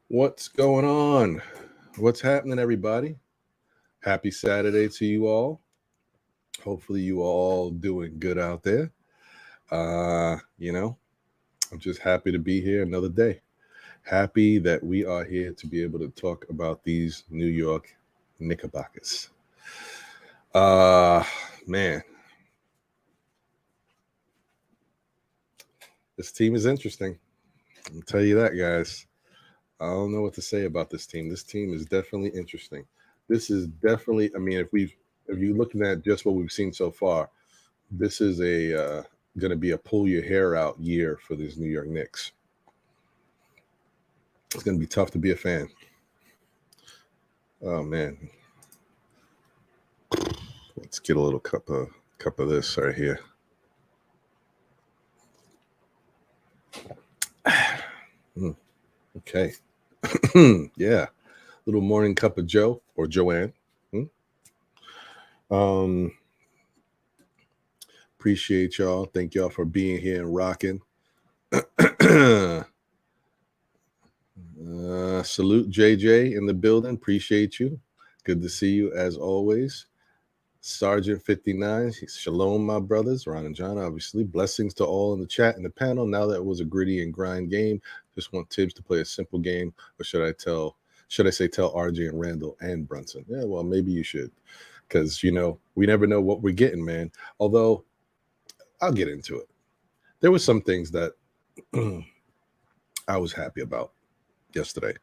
What's going on? What's happening, everybody? Happy Saturday to you all. Hopefully, you all doing good out there. I'm just happy to be here another day. Happy that we are here to be able to talk about these New York Knickerbockers. Man, this team is interesting. I'll tell you that, guys. I don't know what to say about this team. This team is definitely interesting. This is definitely, I mean, if you're looking at just what we've seen so far, this is a going to be a pull your hair out year for these New York Knicks. It's going to be tough to be a fan. Oh man, let's get a little cup of this right here. Okay. Yeah, little morning cup of Joe or Joanne. Appreciate y'all. Thank y'all for being here and rocking. Salute JJ in the building. Appreciate you. Good to see you as always. Sergeant 59. Shalom, my brothers. Ron and John, obviously. Blessings to all in the chat and the panel. Now that it was a gritty and grind game, just want Tibbs to play a simple game. Or should I say tell RJ and Randall and Brunson? Yeah, well, maybe you should. Because, we never know what we're getting, man. Although, I'll get into it. There were some things that I was happy about yesterday.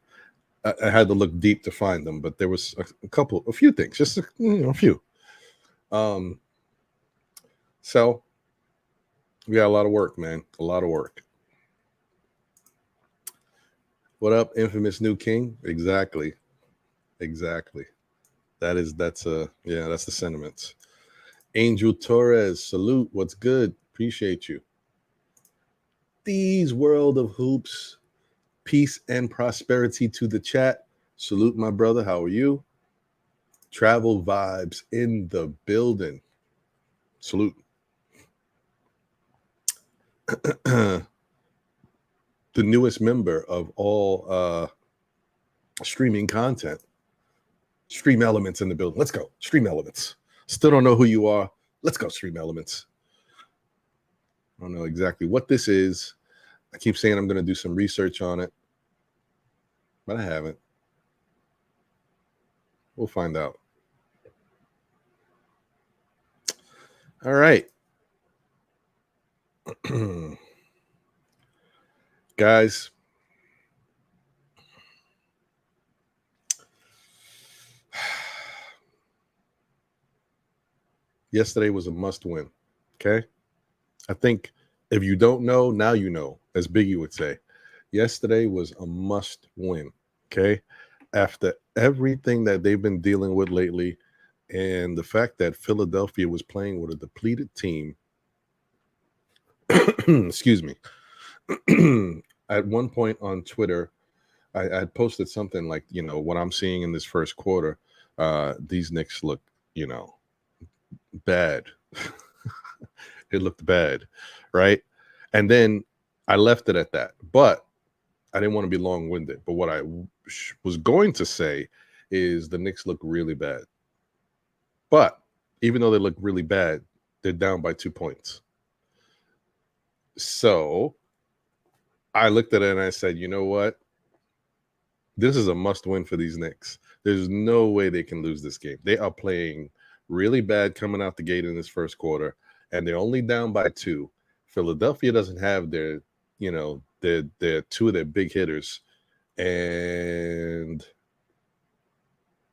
I had to look deep to find them, but there was a few things, just a few. So we got a lot of work, man. A lot of work. What up, infamous new king? Exactly. That's the sentiments. Angel Torres, salute. What's good? Appreciate you. These World of Hoops, peace and prosperity to the chat. Salute, my brother. How are you? Travel vibes in the building. Salute. The newest member of all streaming content. Stream Elements in the building. Let's go. Stream Elements. Still don't know who you are. Let's go, Stream Elements. I don't know exactly what this is. I keep saying I'm going to do some research on it, but I haven't. We'll find out. All right. Guys, yesterday was a must win. Okay. I think if you don't know, now you know, as Biggie would say. Yesterday was a must win. Okay. After everything that they've been dealing with lately, and the fact that Philadelphia was playing with a depleted team. Excuse me. At one point on Twitter, I posted something like, what I'm seeing in this first quarter, these Knicks look, bad. It looked bad, right? And then I left it at that. But I didn't want to be long-winded. But what I was going to say is the Knicks look really bad. But even though they look really bad, they're down by 2 points. So I looked at it and I said, you know what? This is a must-win for these Knicks. There's no way they can lose this game. They are playing really bad coming out the gate in this first quarter, and they're only down by 2. Philadelphia doesn't have their two of their big hitters, and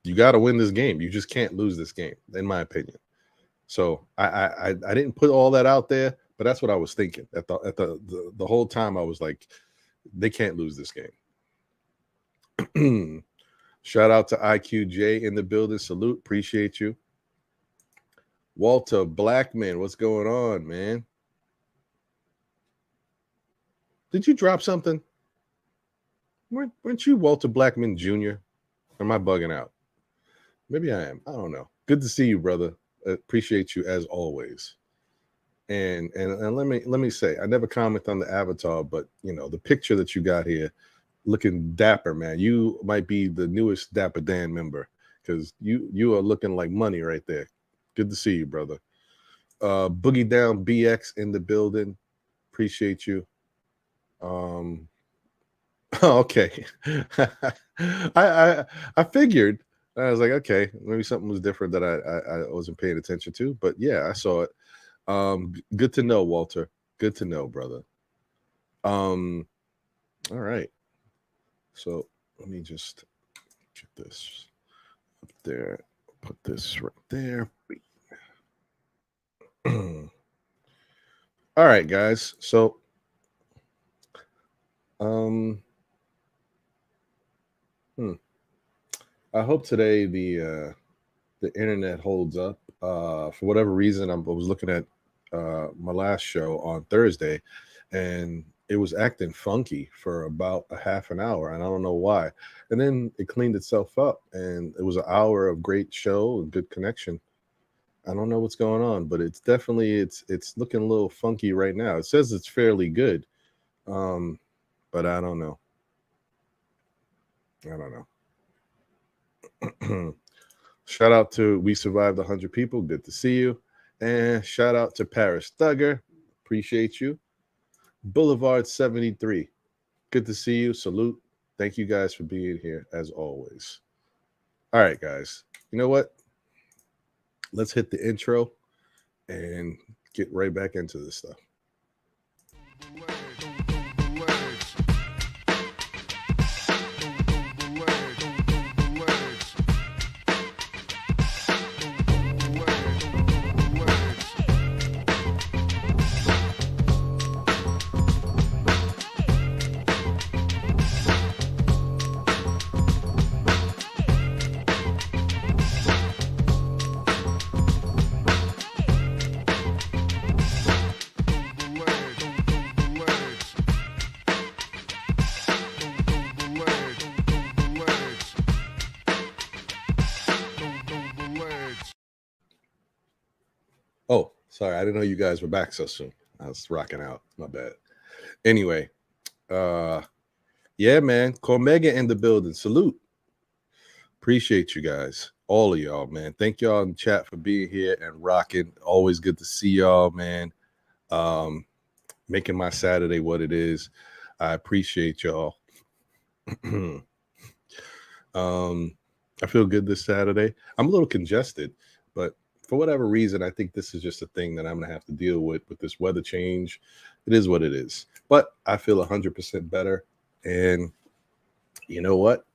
you got to win this game. You just can't lose this game, in my opinion. So I didn't put all that out there, but that's what I was thinking at the whole time. I was like, they can't lose this game. Shout out to IQJ in the building. Salute. Appreciate you. Walter Blackman, what's going on, man? Did you drop something? Weren't you Walter Blackman Jr.? Or am I bugging out? Maybe I am. I don't know. Good to see you, brother. Appreciate you as always. And let me say, I never comment on the avatar, but the picture that you got here, looking dapper, man. You might be the newest Dapper Dan member because you are looking like money right there. Good to see you, brother. Boogie Down BX in the building. Appreciate you. Okay. I figured. I was like, okay, maybe something was different that I wasn't paying attention to. But yeah, I saw it. Good to know, Walter. Good to know, brother. All right. So let me just get this up there. Put this right there. All right, guys. So I hope today the internet holds up. For whatever reason, I was looking at my last show on Thursday, and it was acting funky for about a half an hour, and I don't know why. And then it cleaned itself up, and it was an hour of great show and good connection. I don't know what's going on, but it's definitely it's looking a little funky right now. It says it's fairly good, but I don't know. Shout out to We Survived 100 People. Good to see you. And shout out to Paris Thugger. Appreciate you. Boulevard 73. Good to see you. Salute. Thank you guys for being here as always. All right, guys. You know what? Let's hit the intro and get right back into this stuff. Oh, sorry. I didn't know you guys were back so soon. I was rocking out. My bad. Anyway, yeah, man. Cormega in the building. Salute. Appreciate you guys. All of y'all, man. Thank y'all in the chat for being here and rocking. Always good to see y'all, man. Making my Saturday what it is. I appreciate y'all. I feel good this Saturday. I'm a little congested, but for whatever reason, I think this is just a thing that I'm going to have to deal with this weather change. It is what it is. But I feel 100% better. And you know what?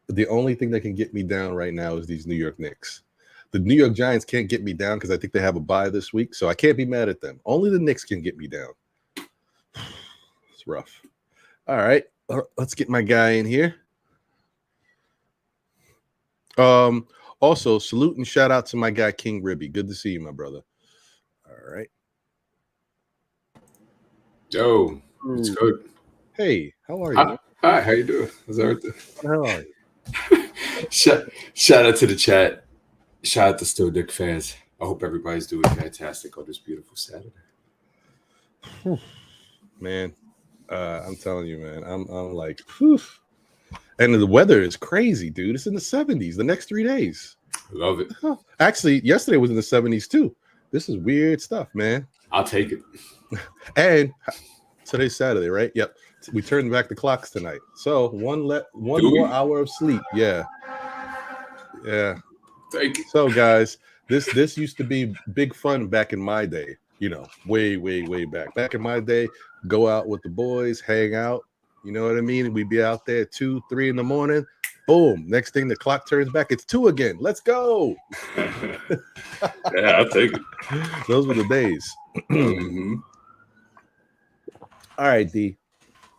The only thing that can get me down right now is these New York Knicks. The New York Giants can't get me down because I think they have a bye this week. So I can't be mad at them. Only the Knicks can get me down. It's rough. All right. Let's get my guy in here. Also, salute and shout out to my guy, King Ribby. Good to see you, my brother. All right. Yo, it's good. Hey, how are you? Hi, how you doing? How's everything? How are you? Shout out to the chat. Shout out to Still Dick fans. I hope everybody's doing fantastic on this beautiful Saturday. Man, I'm telling you, man. I'm like, whew. And the weather is crazy, dude. It's in the 70s the next 3 days. Love it. Actually, yesterday was in the 70s too. This is weird stuff, man. I'll take it. And today's Saturday, right? Yep. We turned back the clocks tonight. So one more hour of sleep. Yeah. Thank you. So guys, this used to be big fun back in my day. You know, way back. Back in my day, go out with the boys, hang out. You know what I mean? We'd be out there 2, 3 in the morning. Boom. Next thing the clock turns back, it's 2 again. Let's go. Yeah, I'll take it. Those were the days. Mm-hmm. All right, D.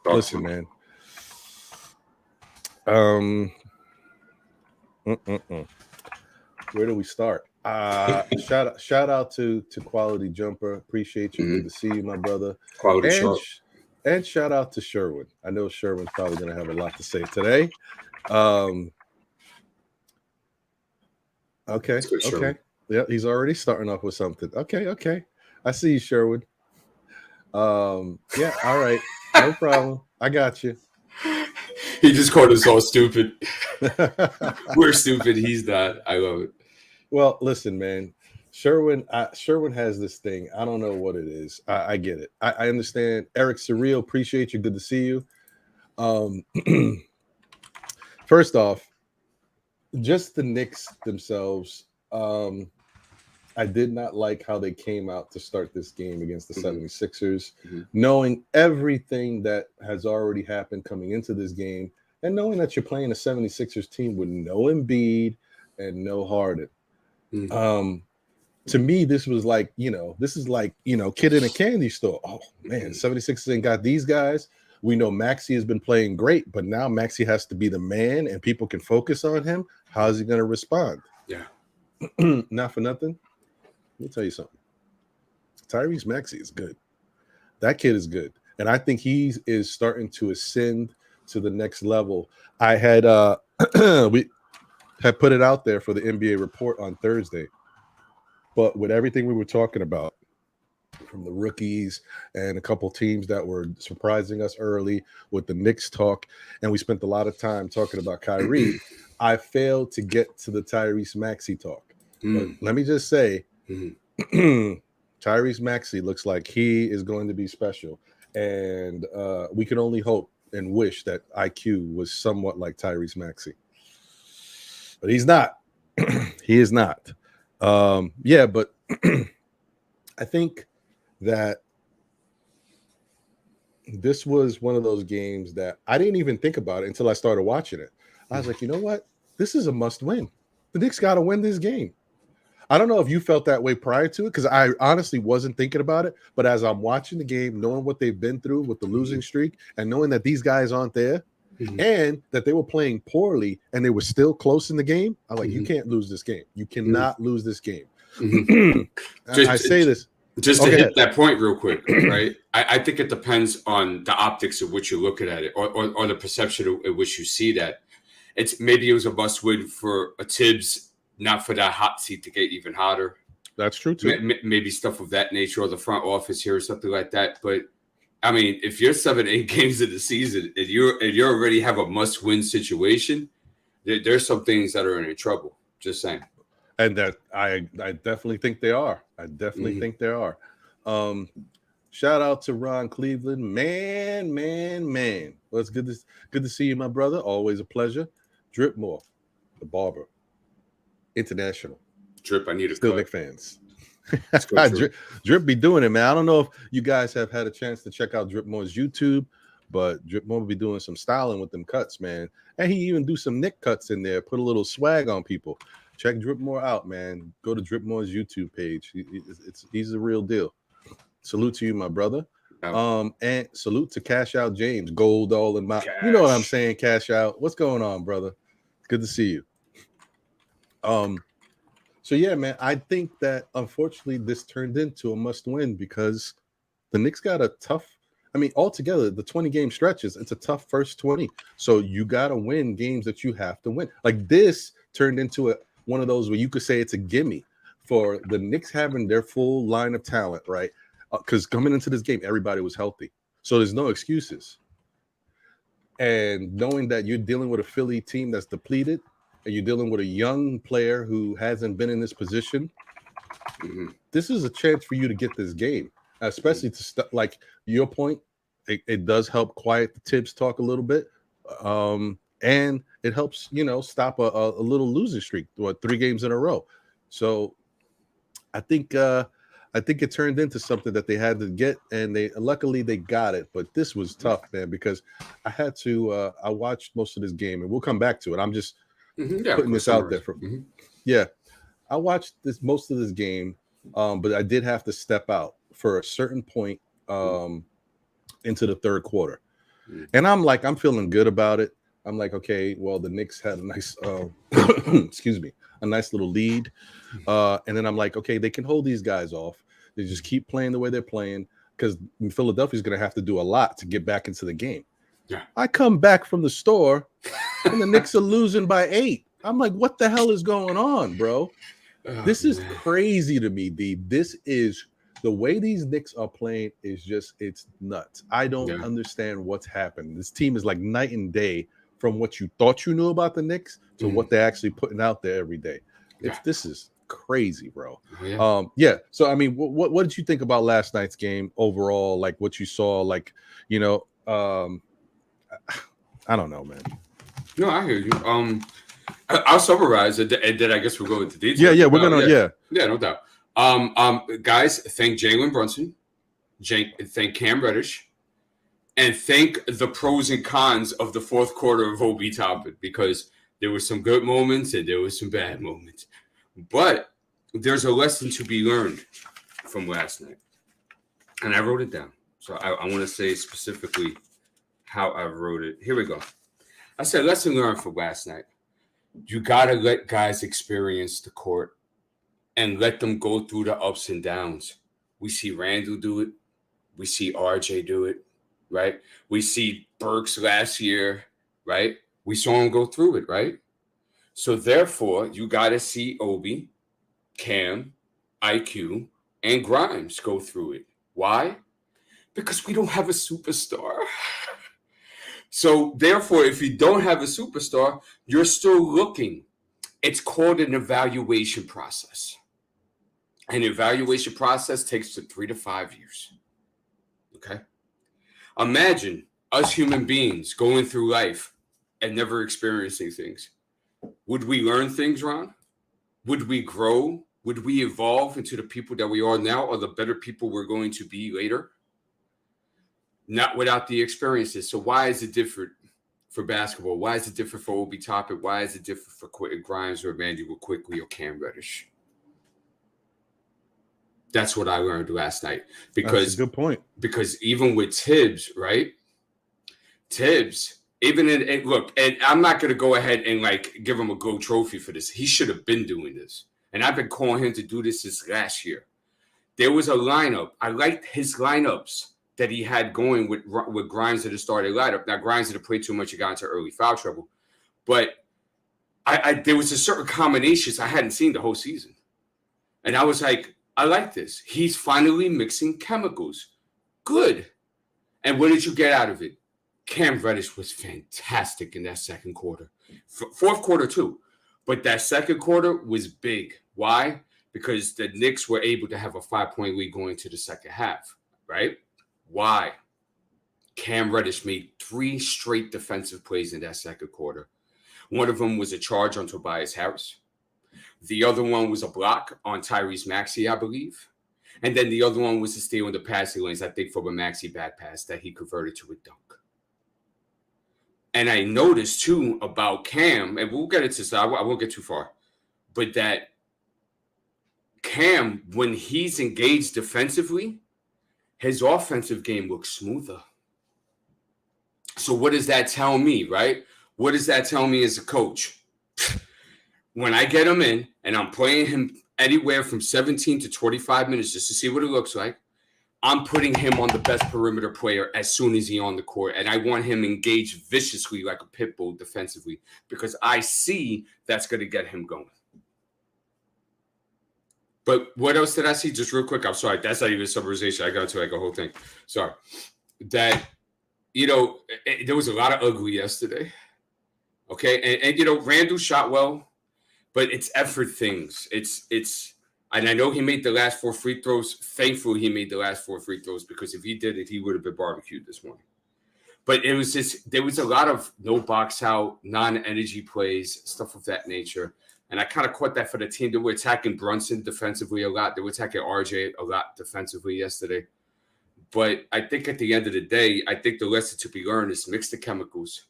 Listen, man. Where do we start? Shout out to Quality Jumper. Appreciate you. Good to see you, my brother. Quality and shout out to Sherwin. I know Sherwin's probably going to have a lot to say today. Okay. Yeah, he's already starting off with something. Okay. I see you, Sherwin. Yeah, all right. No problem. I got you. He just called us all stupid. We're stupid. He's not. I love it. Well, listen, man. Sherwin has this thing. I don't know what it is. I get it. I understand. Eric Surreal, appreciate you. Good to see you. First off, just the Knicks themselves. I did not like how they came out to start this game against the 76ers, knowing everything that has already happened coming into this game, and knowing that you're playing a 76ers team with no Embiid and no Harden. To me, this was like, this is like, kid in a candy store. Oh, man, 76ers ain't got these guys. We know Maxey has been playing great, but now Maxey has to be the man and people can focus on him. How's he going to respond? Yeah. Not for nothing. Let me tell you something. Tyrese Maxey is good. That kid is good. And I think he is starting to ascend to the next level. I had we had put it out there for the NBA report on Thursday. But with everything we were talking about, from the rookies and a couple teams that were surprising us early with the Knicks talk, and we spent a lot of time talking about Kyrie, I failed to get to the Tyrese Maxey talk. But let me just say, Tyrese Maxey looks like he is going to be special. And we can only hope and wish that IQ was somewhat like Tyrese Maxey. But he's not. He is not. But I think that this was one of those games that I didn't even think about it until I started watching it. I was like, you know what? This is a must win. The Knicks got to win this game. I don't know if you felt that way prior to it, because I honestly wasn't thinking about it. But as I'm watching the game, knowing what they've been through with the losing streak and knowing that these guys aren't there and that they were playing poorly and they were still close in the game, I'm like, you can't lose this game. You cannot lose this game. I say this. Just to hit that point real quick, right? I think it depends on the optics of which you're looking at it or the perception in which you see that. Maybe it was a must win for a Tibbs, not for that hot seat to get even hotter. That's true too. Maybe stuff of that nature, or the front office here or something like that. But I mean, if you're 7-8 games in the season and you already have a must win situation, there's some things that are in trouble. Just saying. And that I definitely think they are. I definitely think there are. Shout out to Ron Cleveland, man. Well, it's good to see you, my brother. Always a pleasure. Drip Moore, the barber, international. Drip, I need a still cut. Knicks fans. Drip be doing it, man. I don't know if you guys have had a chance to check out Drip Moore's YouTube, but Drip Moore will be doing some styling with them cuts, man. And he even do some Nick cuts in there, put a little swag on people. Check Drip Moore out, man. Go to Drip Moore's YouTube page. He's a real deal. Salute to you, my brother. And salute to Cash Out James, gold all in my. You know what I'm saying, Cash Out. What's going on, brother? Good to see you. So yeah, man, I think that unfortunately this turned into a must-win because the Knicks got a tough. I mean, altogether, the 20-game stretches, it's a tough first 20. So you got to win games that you have to win. Like this turned into one of those where you could say it's a gimme for the Knicks having their full line of talent, right? Because coming into this game, everybody was healthy. So there's no excuses. And knowing that you're dealing with a Philly team that's depleted and you're dealing with a young player who hasn't been in this position, this is a chance for you to get this game, especially to like your point. It does help quiet the Tibbs talk a little bit. And it helps, stop a little losing streak, 3 games in a row. So I think it turned into something that they had to get, and luckily they got it. But this was tough, man, because I had to. I watched most of this game, and we'll come back to it. I'm just putting this out there. I watched most of this game, but I did have to step out for a certain point into the third quarter, and I'm feeling good about it. I'm like, okay, well, the Knicks had a nice, a nice little lead. And then I'm like, okay, they can hold these guys off. They just keep playing the way they're playing because Philadelphia's going to have to do a lot to get back into the game. Yeah. I come back from the store and the Knicks are losing by 8. I'm like, what the hell is going on, bro? This is crazy to me, D. This is the way these Knicks are playing is just, it's nuts. I don't understand what's happened. This team is like night and day from what you thought you knew about the Knicks to what they're actually putting out there every day. This is crazy, bro. So I mean, what did you think about last night's game overall? Like what you saw, like, you know, I don't know, man. No, I hear you. I'll summarize it, and then I guess we'll go into detail. Yeah, we're gonna no doubt. Guys, thank Jalen Brunson, thank Cam Reddish, and thank the pros and cons of the fourth quarter of Obi Toppin, because there were some good moments and there were some bad moments. But there's a lesson to be learned from last night. And I wrote it down. So I want to say specifically how I wrote it. Here we go. I said, lesson learned from last night. You got to let guys experience the court and let them go through the ups and downs. We see Randall do it. We see RJ do it, right? We see Burks last year, right? We saw him go through it, right? So therefore, you got to see Obi, Cam, IQ, and Grimes go through it. Why? Because we don't have a superstar. So therefore, if you don't have a superstar, you're still looking. It's called an evaluation process. An evaluation process takes 3 to 5 years. Okay? Imagine us human beings going through life and never experiencing things. Would we learn things, Ron? Would we grow? Would we evolve into the people that we are now, or the better people we're going to be later? Not without the experiences. So why is it different for basketball? Why is it different for Obi Toppin? Why is it different for Quentin Grimes or Emmanuel Quickly or Cam Reddish? That's what I learned last night. Because that's a good point. Because even with Tibbs, right? Tibbs, even in look, and I'm not going to go ahead and like give him a gold trophy for this. He should have been doing this. And I've been calling him to do this since last year. There was a lineup. I liked his lineups that he had going with Grimes at the starting lineup. Now, Grimes had played too much. He got into early foul trouble. But there was a certain combinations I hadn't seen the whole season. And I was like, I like this. He's finally mixing chemicals. Good. And what did you get out of it? Cam Reddish was fantastic in that second quarter. Fourth quarter, too. But that second quarter was big. Why? Because the Knicks were able to have a 5-point lead going to the second half, right? Why? Cam Reddish made 3 straight defensive plays in that second quarter. One of them was a charge on Tobias Harris. The other one was a block on Tyrese Maxey, I believe. And then the other one was a steal in the passing lanes, I think, from a Maxey back pass that he converted to a dunk. And I noticed, too, about Cam, and we'll get into this, I won't get too far, but that Cam, when he's engaged defensively, his offensive game looks smoother. So what does that tell me, right? What does that tell me as a coach? When I get him in and I'm playing him anywhere from 17 to 25 minutes just to see what it looks like, I'm putting him on the best perimeter player as soon as he's on the court. And I want him engaged viciously like a pit bull defensively because I see that's going to get him going. But what else did I see? Just real quick. I'm sorry. That's not even summarization. I got to like a whole thing. Sorry. That, there was a lot of ugly yesterday. Okay. And Randall shot well, but it's effort things. And I know he made the last 4 free throws. Thankfully, he made the last 4 free throws because if he did it, he would have been barbecued this morning. But it was there was a lot of no box out, non-energy plays, stuff of that nature. And I kind of caught that for the team. They were attacking Brunson defensively a lot. They were attacking RJ a lot defensively yesterday. But I think at the end of the day, I think the lesson to be learned is mix the chemicals.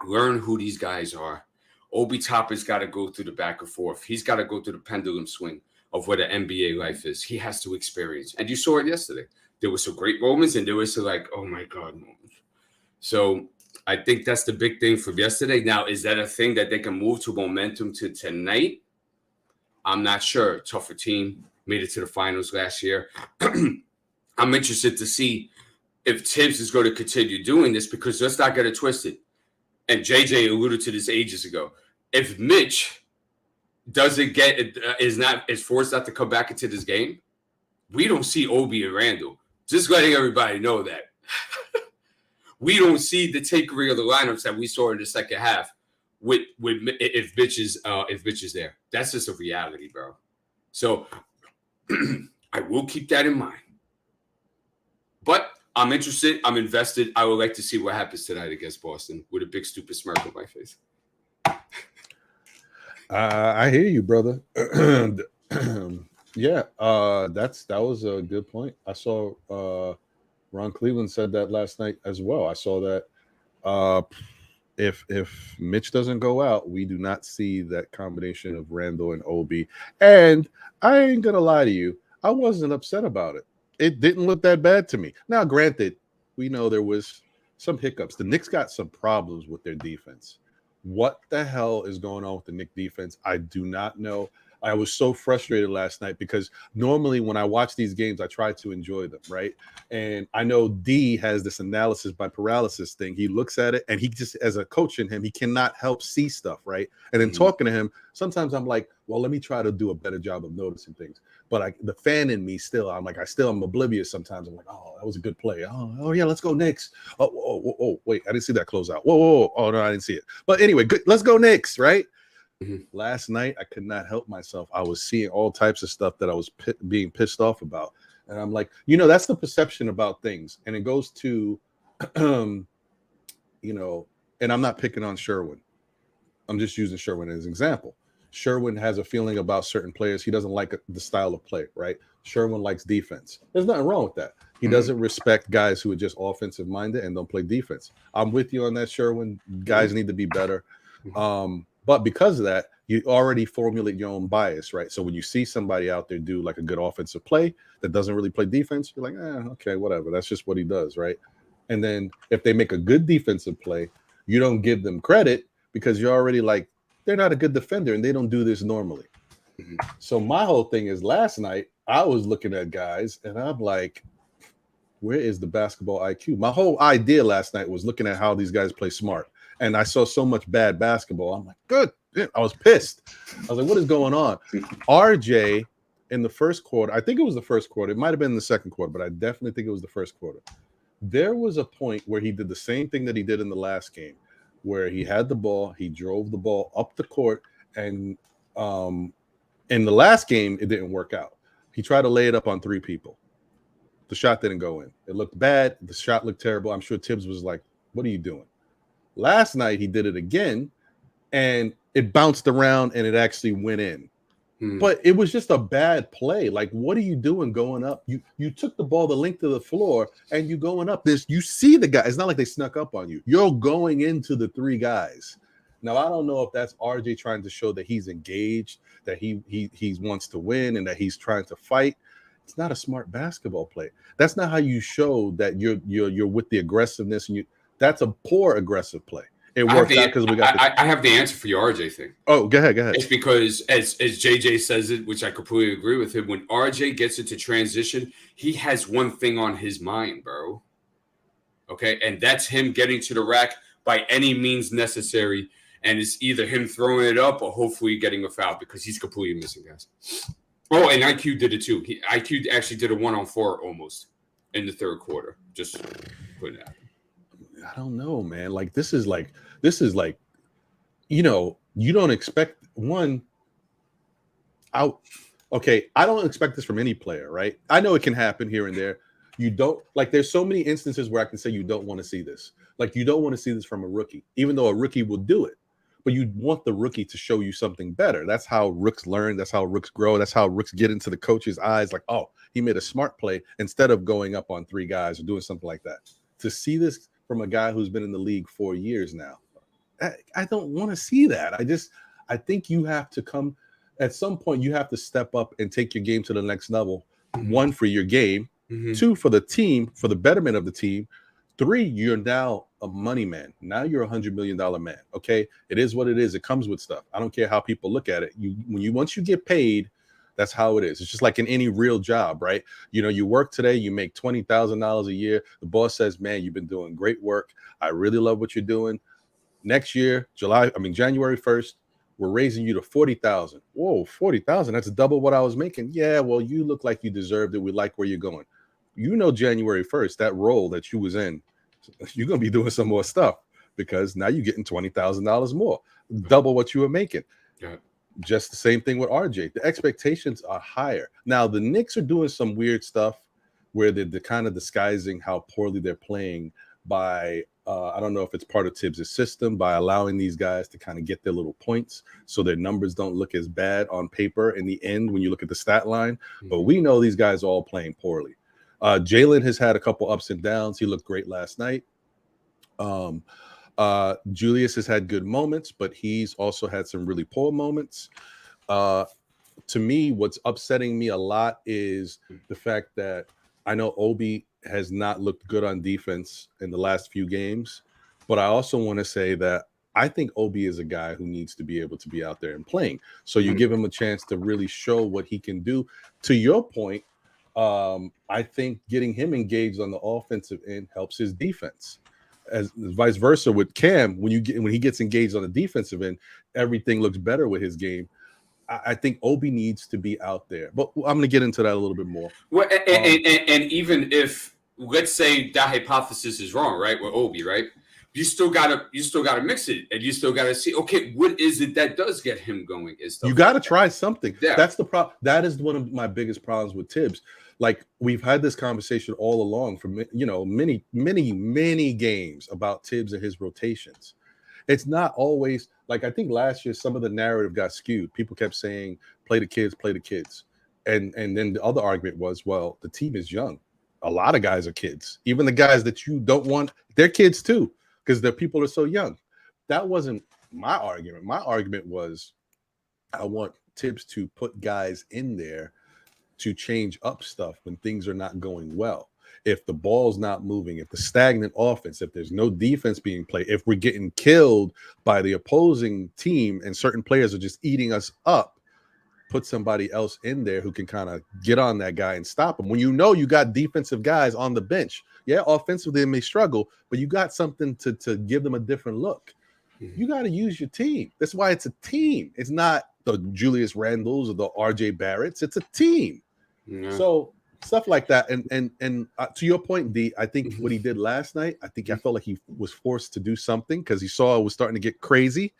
Learn who these guys are. Obi Toppin's got to go through the back and forth. He's got to go through the pendulum swing of what an NBA life is. He has to experience. And you saw it yesterday. There were some great moments and there was some like, oh my God moments. So I think that's the big thing from yesterday. Now, is that a thing that they can move to momentum to tonight? I'm not sure. Tougher team. Made it to the finals last year. I'm interested to see if Tibbs is going to continue doing this because let's not get it twisted. And JJ alluded to this ages ago. If Mitch is forced not to come back into this game, we don't see Obi and Randall. Just letting everybody know that. we don't see the takeaway of the lineups that we saw in the second half with if Bitch is there. That's just a reality, bro. So I will keep that in mind. But I'm interested. I'm invested. I would like to see what happens tonight against Boston with a big stupid smirk on my face. I hear you, brother. Yeah, that was a good point. I saw Ron Cleveland said that last night as well. I saw that if Mitch doesn't go out, we do not see that combination of Randall and Obi. And I ain't gonna lie to you, I wasn't upset about it. It didn't look that bad to me. Now, granted, we know there was some hiccups. The Knicks got some problems with their defense. What the hell is going on with the Knicks defense? I do not know. I was so frustrated last night because normally when I watch these games, I try to enjoy them, right? And I know D has this analysis by paralysis thing. He looks at it and he just, as a coach in him, he cannot help see stuff, right? And then talking to him, sometimes I'm like, well, let me try to do a better job of noticing things. But the fan in me still, I'm oblivious sometimes. I'm like, oh, that was a good play. Oh yeah, let's go Knicks. Oh, wait, I didn't see that closeout. Whoa. Oh, no, I didn't see it. But anyway, good. Let's go Knicks, right? Last night, I could not help myself. I was seeing all types of stuff that I was being pissed off about. And I'm like, that's the perception about things. And it goes to, and I'm not picking on Sherwin. I'm just using Sherwin as an example. Sherwin has a feeling about certain players. He doesn't like the style of play, right? Sherwin likes defense. There's nothing wrong with that. He doesn't respect guys who are just offensive minded and don't play defense. I'm with you on that, Sherwin. Guys need to be better. But because of that, you already formulate your own bias, right? So when you see somebody out there do like a good offensive play that doesn't really play defense, you're like, okay, whatever. That's just what he does, right? And then if they make a good defensive play, you don't give them credit because you're already like, they're not a good defender and they don't do this normally. So my whole thing is last night, I was looking at guys and I'm like, where is the basketball IQ? My whole idea last night was looking at how these guys play smart. And I saw so much bad basketball. I'm like, good. I was pissed. I was like, what is going on? RJ in the first quarter, I think it was the first quarter. It might have been the second quarter, but I definitely think it was the first quarter. There was a point where he did the same thing that he did in the last game, where he had the ball, he drove the ball up the court, and in the last game, it didn't work out. He tried to lay it up on three people. The shot didn't go in. It looked bad. The shot looked terrible. I'm sure Tibbs was like, what are you doing? Last night, he did it again, and it bounced around, and it actually went in. But it was just a bad play. Like, what are you doing going up? You took the ball the length of the floor, and you going up this. You see the guy. It's not like they snuck up on you. You're going into the three guys. Now, I don't know if that's RJ trying to show that he's engaged, that he wants to win, and that he's trying to fight. It's not a smart basketball play. That's not how you show that you're with the aggressiveness, and that's a poor aggressive play. It worked out because we got. I have the answer for your RJ thing. Oh, go ahead. It's because as JJ says it, which I completely agree with him. When RJ gets into transition, he has one thing on his mind, bro. Okay, and that's him getting to the rack by any means necessary, and it's either him throwing it up or hopefully getting a foul because he's completely missing guys. Oh, and IQ did it too. IQ actually did a 1-on-4 almost in the third quarter. Just putting it out. I don't know, man. Like this is like, you don't expect one out. Okay, I don't expect this from any player, right? I know it can happen here and there. You don't like. There's so many instances where I can say you don't want to see this. Like you don't want to see this from a rookie, even though a rookie will do it. But you want the rookie to show you something better. That's how rooks learn. That's how rooks grow. That's how rooks get into the coach's eyes. Like, oh, he made a smart play instead of going up on three guys or doing something like that. To see this from a guy who's been in the league 4 years now, I don't want to see that. I think you have to come at some point. You have to step up and take your game to the next level. One, for your game. Two, for the team, for the betterment of the team. Three, you're now a money man. Now you're $100 million man. Okay, it is what it is. It comes with stuff. I don't care how people look at it. Once you get paid, that's how it is. It's just like in any real job, right? You work today, you make $20,000 a year. The boss says, "Man, you've been doing great work. I really love what you're doing. Next year, January 1st, we're raising you to $40,000." Whoa, $40,000? That's double what I was making. Yeah, well, you look like you deserved it. We like where you're going. January 1st, that role that you was in you're going to be doing some more stuff because now you're getting $20,000 more, double what you were making. Yeah. Just the same thing with RJ. The expectations are higher. Now, the Knicks are doing some weird stuff where they're kind of disguising how poorly they're playing by, I don't know if it's part of Tibbs' system, by allowing these guys to kind of get their little points so their numbers don't look as bad on paper in the end when you look at the stat line. But we know these guys are all playing poorly. Jalen has had a couple ups and downs. He looked great last night. Julius has had good moments, but he's also had some really poor moments. To me, what's upsetting me a lot is the fact that I know Obi has not looked good on defense in the last few games, but I also want to say that I think Obi is a guy who needs to be able to be out there and playing. So you give him a chance to really show what he can do. To your point, I think getting him engaged on the offensive end helps his defense. As vice versa with Cam, when he gets engaged on the defensive end, everything looks better with his game. I think Obi needs to be out there, but I'm going to get into that a little bit more. Well, and even if, let's say that hypothesis is wrong, right, with Obi, right, you still gotta mix it, and you still gotta see, okay, what is it that does get him going? You got to try something. Yeah. That's the problem. That is one of my biggest problems with Tibbs. Like, we've had this conversation all along for many games about Tibbs and his rotations. It's not always like, I think last year some of the narrative got skewed. People kept saying, play the kids. And then the other argument was, well, the team is young. A lot of guys are kids. Even the guys that you don't want, they're kids too, because their people are so young. That wasn't my argument. My argument was, I want Tibbs to put guys in there to change up stuff when things are not going well. If the ball's not moving, if the stagnant offense, if there's no defense being played, if we're getting killed by the opposing team and certain players are just eating us up, put somebody else in there who can kind of get on that guy and stop him. When you know you got defensive guys on the bench, yeah, offensively they may struggle, but you got something to give them a different look. You got to use your team. That's why it's a team. It's not the Julius Randles or the RJ Barretts. It's a team. Yeah. So stuff like that. And to your point, D, I think what he did last night, I felt like he was forced to do something because he saw it was starting to get crazy.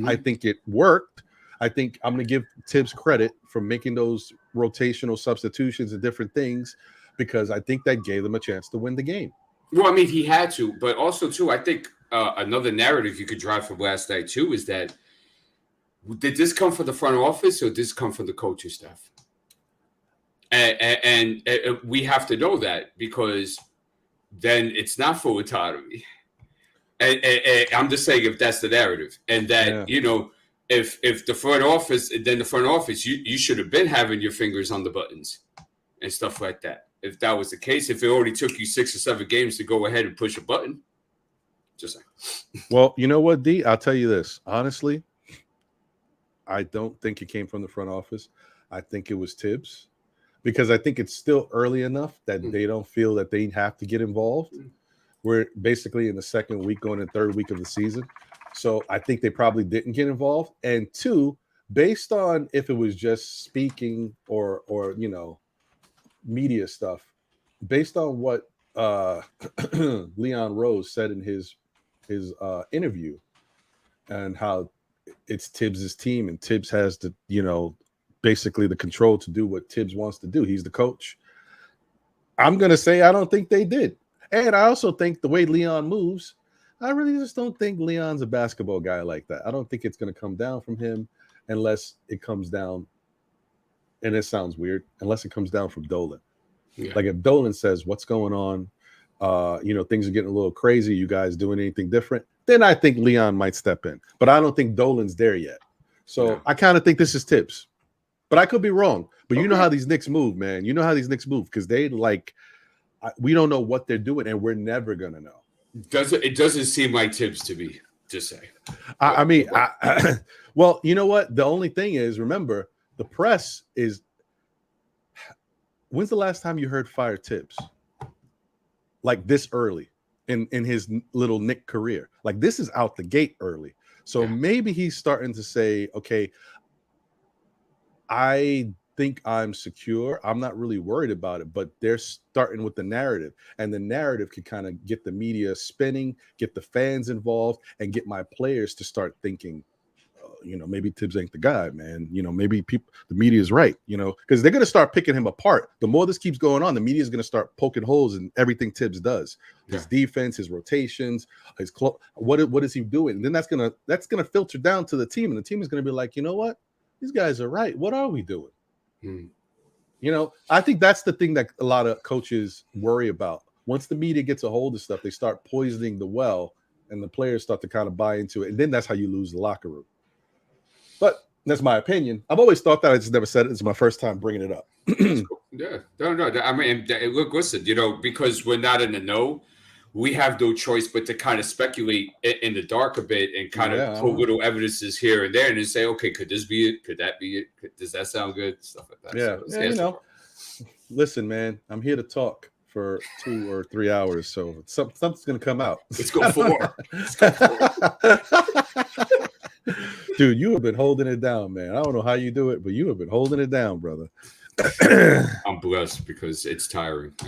I think it worked. I think I'm going to give Tibbs credit for making those rotational substitutions and different things, because I think that gave them a chance to win the game. Well, I mean, he had to, but also too, I think another narrative you could drive from last night too is that, did this come from the front office or did this come from the coaching staff? And we have to know that, because then it's not full autonomy. And I'm just saying, if that's the narrative, and that, if the front office, then the front office, you should have been having your fingers on the buttons and stuff like that. If that was the case, if it already took you 6 or 7 games to go ahead and push a button, just saying. Well, you know what, D? I'll tell you this. Honestly, I don't think it came from the front office. I think it was Tibbs, because I think it's still early enough that they don't feel that they have to get involved. We're basically in the second week, going to the third week of the season. So I think they probably didn't get involved. And 2, based on if it was just speaking or media stuff, based on what Leon Rose said in his interview, and how it's Tibbs' team and Tibbs has the, basically the control to do what Tibbs wants to do. He's the coach. I'm going to say I don't think they did. And I also think the way Leon moves, I really just don't think Leon's a basketball guy like that. I don't think it's going to come down from him unless it comes down, and it sounds weird, unless it comes down from Dolan. Yeah. Like if Dolan says, what's going on? Things are getting a little crazy. You guys doing anything different? Then I think Leon might step in. But I don't think Dolan's there yet. So I kind of think this is Tibbs. But I could be wrong. But you know how these Knicks move, man. You know how these Knicks move, because they we don't know what they're doing, and we're never going to know. It doesn't seem like Tibbs to me, just say. Well, you know what? The only thing is, remember, the press is. When's the last time you heard fire Tibbs? Like this early in his little Knick career. Like, this is out the gate early. So maybe he's starting to say, okay, I think I'm secure, I'm not really worried about it, but they're starting with the narrative, and the narrative can kind of get the media spinning, get the fans involved, and get my players to start thinking, maybe Tibbs ain't the guy, man. Maybe the media is right, because they're going to start picking him apart. The more this keeps going on, the media is going to start poking holes in everything Tibbs does. His defense, his rotations, what is he doing? And then that's gonna filter down to the team, and the team is going to be like, you know what? These guys are right. What are we doing? I think that's the thing that a lot of coaches worry about. Once the media gets a hold of stuff, they start poisoning the well, and the players start to kind of buy into it. And then that's how you lose the locker room. But that's my opinion. I've always thought that. I just never said it. It's my first time bringing it up. Yeah. No. I mean, look, listen, because we're not in the know, we have no choice but to kind of speculate in the dark a bit and kind of put little evidences here and there and then say, okay, could this be it? Could that be it? Does that sound good? Stuff like that. Yeah. Listen, man, I'm here to talk for 2 or 3 hours, so something's going to come out. Let's go 4. Dude, you have been holding it down, man. I don't know how you do it, but you have been holding it down, brother. I'm blessed because it's tiring. I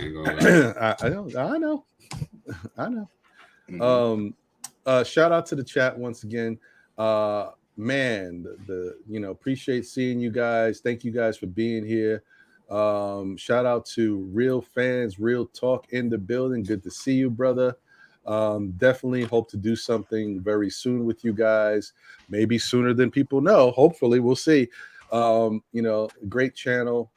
know. Mm-hmm. Shout out to the chat once again. Man, appreciate seeing you guys. Thank you guys for being here. Shout out to real fans, real talk in the building. Good to see you, brother. Definitely hope to do something very soon with you guys, maybe sooner than people know. Hopefully, we'll see. Great channel.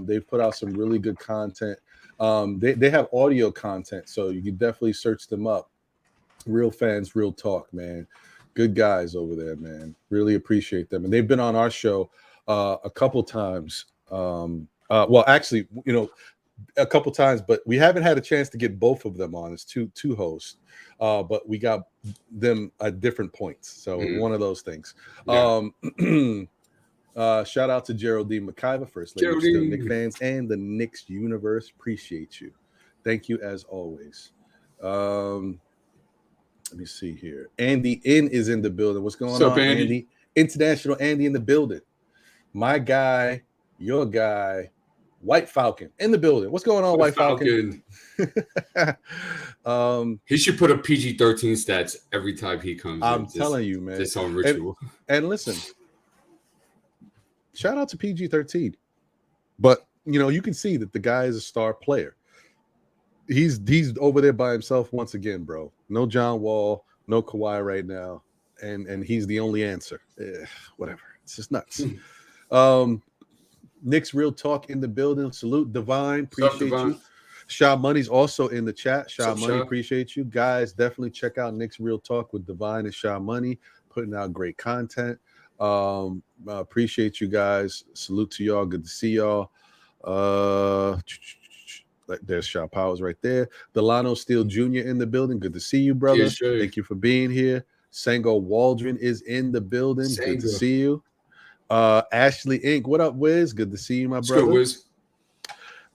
They've put out some really good content. They have audio content, so you can definitely search them up. Real fans, real talk, man. Good guys over there, man. Really appreciate them. And they've been on our show a couple times. Actually, a couple times, but we haven't had a chance to get both of them on as two hosts. But we got them at different points. So one of those things. Yeah. Shout out to Geraldine McIver, First Lady of Still Knicks fans and the Knicks universe. Appreciate you. Thank you as always. Let me see here. Andy N is in the building. What's going on, Andy? International Andy in the building. My guy, your guy, White Falcon in the building. What's going on, White Falcon? He should put up PG-13 stats every time he comes. I'm telling you, man. This whole ritual. And listen, shout out to PG-13. But, you can see that the guy is a star player. He's over there by himself once again, bro. No John Wall, no Kawhi right now. And he's the only answer. Whatever. It's just nuts. Knicks Real Talk in the building. Salute, Divine. Appreciate you. Sha Money's also in the chat. Sha Money, appreciate you. Guys, definitely check out Knicks Real Talk with Divine and Sha Money. Putting out great content. Appreciate you guys. Salute to y'all. Good to see y'all. There's Shaw Powers right there. Delano Steele Jr. in the building. Good to see you, brother. Yes, thank you for being here. Sango Waldron is in the building. Good to see you. Ashley Inc. What up, Wiz? Good to see you, my brother. Good, Wiz.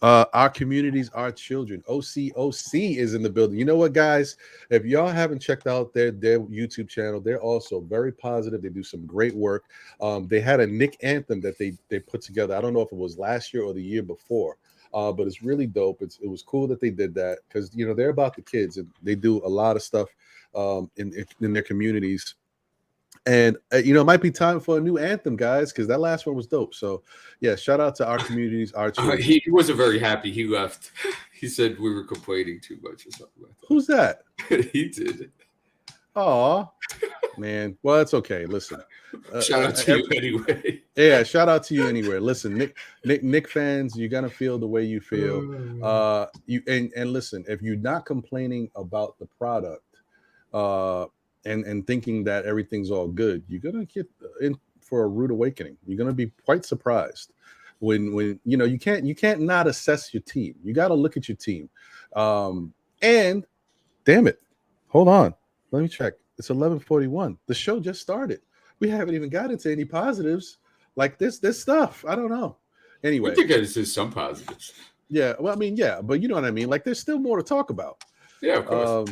Our communities, our children. OCOC is in the building. You know what, guys? If y'all haven't checked out their YouTube channel, they're also very positive. They do some great work. They had a Nick anthem that they put together. I don't know if it was last year or the year before. But it's really dope. It was cool that they did that because they're about the kids and they do a lot of stuff in their communities. And it might be time for a new anthem, guys, because that last one was dope. So yeah, shout out to our communities, our children. He wasn't very happy. He left. He said we were complaining too much or something like that. Who's that? He did. Oh man. Well, it's okay. Listen. Shout out to you anyway. Yeah, shout out to you anyway. Listen, Nick fans, you're gonna feel the way you feel. And listen, if you're not complaining about the product, and thinking that everything's all good, you're gonna get in for a rude awakening. You're gonna be quite surprised when you can't not assess your team. You got to look at your team. And damn it, hold on. Let me check. It's 11:41. The show just started. We haven't even got into any positives like this stuff. I don't know. Anyway, we did get into some positives. Yeah. Well, I mean, yeah, but you know what I mean? Like, there's still more to talk about. Yeah, of course.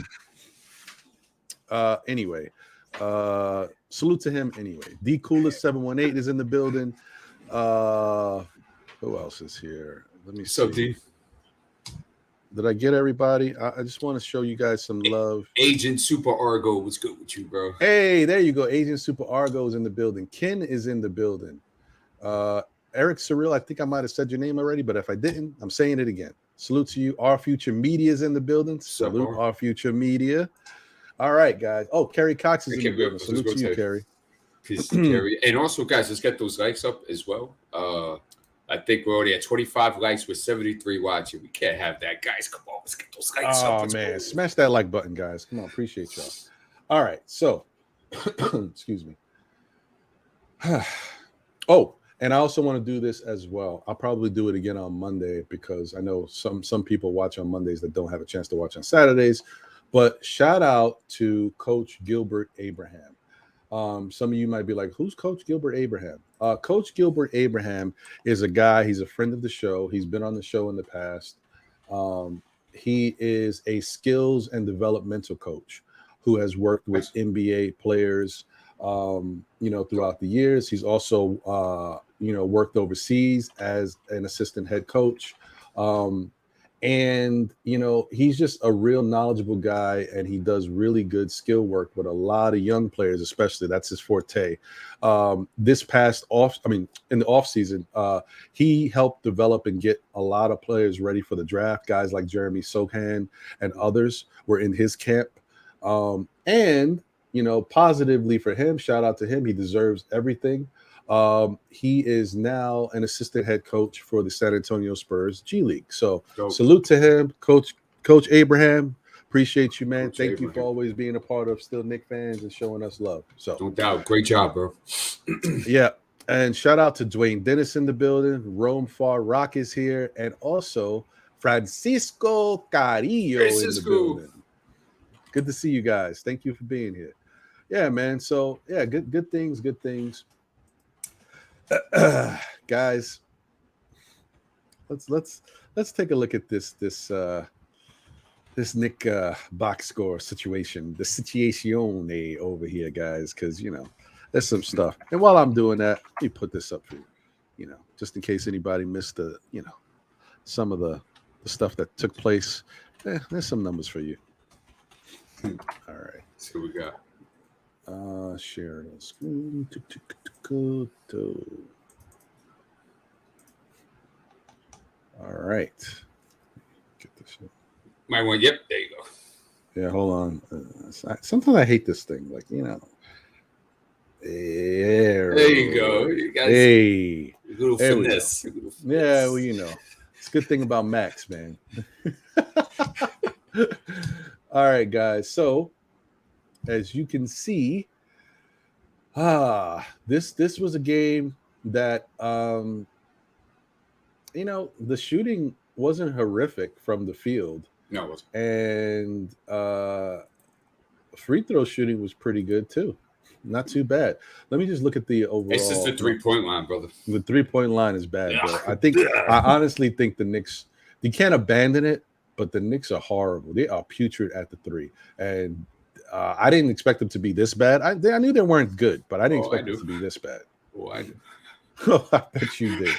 Anyway, salute to him anyway. D Coolest 718 is in the building. Who else is here? Let me So, see. Did I get everybody? I just want to show you guys some love. Agent Super Argo, what's good with you, bro? Hey, there you go. Agent Super Argo is in the building. Ken is in the building. Eric Surreal, I think I might have said your name already, but if I didn't, I'm saying it again. Salute to you. Our Future Media is in the building. Salute Our Future Media. All right, guys. Oh, Kerry Cox is in the building. Salute to you, Kerry. Peace, Kerry. And also, guys, let's get those likes up as well. I think we're already at 25 likes with 73 watching. We can't have that, guys. Come on, let's get those likes up. Oh, man. Smash that like button, guys. Come on. Appreciate y'all. All right. So, excuse me. Oh, and I also want to do this as well. I'll probably do it again on Monday because I know some people watch on Mondays that don't have a chance to watch on Saturdays. But shout out to Coach Gilbert Abraham. Some of you might be like, who's Coach Gilbert Abraham? Coach Gilbert Abraham is a guy. He's a friend of the show. He's been on the show in the past. He is a skills and developmental coach who has worked with NBA players, throughout the years. He's also, worked overseas as an assistant head coach. And he's just a real knowledgeable guy, and he does really good skill work with a lot of young players, especially. That's his forte. This past in the off season, he helped develop and get a lot of players ready for the draft. Guys like Jeremy Sochan and others were in his camp. And positively for him, shout out to him. He deserves everything. He is now an assistant head coach for the San Antonio Spurs G League. So salute to him, Coach Abraham. Appreciate you, man. Thank you for always being a part of Still Knicks fans and showing us love. So no doubt, great job, bro. Yeah, and shout out to Dwayne Dennis in the building. Rome Far Rock is here, and also Francisco Carrillo in the building. Good to see you guys. Thank you for being here. Yeah, man. So yeah, good things. Guys, let's take a look at this Nick box score situation, the situation over here, guys, because there's some stuff. And while I'm doing that, let me put this up for you, just in case anybody missed the some of the stuff that took place. There's some numbers for you. All right. So we got share the screen. All right. Get this up. My one. Yep, there you go. Yeah, hold on. Sometimes I hate this thing. Like, there you go. You guys, hey. A little finesse. Yeah, well, it's a good thing about Max, man. All right, guys. So, as you can see, this was a game that the shooting wasn't horrific from the field. No, it wasn't. And free throw shooting was pretty good too. Not too bad. Let me just look at the overall. It's just the 3-point line, brother. The 3-point line is bad, bro. I honestly think the Knicks, you can't abandon it, but the Knicks are horrible. They are putrid at the three. And I didn't expect them to be this bad. I knew they weren't good, but I didn't expect them to be this bad. Oh, I do. I bet you did.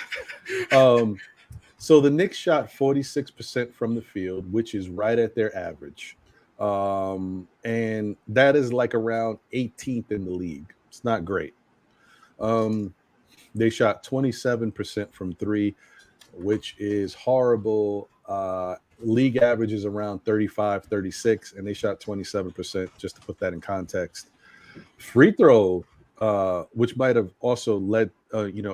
So the Knicks shot 46% from the field, which is right at their average. And that is like around 18th in the league. It's not great. They shot 27% from three, which is horrible. League average is around 35, 36, and they shot 27%, just to put that in context. Free throw, which might have also led,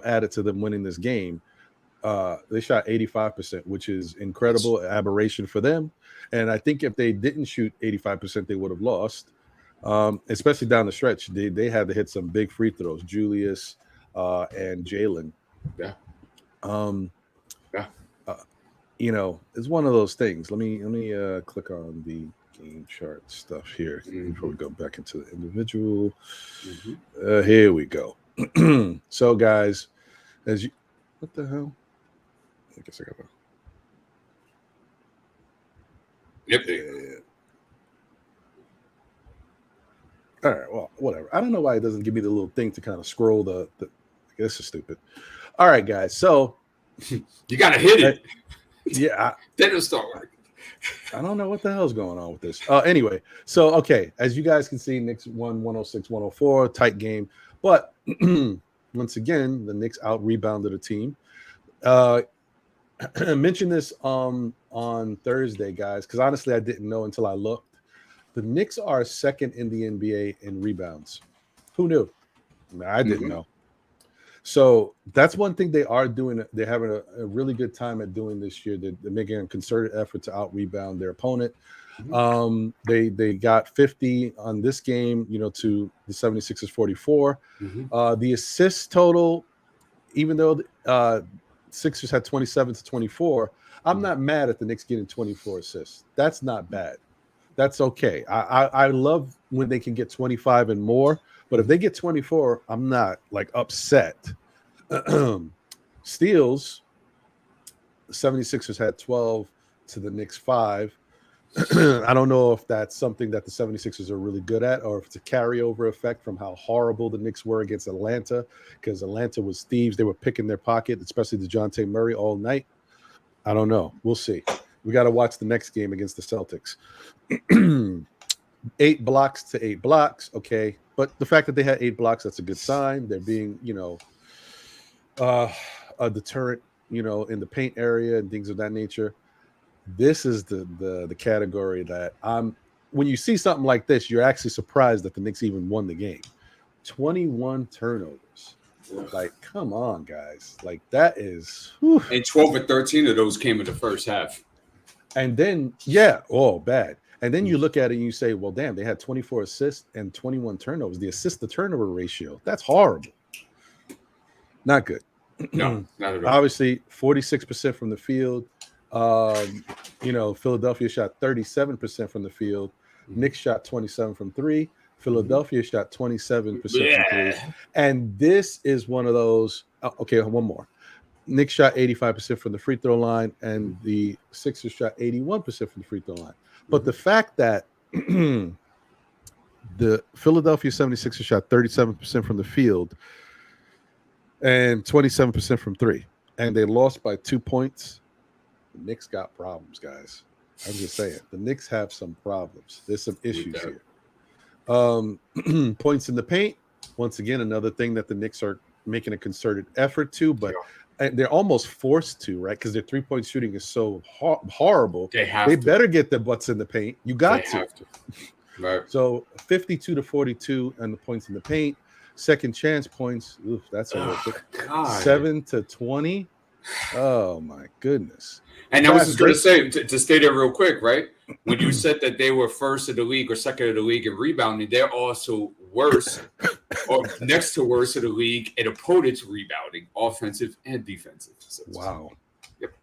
added to them winning this game. They shot 85%, which is incredible, aberration for them. And I think if they didn't shoot 85%, they would have lost, especially down the stretch. They had to hit some big free throws, Julius and Jalen. Yeah. It's one of those things. Let me click on the game chart stuff here before we go back into the individual. Here we go. So, guys, what the hell? I guess I got to. Yep. Yeah. All right. Well, whatever. I don't know why it doesn't give me the little thing to kind of scroll the I guess it's stupid. All right, guys. So You got to hit it. Yeah. Then it'll start working. I don't know what the hell's going on with this. Anyway, so, okay, as you guys can see, Knicks won 106-104, tight game. But once again, the Knicks out-rebounded a team. I mentioned this on Thursday, guys, because honestly, I didn't know until I looked. The Knicks are second in the NBA in rebounds. Who knew? I didn't know. So that's one thing they are doing. They're having a really good time at doing this year. They're making a concerted effort to out-rebound their opponent. They got 50 on this game, to the 76ers 44. The assist total, even though Sixers had 27-24, I'm not mad at the Knicks getting 24 assists. That's not bad. That's okay. I love when they can get 25 and more, but if they get 24, I'm not upset. Steals, the 76ers had 12 to the Knicks 5. I don't know if that's something that the 76ers are really good at, or if it's a carryover effect from how horrible the Knicks were against Atlanta, because Atlanta was thieves. They were picking their pocket, especially DeJounte Murray all night. I don't know. We'll see. We got to watch the next game against the Celtics. 8 blocks to 8 blocks. Okay. But the fact that they had 8 blocks, that's a good sign. They're being, a deterrent, in the paint area and things of that nature. This is the category that when you see something like this, you're actually surprised that the Knicks even won the game. 21 turnovers. Come on, guys. That is... Whew. And 12 or 13 of those came in the first half. And then, bad. And then you look at it and you say, well, damn, they had 24 assists and 21 turnovers. The assist-to-turnover ratio, that's horrible. Not good. No, not at all. Obviously, 46% from the field. Philadelphia shot 37% from the field. Knicks shot 27 from 3. Philadelphia shot 27% from 3. And this is one of those. Okay, one more. Knicks shot 85% from the free throw line, and the Sixers shot 81% from the free throw line. But the fact that the Philadelphia 76ers shot 37% from the field and 27% from 3, and they lost by 2 points, the Knicks got problems, guys. I'm just saying. The Knicks have some problems. There's some issues here. Points in the paint, once again, another thing that the Knicks are making a concerted effort to, but they're almost forced to, right? Because their three-point shooting is so horrible. They better get their butts in the paint. You got to. Right. So 52-42 on the points in the paint. Second chance points. Oof, that's horrific. 7-20. Oh my goodness. And I was just going to say, to stay there real quick, right? When you said that they were first in the league or second in the league in rebounding, they're also worse or next to worst in the league in opponents rebounding, offensive and defensive. So wow. Yep.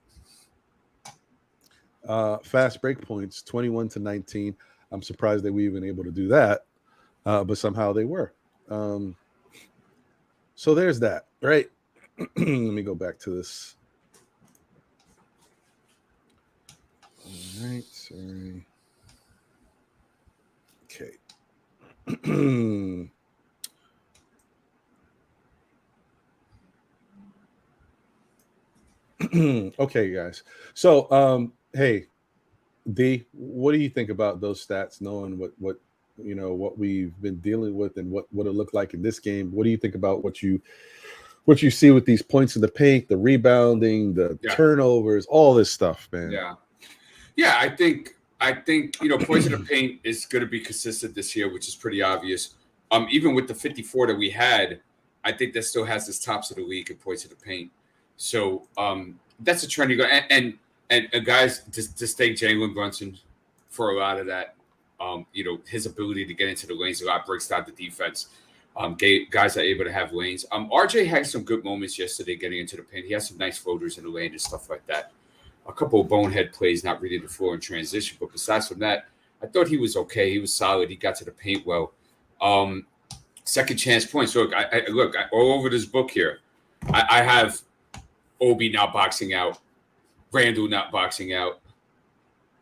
Fast break points, 21-19. I'm surprised that we even able to do that, but somehow they were. So there's that, right? Let me go back to this. All right, sorry. Okay. Okay, guys. So, hey, D, what do you think about those stats? Knowing what we've been dealing with and what it looked like in this game. What do you think about what you see with these points in the paint, the rebounding, the turnovers, all this stuff, man? Yeah. I think points in the paint is going to be consistent this year, which is pretty obvious. Even with the 54 that we had, I think that still has us tops of the league in points in the paint. So that's a trend you go. And guys, just thank Jalen Brunson for a lot of that. His ability to get into the lanes a lot breaks down the defense. Guys are able to have lanes. RJ had some good moments yesterday getting into the paint. He has some nice floaters in the lane and stuff like that. A couple of bonehead plays, not reading the floor in transition. But besides from that, I thought he was okay. He was solid. He got to the paint well. Second chance points. So look, all over this book here, I have Obi not boxing out, Randall not boxing out,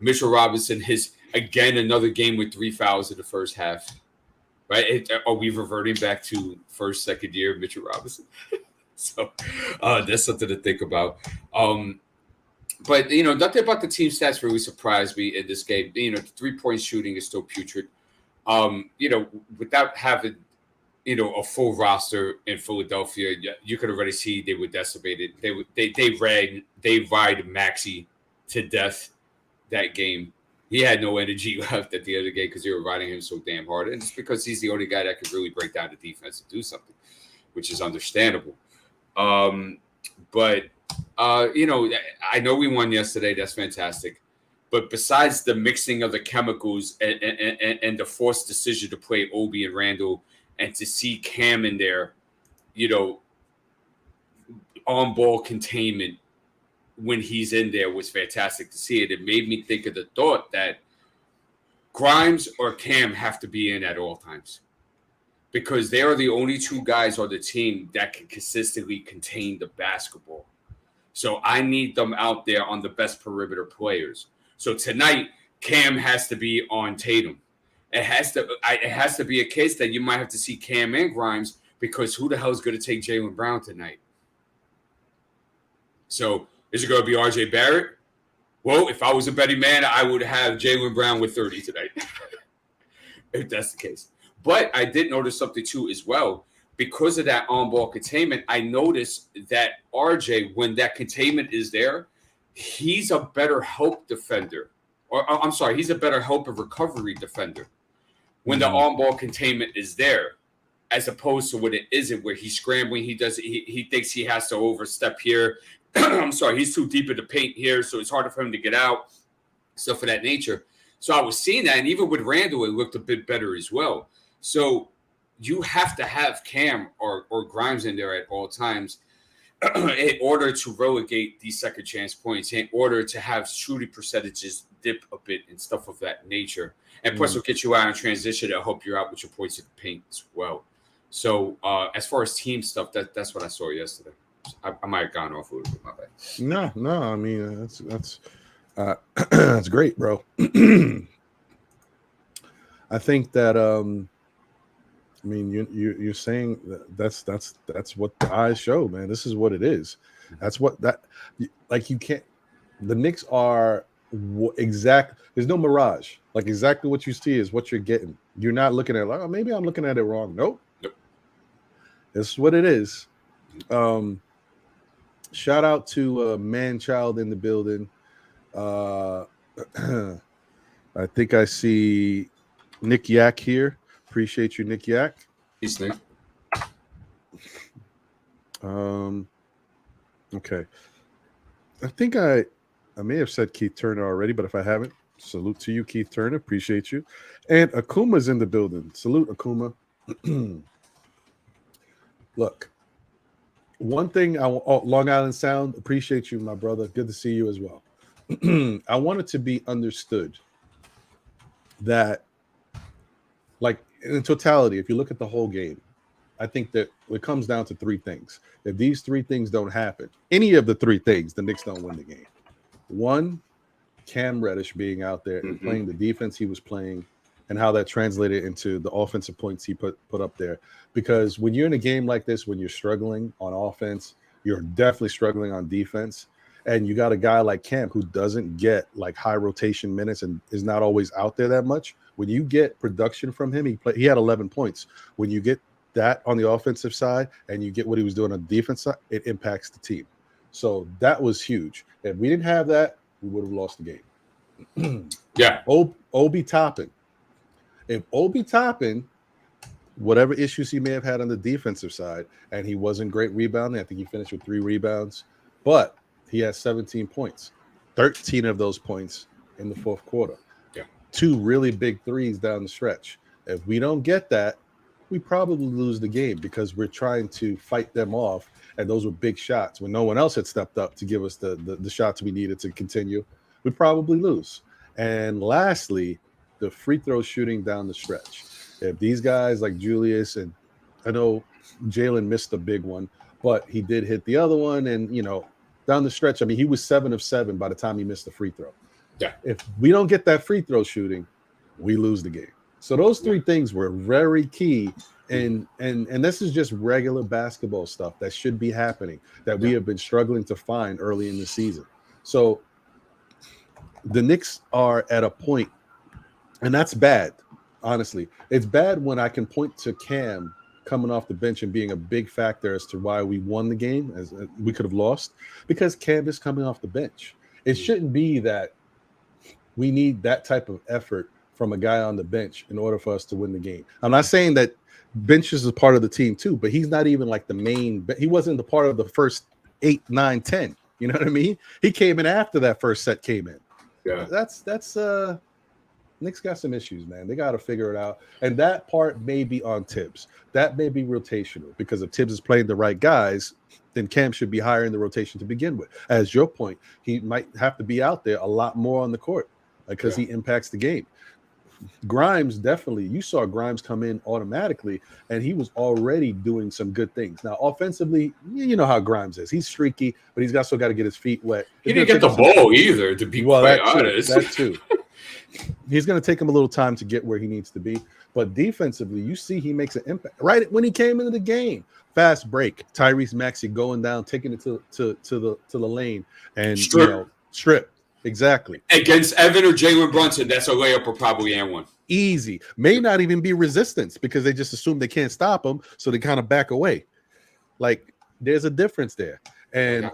Mitchell Robinson, again another game with 3 fouls in the first half. Right? Are we reverting back to second year Mitchell Robinson? So that's something to think about. But nothing about the team stats really surprised me in this game. The 3-point shooting is still putrid. Without having a full roster in Philadelphia, you could already see they were decimated. They ride Maxey to death that game. He had no energy left at the end of the game because they were riding him so damn hard, and it's because he's the only guy that could really break down the defense and do something, which is understandable. But I know we won yesterday. That's fantastic. But besides the mixing of the chemicals and the forced decision to play Obi and Randall, and to see Cam in there, on ball containment when he's in there was fantastic to see it. It made me think of the thought that Grimes or Cam have to be in at all times, because they are the only two guys on the team that can consistently contain the basketball. So I need them out there on the best perimeter players. So tonight, Cam has to be on Tatum. It has to be a case that you might have to see Cam and Grimes, because who the hell is going to take Jaylen Brown tonight? So is it going to be RJ Barrett? Well, if I was a betting man, I would have Jaylen Brown with 30 tonight, if that's the case. But I did notice something too as well. Because of that on-ball containment, I noticed that RJ, when that containment is there, he's a better help defender. He's a better help and recovery defender when the on-ball containment is there, as opposed to when it isn't, where he's scrambling. He thinks he has to overstep here. He's too deep in the paint here, so it's harder for him to get out, stuff of that nature. So I was seeing that, and even with Randall, it looked a bit better as well. So you have to have Cam or Grimes in there at all times in order to relegate these second chance points, in order to have shooting percentages dip a bit and stuff of that nature. And plus, it'll get you out in transition. It'll help you out with your points in the paint as well. So as far as team stuff, that's what I saw yesterday. I might have gone off a little bit. My bad. No. I mean, that's that's great, bro. I think that I mean, you're saying that's what the eyes show, man. This is what it is. That's what you can't. The Knicks are exact. There's no mirage. Like exactly what you see is what you're getting. You're not looking at like, oh, maybe I'm looking at it wrong. Nope. This is what it is. Shout out to Man-Child in the building. I think I see Nick Yak here. Appreciate you, Nick Yak. Peace, Nick. Okay. I think I may have said Keith Turner already, but if I haven't, salute to you, Keith Turner. Appreciate you. And Akuma's in the building. Salute, Akuma. Look, one thing, Long Island Sound, appreciate you, my brother. Good to see you as well. I want it to be understood that, like, in totality, if you look at the whole game, I think that it comes down to three things. If these three things don't happen, any of the three things, the Knicks don't win the game. One, Cam Reddish being out there and playing the defense he was playing, and how that translated into the offensive points he put up there. Because when you're in a game like this, when you're struggling on offense, you're definitely struggling on defense. And you got a guy like Cam who doesn't get like high rotation minutes and is not always out there that much. When you get production from him, he had 11 points. When you get that on the offensive side and you get what he was doing on the defense side, it impacts the team. So that was huge. If we didn't have that, we would have lost the game. Yeah. Obi Toppin. If Obi Toppin, whatever issues he may have had on the defensive side, and he wasn't great rebounding, I think he finished with 3 rebounds, but he has 17 points, 13 of those points in the fourth quarter. Yeah. 2 really big threes down the stretch. If we don't get that, we probably lose the game because we're trying to fight them off, and those were big shots when no one else had stepped up to give us the shots we needed to continue. We probably lose. And lastly, the free throw shooting down the stretch. If these guys like Julius, and I know Jalen missed a big one, but he did hit the other one, and down the stretch, I mean, he was 7 of 7 by the time he missed the free throw. Yeah. If we don't get that free throw shooting, we lose the game. So those 3 things were very key And this is just regular basketball stuff that should be happening that we have been struggling to find early in the season. So the Knicks are at a point, and that's bad. Honestly, it's bad when I can point to Cam coming off the bench and being a big factor as to why we won the game, as we could have lost, because Cam is coming off the bench. It shouldn't be that we need that type of effort from a guy on the bench in order for us to win the game. I'm not saying that benches is part of the team too, but he's not even like the main. He wasn't the part of the first 8, 9, 10. You know what I mean? He came in after that first set came in. Yeah, that's Knicks got some issues, man. They got to figure it out. And that part may be on Tibbs. That may be rotational, because if Tibbs is playing the right guys, then Cam should be higher in the rotation to begin with. As your point, he might have to be out there a lot more on the court because he impacts the game. Grimes, definitely. You saw Grimes come in automatically, and he was already doing some good things. Now, offensively, you know how Grimes is. He's streaky, but he's also got to get his feet wet. He didn't get the ball either, to be quite honest. That too. He's going to take him a little time to get where he needs to be. But defensively, you see he makes an impact. Right when he came into the game, fast break, Tyrese Maxey going down, taking it to the lane, and strip. Exactly. Against Evan or Jalen Brunson, that's a layup or probably and one. Easy. May not even be resistance because they just assume they can't stop him, so they kind of back away. Like, there's a difference there. And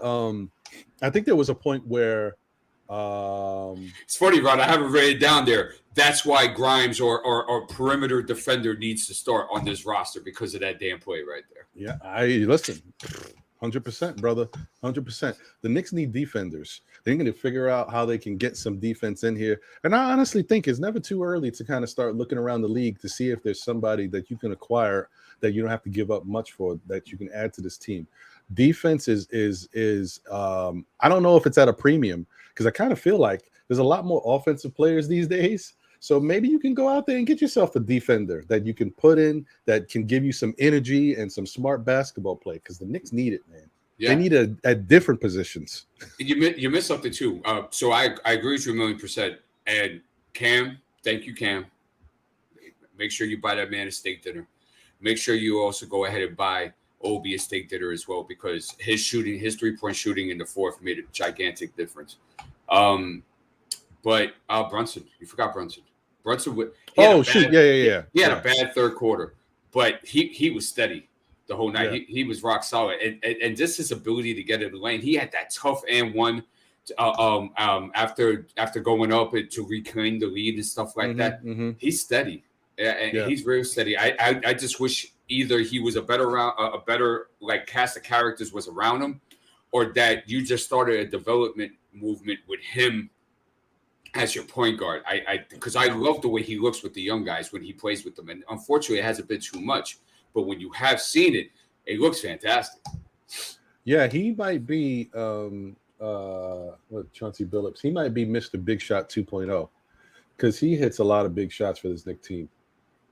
I think there was a point where it's funny, Rod. I haven't written it down there. That's why Grimes or perimeter defender needs to start on this roster, because of that damn play right there. Yeah, I listen. 100%, brother. 100%. The Knicks need defenders. They're going to figure out how they can get some defense in here. And I honestly think it's never too early to kind of start looking around the league to see if there's somebody that you can acquire that you don't have to give up much for, that you can add to this team. Defense is I don't know if it's at a premium, because I kind of feel like there's a lot more offensive players these days. So maybe you can go out there and get yourself a defender that you can put in that can give you some energy and some smart basketball play, because the Knicks need it, man. Yeah. They need it at different positions. You missed something too. So I agree with you 1,000,000%. And Cam, thank you, Cam. Make sure you buy that man a steak dinner. Make sure you also go ahead and buy Obi a steak dinner as well, because his 3-point shooting in the fourth made a gigantic difference. But Brunson, you forgot Brunson. Brunson, he had a bad third quarter, but he was steady the whole night. Yeah. He was rock solid, and just his ability to get in the lane. He had that tough and one after going up to reclaim the lead and stuff like that. He's steady, and he's real steady. I just wish either he was a better like cast of characters was around him, or that you just started a development movement with him as your point guard. Because I love the way he looks with the young guys when he plays with them, and unfortunately it hasn't been too much. But when you have seen it, it looks fantastic. Yeah, he might be Chauncey Billups. He might be Mr. Big Shot 2.0, because he hits a lot of big shots for this Knicks team.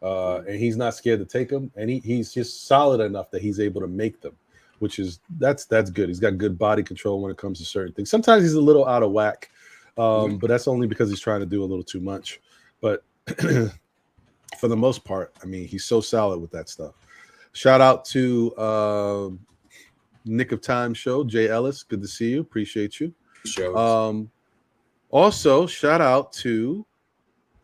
And he's not scared to take them, and he's just solid enough that he's able to make them, which is that's good. He's got good body control when it comes to certain things. Sometimes he's a little out of whack, but that's only because he's trying to do a little too much. But for the most part, I mean, he's so solid with that stuff. Shout out to Nick of Time Show, Jay Ellis. Good to see you. Appreciate you. Also, shout out to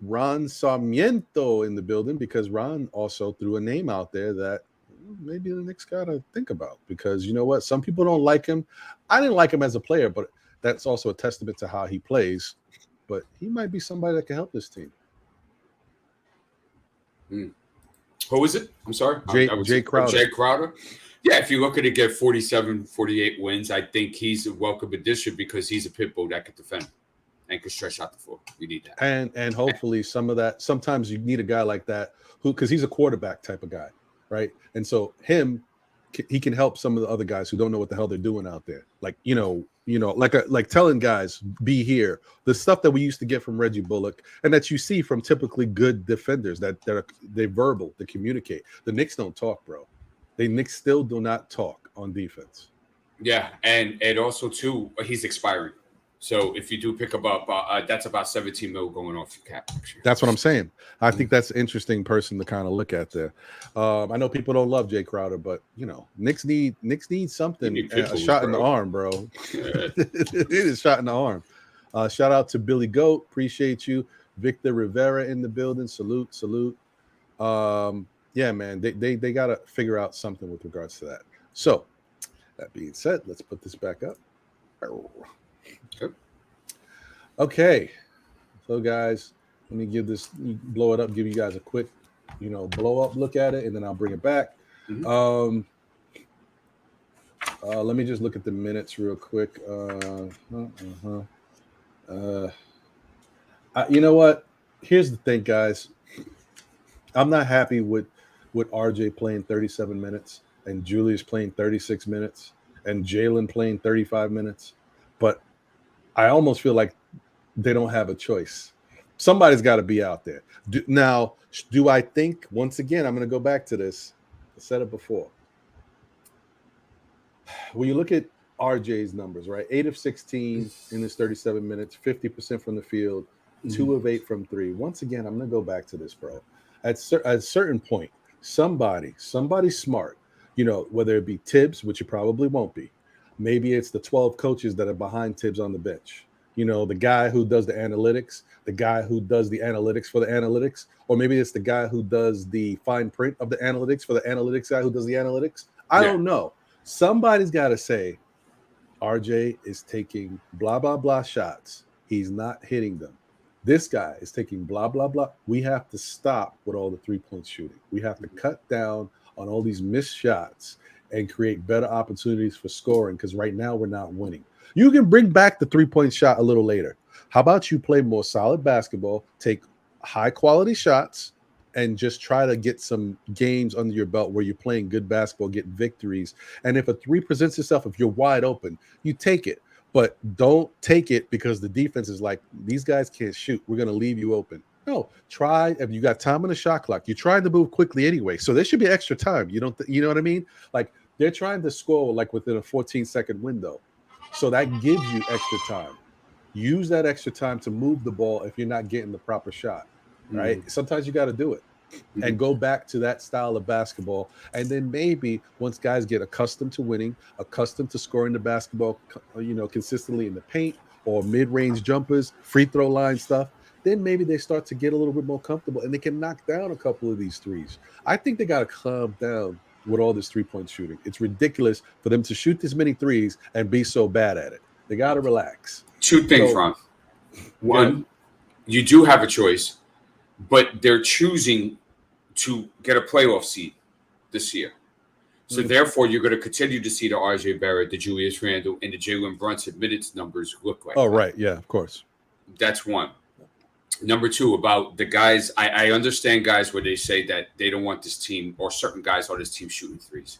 Ron Sarmiento in the building, because Ron also threw a name out there that maybe the Knicks got to think about, because you know what? Some people don't like him. I didn't like him as a player, but that's also a testament to how he plays. But he might be somebody that can help this team. Who is it? I'm sorry. Jay Crowder. Jay Crowder. Yeah, if you look at it, get 47, 48 wins, I think he's a welcome addition, because he's a pit bull that can defend and can stretch out the floor. You need that. And hopefully some of that, sometimes you need a guy like that who, because he's a quarterback type of guy, right? And so he can help some of the other guys who don't know what the hell they're doing out there. Like, like telling guys, be here. The stuff that we used to get from Reggie Bullock and that you see from typically good defenders they're verbal, they communicate. The Knicks don't talk, bro. The Knicks still do not talk on defense. Yeah, and also too, he's expiring. So if you do pick up, that's about 17 mil going off your cap next year. That's what I'm saying. I think that's an interesting person to kind of look at there. I know people don't love Jay Crowder, but you know, Knicks need something. A shot in the arm, bro. It is shot in the arm. Shout out to Billy Goat. Appreciate you. Victor Rivera in the building. Salute. Yeah, man, they got to figure out something with regards to that. So that being said, let's put this back up. Okay, so guys, let me blow it up, give you guys a quick, blow up look at it, and then I'll bring it back. Let me just look at the minutes real quick. You know what? Here's the thing, guys. I'm not happy with RJ playing 37 minutes and Julius playing 36 minutes and Jalen playing 35 minutes, but I almost feel like they don't have a choice. Somebody's got to be out there. Do I think, once again, I'm going to go back to this. I said it before. When you look at RJ's numbers, right? 8 of 16 in his 37 minutes, 50% from the field, 2 of 8 from 3. Once again, I'm going to go back to this, bro. At a certain point, somebody smart, whether it be Tibbs, which it probably won't be. Maybe it's the 12 coaches that are behind Tibbs on the bench. The guy who does the analytics, the guy who does the analytics for the analytics, or maybe it's the guy who does the fine print of the analytics for the analytics guy who does the analytics. I don't know. Somebody's got to say, RJ is taking blah, blah, blah shots. He's not hitting them. This guy is taking blah, blah, blah. We have to stop with all the three-point shooting. We have to cut down on all these missed shots and create better opportunities for scoring, because right now we're not winning. You can bring back the three-point shot a little later. How about you play more solid basketball, take high-quality shots, and just try to get some games under your belt where you're playing good basketball, get victories. And if a three presents itself, if you're wide open, you take it. But don't take it because the defense is like, these guys can't shoot. We're going to leave you open. No, try. If you got time on the shot clock, you're trying to move quickly anyway. So there should be extra time. You know what I mean? Like, they're trying to score like within a 14-second window. So that gives you extra time. Use that extra time to move the ball if you're not getting the proper shot, right? Sometimes you got to do it and go back to that style of basketball. And then maybe once guys get accustomed to winning, accustomed to scoring the basketball, consistently in the paint or mid-range jumpers, free throw line stuff, then maybe they start to get a little bit more comfortable and they can knock down a couple of these threes. I think they got to calm down with all this three-point shooting. It's ridiculous for them to shoot this many threes and be so bad at it. They got to relax. Two things, Ron. One, you do have a choice, but they're choosing to get a playoff seed this year. So therefore, you're going to continue to see the RJ Barrett, the Julius Randle, and the Jalen Brunson minutes numbers look like. Oh, right. Yeah, of course. That's one. Number two, about the guys, I understand guys where they say that they don't want this team or certain guys on this team shooting threes.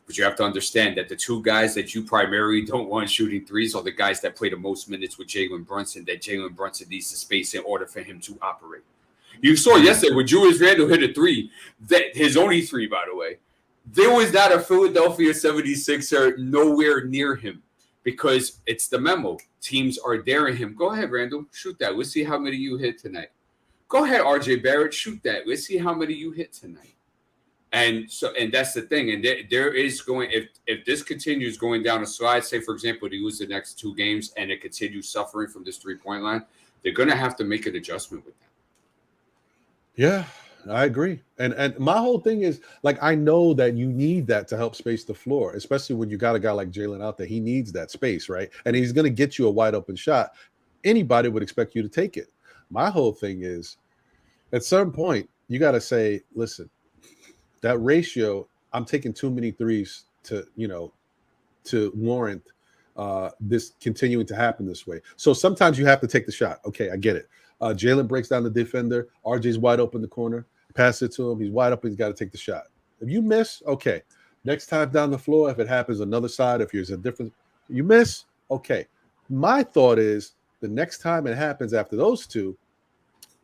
But you have to understand that the two guys that you primarily don't want shooting threes are the guys that play the most minutes with Jalen Brunson, that Jalen Brunson needs to space in order for him to operate. You saw yesterday when Julius Randle hit a three, that his only three, by the way, there was not a Philadelphia 76er nowhere near him because it's the memo. Teams are daring him. Go ahead, Randle, shoot that. Let's see how many you hit tonight. Go ahead, RJ Barrett, shoot that. Let's see how many you hit tonight. And that's the thing. And there is going, if this continues going down a slide, say, for example, they lose the next 2 games and it continues suffering from this 3-point line, they're going to have to make an adjustment with that. Yeah, I agree. And my whole thing is, like, I know that you need that to help space the floor, especially when you got a guy like Jalen out there. He needs that space, right? And he's going to get you a wide open shot. Anybody would expect you to take it. My whole thing is, at some point, you got to say, listen, that ratio, I'm taking too many threes to warrant this continuing to happen this way. So sometimes you have to take the shot. Okay, I get it. Jalen breaks down the defender. RJ's wide open in the corner. Pass it to him. He's wide open. He's got to take the shot. If you miss, okay. Next time down the floor, if it happens another side, if there's a different, you miss, okay. My thought is the next time it happens after those two,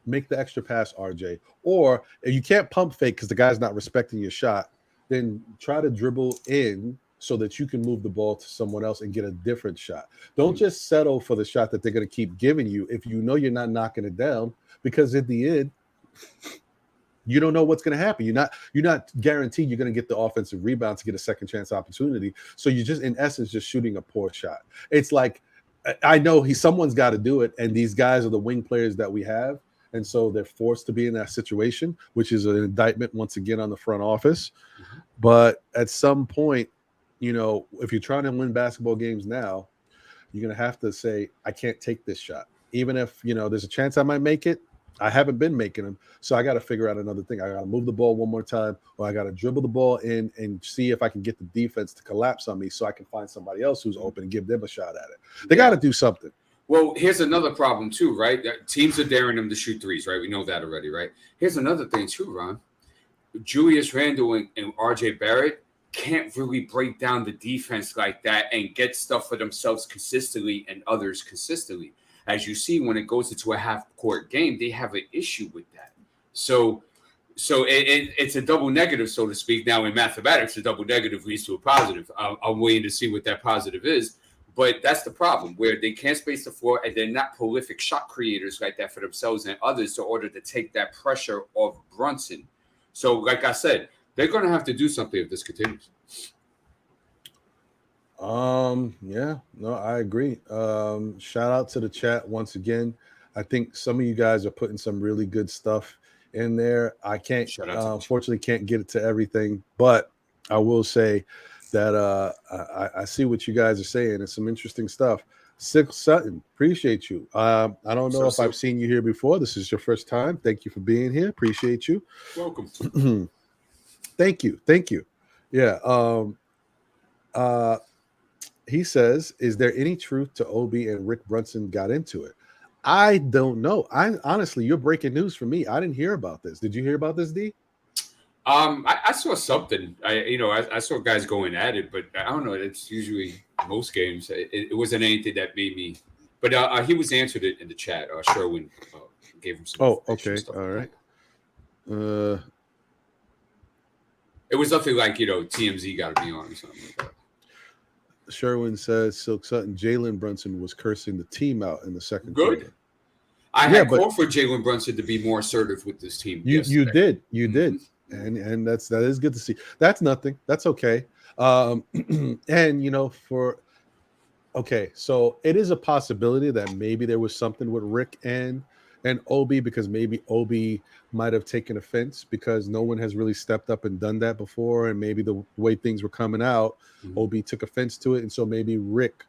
make the extra pass, RJ. Or if you can't pump fake because the guy's not respecting your shot, then try to dribble in so that you can move the ball to someone else and get a different shot. Don't just settle for the shot that they're going to keep giving you if you know you're not knocking it down, because at the end, you don't know what's going to happen. You're not guaranteed you're going to get the offensive rebound to get a second chance opportunity. So you're just, in essence, just shooting a poor shot. It's like, I know someone's got to do it, and these guys are the wing players that we have, and so they're forced to be in that situation, which is an indictment once again on the front office. But at some point, if you're trying to win basketball games now, you're going to have to say, I can't take this shot. Even if, there's a chance I might make it, I haven't been making them. So I got to figure out another thing. I got to move the ball one more time, or I got to dribble the ball in and see if I can get the defense to collapse on me so I can find somebody else who's open and give them a shot at it. They got to do something. Well, here's another problem too, right? Teams are daring them to shoot threes, right? We know that already, right? Here's another thing too, Ron. Julius Randle and RJ Barrett can't really break down the defense like that and get stuff for themselves consistently and others consistently. As you see, when it goes into a half-court game, they have an issue with that. So it's a double negative, so to speak. Now, in mathematics, a double negative leads to a positive. I'm waiting to see what that positive is. But that's the problem, where they can't space the floor and they're not prolific shot creators like that for themselves and others in order to take that pressure off Brunson. So, like I said, they're going to have to do something if this continues. Yeah, no, I agree. Shout out to the chat once again. I think some of you guys are putting some really good stuff in there. I can't, unfortunately, can't get it to everything, but I will say that I see what you guys are saying. It's some interesting stuff. Six Sutton, appreciate you. I don't know if I've seen you here before. This is your first time. Thank you for being here. Appreciate you. Welcome. Thank you. Yeah. He says, is there any truth to Obi and Rick Brunson got into it? I don't know. Honestly, you're breaking news for me. I didn't hear about this. Did you hear about this, D? I saw something. I saw guys going at it, but I don't know. It's usually most games. It wasn't anything that made me. But he was answered it in the chat. Sherwin gave him some. Oh, okay, all right. It was nothing like TMZ got to be on or something like that. Sherwin says Silk Sutton, Jalen Brunson was cursing the team out in the second quarter. Good. I had called for Jalen Brunson to be more assertive with this team. You did, and that is good to see. That's nothing. That's okay. So it is a possibility that maybe there was something with Rick and Obi, because maybe Obi might have taken offense because no one has really stepped up and done that before, and maybe the way things were coming out, Obi took offense to it, and so maybe Rick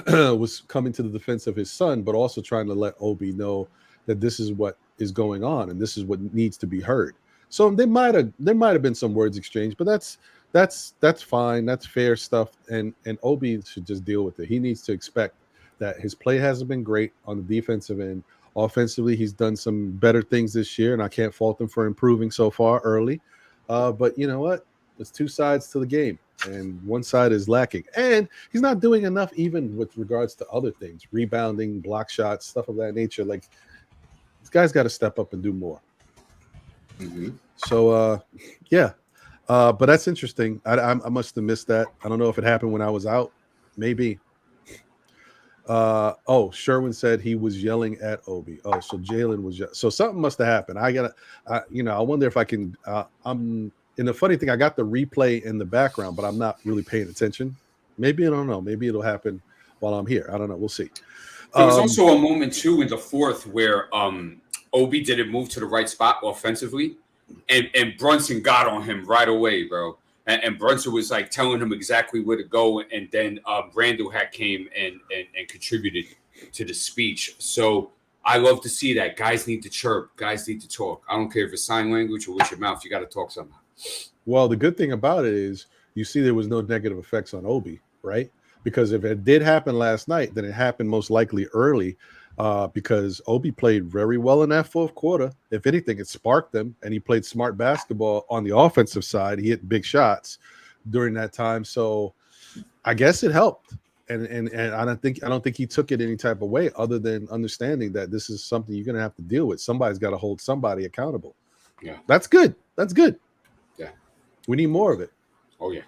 was coming to the defense of his son, but also trying to let Obi know that this is what is going on and this is what needs to be heard. So there might have been some words exchanged, but that's fine, that's fair stuff, and Obi should just deal with it. He needs to expect that his play hasn't been great on the defensive end. Offensively, he's done some better things this year, and I can't fault him for improving so far early. But you know what? There's two sides to the game, and one side is lacking. And he's not doing enough even with regards to other things, rebounding, block shots, stuff of that nature. Like, this guy's got to step up and do more. So, but that's interesting. I must have missed that. I don't know if it happened when I was out. Maybe. Sherwin said he was yelling at Obi. Oh, so Jalen was so something must have happened. I wonder if I can. And the funny thing, I got the replay in the background, but I'm not really paying attention. Maybe I don't know. Maybe it'll happen while I'm here. I don't know. We'll see. There was also a moment too in the fourth where Obi didn't move to the right spot offensively, and Brunson got on him right away, bro. And Brunson was like telling him exactly where to go, and then Randle came and contributed to the speech. So I love to see that. Guys need to chirp. Guys need to talk. I don't care if it's sign language or with your mouth. You got to talk somehow. Well, the good thing about it is you see there was no negative effects on Obi, right? Because if it did happen last night, then it happened most likely early. Because Obi played very well in that fourth quarter. If anything, it sparked them, and he played smart basketball on the offensive side. He hit big shots during that time, so I guess it helped. And I don't think he took it any type of way other than understanding that this is something you're going to have to deal with. Somebody's got to hold somebody accountable. Yeah, that's good. That's good. Yeah, we need more of it. Oh yeah.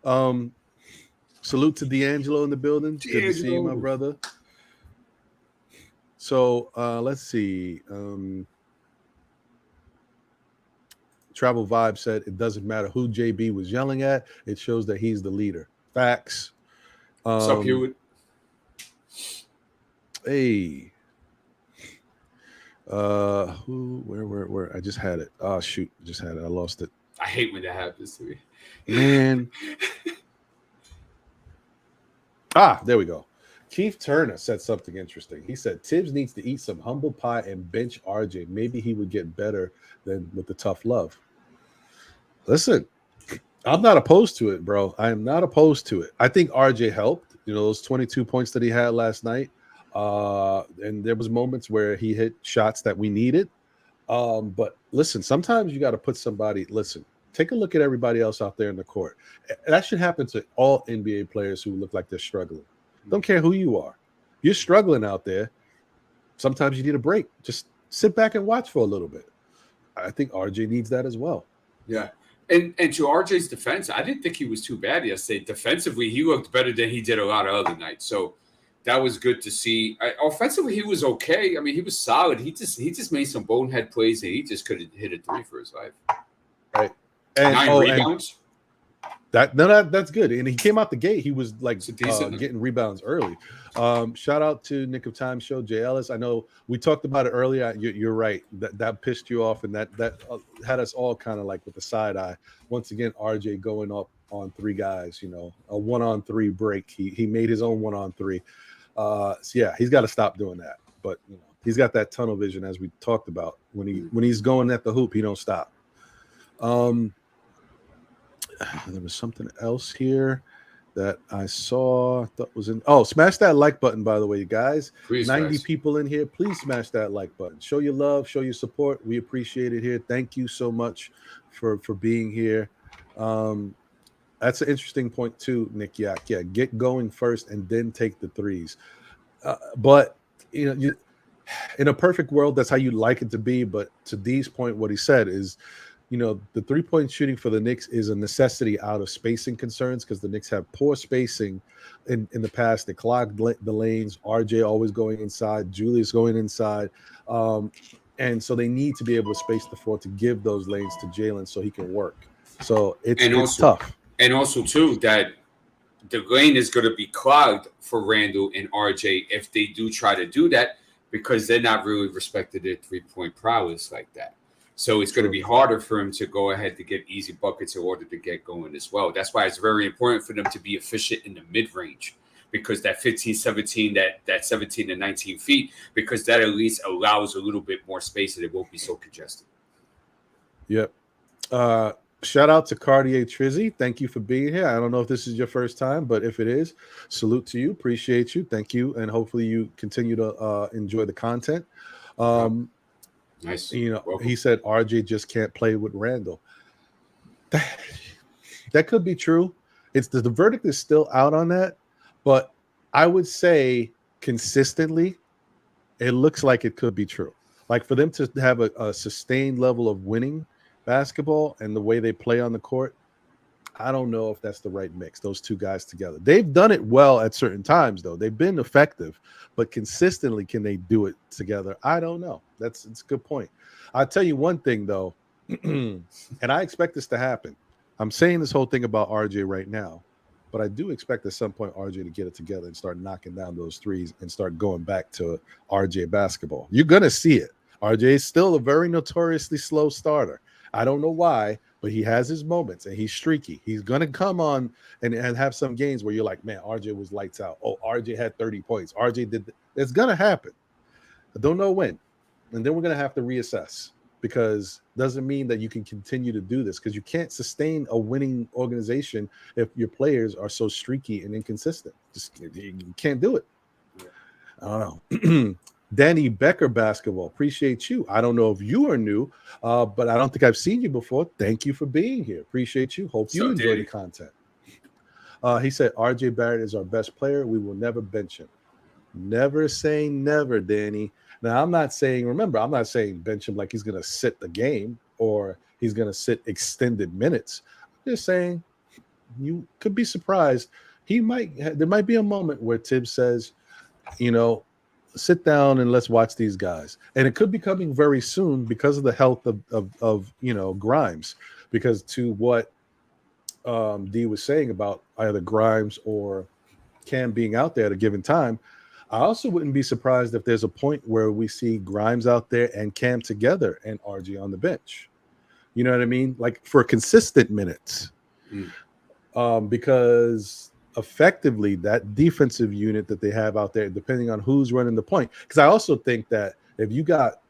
Salute to D'Angelo in the building. Good to see you, my brother. So let's see. Travel Vibe said it doesn't matter who JB was yelling at. It shows that he's the leader. Facts. What's up, Hewitt? Hey. Where? I just had it. Oh, shoot. I just had it. I lost it. I hate when that happens to me. Man. There we go. Keith Turner said something interesting. He said Tibbs needs to eat some humble pie and bench RJ. Maybe he would get better than with the tough love. Listen, I'm not opposed to it, bro. I am not opposed to it. I think RJ helped. You know, those 22 points that he had last night. And there was moments where he hit shots that we needed. But listen, sometimes you got to put somebody, take a look at everybody else out there in the court. That should happen to all NBA players who look like they're struggling. Don't care who you are. You're struggling out there. Sometimes you need a break. Just sit back and watch for a little bit. I think RJ needs that as well. Yeah. And to RJ's defense, I didn't think he was too bad yesterday. Defensively, he looked better than he did a lot of other nights. So that was good to see. Offensively, he was okay. I mean, he was solid. He just made some bonehead plays, and he just couldn't hit a three for his life. Right. And 9 rebounds. That's good. And he came out the gate. He was like getting rebounds early. Shout out to Nick of Time Show, Jay Ellis. I know we talked about it earlier. You're right. That pissed you off, and that had us all kind of like with the side eye. Once again, RJ going up on three guys. You know, a 1-on-3 break. He made his own 1-on-3. So yeah, he's got to stop doing that. But you know, he's got that tunnel vision as we talked about. When he's going at the hoop, he don't stop. There was something else here that I saw that was in. Oh, smash that like button, by the way, guys. Please, 90 guys. people in here. Please smash that like button. Show your love, show your support. We appreciate it here. Thank you so much for being here. That's an interesting point too, Nick Yak. Yeah, get going first and then take the threes. But you know, in a perfect world, that's how you like it to be. But to D's point, what he said is, you know, the three-point shooting for the Knicks is a necessity out of spacing concerns because the Knicks have poor spacing in the past. They clog the lanes. RJ always going inside. Julius going inside. And so they need to be able to space the floor to give those lanes to Jalen so he can work. So it's tough. And also, too, that the lane is going to be clogged for Randall and RJ if they do try to do that because they're not really respected their three-point prowess like that. So it's going to be harder for him to go ahead to get easy buckets in order to get going as well. That's why it's very important for them to be efficient in the mid-range because that 15, 17, that 17 to 19 feet, because that at least allows a little bit more space and it won't be so congested. Yep. Shout out to Cartier Trizzy. Thank you for being here. I don't know if this is your first time, but if it is, salute to you. Appreciate you. Thank you. And hopefully you continue to enjoy the content. Nice. You know, Welcome. He said RJ just can't play with Randall. That could be true. It's the verdict is still out on that, but I would say consistently, it looks like it could be true. Like for them to have a sustained level of winning basketball and the way they play on the court, I don't know if that's the right mix, those two guys together. They've done it well at certain times, though. They've been effective, but consistently, can they do it together? I don't know. It's a good point. I'll tell you one thing, though, and I expect this to happen. I'm saying this whole thing about RJ right now, but I do expect at some point RJ to get it together and start knocking down those threes and start going back to RJ basketball. You're going to see it. RJ is still a very notoriously slow starter. I don't know why, but he has his moments and he's streaky. He's going to come on and have some games where you're like, man, RJ was lights out. Oh, RJ had 30 points. RJ did. It's going to happen. I don't know when. And then we're going to have to reassess because it doesn't mean that you can continue to do this because you can't sustain a winning organization if your players are so streaky and inconsistent. Just you can't do it. I don't know. Danny Becker basketball. Appreciate you. I don't know if you are new, but I don't think I've seen you before. Thank you for being here. Appreciate you. Hope you enjoy the content. He said, RJ Barrett is our best player. We will never bench him. Never say never, Danny. Now, I'm not saying bench him like he's going to sit the game or he's going to sit extended minutes. I'm just saying you could be surprised. There might be a moment where Tibbs says, sit down and let's watch these guys. And it could be coming very soon because of the health of Grimes. Because to what D was saying about either Grimes or Cam being out there at a given time, I also wouldn't be surprised if there's a point where we see Grimes out there and Cam together and RG on the bench. You know what I mean? Like for consistent minutes. Because effectively that defensive unit that they have out there, depending on who's running the point. Because I also think that if you got,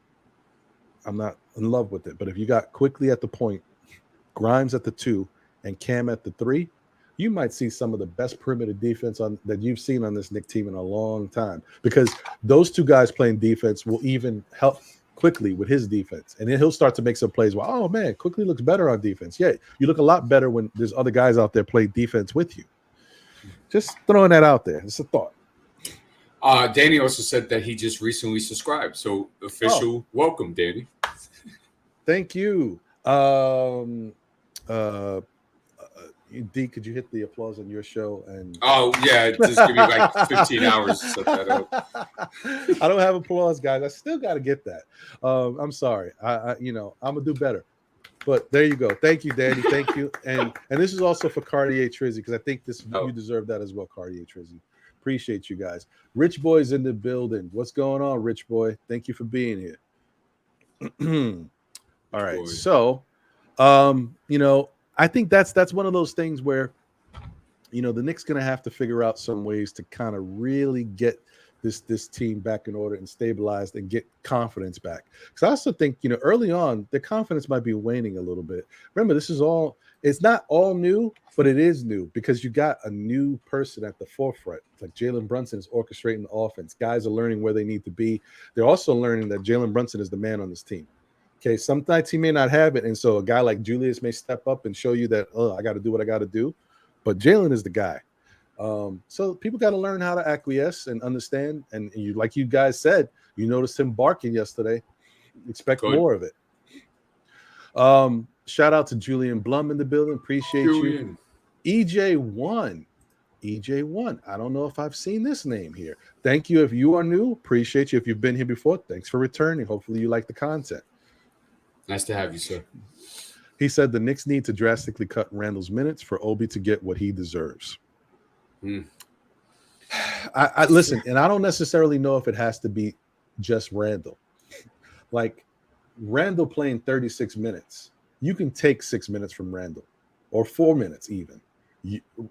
I'm not in love with it, but if you got Quickly at the point, Grimes at the 2, and Cam at the 3, you might see some of the best perimeter defense that you've seen on this Knicks team in a long time. Because those two guys playing defense will even help Quickly with his defense, and then he'll start to make some plays. Well, oh man, Quickly looks better on defense. Yeah, you look a lot better when there's other guys out there play defense with you. Just throwing that out there. It's a thought. Danny also said that he just recently subscribed. So official welcome, Danny. Thank you. D, could you hit the applause on your show? And just give me like 15 hours to set that up. I don't have applause, guys. I still got to get that. I'm sorry. I'm gonna do better. But there you go. Thank you, Danny. Thank you. And this is also for Cartier Trizzy, because I think you deserve that as well, Cartier Trizzy. Appreciate you guys. Rich Boy's in the building. What's going on, Rich Boy? Thank you for being here. All right. So, I think that's one of those things where, the Knicks going to have to figure out some ways to kind of really get this team back in order and stabilized and get confidence back. Because I also think, early on, the confidence might be waning a little bit. Remember, it's not all new, but it is new because you got a new person at the forefront. It's like Jalen Brunson is orchestrating the offense. Guys are learning where they need to be. They're also learning that Jalen Brunson is the man on this team. Okay, some nights he may not have it, and so a guy like Julius may step up and show you that, I got to do what I got to do. But Jalen is the guy. So people got to learn how to acquiesce and understand. And like you guys said, you noticed him barking yesterday. Expect more of it. Shout out to Julian Blum in the building. Appreciate you. EJ1. I don't know if I've seen this name here. Thank you. If you are new, appreciate you. If you've been here before, thanks for returning. Hopefully you like the content. Nice to have you, sir. He said the Knicks need to drastically cut Randall's minutes for Obi to get what he deserves. I listen, and I don't necessarily know if it has to be just Randall. Like Randall playing 36 minutes, you can take 6 minutes from Randall, or 4 minutes even.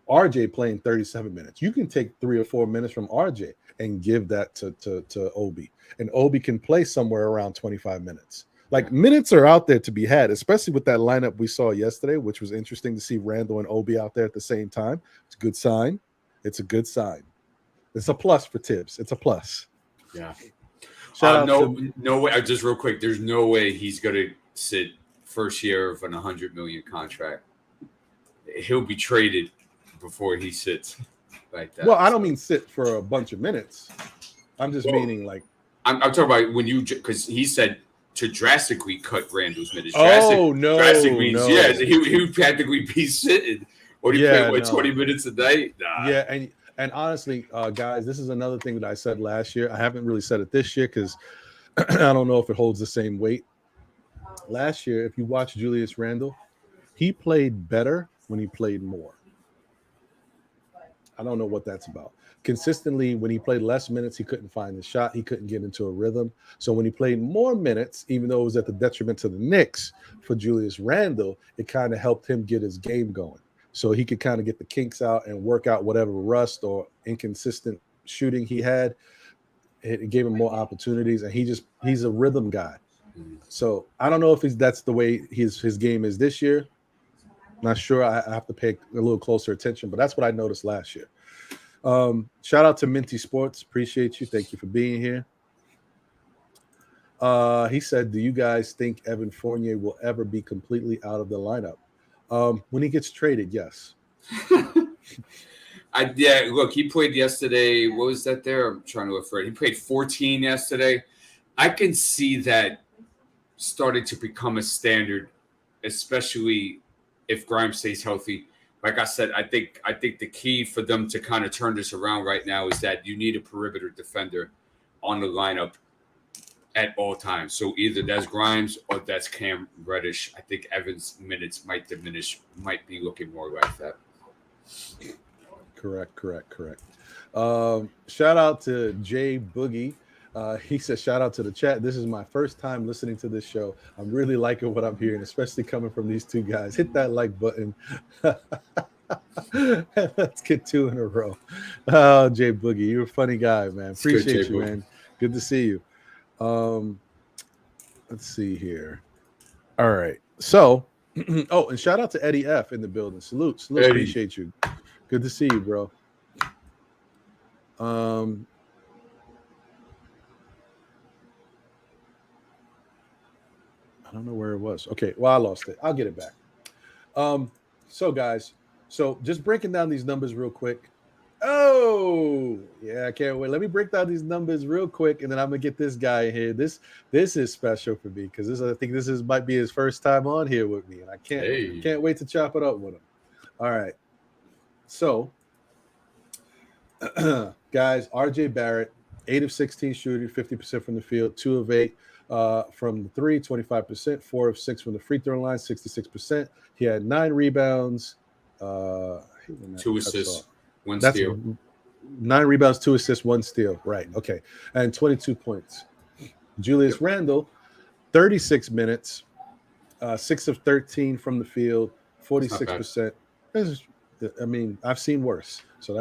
RJ playing 37 minutes, you can take 3 or 4 minutes from RJ and give that to Obi, and Obi can play somewhere around 25 minutes. Like minutes are out there to be had, especially with that lineup we saw yesterday, which was interesting to see Randall and Obi out there at the same time. It's a good sign. It's a good sign. It's a plus for Tibbs. It's a plus. Yeah. No way. Just real quick. There's no way he's going to sit first year of an $100 million contract. He'll be traded before he sits like that. Well, I don't mean sit for a bunch of minutes. I'm just meaning like. I'm talking about when because he said to drastically cut Randall's minutes. No. Drastic means, he would practically be sitting. Or he played 20 minutes a night? Nah. Yeah, and honestly, guys, this is another thing that I said last year. I haven't really said it this year because I don't know if it holds the same weight. Last year, if you watch Julius Randle, he played better when he played more. I don't know what that's about. Consistently, when he played less minutes, he couldn't find the shot. He couldn't get into a rhythm. So when he played more minutes, even though it was at the detriment to the Knicks for Julius Randle, it kind of helped him get his game going. So he could kind of get the kinks out and work out whatever rust or inconsistent shooting he had. It gave him more opportunities, and he's a rhythm guy. So I don't know if that's the way his game is this year. Not sure. I have to pay a little closer attention, but that's what I noticed last year. Shout out to Minty Sports. Appreciate you. Thank you for being here. He said, do you guys think Evan Fournier will ever be completely out of the lineup? When he gets traded, yes. Look, he played yesterday. What was that there? I'm trying to look for it. He played 14 yesterday. I can see that starting to become a standard, especially if Grimes stays healthy. like I said, I think the key for them to kind of turn this around right now is that you need a perimeter defender on the lineup at all times. So either that's Grimes or that's Cam Reddish. I think Evans' minutes might diminish, might be looking more like that. Correct. Shout out to Jay Boogie. He says, shout out to the chat. This is my first time listening to this show. I'm really liking what I'm hearing, especially coming from these two guys. Hit that like button. Let's get 2 in a row. Oh, Jay Boogie, you're a funny guy, man. Appreciate you, man. Good to see you. Let's see here. All right. So, oh, and shout out to Eddie F in the building. Salute. Eddie. Appreciate you. Good to see you, bro. I don't know where it was. Okay, well, I lost it. I'll get it back. So guys, just breaking down these numbers real quick. Oh, yeah, I can't wait. Let me break down these numbers real quick, and then I'm gonna get this guy in here. This is special for me because I think this might be his first time on here with me, and I can't wait to chop it up with him. All right, so guys, RJ Barrett, 8 of 16 shooting, 50% from the field, 2 of 8 from the 3, 25%, 4 of 6 from the free throw line, 66%. He had 9 rebounds, 2 assists, 1 steal. 9 rebounds, 2 assists, 1 steal. Right. Okay. And 22 points. Julius Randle, 36 minutes, 6 of 13 from the field, 46%. I mean, I've seen worse. So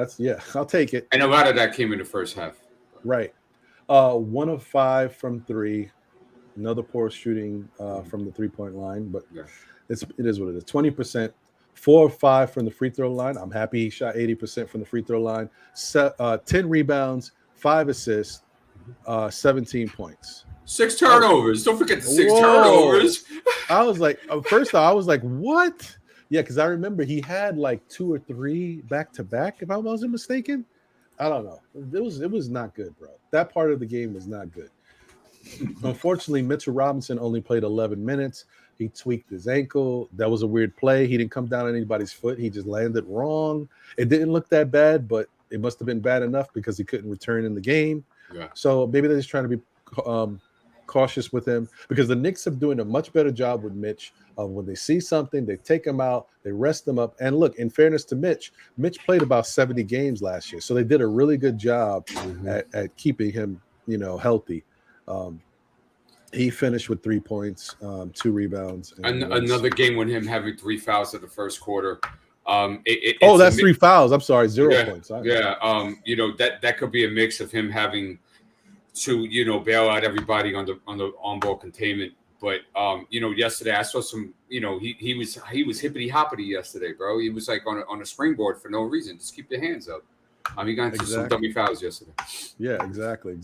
I'll take it. And a lot of that came in the first half. Right. 1 of 5 from 3. Another poor shooting from the 3-point line, but it is what it is. 20%. 4 of 5 from the free throw line. I'm happy he shot 80% from the free throw line. 10 rebounds, 5 assists, 17 points. 6 turnovers. Don't forget the 6 turnovers. I was like, first off, I was like, what? Yeah, because I remember he had like 2 or 3 back-to-back, if I wasn't mistaken. I don't know. It was not good, bro. That part of the game was not good. Unfortunately, Mitchell Robinson only played 11 minutes. He tweaked his ankle. That was a weird play. He didn't come down on anybody's foot. He just landed wrong. It didn't look that bad, but it must have been bad enough because he couldn't return in the game. Yeah. So maybe they're just trying to be cautious with him because the Knicks are doing a much better job with Mitch. When they see something, they take him out, they rest him up. And look, in fairness to Mitch played about 70 games last year. So they did a really good job at keeping him, healthy. He finished with 3 points, 2 rebounds. And another game with him having 3 fouls in the first quarter. That's 3 fouls. I'm sorry, 0 points. That could be a mix of him having to, bail out everybody on the on-ball containment. But yesterday I saw some. He was hippity hoppity yesterday, bro. He was like on a springboard for no reason. Just keep your hands up. He got into some dummy fouls yesterday. Yeah, exactly.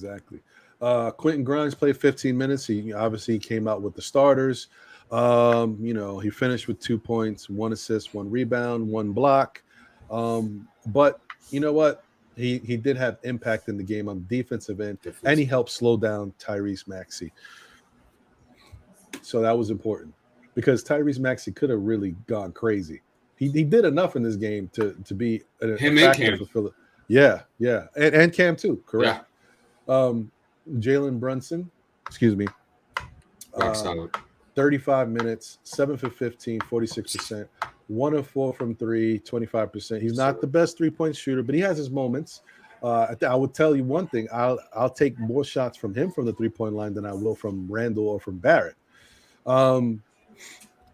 Quentin Grimes played 15 minutes. He obviously came out with the starters. He finished with 2 points, 1 assist, 1 rebound, 1 block. But you know what? He did have impact in the game on the defensive end, and he helped slow down Tyrese Maxey. So that was important because Tyrese Maxey could have really gone crazy. He did enough in this game to be an factor for Philip. Yeah, and Cam too. Correct. Yeah. Jalen Brunson, 35 minutes, 7 for 15, 46%, 1 of 4 from 3, 25%. He's not the best 3-point shooter, but he has his moments. I would tell you one thing: I'll take more shots from him from the 3-point line than I will from Randle or from Barrett.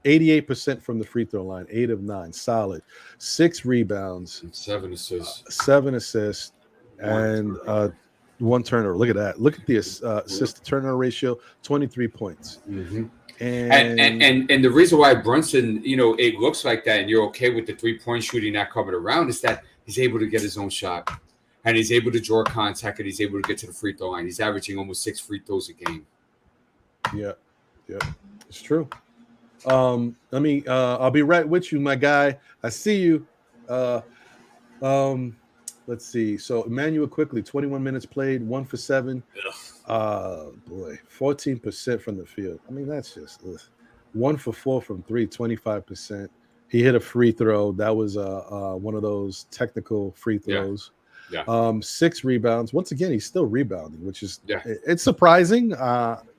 88% from the free throw line, 8 of 9, solid. 6 rebounds, 7 assists, and 1 turnover. Look at that. Look at the assist to turnover ratio, 23 points. Mm-hmm. And the reason why Brunson, it looks like that, and you're okay with the 3-point shooting not covered around, is that he's able to get his own shot, and he's able to draw contact, and he's able to get to the free throw line. He's averaging almost 6 free throws a game. Yeah, it's true. I'll be right with you, my guy. I see you. Let's see. So Emmanuel quickly, 21 minutes played, 1 for 7. 14% from the field. I mean, that's just 1 for 4 from 3, 25%. He hit a free throw. That was one of those technical free throws. Yeah. 6 rebounds. Once again, he's still rebounding, which is Yeah. it's surprising.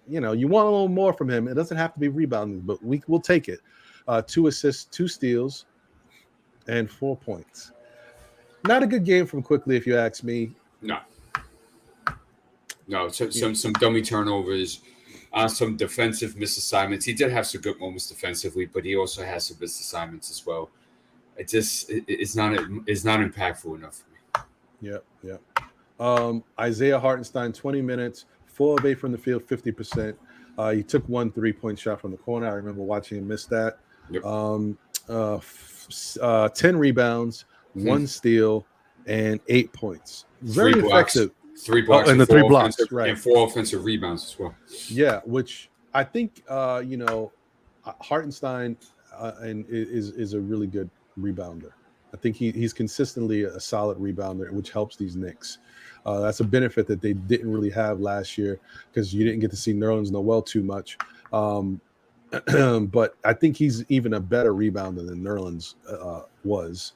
You know, you want a little more from him. It doesn't have to be rebounding, but we'll take it. 2 assists, 2 steals, and 4 points. Not a good game from Quickly, if you ask me. No, some dummy turnovers, some defensive misassignments. He did have some good moments defensively, but he also has some misassignments as well. It's not impactful enough for me. Yeah. Isaiah Hartenstein, 20 minutes, 4 of 8 from the field, 50%. He took 1 3-point shot from the corner. I remember watching him miss that. Yep. 10 rebounds, 1 steal, and 8 points. Very 3 blocks, effective. 3 blocks, and the 3 blocks, right? And 4 offensive rebounds as well. Yeah, which I think you know, Hartenstein is a really good rebounder. I think he's consistently a solid rebounder, which helps these Knicks. That's a benefit that they didn't really have last year because you didn't get to see Nerlens Noel too much. But I think he's even a better rebounder than Nerlens was.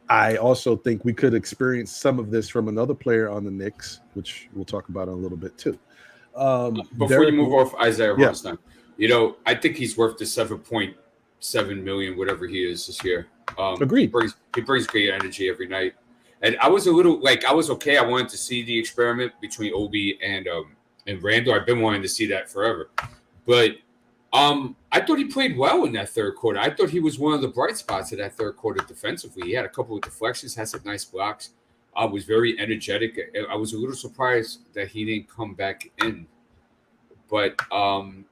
I also think we could experience some of this from another player on the Knicks, which we'll talk about in a little bit too. Before you move off Isaiah Hartenstein, you know, I think he's worth the $7.7 million, whatever he is this year. Agreed. He brings great energy every night. And I was a little I was okay. I wanted to see the experiment between Obi and Randall. I've been wanting to see that forever. But I thought he played well in that third quarter. I thought he was one of the bright spots of that third quarter defensively. He had a couple of deflections, had some nice blocks. Was very energetic. I was a little surprised that he didn't come back in. But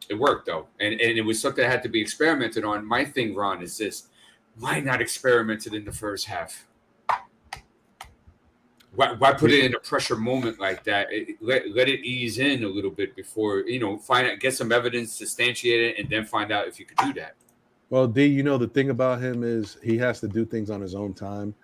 it worked, though. And it was something that had to be experimented on. My thing, Ron, is this. Why not experiment it in the first half? Why put it in a pressure moment like that? Let it ease in a little bit before, you know, get some evidence, substantiate it, and then find out if you could do that. Well, D, you know, the thing about him is he has to do things on his own time.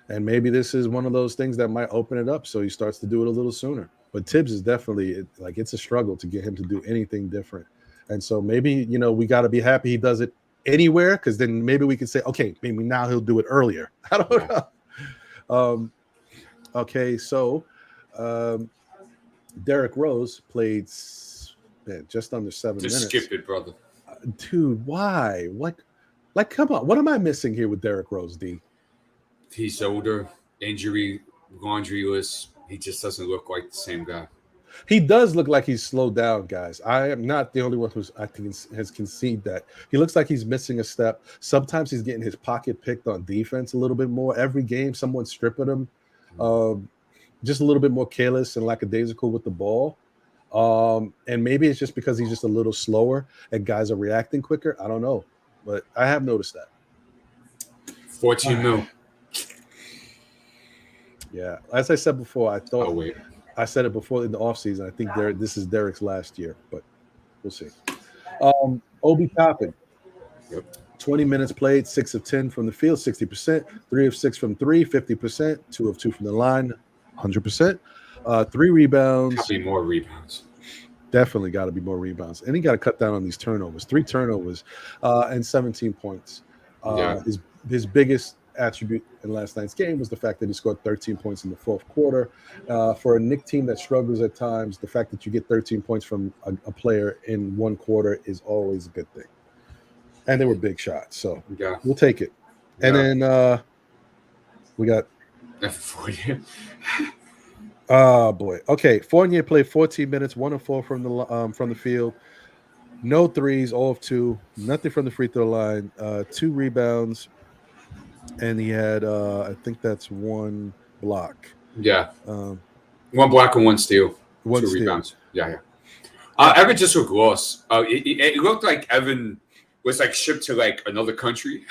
And maybe this is one of those things that might open it up so he starts to do it a little sooner. But Tibbs is definitely, it's a struggle to get him to do anything different. And so maybe, you know, we got to be happy he does it anywhere, because then maybe we can say, okay, maybe now he'll do it earlier. I don't know. Okay, so Derrick Rose played just under 7 minutes. Just skip it, brother. Dude, why? Like, come on. What am I missing here with Derrick Rose, D? He's older, injury, laundry list. He just doesn't look like the same guy. He does look like he's slowed down, guys. I am not the only one who's, I think, has conceded that. He looks like he's missing a step. Sometimes he's getting his pocket picked on defense a little bit more. Every game, someone's stripping him. Just a little bit more careless and lackadaisical with the ball. And maybe it's just because he's just a little slower and guys are reacting quicker. I don't know. But I have noticed that. 14 mil. Yeah. As I said before, I thought. Oh, wait. I said it before in the offseason. I think this is Derrick's last year, but we'll see. Obi Toppin. Yep. 20 minutes played, 6 of 10 from the field, 60%, 3 of 6 from 3, 50%, 2 of 2 from the line, 100%. 3 rebounds. Got to be more rebounds. Definitely got to be more rebounds. And he got to cut down on these turnovers. 3 turnovers and 17 points. His biggest attribute in last night's game was the fact that he scored 13 points in the fourth quarter. For a Knicks team that struggles at times, the fact that you get 13 points from a player in one quarter is always a good thing. And they were big shots, so we'll take it. And then we got oh boy. Okay, Fournier played 14 minutes, 1 of 4 from the field. No threes, all of 2, nothing from the free throw line, 2 rebounds, and he had I think that's 1 block. Yeah. 1 block and 1 steal. 2 rebounds. Yeah. Evan just looked lost. It looked like Evan was like shipped to like another country.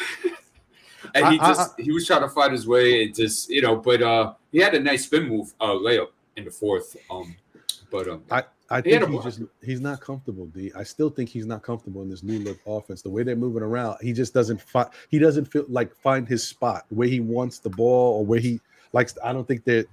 And he was trying to find his way and just, you know, but he had a nice spin move layup in the fourth. I think he's not comfortable, D. I still think he's not comfortable in this new look offense. The way they're moving around, he just doesn't feel like find his spot where he wants the ball or where he likes. I don't think that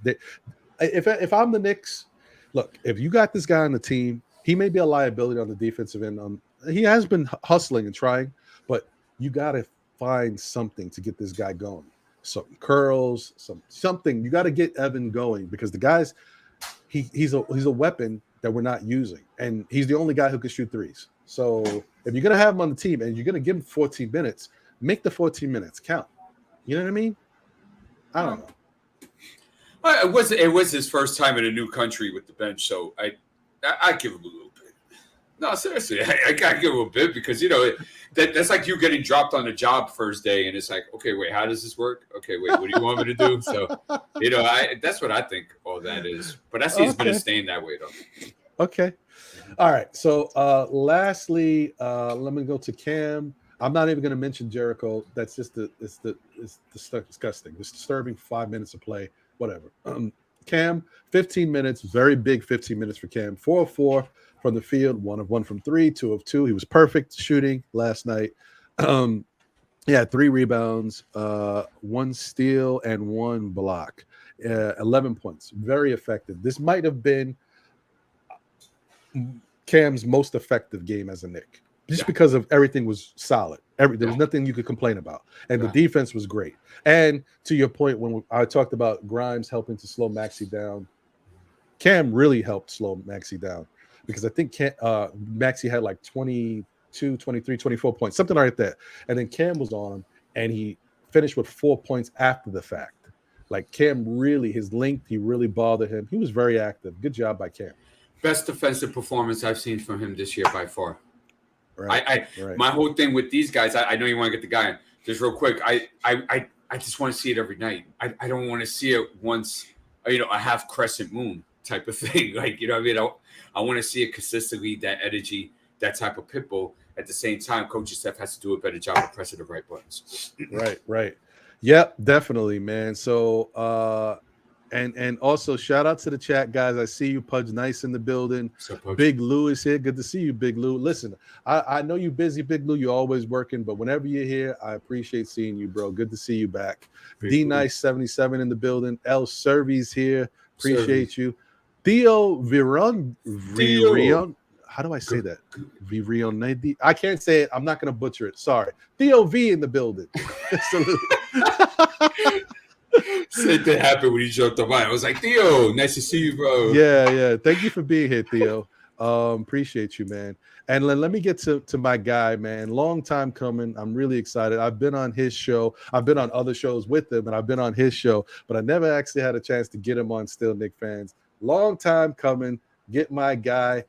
if I'm the Knicks, look, if you got this guy on the team, he may be a liability on the defensive end. He has been hustling and trying, but you got to find something to get this guy going. Some curls, something. You got to get Evan going because the guy's he's a weapon that we're not using, and he's the only guy who can shoot threes. So if you're gonna have him on the team and you're gonna give him 14 minutes, make the 14 minutes count. You know what I mean? I don't know. It was his first time in a new country with the bench, so I give him a little bit. No, seriously, I gotta give him a bit because that's like you getting dropped on a job first day, and it's like, okay, wait, how does this work? Okay, wait, what do you want me to do? So, that's what I think all that is. But I see it's been staying that way though. Okay, all right. So, lastly, let me go to Cam. I'm not even going to mention Jericho. That's just it's disgusting. It's disturbing. 5 minutes of play, whatever. Cam, 15 minutes, very big 15 minutes for Cam. 4 of 4 from the field, 1 of 1 from 3, 2 of 2. He was perfect shooting last night. He had 3 rebounds, 1 steal, and 1 block. 11 points. Very effective. This might have been Cam's most effective game as a Knick. Just because of everything was solid. There was nothing you could complain about. And the defense was great. And to your point, when I talked about Grimes helping to slow Maxey down, Cam really helped slow Maxey down because I think Maxey had like 22, 23, 24 points, something like that. And then Cam was on him, and he finished with 4 points after the fact. Like Cam really, his length, he really bothered him. He was very active. Good job by Cam. Best defensive performance I've seen from him this year by far. Right. My whole thing with these guys, I know you want to get the guy in. Just real quick, I just want to see it every night. I don't want to see it once, a half crescent moon type of thing. Like, what I mean? I want to see it consistently, that energy, that type of pit bull. At the same time, coaching staff has to do a better job of pressing the right buttons. Right. Yep, definitely, man. So, and also shout out to the chat, guys. I see you, Pudge Nice in the building. Big Lou is here. Good to see you, Big Lou. Listen, I know you're busy, Big Lou. You're always working, but whenever you're here, I appreciate seeing you, bro. Good to see you back. D Nice 77 in the building. L Servy's here. Appreciate you. Theo Viron. How do I say that? Virion. I can't say it. I'm not going to butcher it. Sorry. Theo V in the building. Same thing happened when you jumped on mine. I was like, Theo, nice to see you, bro. Yeah. Thank you for being here, Theo. Appreciate you, man. And let me get to my guy, man. Long time coming. I'm really excited. I've been on his show. I've been on other shows with him, and I've been on his show, but I never actually had a chance to get him on Still Knick Fans. Long time coming. Get my guy,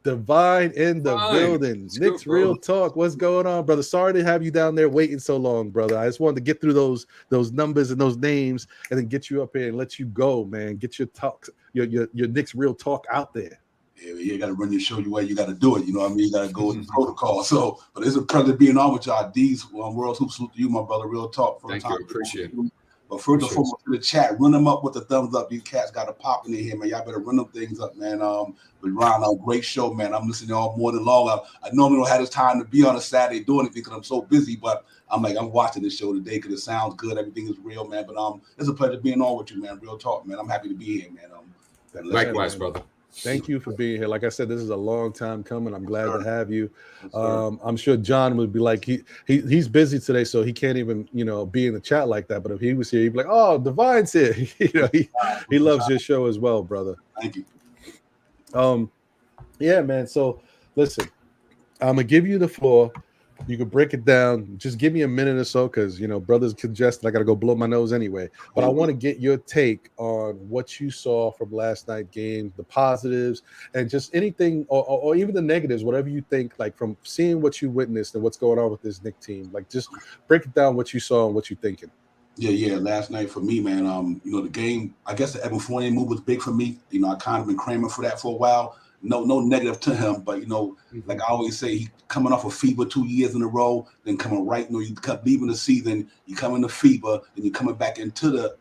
Divine in the building. Knicks Real Talk. What's going on, brother? Sorry to have you down there waiting so long, brother. I just wanted to get through those numbers and those names and then get you up here and let you go, man. Get your talk, your Knicks Real Talk out there. Yeah, you got to run your show your way. You got to do it. You know what I mean? You got to go with the protocol. So, but it's a pleasure being on with y'all. D's World Hoops. Salute to you, my brother. Real talk. Thank you. Appreciate it. But first and foremost, to the chat, run them up with the thumbs up. These cats got a pop in here, man. Y'all better run them things up, man. But Ron, great show, man. I'm listening all morning long. I normally don't have this time to be on a Saturday doing anything because I'm so busy, but I'm watching this show today because it sounds good. Everything is real, man. But it's a pleasure being on with you, man. Real talk, man. I'm happy to be here, man. Likewise, brother. Thank you for being here. Like I said, this is a long time coming. I'm glad to have you. I'm sure John would be like, he's busy today, so he can't even, be in the chat like that. But if he was here, he'd be like, oh, Divine's here. He loves your show as well, brother. Thank you. Yeah, man. So listen, I'm gonna give you the floor. You can break it down. Just give me a minute or so because, brother's congested. I got to go blow my nose anyway. But I want to get your take on what you saw from last night's game, the positives, and just anything or even the negatives, whatever you think, like from seeing what you witnessed and what's going on with this Knick team. Like just break it down what you saw and what you're thinking. Yeah. Last night for me, man, the game, I guess the Evan Fournier move was big for me. I kind of been cramming for that for a while. No negative to him, but like I always say, he coming off of FIBA 2 years in a row, then coming right. You kept leaving the season, you come into FIBA, and you're coming back into the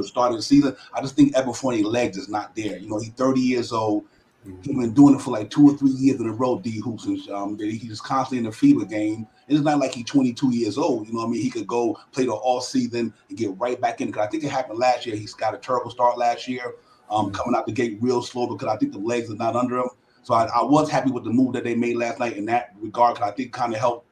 start of the season. I just think Evan Fournier's legs is not there. He's 30 years old. He's been doing it for like 2 or 3 years in a row. D hoops, and he's just constantly in the FIBA game. And it's not like he's 22 years old. He could go play the all season and get right back in. Because I think it happened last year. He's got a terrible start last year. Coming out the gate real slow because I think the legs are not under him. So I was happy with the move that they made last night in that regard because I think kind of helped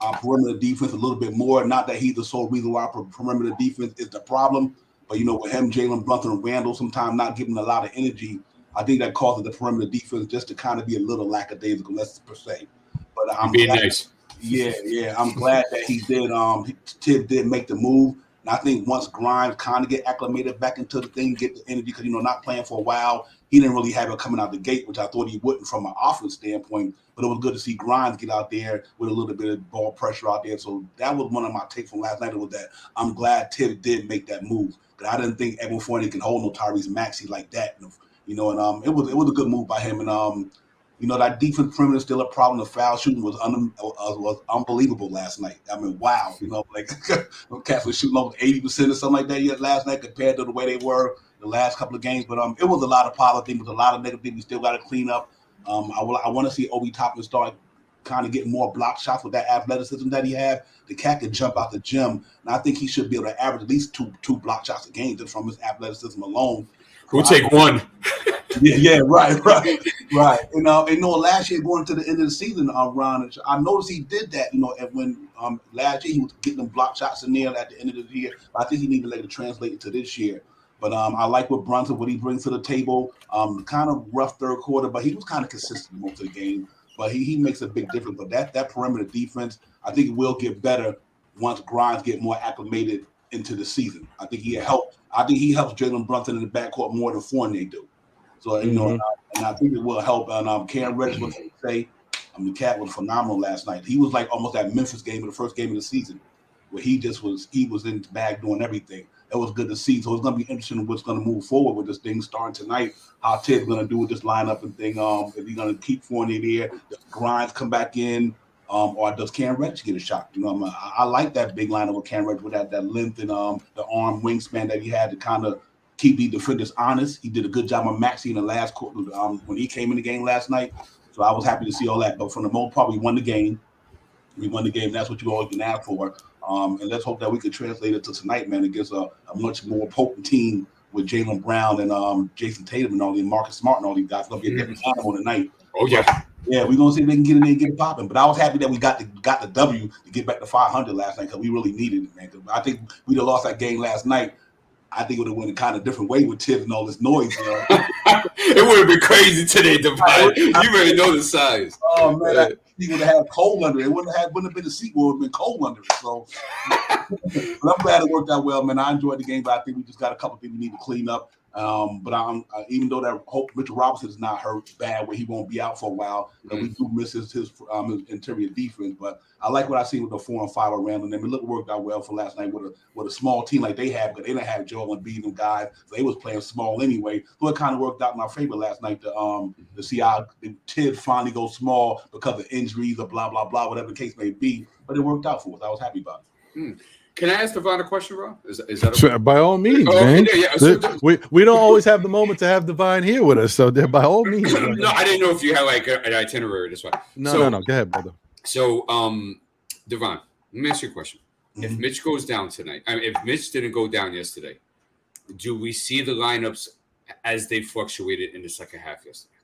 our perimeter defense a little bit more. Not that he's the sole reason why our perimeter defense is the problem, but with him, Jalen Brunson, and Randall sometimes not giving a lot of energy, I think that causes the perimeter defense just to kind of be a little lackadaisical, let's per se. But I'm being glad, nice. Yeah. I'm glad that he did. Tibbs did make the move. And I think once Grimes kind of get acclimated back into the thing, get the energy, because not playing for a while, he didn't really have it coming out the gate, which I thought he wouldn't from an offense standpoint. But it was good to see Grimes get out there with a little bit of ball pressure out there. So that was one of my takes from last night. Was that I'm glad Tibbs did make that move, because I didn't think Evan Fournier can hold no Tyrese Maxey like that. And it was a good move by him. And that defense perimeter is still a problem. The foul shooting was unbelievable last night. I mean, wow. Cats were shooting over 80% or something like that yet last night compared to the way they were the last couple of games. But it was a lot of positive things, a lot of negative things we still got to clean up. I want to see Obi Toppin start kind of getting more block shots with that athleticism that he had. The cat can jump out the gym, and I think he should be able to average at least two block shots a game just from his athleticism alone. We'll take one. Yeah, right. And last year going to the end of the season, Ron, I noticed he did that. When last year he was getting them block shots in there at the end of the year. I think he needs to let it translate into this year. But I like what he brings to the table. Kind of rough third quarter, but he was kind of consistent most of the game. But he makes a big difference. But that perimeter defense, I think it will get better once Grimes get more acclimated into the season. I think he helps Jalen Brunson in the backcourt more than Fournier do. So and I think it will help. And Cam Reddish, what they say, the cat was phenomenal last night. He was like almost that Memphis game in the first game of the season, where he was in the bag doing everything. It was good to see. So it's going to be interesting in what's going to move forward with this thing starting tonight. How Ted's going to do with this lineup and thing. If he's going to keep Fournier there, does Grimes come back in, or does Cam Reddish get a shot? I like that big lineup with Cam Reddish with that length and the arm wingspan that he had to kind of keep the defenders honest. He did a good job on Maxey in the last quarter when he came in the game last night. So I was happy to see all that. But for the most part, we won the game. That's what you always can ask for. And let's hope that we can translate it to tonight, man, against a much more potent team with Jaylen Brown and Jason Tatum and all these Marcus Smart and all these guys. It's going to be a different time on the night. Oh, yeah. Yeah, we're going to see if they can get in there and get it popping. But I was happy that we got the W to get back to 500 last night because we really needed it, man. I think we'd have lost that game last night. I think it would have went a kind of different way with Tibbs and all this noise. It would have been crazy today, Divine. You already know the size. Oh, man. He would have had cold under it. It wouldn't have been a seat. It would have been cold under it. So but I'm glad it worked out well, man. I enjoyed the game, but I think we just got a couple things we need to clean up. But even though that hope Mitchell Robinson is not hurt bad, where he won't be out for a while, we do miss his interior defense. But I like what I see with the 4 and 5 around them. It worked out well for last night with a small team like they have, because they didn't have Joel and B them guys. So they was playing small anyway. So it kind of worked out in our favor last night to see how Tibbs finally goes small because of injuries or blah blah blah, whatever the case may be. But it worked out for us. I was happy about it. Can I ask Devon a question, bro? Is that okay? Sure, by all means, man. Yeah. We don't always have the moment to have Divine here with us, so by all means. No, I didn't know if you had like an itinerary this way. No. Go ahead, brother. So, Devon, let me ask you a question. Mm-hmm. If Mitch goes down tonight, if Mitch didn't go down yesterday, do we see the lineups as they fluctuated in the second half yesterday?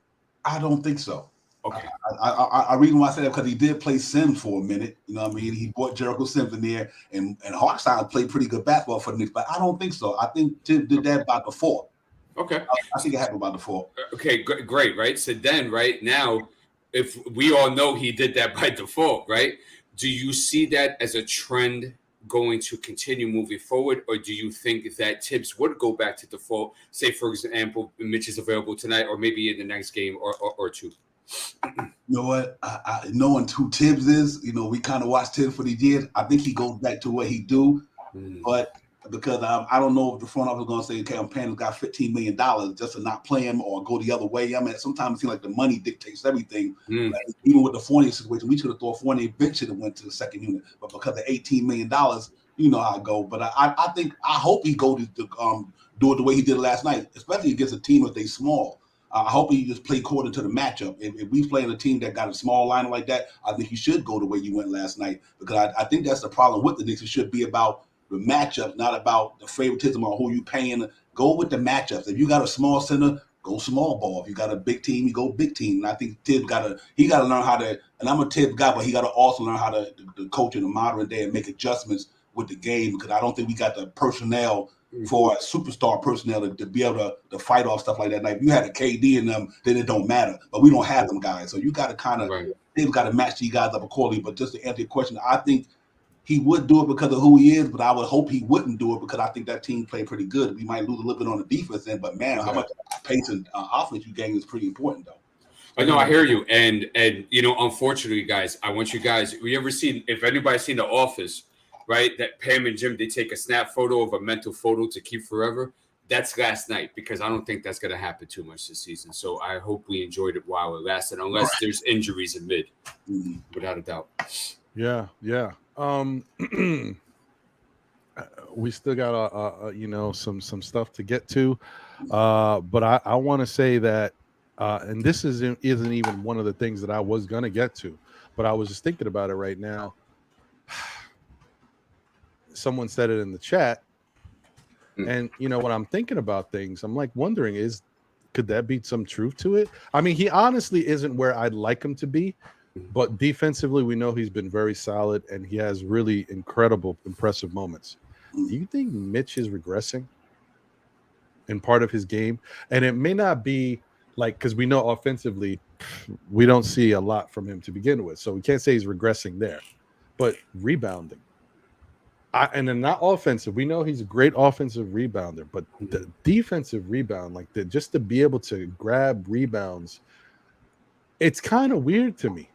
I don't think so. Okay. I reason why I said that because he did play Sims for a minute. You know what I mean? He brought Jericho Sims in there, and Hartenstein played pretty good basketball for the Knicks, but I don't think so. I think Tim did that by default. Okay. I think it happened by default. Okay, great, right? So then, right now, if we all know he did that by default, right? Do you see that as a trend going to continue moving forward, or do you think that Tibbs would go back to default? Say, for example, Mitch is available tonight, or maybe in the next game or two. You know what? I knowing who Tibbs is, we kind of watched Tibbs for these years. I think he goes back to what he do, but because I don't know if the front office is going to say, okay, I'm paying this guy $15 million just to not play him or go the other way. I mean, sometimes it seems like the money dictates everything. Like, even with the Fournier situation, we should have thought Fournier bench should have went to the second unit, but because of $18 million, you know how it go. But I hope he go to do it the way he did last night, especially against a team if they small. I hope he just play according to the matchup. If we playing a team that got a small lineup like that, I think he should go the way you went last night, because I think that's the problem with the Knicks. It should be about the matchup, not about the favoritism or who you paying. Go with the matchups. If you got a small center, go small ball. If you got a big team, you go big team. And I think Tibbs got to learn how to, and I'm a Tibbs guy, but he got to also learn how to coach in the modern day and make adjustments with the game, because I don't think we got the personnel for superstar personnel to be able to fight off stuff like that. Like if you had a KD in them, then it don't matter. But we don't have them guys. So you got to kind of, they've got to match these guys up accordingly. But just to answer your question, I think he would do it because of who he is, but I would hope he wouldn't do it because I think that team played pretty good. We might lose a little bit on the defense end, but man, how much pace and offense you gain is pretty important, though. I know, I hear you, and you know, unfortunately, guys, I want you guys. We ever seen, if anybody's seen The Office, right? That Pam and Jim, they take a snap photo of a mental photo to keep forever. That's last night, because I don't think that's going to happen too much this season. So I hope we enjoyed it while it lasted, unless there's injuries in mid, without a doubt. Yeah. We still got you know, some stuff to get to, but I want to say that, and this isn't even one of the things that I was gonna get to, but I was just thinking about it right now. Someone said it in the chat, and you know, when I'm thinking about things, I'm like wondering, could that be some truth to it? I mean, he honestly isn't where I'd like him to be. But defensively, we know he's been very solid, and he has really incredible, impressive moments. Do you think Mitch is regressing in part of his game? And it may not be like, because we know offensively, we don't see a lot from him to begin with. So we can't say he's regressing there. But rebounding. And then not offensive. We know he's a great offensive rebounder, but the defensive rebound, like just to be able to grab rebounds, it's kind of weird to me.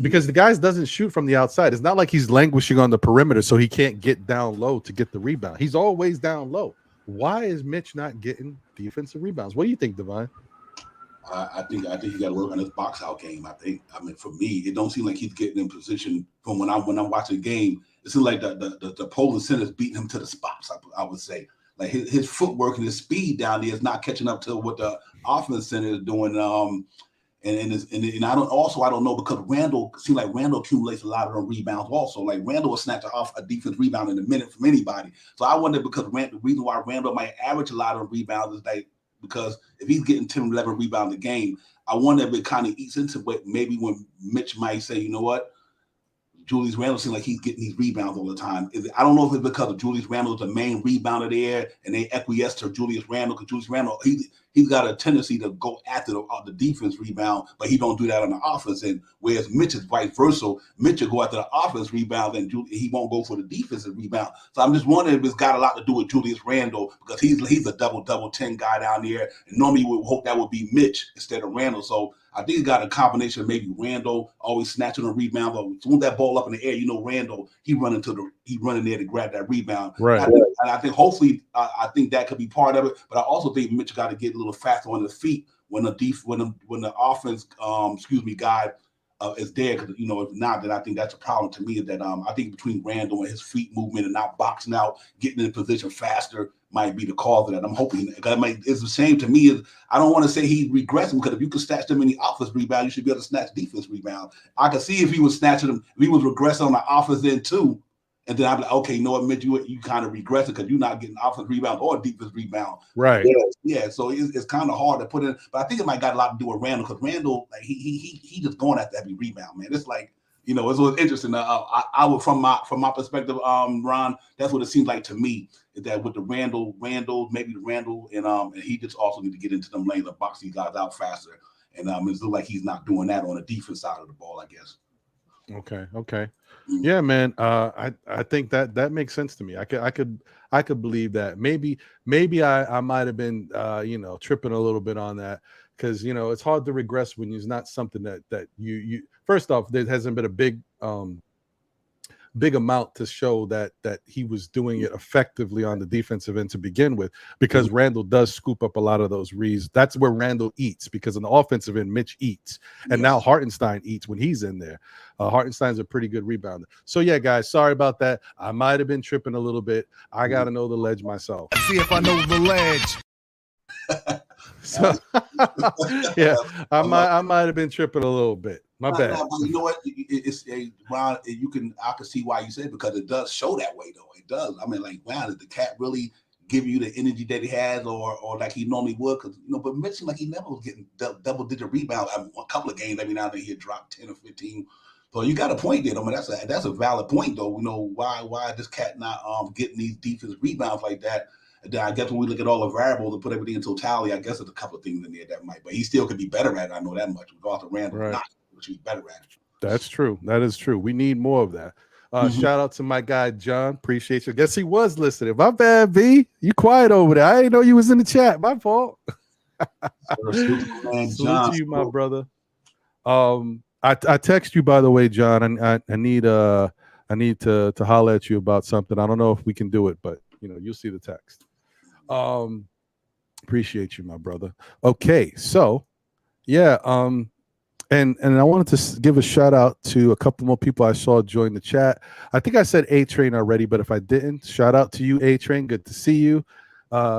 Because the guy doesn't shoot from the outside. It's not like he's languishing on the perimeter so he can't get down low to get the rebound. He's always down low. Why is Mitch not getting defensive rebounds? What do you think, Divine? I think he got to work on his box out game. I mean, for me, it don't seem like he's getting in position from when I'm watching the game. It seems like the Poland center's beating him to the spots. I would say, like his footwork and his speed down there is not catching up to what the offense center is doing. And I don't know, because Randall seems like Randall accumulates a lot of them rebounds also. Like Randall will snatch off a defense rebound in a minute from anybody. So I wonder, because the reason why Randall might average a lot of rebounds is like, because if he's getting 10, 11 rebounds a game, I wonder if it kind of eats into what maybe when Mitch might say, you know what, Julius Randle seems like he's getting these rebounds all the time. I don't know if it's because of Julius Randle is the main rebounder there, and they acquiesce to Julius Randle, because Julius Randle, he's got a tendency to go after the defense rebound, but he don't do that on the offense end. Whereas Mitch is vice versa. Mitch will go after the offense rebound, and he won't go for the defensive rebound. So I'm just wondering if it's got a lot to do with Julius Randle, because he's a double 10 guy down there, and normally you would hope that would be Mitch instead of Randle. So I think it got a combination of maybe Randle always snatching a rebound, but as soon as that ball up in the air, you know, Randle, he running there to grab that rebound. Right. I think hopefully, I think that could be part of it. But I also think Mitch got to get a little faster on his feet when the offense, guy is there. Because you know, if not, then I think that's a problem to me. That I think between Randle and his feet movement and not boxing out, getting in position faster might be the cause of that. I'm hoping. It's the same to me. I don't want to say he's regressing, because if you can snatch them in the offense rebound, you should be able to snatch defense rebound. I could see if he was snatching them, if he was regressing on the offense end too. And then I'd be like, okay, you know what, Mitch, you kind of regressing because you're not getting offense rebound or defense rebound. Right. Yeah. So it's kind of hard to put in. But I think it might got a lot to do with Randle, because Randle, like he just going after every rebound, man. It's like, you know, it's interesting. I would, from my perspective, Ron, that's what it seems like to me, is that with the Randle, and he just also need to get into them lanes and box these guys out faster. And it looks like he's not doing that on the defense side of the ball, I guess. Okay. Yeah, man. I think that makes sense to me. I could believe that. Maybe I might have been tripping a little bit on that, because you know, it's hard to regress when it's not something that you first off, there hasn't been a big amount to show that he was doing it effectively on the defensive end to begin with, because Randle does scoop up a lot of those reads. That's where Randle eats, because on the offensive end, Mitch eats. And now Hartenstein eats when he's in there. Hartenstein's a pretty good rebounder. So yeah, guys, sorry about that. I might have been tripping a little bit. I got to know the ledge myself. See if I know the ledge. So yeah, I might have been tripping a little bit. My bad. You know what? It's Ron. I can see why you say it, because it does show that way, though. It does. I mean, like, wow, did the cat really give you the energy that he has or like he normally would. Because but Mitch seemed like he never was getting double-digit rebounds. I mean, a couple of games every now and then he'd drop 10 or 15. So you got a point there. I mean, that's a valid point though. Why this cat not getting these defensive rebounds like that? And then I guess when we look at all the variables and put everything in totality, I guess there's a couple of things in there that might, but he still could be better at it. I know that much. Regardless of Randall or not, but he's better at it. That's true. That is true. We need more of that. Shout out to my guy John. Appreciate you. Guess he was listening. My bad, B. You quiet over there. I didn't know you was in the chat. My fault. Man, Salute to you, my brother. I text you, by the way, John. I need to holler at you about something. I don't know if we can do it, but you'll see the text. Appreciate you, my brother. Okay, so yeah, and I wanted to give a shout out to a couple more people I saw join the chat. I think I said A-Train already, but if I didn't, shout out to you, A-Train. Good to see you.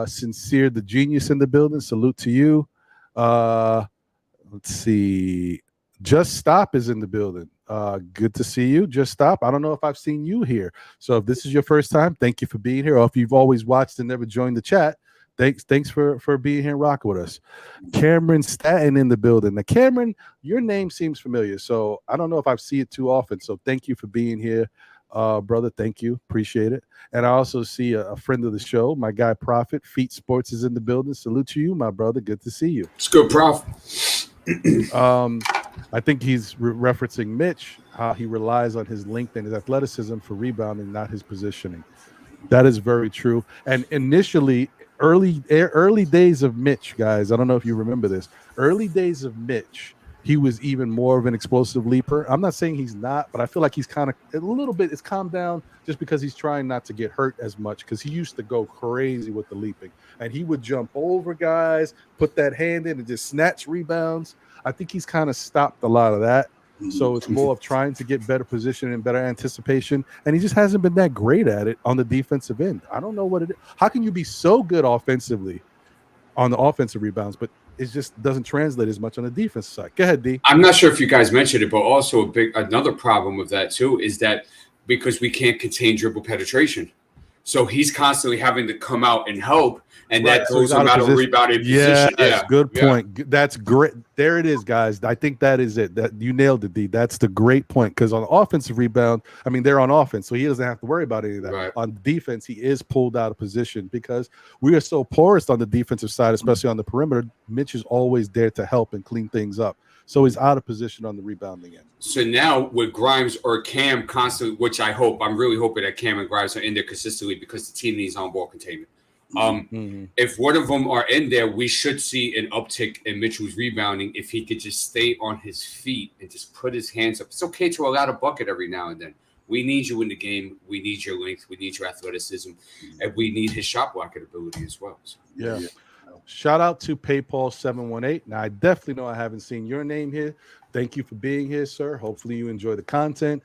Sincere the Genius in the building. Salute to you. Let's see. Just Stop is in the building. Good to see you. Just Stop. I don't know if I've seen you here. So if this is your first time, thank you for being here. Or if you've always watched and never joined the chat, thanks for being here and rocking with us. Cameron Staten in the building. Now, Cameron, your name seems familiar, so I don't know if I've seen it too often. So thank you for being here, brother. Thank you. Appreciate it. And I also see a friend of the show, my guy Prophet. Feet Sports is in the building. Salute to you, my brother. Good to see you. It's good, Prof. I think he's referencing Mitch, how he relies on his length and his athleticism for rebounding, not his positioning. That is very true. And initially, early days of Mitch, guys, I don't know if you remember this. Early days of Mitch, he was even more of an explosive leaper. I'm not saying he's not, but I feel like he's kind of a little bit. It's calmed down just because he's trying not to get hurt as much, because he used to go crazy with the leaping, and he would jump over guys, put that hand in, and just snatch rebounds. I think he's kind of stopped a lot of that. So it's more of trying to get better position and better anticipation, and he just hasn't been that great at it on the defensive end. I don't know what it is. How can you be so good offensively on the offensive rebounds, but it just doesn't translate as much on the defensive side? Go ahead, D. I'm not sure if you guys mentioned it, but also another problem with that too is that because we can't contain dribble penetration, so he's constantly having to come out and help, and that throws him out of rebounding position. Yeah, good point. That's great. There it is, guys. I think that is it. That you nailed it, D. That's the great point. Because on the offensive rebound, I mean, they're on offense, so he doesn't have to worry about any of that. Right. On defense, he is pulled out of position because we are so porous on the defensive side, especially on the perimeter. Mitch is always there to help and clean things up. So he's out of position on the rebounding end. So now with Grimes or Cam constantly, which I'm really hoping that Cam and Grimes are in there consistently because the team needs on-ball containment. If one of them are in there, we should see an uptick in Mitchell's rebounding if he could just stay on his feet and just put his hands up. It's okay to allow a bucket every now and then. We need you in the game. We need your length. We need your athleticism. And we need his shot blocking ability as well. So, yeah. Shout out to PayPal718. Now, I definitely know I haven't seen your name here. Thank you for being here, sir. Hopefully you enjoy the content.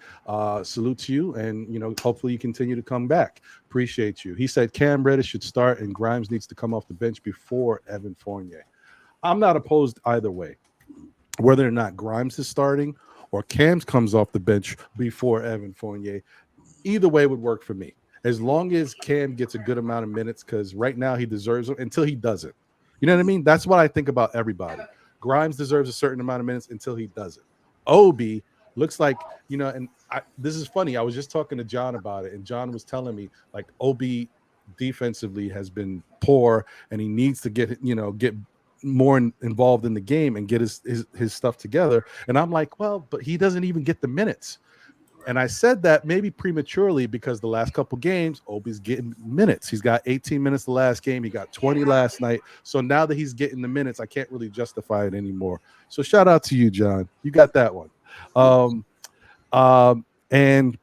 Salute to you, and hopefully you continue to come back. Appreciate you. He said Cam Reddish should start and Grimes needs to come off the bench before Evan Fournier. I'm not opposed either way. Whether or not Grimes is starting or Cam comes off the bench before Evan Fournier, either way would work for me. As long as Cam gets a good amount of minutes, because right now he deserves them until he doesn't. You know what I mean? That's what I think about everybody. Grimes deserves a certain amount of minutes until he doesn't. Obi looks like, and this is funny. I was just talking to John about it, and John was telling me, like, Obi defensively has been poor, and he needs to get more involved in the game and get his stuff together. And I'm like, well, but he doesn't even get the minutes. And I said that maybe prematurely because the last couple games, Obi's getting minutes. He's got 18 minutes the last game. He got 20 last night. So now that he's getting the minutes, I can't really justify it anymore. So shout out to you, John. You got that one. And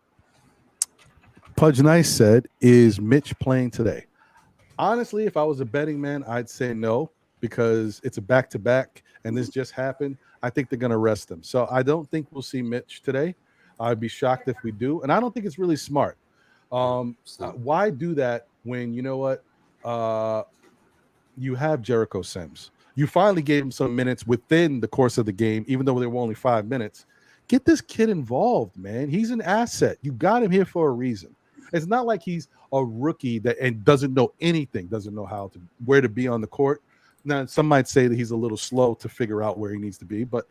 Pudge Nice said, is Mitch playing today? Honestly, if I was a betting man, I'd say no, because it's a back-to-back, and this just happened. I think they're going to rest him. So I don't think we'll see Mitch today. I'd be shocked if we do. And I don't think it's really smart. Why do that when, you have Jericho Sims? You finally gave him some minutes within the course of the game, even though they were only 5 minutes. Get this kid involved, man. He's an asset. You got him here for a reason. It's not like he's a rookie that and doesn't know anything, doesn't know where to be on the court. Now, some might say that he's a little slow to figure out where he needs to be, but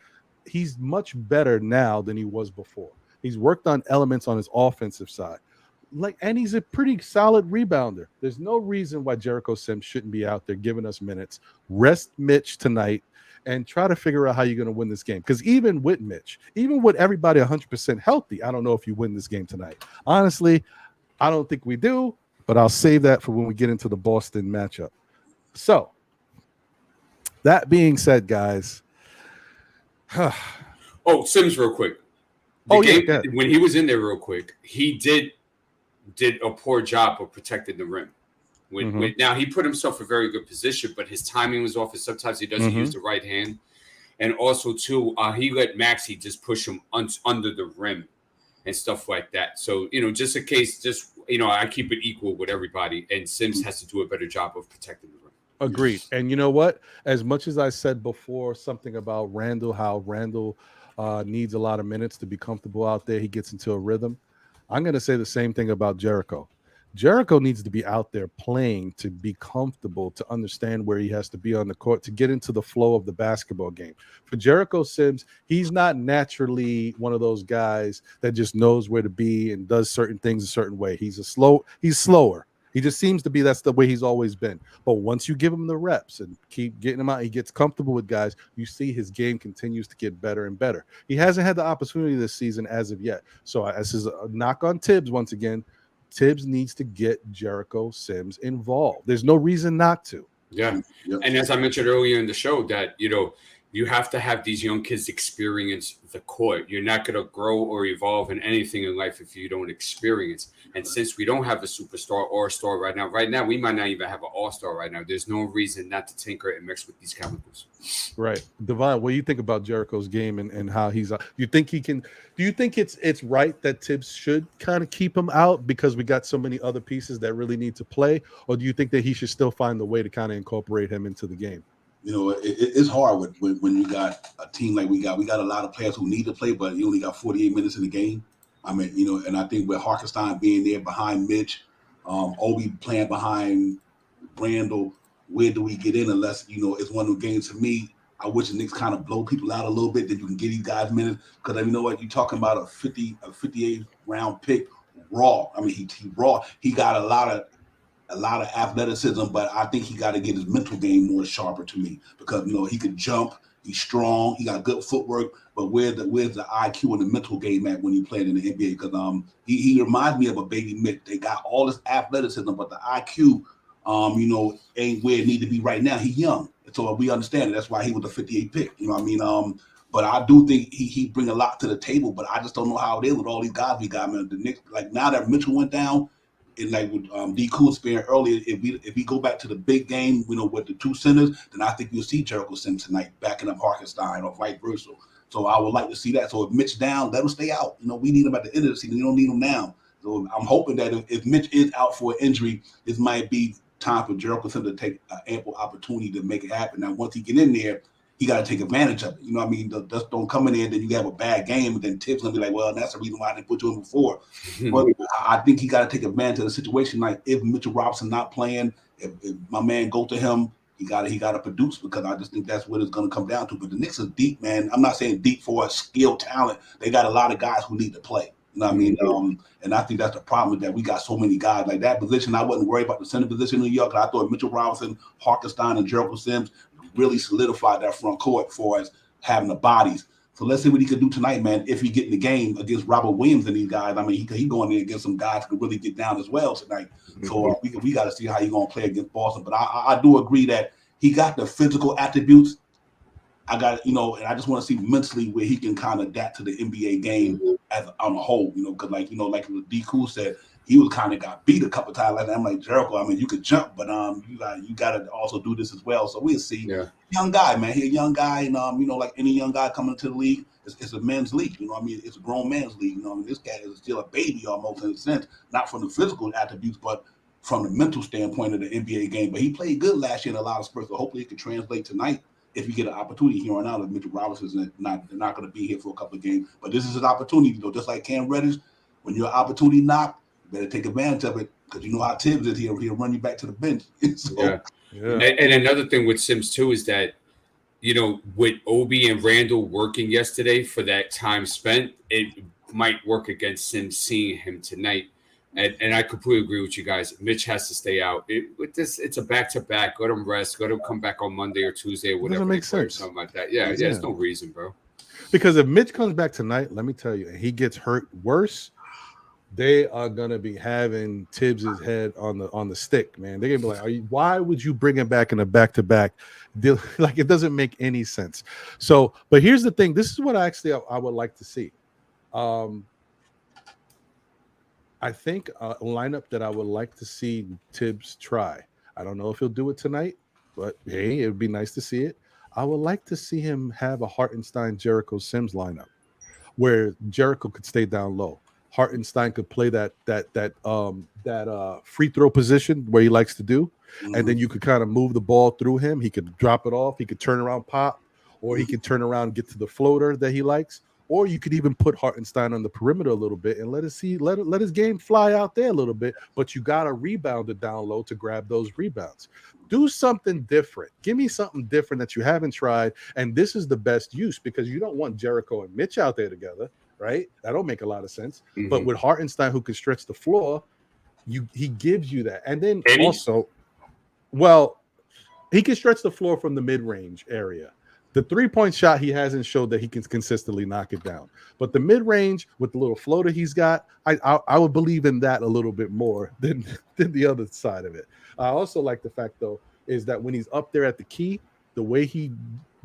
he's much better now than he was before. He's worked on elements on his offensive side. And he's a pretty solid rebounder. There's no reason why Jericho Sims shouldn't be out there giving us minutes. Rest Mitch tonight and try to figure out how you're going to win this game. Because even with Mitch, even with everybody 100% healthy, I don't know if you win this game tonight. Honestly, I don't think we do, but I'll save that for when we get into the Boston matchup. So, that being said, guys. Sims real quick. When he was in there real quick, he did a poor job of protecting the rim. Now he put himself in a very good position, but his timing was off, and sometimes he doesn't use the right hand. And also, too, he let Maxey just push him under the rim and stuff like that. So, just in case, I keep it equal with everybody, and Sims has to do a better job of protecting the rim. Agreed. And you know what? As much as I said before something about Randall, how Randall needs a lot of minutes to be comfortable out there, he gets into a rhythm. I'm going to say the same thing about Jericho. Jericho needs to be out there playing to be comfortable, to understand where he has to be on the court, to get into the flow of the basketball game. For Jericho Sims, he's not naturally one of those guys that just knows where to be and does certain things a certain way. He's slower. He just seems to be, that's the way he's always been. But once you give him the reps and keep getting him out, he gets comfortable with guys, you see his game continues to get better and better. He hasn't had the opportunity this season as of yet. So this is a knock on Tibbs once again. Tibbs needs to get Jericho Sims involved. There's no reason not to. Yeah. And as I mentioned earlier in the show, that, you have to have these young kids experience the court. You're not going to grow or evolve in anything in life if you don't experience. And since we don't have a superstar or a star right now, we might not even have an all-star right now. There's no reason not to tinker and mix with these chemicals. Right. Divine, what do you think about Jericho's game and how he's do you think it's right that Tibbs should kind of keep him out because we got so many other pieces that really need to play? Or do you think that he should still find the way to kind of incorporate him into the game? It's hard when you got a team like we got. We got a lot of players who need to play, but you only got 48 minutes in the game. I mean, and I think with Hartenstein being there behind Mitch, Obi playing behind Randall, where do we get in unless, it's one of the games for me. I wish the Knicks kind of blow people out a little bit, that you can get these guys minutes. Because you know what? You're talking about a 58 round pick raw. I mean, he raw. He got a lot of athleticism, but I think he got to get his mental game more sharper to me because he could jump, he's strong, he got good footwork, but where's the IQ and the mental game at when he played in the NBA? Because he reminds me of a baby Mitch. They got all this athleticism, but the IQ, ain't where it need to be right now. He's young, so we understand it. That's why he was the 58 pick. You know what I mean? But I do think he bring a lot to the table. But I just don't know how it is with all these guys we got, man. The Knicks, like now that Mitchell went down. And like with D. Cool speaking earlier, if we go back to the big game, with the two centers, then I think you'll see Jericho Sims tonight backing up Hartenstein or vice versa. So I would like to see that. So if Mitch down, let him stay out. We need him at the end of the season. You don't need him now. So I'm hoping that if Mitch is out for an injury, this might be time for Jericho Sims to take an ample opportunity to make it happen. Now, once he get in there, he got to take advantage of it. You know what I mean? Just don't come in there and then you have a bad game and then Tibbs going to be like, well, that's the reason why I didn't put you in before. But I think he got to take advantage of the situation. Like if Mitchell Robinson not playing, if my man go to him, he got to produce because I just think that's what it's going to come down to. But the Knicks is deep, man. I'm not saying deep for a skilled talent. They got a lot of guys who need to play. You know what I mean? And I think that's the problem that we got so many guys like that position. I wasn't worried about the center position in New York. I thought Mitchell Robinson, Hartenstein, and Jericho Sims really solidified that front court for us having the bodies. So let's see what he could do tonight, man. If he get in the game against Robert Williams and these guys, I mean, he going in against some guys who can really get down as well tonight. So we got to see how he's going to play against Boston. But I do agree that he got the physical attributes. I got, and I just want to see mentally where he can kind of adapt to the NBA game as on a whole, because like what D. Cool said, he was kind of got beat a couple of times. Like that. I'm like, Jericho, I mean, you could jump, but you got to also do this as well. So we'll see. Yeah. Young guy, man. He's a young guy, and like any young guy coming into the league, it's a men's league. You know what I mean? It's a grown man's league. You know what I mean? This guy is still a baby almost in a sense, not from the physical attributes, but from the mental standpoint of the NBA game. But he played good last year in a lot of spurts, so hopefully it can translate tonight if you get an opportunity here on out. If Mitchell Robinson's not going to be here for a couple of games. But this is an opportunity, just like Cam Reddish, when your opportunity knocked, better take advantage of it because you know how Tibbs is. He'll run you back to the bench. So, yeah. And another thing with Sims too is that, you know, with Obi and Randall working yesterday for that time spent, it might work against Sims seeing him tonight. And I completely agree with you guys. Mitch has to stay out. With this, it's a back-to-back. Let him rest. Let him come back on Monday or Tuesday or whatever. Doesn't make sense. Something like that. Yeah, there's no reason, bro. Because if Mitch comes back tonight, let me tell you, and he gets hurt worse, they are gonna be having Tibbs's head on the stick, man. They're gonna be like, why would you bring him back in a back-to-back deal? Like, it doesn't make any sense. So, but here's the thing. This is what I would like to see. I think a lineup that I would like to see Tibbs try. I don't know if he'll do it tonight, but hey, it would be nice to see it. I would like to see him have a Hartenstein Jericho Sims lineup where Jericho could stay down low. Hartenstein could play that free throw position where he likes to do, and then you could kind of move the ball through him. He could drop it off. He could turn around, pop, or he could turn around and get to the floater that he likes. Or you could even put Hartenstein on the perimeter a little bit and let his game fly out there a little bit. But you got to rebound it down low to grab those rebounds. Do something different. Give me something different that you haven't tried. And this is the best use because you don't want Jericho and Mitch out there together, right? That don't make a lot of sense. Mm-hmm. But with Hartenstein, who can stretch the floor, he gives you that. And then also, well, he can stretch the floor from the mid-range area. The three-point shot, he hasn't showed that he can consistently knock it down. But the mid-range with the little floater he's got, I would believe in that a little bit more than the other side of it. I also like the fact, though, is that when he's up there at the key, the way he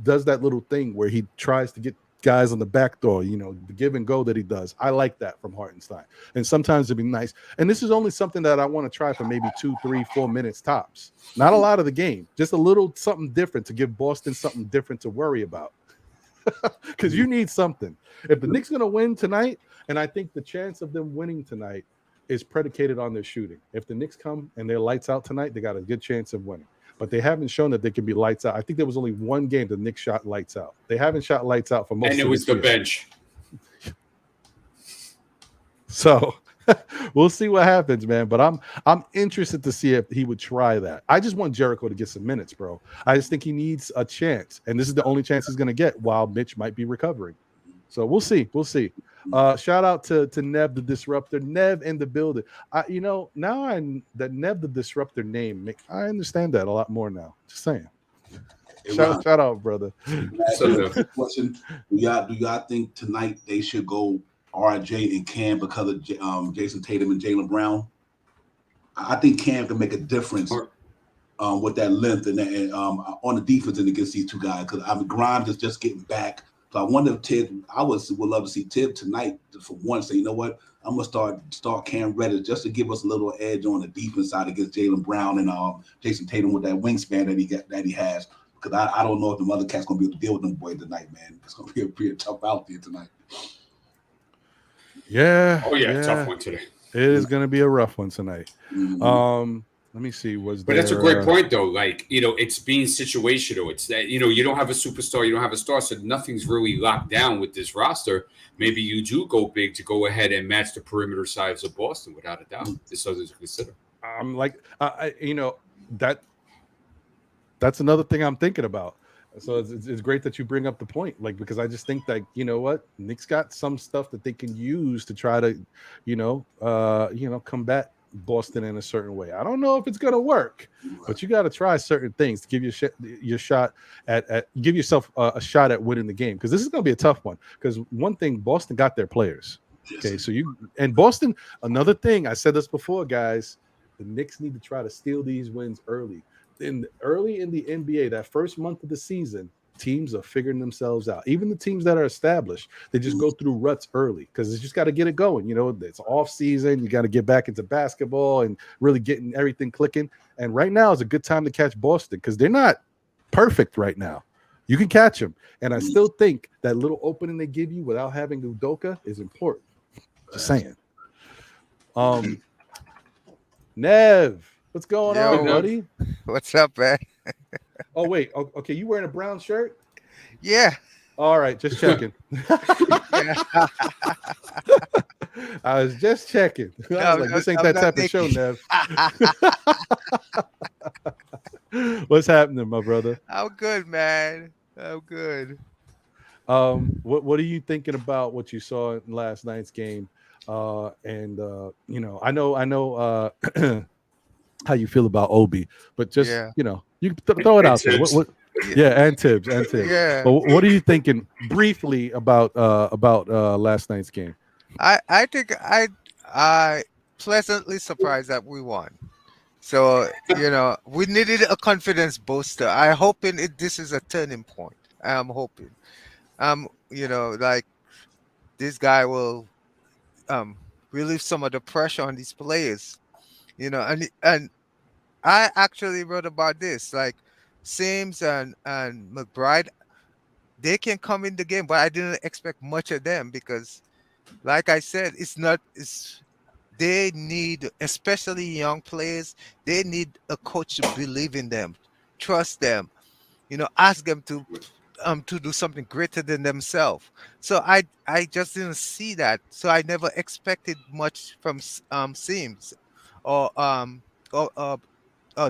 does that little thing where he tries to get guys on the back door, you know, the give and go that he does. I like that from Hartenstein. And sometimes it'd be nice. And this is only something that I want to try for maybe 2, 3, 4 minutes tops. Not a lot of the game. Just a little something different to give Boston something different to worry about. Because you need something. If the Knicks are going to win tonight, and I think the chance of them winning tonight is predicated on their shooting. If the Knicks come and they're lights out tonight, they got a good chance of winning. But they haven't shown that they can be lights out. I think there was only one game the Knicks shot lights out. They haven't shot lights out for most of the year. And it was the bench. So we'll see what happens, man. But I'm interested to see if he would try that. I just want Jericho to get some minutes, bro. I just think he needs a chance. And this is the only chance he's going to get while Mitch might be recovering. So we'll see. We'll see. Shout out to Nev the Disruptor. Nev in the building. You know, now that Nev the Disruptor name, I understand that a lot more now. Just saying. Shout out, brother. Question: Do y'all think tonight they should go RJ and Cam because of Jason Tatum and Jaylen Brown? I think Cam can make a difference with that length and on the defense and against these two guys because Grimes is just getting back. So I wonder if Tibbs, I would love to see Tibbs tonight for once. Say, you know what? I'm gonna start Cam Reddish just to give us a little edge on the defense side against Jaylen Brown and Jason Tatum with that wingspan that he has. Because I don't know if the other cat's gonna be able to deal with them boys tonight, man. It's gonna be a pretty tough out there tonight. Yeah. Oh yeah, tough one today. It is gonna be a rough one tonight. Mm-hmm. Let me see. But that's a great point, though. Like, you know, it's being situational. It's that, you know, you don't have a superstar, you don't have a star, so nothing's really locked down with this roster. Maybe you do go big to go ahead and match the perimeter size of Boston, without a doubt. It's something to consider. I'm like, you know, that's another thing I'm thinking about. So it's great that you bring up the point, like, because I just think that, you know what, Knicks got some stuff that they can use to try to, combat Boston in a certain way. I don't know if it's gonna work, but you got to try certain things to give your shot at give yourself a shot at winning the game, because this is gonna be a tough one. Because one thing, Boston got their players. Okay, so Boston. Another thing, I said this before, guys. The Knicks need to try to steal these wins early in the NBA. That first month of the season, teams are figuring themselves out. Even the teams that are established, they just go through ruts early because they just got to get it going. You know, it's off season. You got to get back into basketball and really getting everything clicking. And right now is a good time to catch Boston because they're not perfect right now. You can catch them. And I still think that little opening they give you without having Udoka is important. Just saying. Nev, what's going on, buddy? What's up, man? Oh, wait. Okay, you wearing a brown shirt? Yeah. All right, just checking. I was just checking. I No, was like, no, this ain't I'm that not type of show, Nev. What's happening, my brother? I'm good, man. I'm good. What are you thinking about what you saw in last night's game? I know how you feel about Obi, but just Yeah. you can throw it And out there. Tibbs. Yeah. Yeah, and Tibbs. Yeah. But what are you thinking briefly about last night's game? I think I pleasantly surprised that we won. So, we needed a confidence booster. I hoping this is a turning point. I'm hoping. Like this guy will um relieve some of the pressure on these players. And I actually wrote about this. Like Sims and McBride, they can come in the game, but I didn't expect much of them because, like I said, it's they need, especially young players, they need a coach to believe in them, trust them, ask them to do something greater than themselves. So I just didn't see that. So I never expected much from Sims or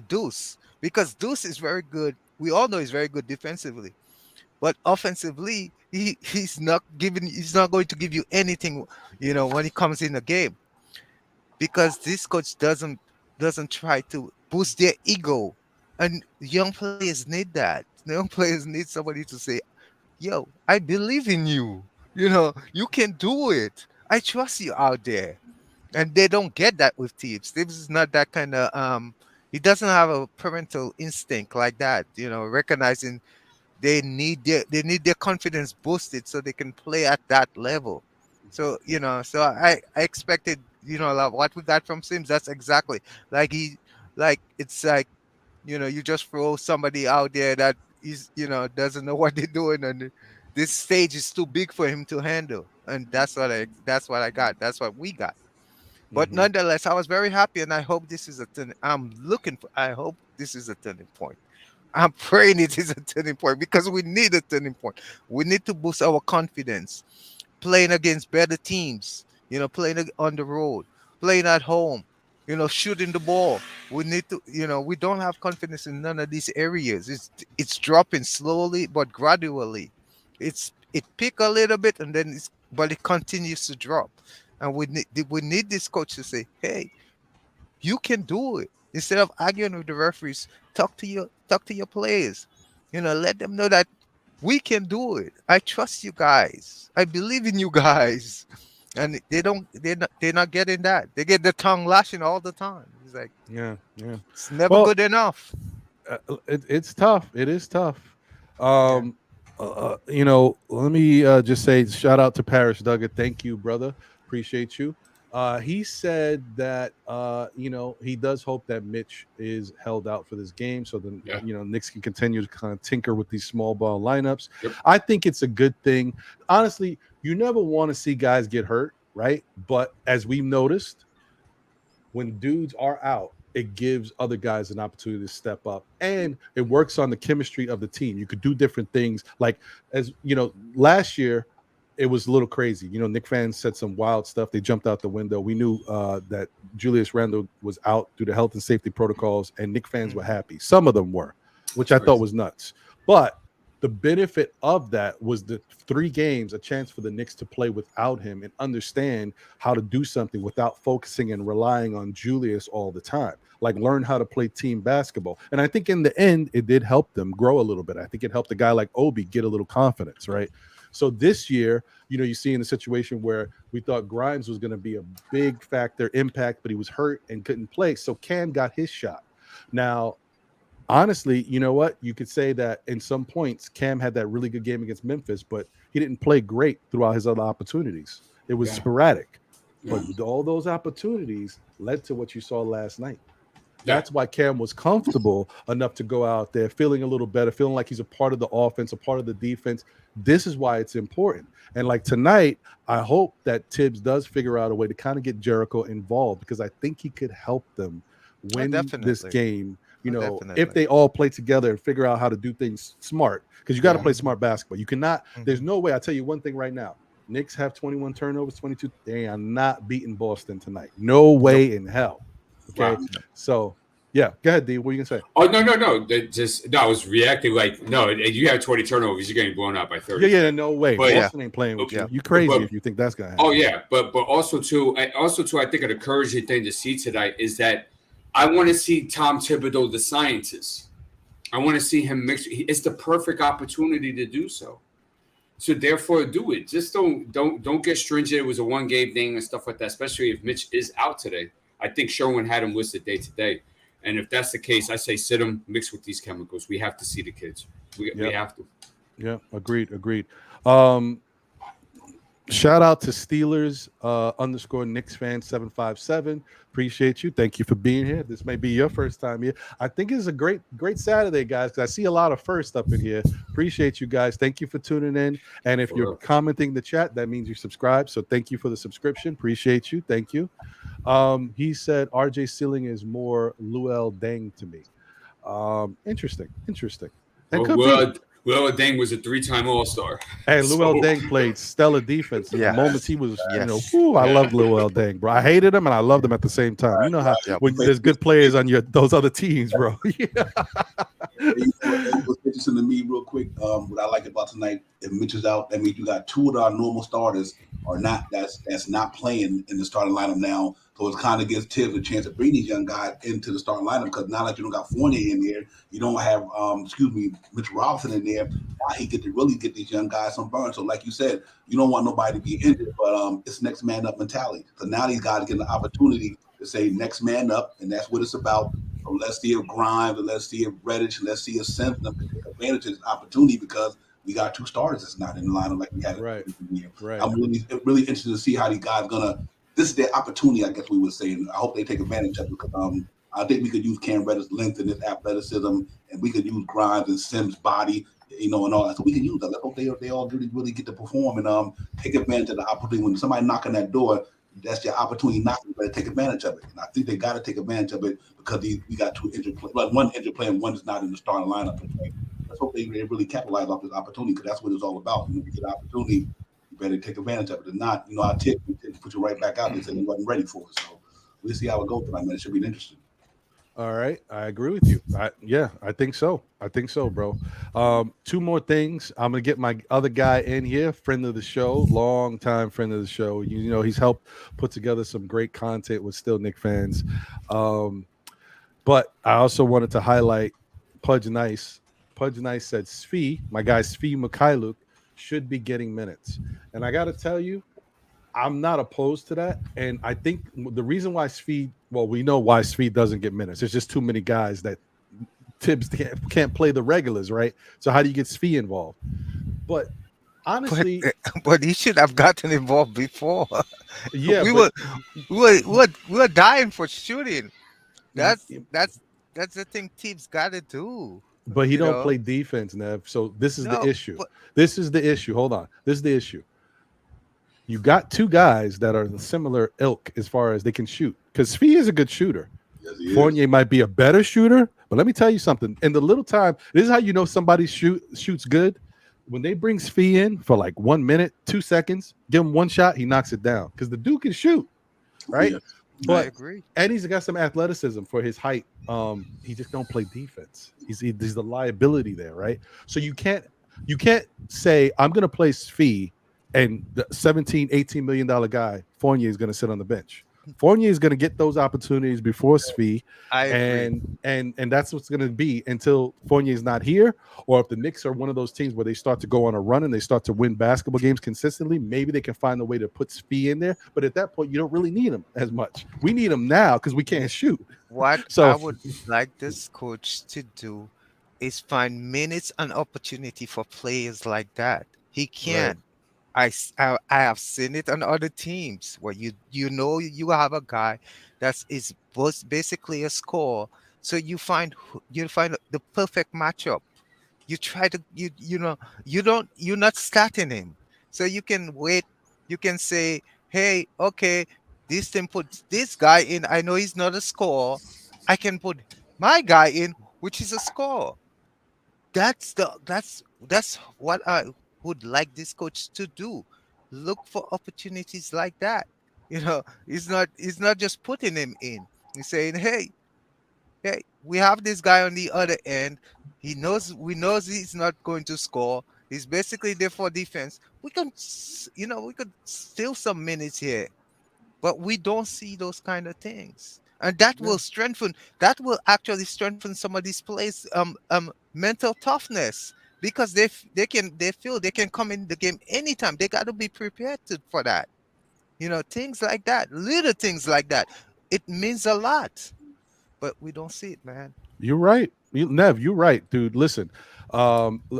Deuce, because Deuce is very good. We all know he's very good defensively, but offensively, he's not going to give you anything, when he comes in the game, because this coach doesn't try to boost their ego, and young players need that. Young players need somebody to say, "Yo, I believe in you. You can do it. I trust you out there." And they don't get that with Tibbs. Tibbs is not that kind of He doesn't have a parental instinct like that. Recognizing they need their confidence boosted so they can play at that level. So I expected, like what we got from Sims. That's exactly like it's like, you just throw somebody out there that is, doesn't know what they're doing, and this stage is too big for him to handle. And that's what I got. That's what we got. But Mhm. nonetheless, I was very happy, and I hope this is a turn. I hope this is a turning point. I'm praying it is a turning point, because we need a turning point. We need to boost our confidence, playing against better teams, playing on the road, playing at home, shooting the ball. We need to, we don't have confidence in none of these areas. It's dropping slowly but gradually. It pick a little bit, and then but it continues to drop. And we need this coach to say, "Hey, you can do it." Instead of arguing with the referees, talk to your players. Let them know that we can do it. I trust you guys. I believe in you guys. And they're not getting that. They get the tongue lashing all the time. It's like Yeah, yeah. it's never Well, good enough. it's tough. It is tough. Yeah. Let me just say shout out to Paris Duggar. Thank you, brother. Appreciate you. He said that he does hope that Mitch is held out for this game, so then Yeah. Knicks can continue to kind of tinker with these small ball lineups. Yep. I think it's a good thing. Honestly, you never want to see guys get hurt, right? But as we've noticed, when dudes are out, it gives other guys an opportunity to step up, and it works on the chemistry of the team. You could do different things. Like, as last year it was a little crazy. Knick fans said some wild stuff. They jumped out the window. We knew that Julius Randle was out due to health and safety protocols, and Knick fans were happy. Some of them were, which I thought was nuts. But the benefit of that was the 3 games, a chance for the Knicks to play without him and understand how to do something without focusing and relying on Julius all the time. Like, learn how to play team basketball. And I think in the end, it did help them grow a little bit. I think it helped a guy like Obi get a little confidence, right? So this year, you see in the situation where we thought Grimes was going to be a big factor, impact, but he was hurt and couldn't play. So Cam got his shot. Now, honestly, you know what? You could say that in some points, Cam had that really good game against Memphis, but he didn't play great throughout his other opportunities. It was sporadic. But all those opportunities led to what you saw last night. That's why Cam was comfortable enough to go out there feeling a little better, feeling like he's a part of the offense, a part of the defense. This is why it's important. And like tonight, I hope that Tibbs does figure out a way to kind of get Jericho involved, because I think he could help them win this game. If they all play together and figure out how to do things smart, because you got to play smart basketball. You cannot, there's no way. I'll tell you one thing right now. Knicks have 21 turnovers, 22. They are not beating Boston tonight. No way in hell. Okay. Wow. So, yeah. Go ahead, D. What are you going to say? Oh, no. I was reacting like, no, you have 20 turnovers, you're getting blown out by 30. Yeah, no way. But, Boston ain't playing with you. You crazy if you think that's going to happen. Oh, yeah. But also, too, I think an encouraging thing to see tonight is that I want to see Tom Thibodeau, the scientist. I want to see him mix. It's the perfect opportunity to do so. So therefore, do it. Just don't get stringent. It was a 1-game thing and stuff like that. Especially if Mitch is out today. I think Sherwin had him listed day to day. And if that's the case, I say sit him, mix with these chemicals. We have to see the kids. We have to. Yeah, agreed. Shout out to Steelers _ Knicks fan 757. Appreciate you. Thank you for being here. This may be your first time here. I think it's a great Saturday, guys, because I see a lot of first up in here. Appreciate you guys. Thank you for tuning in. And if you're commenting the chat, that means you subscribe. So thank you for the subscription. Appreciate you. Thank you. He said RJ Sealing is more Luol Deng to me. Interesting. Luol Deng was a 3-time All-Star. And Luol Deng played stellar defense. The moments he was, I love Luol Deng, bro. I hated him and I loved him at the same time. You know how when there's good players on those other teams, bro. It was interesting to me, real quick. What I like about tonight, if Mitch is out, that means you got 2 of our normal starters are not that's not playing in the starting lineup now. So it kind of gives Tibbs a chance to bring these young guys into the starting lineup because now that you don't got Fournier in there, you don't have Mitch Robinson in there. Now he get to really get these young guys some burn. So like you said, you don't want nobody to be injured, but it's next man up mentality. So now these guys get the opportunity to say next man up, and that's what it's about. So let's see if Grimes, and let's see if Reddish, and let's see if Sims take advantage of this opportunity because we got 2 starters that's not in the lineup like we had. Right. I'm really interested to see how these guys gonna. This is their opportunity, I guess we would say, and I hope they take advantage of it because I think we could use Cam Reddish's length and his athleticism, and we could use Grimes and Sims' body, and all that. So we can use that. Let's hope they all really get to perform and take advantage of the opportunity. When somebody knocking that door, that's your opportunity. Not to take advantage of it, and I think they got to take advantage of it because we got 2 injured players, like 1 injured player and 1 is not in the starting lineup. Let's hope they really capitalize off this opportunity because that's what it's all about. You get an opportunity. Better take advantage of it. If not, our tip put you right back out there saying you wasn't ready for it. So we'll see how it goes tonight, man. It should be interesting. All right. I agree with you. I think so. Bro. 2 more things. I'm going to get my other guy in here, friend of the show, long time friend of the show. He's helped put together some great content with Still Knick fans. But I also wanted to highlight Pudge Nice. Pudge Nice said Svi, my guy Svi Mikhailuk, should be getting minutes. And I got to tell you, I'm not opposed to that. And I think the reason why we know why Svi doesn't get minutes. There's just too many guys that Tibbs can't play the regulars, right? So how do you get Svi involved? But honestly, but he should have gotten involved before. Yeah, we were dying for shooting. That's the thing Tibbs got to do. But he don't play defense, Nev. So this is the issue. This is the issue. Hold on. This is the issue. You got 2 guys that are similar ilk as far as they can shoot. Because Svi is a good shooter. Yes, Fournier might be a better shooter. But let me tell you something. In the little time, this is how you know somebody shoots good. When they bring Svi in for like 1 minute, 2 seconds, give him 1 shot, he knocks it down. Because the dude can shoot. Right? Yeah. But, I agree. And he's got some athleticism for his height. He just don't play defense. He's the liability there, right? So you can't say I'm going to play Svi and the $17-18 million guy Fournier is going to sit on the bench. Fournier is going to get those opportunities before Svi, and that's what's going to be until Fournier is not here, or if the Knicks are one of those teams where they start to go on a run and they start to win basketball games consistently, maybe they can find a way to put Svi in there. But at that point, you don't really need him as much. We need him now because we can't shoot. What I would like this coach to do is find minutes and opportunity for players like that. He can't. Right. I have seen it on other teams where you have a guy that is basically a scorer. So you find the perfect matchup. You try to you're not starting him. So you can wait. You can say, hey, okay, this team puts this guy in. I know he's not a scorer. I can put my guy in, which is a scorer. That's what I would like this coach to do. look for opportunities like that. He's not just putting him in. He's saying, hey, we have this guy on the other end. We knows he's not going to score. He's basically there for defense. We could steal some minutes here, but we don't see those kind of things, and that will actually strengthen some of these players mental toughness, because they feel they can come in the game anytime. They got to be prepared for that. Things like that, little things like that, it means a lot, but we don't see it, man. You're right. Nev, you're right, dude. Listen,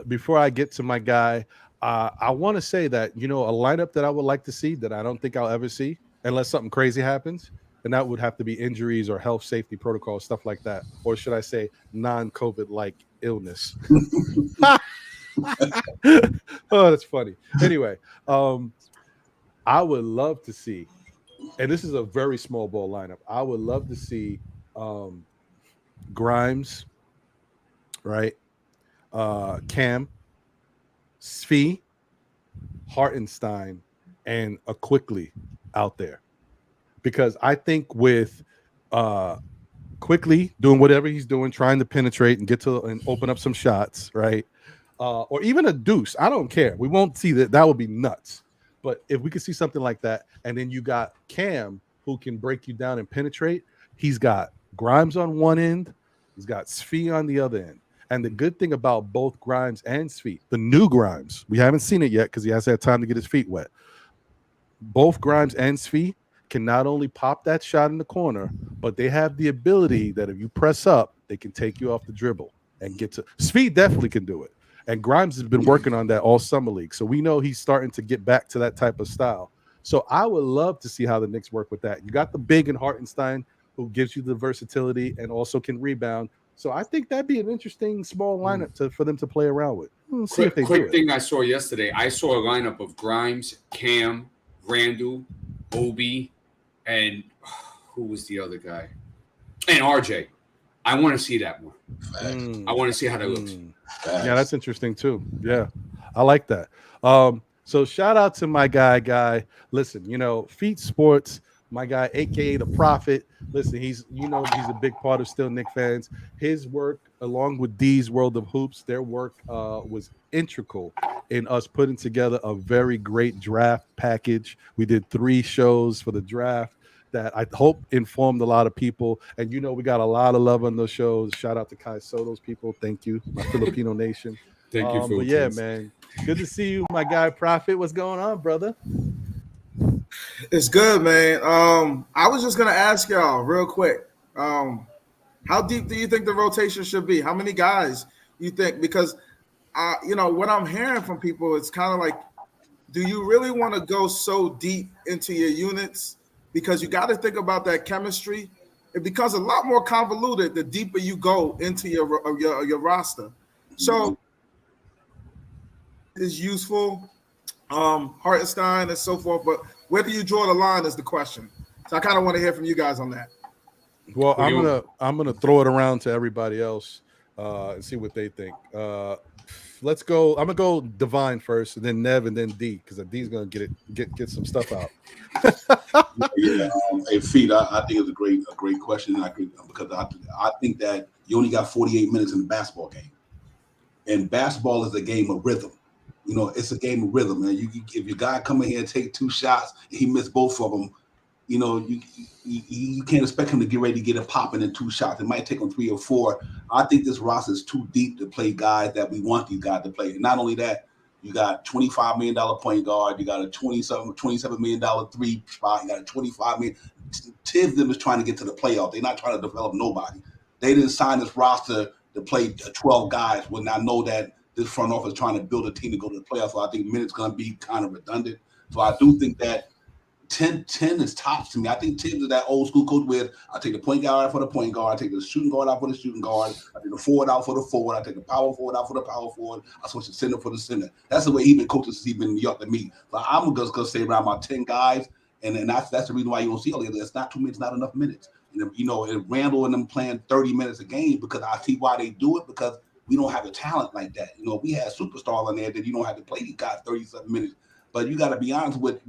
before I get to my guy, I want to say that, a lineup that I would like to see that I don't think I'll ever see unless something crazy happens. And that would have to be injuries or health safety protocols, stuff like that. Or should I say non-COVID like illness? Oh, that's funny. Anyway, I would love to see, and this is a very small ball lineup, I would love to see Grimes, right? Cam, Svi, Hartenstein, and a Quickly out there. Because I think with Quickly doing whatever he's doing, trying to penetrate and get to and open up some shots, right? Or even a deuce, I don't care. We won't see that. That would be nuts. But if we could see something like that, and then you got Cam who can break you down and penetrate, he's got Grimes on one end, he's got Svi on the other end. And the good thing about both Grimes and Svi, the new Grimes, we haven't seen it yet because he hasn't had time to get his feet wet. Both Grimes and Svi can not only pop that shot in the corner, but they have the ability that if you press up, they can take you off the dribble and get to. Svi definitely can do it. And Grimes has been working on that all summer league. So we know he's starting to get back to that type of style. So I would love to see how the Knicks work with that. You got the big and Hartenstein who gives you the versatility and also can rebound. So I think that'd be an interesting small lineup for them to play around with. We'll see if they quick do it. thing I saw yesterday, I saw a lineup of Grimes, Cam, Randall, Obi, and who was the other guy? And RJ. I want to see that one. I want to see how that looks. Yeah, that's interesting too. Yeah, I like that. So shout out to my guy. Listen, Feet Sports, my guy, aka the Prophet. Listen, he's a big part of Still Knicks fans. His work, along with D's World of Hoops, their work was integral in us putting together a very great draft package. We did 3 shows for the draft that I hope informed a lot of people. And we got a lot of love on those shows. Shout out to Kai Soto's people. Thank you, my Filipino nation. Thank you, but yeah, man. Good to see you, my guy Prophet. What's going on, brother? It's good, man. I was just gonna ask y'all real quick. How deep do you think the rotation should be? How many guys you think? Because what I'm hearing from people, it's kind of like, do you really want to go so deep into your units? Because you got to think about that chemistry. It becomes a lot more convoluted the deeper you go into your roster. So is useful, Hartenstein and so forth. But where do you draw the line is the question. So I kind of want to hear from you guys on that. Well, I'm gonna throw it around to everybody else and see what they think. Let's go. I'm gonna go Divine first, and then Nev, and then D, because D's gonna get some stuff out. Hey, Feet, I think it's a great question. Because I think that you only got 48 minutes in the basketball game, and basketball is a game of rhythm. It's a game of rhythm, man. If your guy come in here and take 2 shots, and he missed both of them, you can't expect him to get ready to get it popping in 2 shots. It might take him 3 or 4. I think this roster is too deep to play guys that we want these guys to play. And not only that, you got $25 million point guard, you got a $27 million 3 spot, you got a $25 million. Tibbs them is trying to get to the playoff. They're not trying to develop nobody. They didn't sign this roster to play 12 guys when I know that this front office is trying to build a team to go to the playoffs. So I think minutes going to be kind of redundant. So I do think that 10 is tops to me. I think Tibbs is that old school coach where I take the point guard out for the point guard, I take the shooting guard out for the shooting guard, I take the forward out for the forward, I take the power forward out for the power forward, I switch the center for the center. That's the way he's been coaching since he's been in New York to me. But I'm just going to stay around my 10 guys, and that's the reason why you don't see all of it. It's not 2 minutes, not enough minutes. And Randall and them playing 30 minutes a game, because I see why they do it, because we don't have the talent like that. We have superstars in there that you don't have to play these guys 37 minutes. But you got to be honest with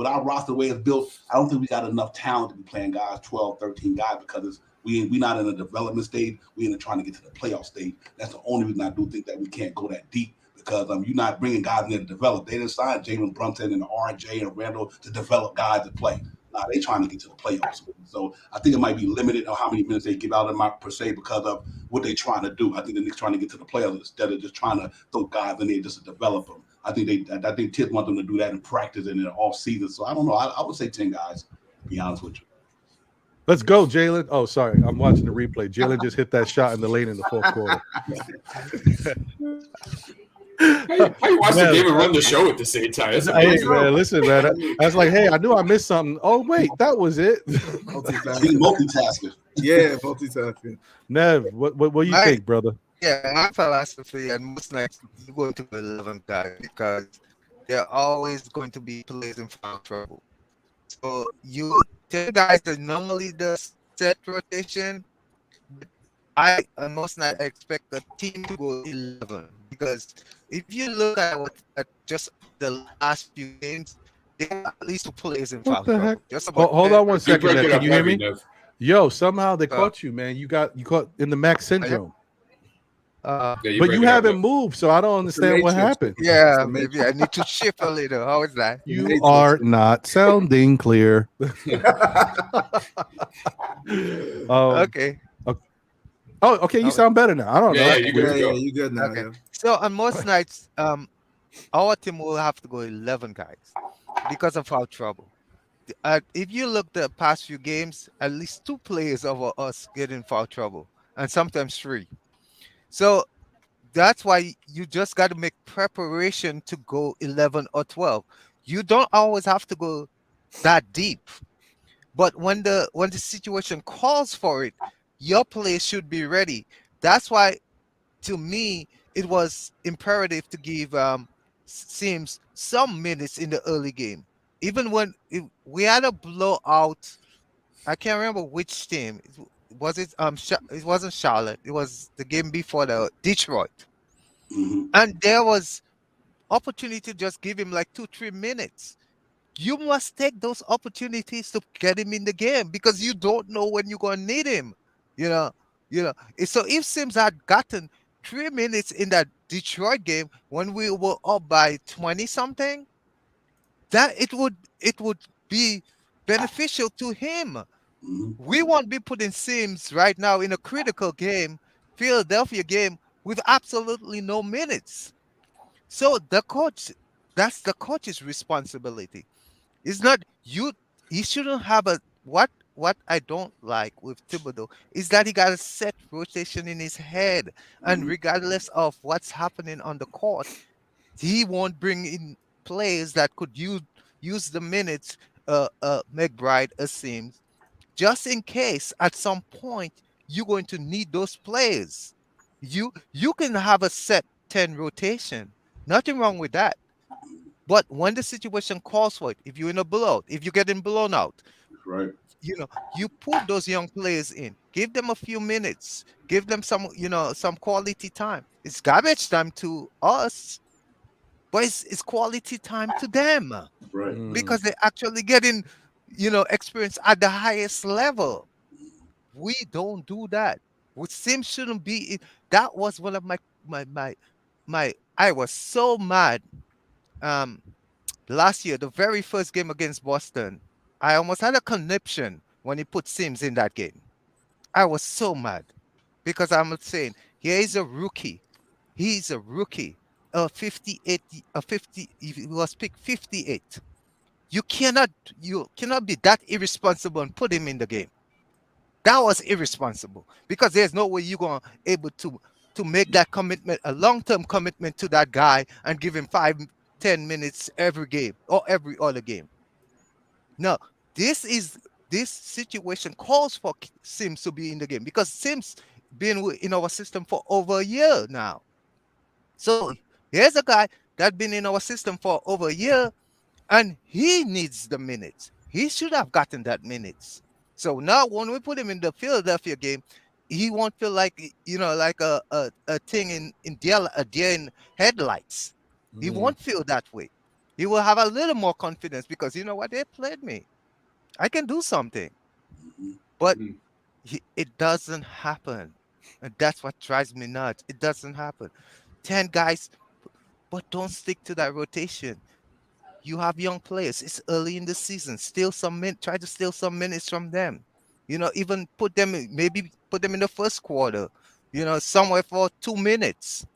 our roster the way it's built. I don't think we got enough talent to be playing guys 12, 13 guys because we not in a development stage. We in trying to get to the playoff stage. That's the only reason I do think that we can't go that deep because you're not bringing guys in there to develop. They didn't sign Jalen Brunson and RJ and Randall to develop guys to play. They trying to get to the playoffs. So I think it might be limited on how many minutes they give out of per se because of what they're trying to do. I think the Knicks trying to get to the playoffs instead of just trying to throw guys in there just to develop them. I think Tibbs want them to do that in practice and in the off season. So I don't know. I would say 10 guys, to be honest with you. Let's go, Jalen. Oh, sorry. I'm watching the replay. Jalen just hit that shot in the lane in the fourth quarter. How you watch the game and run the show at the same time? Hey, man, listen, man. I was like, hey, I knew I missed something. Oh, wait, that was it. Multitasking. Yeah, multitasking. Nev, what do you think, brother? Yeah, my philosophy, and most nights you go to 11 guys because they're always going to be plays in foul trouble. So you 10 guys that normally does set rotation. I most night expect the team to go 11 because if you look at just the last few games, they have at least 2 players in foul trouble. Heck? Just about Hold on one second. Can you hear me? Nev. Yo, somehow they caught you, man. You caught in the Max syndrome. Yeah, but you haven't moved, so I don't understand what happened. Yeah, maybe I need to shift a little. How is that? You are not sounding clear. Okay. Oh, okay. You sound better now. I don't know. Yeah, you good. Yeah, you good now. Okay. Yeah. So on most nights, our team will have to go 11 guys because of foul trouble. If you look the past few games, at least 2 players over us get in foul trouble, and sometimes 3. So that's why you just got to make preparation to go 11 or 12. You don't always have to go that deep, but when the situation calls for it, your play should be ready. That's why, to me, it was imperative to give Sims some minutes in the early game. Even when we had a blowout, I can't remember which team. Was it it wasn't Charlotte. It was the game before the Detroit. Mm-hmm. And there was opportunity to just give him like 2-3 minutes. You must take those opportunities to get him in the game because you don't know when you're going to need him. You know. So if Sims had gotten 3 minutes in that Detroit game when we were up by 20 something, that it would be beneficial to him. We won't be putting Sims right now in a critical game, Philadelphia game, with absolutely no minutes. So that's the coach's responsibility. It's not you. He shouldn't have what I don't like with Thibodeau is that he got a set rotation in his head, and regardless of what's happening on the court, he won't bring in players that could use the minutes. McBride, Sims, just in case at some point you're going to need those players. You can have a set 10 rotation. Nothing wrong with that. But when the situation calls for it, if you're in a blowout, if you're getting blown out, right? You put those young players in, give them a few minutes, give them some quality time. It's garbage time to us, but it's quality time to them, right? Because they're actually getting experience at the highest level. We don't do that. Which Sims shouldn't be. That was one of my. I was so mad. Last year, the very first game against Boston, I almost had a conniption when he put Sims in that game. I was so mad because I'm saying here is a rookie. He's a rookie. 58. He was picked 58. You cannot be that irresponsible and put him in the game. That was irresponsible because there's no way you're going to able to make that commitment, a long-term commitment to that guy and give him 5-10 minutes every game or every other game. No, this situation calls for Sims to be in the game because Sims been in our system for over a year now. So here's a guy that's been in our system for over a year, and he needs the minutes. He should have gotten that minutes. So now when we put him in the Philadelphia game, he won't feel like like a thing in deer in headlights. He won't feel that way. he will have a little more confidence because you know what, they played me. I can do something, but Mhm. it doesn't happen, and that's what drives me nuts. It doesn't happen. 10 guys, but don't stick to that rotation. You have young players. It's early in the season. Try to steal some minutes from them. Even maybe put them in the first quarter. Somewhere for 2 minutes.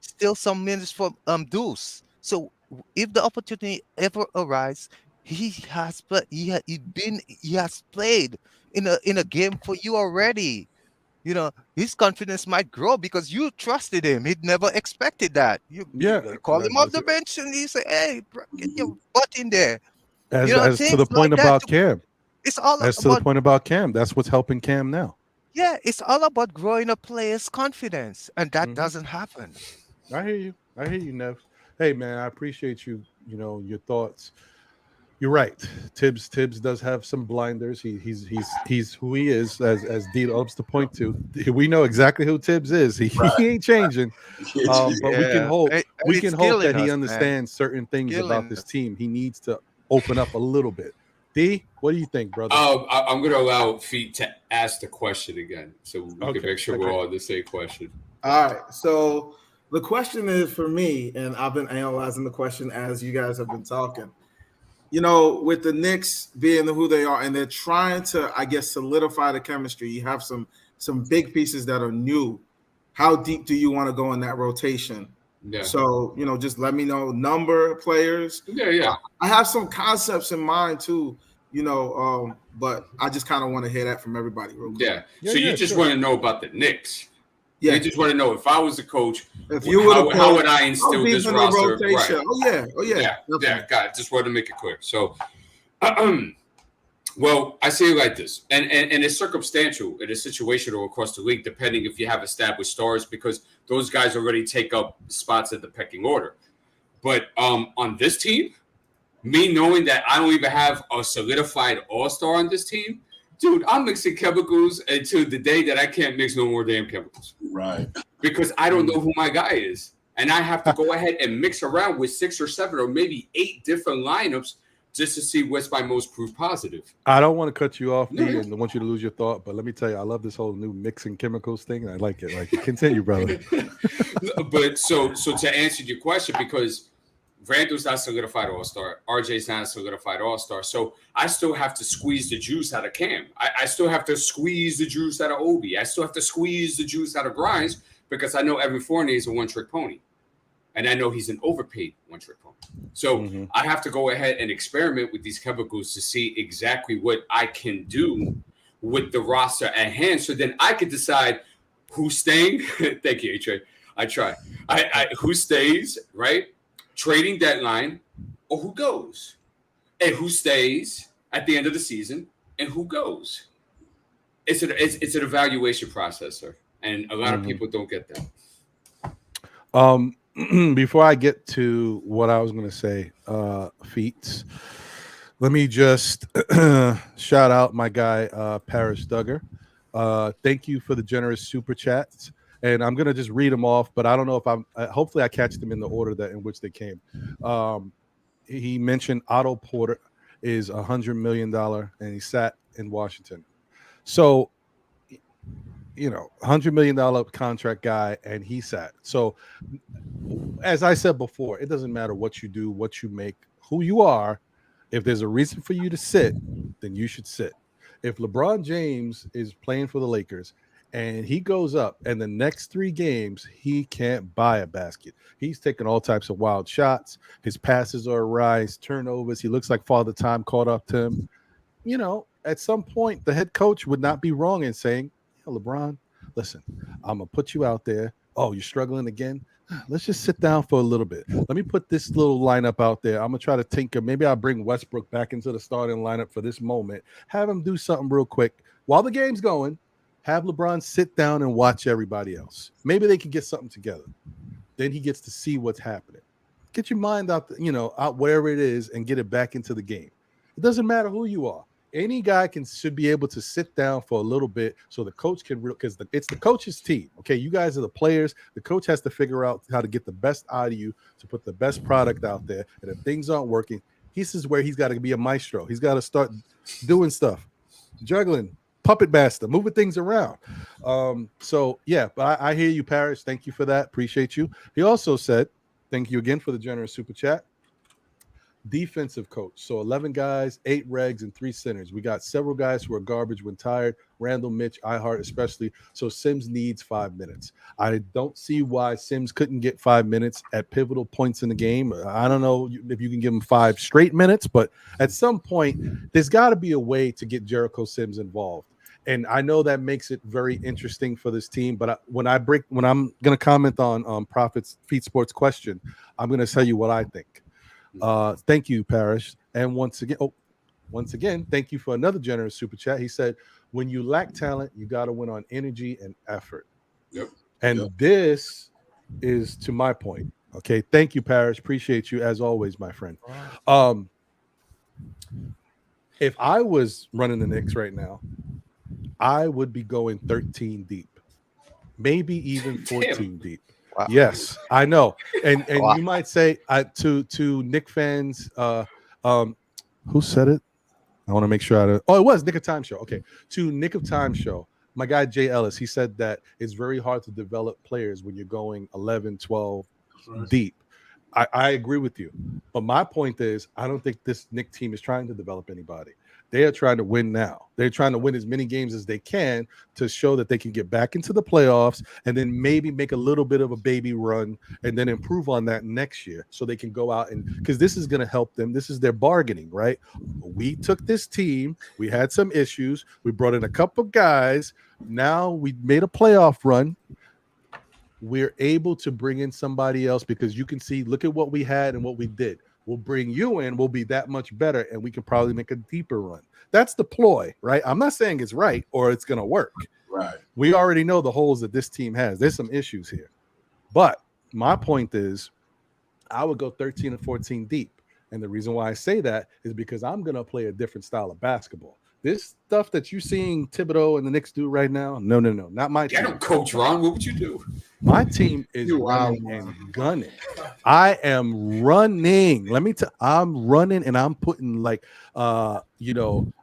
Steal some minutes from Deuce. So if the opportunity ever arises, he has played in a game for you already. His confidence might grow because you trusted him. He'd never expected that. Yeah, You call him off the bench and you say, "Hey, bro, get your butt in there." as to Things the like point that. about Cam. It's all As to the about point about Cam, that's what's helping Cam now. yeah. It's all about growing a player's confidence, and that Mhm. doesn't happen. I hear you. I hear you, Nev. Hey, man, I appreciate you. Your thoughts. You're right. Tibbs does have some blinders. He's who he is, as D loves to point to. We know exactly who Tibbs is. He ain't changing. But we can Yeah, hope and it's that killing he us, man. understands certain things about Killing this us. team. He needs to open up a little bit. D, what do you think, brother? I'm going to allow Feet to ask the question again, so we can make sure we're okay. all on the same question. All right. So the question is for me, and I've been analyzing the question as you guys have been talking. With the Knicks being who they are, and they're trying to, I guess, solidify the chemistry. You have some big pieces that are new. How deep do you want to go in that rotation? Yeah. So, just let me know number of players. Yeah. I have some concepts in mind too, but I just kind of want to hear that from everybody real quick. Yeah. So you just want to know about the Knicks. Yeah. You just want to know if I was the coach, if you would how would I instill this roster? Right. Oh yeah. Got it. Just wanted to make it clear. So, well, I say it like this, and it's circumstantial, it is situational across the league, depending if you have established stars, because those guys already take up spots at the pecking order. But on this team, me knowing that I don't even have a solidified all-star on this team, dude, I'm mixing chemicals until the day that I can't mix no more damn chemicals. Right. Because I don't know who my guy is. And I have to go ahead and mix around with 6 or 7 or maybe 8 different lineups just to see what's my most proof positive. I don't want to cut you off, D, and I want you to lose your thought, but let me tell you, I love this whole new mixing chemicals thing. I like it. Continue, brother. But so to answer your question, because Randall's not solidified all-star. RJ's not solidified all-star. So I still have to squeeze the juice out of Cam. I still have to squeeze the juice out of Obi. I still have to squeeze the juice out of Grimes because I know Evan Fournier is a one-trick pony. And I know he's an overpaid one-trick pony. So I have to go ahead and experiment with these chemicals to see exactly what I can do with the roster at hand. So then I can decide who's staying. Thank you, H.A. I try. Who stays, right? Trading deadline, or who goes, and who stays at the end of the season, and who goes. It's an evaluation process, sir, and a lot of people don't get that. Before I get to what I was going to say, Feats, let me just shout out my guy Paris Duggar. Thank you for the generous super chats. And I'm gonna just read them off, but I don't know if hopefully I catch them in the order in which they came. He mentioned Otto Porter is $100 million, and he sat in Washington. So, $100 million contract guy, and he sat. So, as I said before, it doesn't matter what you do, what you make, who you are. If there's a reason for you to sit, then you should sit. If LeBron James is playing for the Lakers and he goes up, and the next 3 games, he can't buy a basket. He's taking all types of wild shots. His passes are a rise, turnovers. He looks like Father Time caught up to him. At some point, the head coach would not be wrong in saying, LeBron, listen, I'm going to put you out there. Oh, you're struggling again? Let's just sit down for a little bit. Let me put this little lineup out there. I'm going to try to tinker. Maybe I'll bring Westbrook back into the starting lineup for this moment. Have him do something real quick while the game's going. Have LeBron sit down and watch everybody else. Maybe they can get something together. Then he gets to see what's happening. Get your mind out, out wherever it is and get it back into the game. It doesn't matter who you are. any guy should be able to sit down for a little bit so the coach can because it's the coach's team. Okay, you guys are the players. The coach has to figure out how to get the best out of you to put the best product out there. And if things aren't working, this is where he's got to be a maestro. He's got to start doing stuff, juggling, puppet master, moving things around. So yeah, but I hear you, Parrish. Thank you for that. Appreciate you. He also said, thank you again for the generous super chat. Defensive coach. So 11 guys, 8 regs, and 3 centers. We got several guys who are garbage when tired. Randall, Mitch, iHeart especially. So Sims needs 5 minutes. I don't see why Sims couldn't get 5 minutes at pivotal points in the game. I don't know if you can give him 5 straight minutes, but at some point, there's got to be a way to get Jericho Sims involved. And I know that makes it very interesting for this team. But when I'm going to comment on Prophet's Feed Sports question, I'm going to tell you what I think. Thank you, Parrish. And once again, thank you for another generous super chat. He said, when you lack talent, you got to win on energy and effort. Yep. And this is to my point. Okay. Thank you, Parrish. Appreciate you as always, my friend. If I was running the Knicks right now, I would be going 13 deep, maybe even 14 deep. Wow. Yes, I know. And wow. You might say to Knick fans, who said it? I want to make sure it was Nick of Time Show. Okay. To Nick of Time Show, my guy Jay Ellis, he said that it's very hard to develop players when you're going 11, 12 deep. I agree with you. But my point is, I don't think this Knick team is trying to develop anybody. They are trying to win now. They're trying to win as many games as they can to show that they can get back into the playoffs and then maybe make a little bit of a baby run and then improve on that next year so they can go out and because this is going to help them. This is their bargaining, right? We took this team. We had some issues. We brought in a couple of guys. Now we made a playoff run. We're able to bring in somebody else because you can see, look at what we had and what we did. We'll bring you in, we'll be that much better, and we can probably make a deeper run. That's the ploy, right? I'm not saying it's right or it's going to work. Right. We already know the holes that this team has. There's some issues here. But my point is, I would go 13 and 14 deep. And the reason why I say that is because I'm going to play a different style of basketball. This stuff that you're seeing Thibodeau and the Knicks do right now, no, not my team. I don't coach, Ron. What would you do? My team is running and gunning. I am running. I'm running and I'm putting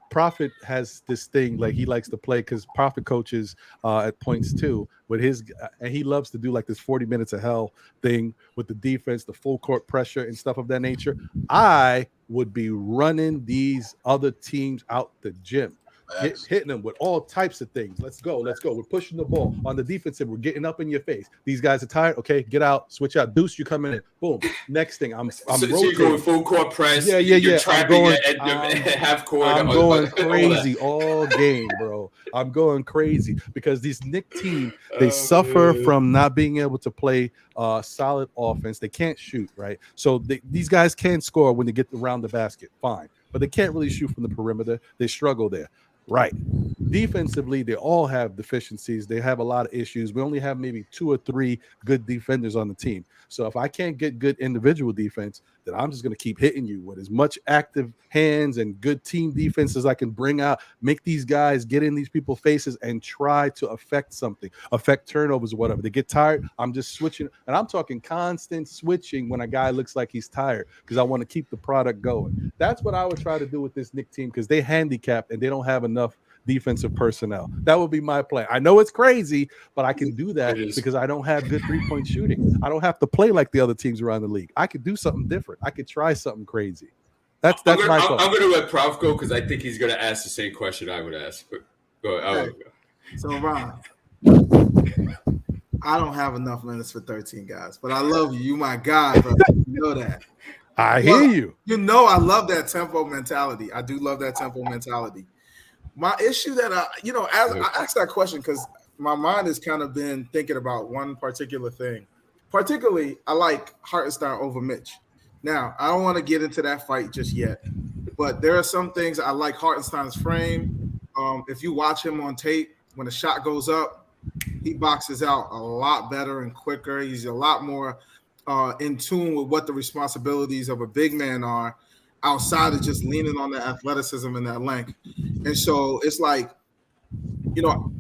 Prophet has this thing like he likes to play because Prophet coaches at points too with his and he loves to do like this 40 minutes of hell thing with the defense, the full court pressure and stuff of that nature. I would be running these other teams out the gym. Hitting them with all types of things. Let's go. We're pushing the ball on the defensive. We're getting up in your face. These guys are tired. Okay, get out. Switch out. Deuce, you coming in. Boom. Next thing, I'm so you're going full court press. Yeah. You're trapping at half court. I'm going crazy all game, bro. I'm going crazy because these Knick team, they suffer from not being able to play solid offense. They can't shoot, right? So these guys can score when they get around the basket. Fine. But they can't really shoot from the perimeter. They struggle there. Right. Defensively, they all have deficiencies. They have a lot of issues. We only have maybe 2 or 3 good defenders on the team. So if I can't get good individual defense, then I'm just going to keep hitting you with as much active hands and good team defense as I can bring out, make these guys get in these people's faces and try to affect something, affect turnovers or whatever. They get tired, I'm just switching. And I'm talking constant switching when a guy looks like he's tired because I want to keep the product going. That's what I would try to do with this Knick team because they handicapped and they don't have enough defensive personnel. That would be my plan. I know it's crazy, but I can do that because I don't have good 3-point shooting. I don't have to play like the other teams around the league. I could do something different. I could try something crazy. That's my thought. I'm going to let Prof go because I think he's going to ask the same question I would ask. But go ahead. So, Ron, I don't have enough minutes for 13 guys, but I love you. You my guy, brother. You know that. I hear you. You know I love that tempo mentality. I do love that tempo mentality. My issue that as I asked that question because my mind has kind of been thinking about one particular thing. Particularly, I like Hartenstein over Mitch. Now, I don't want to get into that fight just yet, but there are some things I like Hartenstein's frame. If you watch him on tape, when a shot goes up, he boxes out a lot better and quicker. He's a lot more in tune with what the responsibilities of a big man are. outside of just leaning on the athleticism and that length. And so it's like,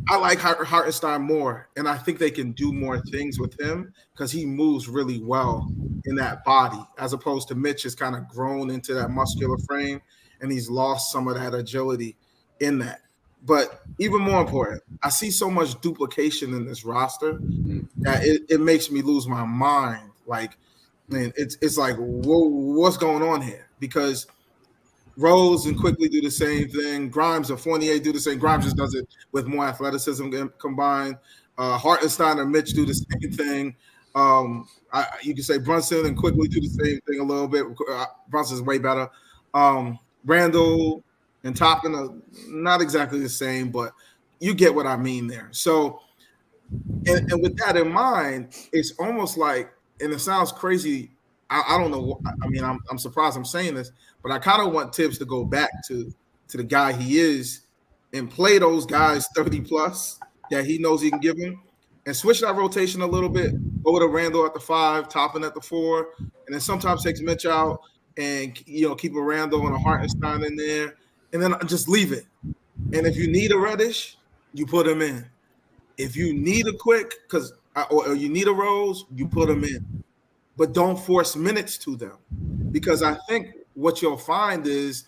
I like Hartenstein more, and I think they can do more things with him because he moves really well in that body, as opposed to Mitch has kind of grown into that muscular frame, and he's lost some of that agility in that. But even more important, I see so much duplication in this roster that it makes me lose my mind. Like, man, it's like, whoa, what's going on here? Because Rose and Quickly do the same thing. Grimes and Fournier do the same. Grimes just does it with more athleticism combined. Hartenstein and Mitch do the same thing. You can say Brunson and Quickly do the same thing a little bit. Brunson's way better. Randall and Toppin are not exactly the same, but you get what I mean there. So, and with that in mind, it's almost like, and it sounds crazy. I don't know. I mean, I'm surprised I'm saying this, but I kind of want Tibbs to go back to the guy he is and play those guys 30 plus that he knows he can give him, and switch that rotation a little bit. Go to Randall at the 5, Toppin at the 4, and then sometimes takes Mitch out and keep a Randall and a Hartenstein in there, and then just leave it. And if you need a Reddish, you put him in. If you need a Quick, or you need a Rose, you put him in. But don't force minutes to them, because I think what you'll find is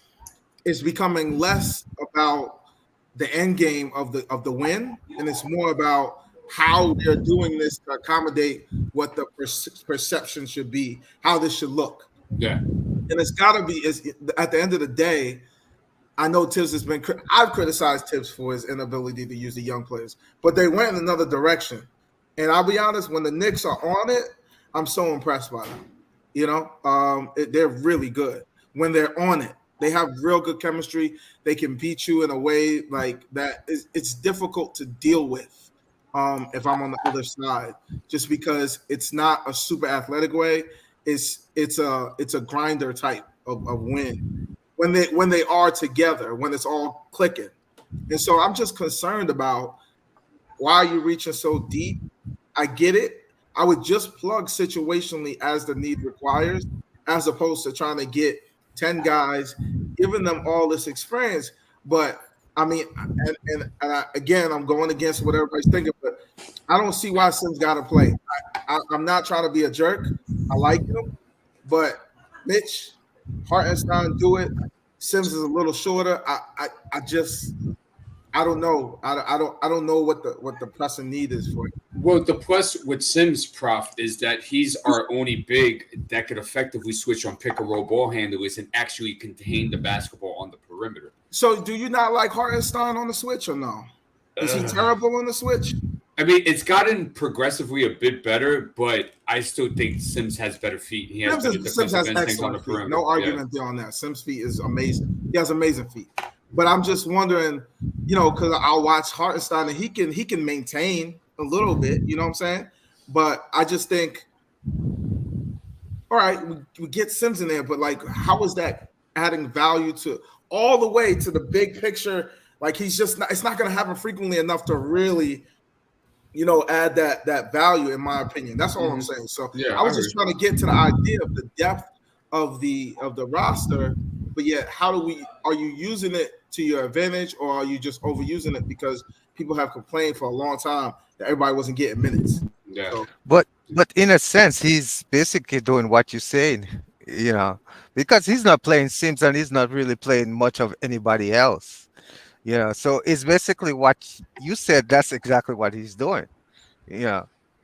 it's becoming less about the end game of the win, and it's more about how they're doing this to accommodate what the perception should be, how this should look. Yeah, and it's got to be. At the end of the day, I know Tibbs has been. I've criticized Tibbs for his inability to use the young players, but they went in another direction. And I'll be honest, when the Knicks are on it, I'm so impressed by them. They're really good when they're on it. They have real good chemistry. They can beat you in a way like that. It's difficult to deal with if I'm on the other side, just because it's not a super athletic way. It's a grinder type of win when they are together, when it's all clicking. And so I'm just concerned about why you're reaching so deep. I get it. I would just plug situationally as the need requires, as opposed to trying to get 10 guys, giving them all this experience. But I mean, again, I'm going against what everybody's thinking, but I don't see why Sims got to play. I'm not trying to be a jerk. I like him, but Mitch, Hartenstein do it. Sims is a little shorter. I don't know. I don't know what the pressing need is for it. Well, the plus with Sims, Prof, is that he's our only big that could effectively switch on pick and roll ball handlers and actually contain the basketball on the perimeter. So, do you not like Hartenstein on the switch or no? Is he terrible on the switch? I mean, it's gotten progressively a bit better, but I still think Sims has better feet. He has Sims has excellent feet. No argument there on that. Sims' feet is amazing. He has amazing feet. But I'm just wondering, because I'll watch Hartenstein and he can maintain a little bit, you know what I'm saying? But I just think, all right, we get Sims in there, but like, how is that adding value to all the way to the big picture? Like, he's just not, it's not going to happen frequently enough to really, add that value, in my opinion. That's all I'm saying. So yeah, I was just trying to get to the idea of the depth of the roster, but yet are you using it to your advantage, or are you just overusing it because people have complained for a long time that everybody wasn't getting minutes? Yeah. So, but in a sense, he's basically doing what you're saying, because he's not playing Sims and he's not really playing much of anybody else. So it's basically what you said. That's exactly what he's doing.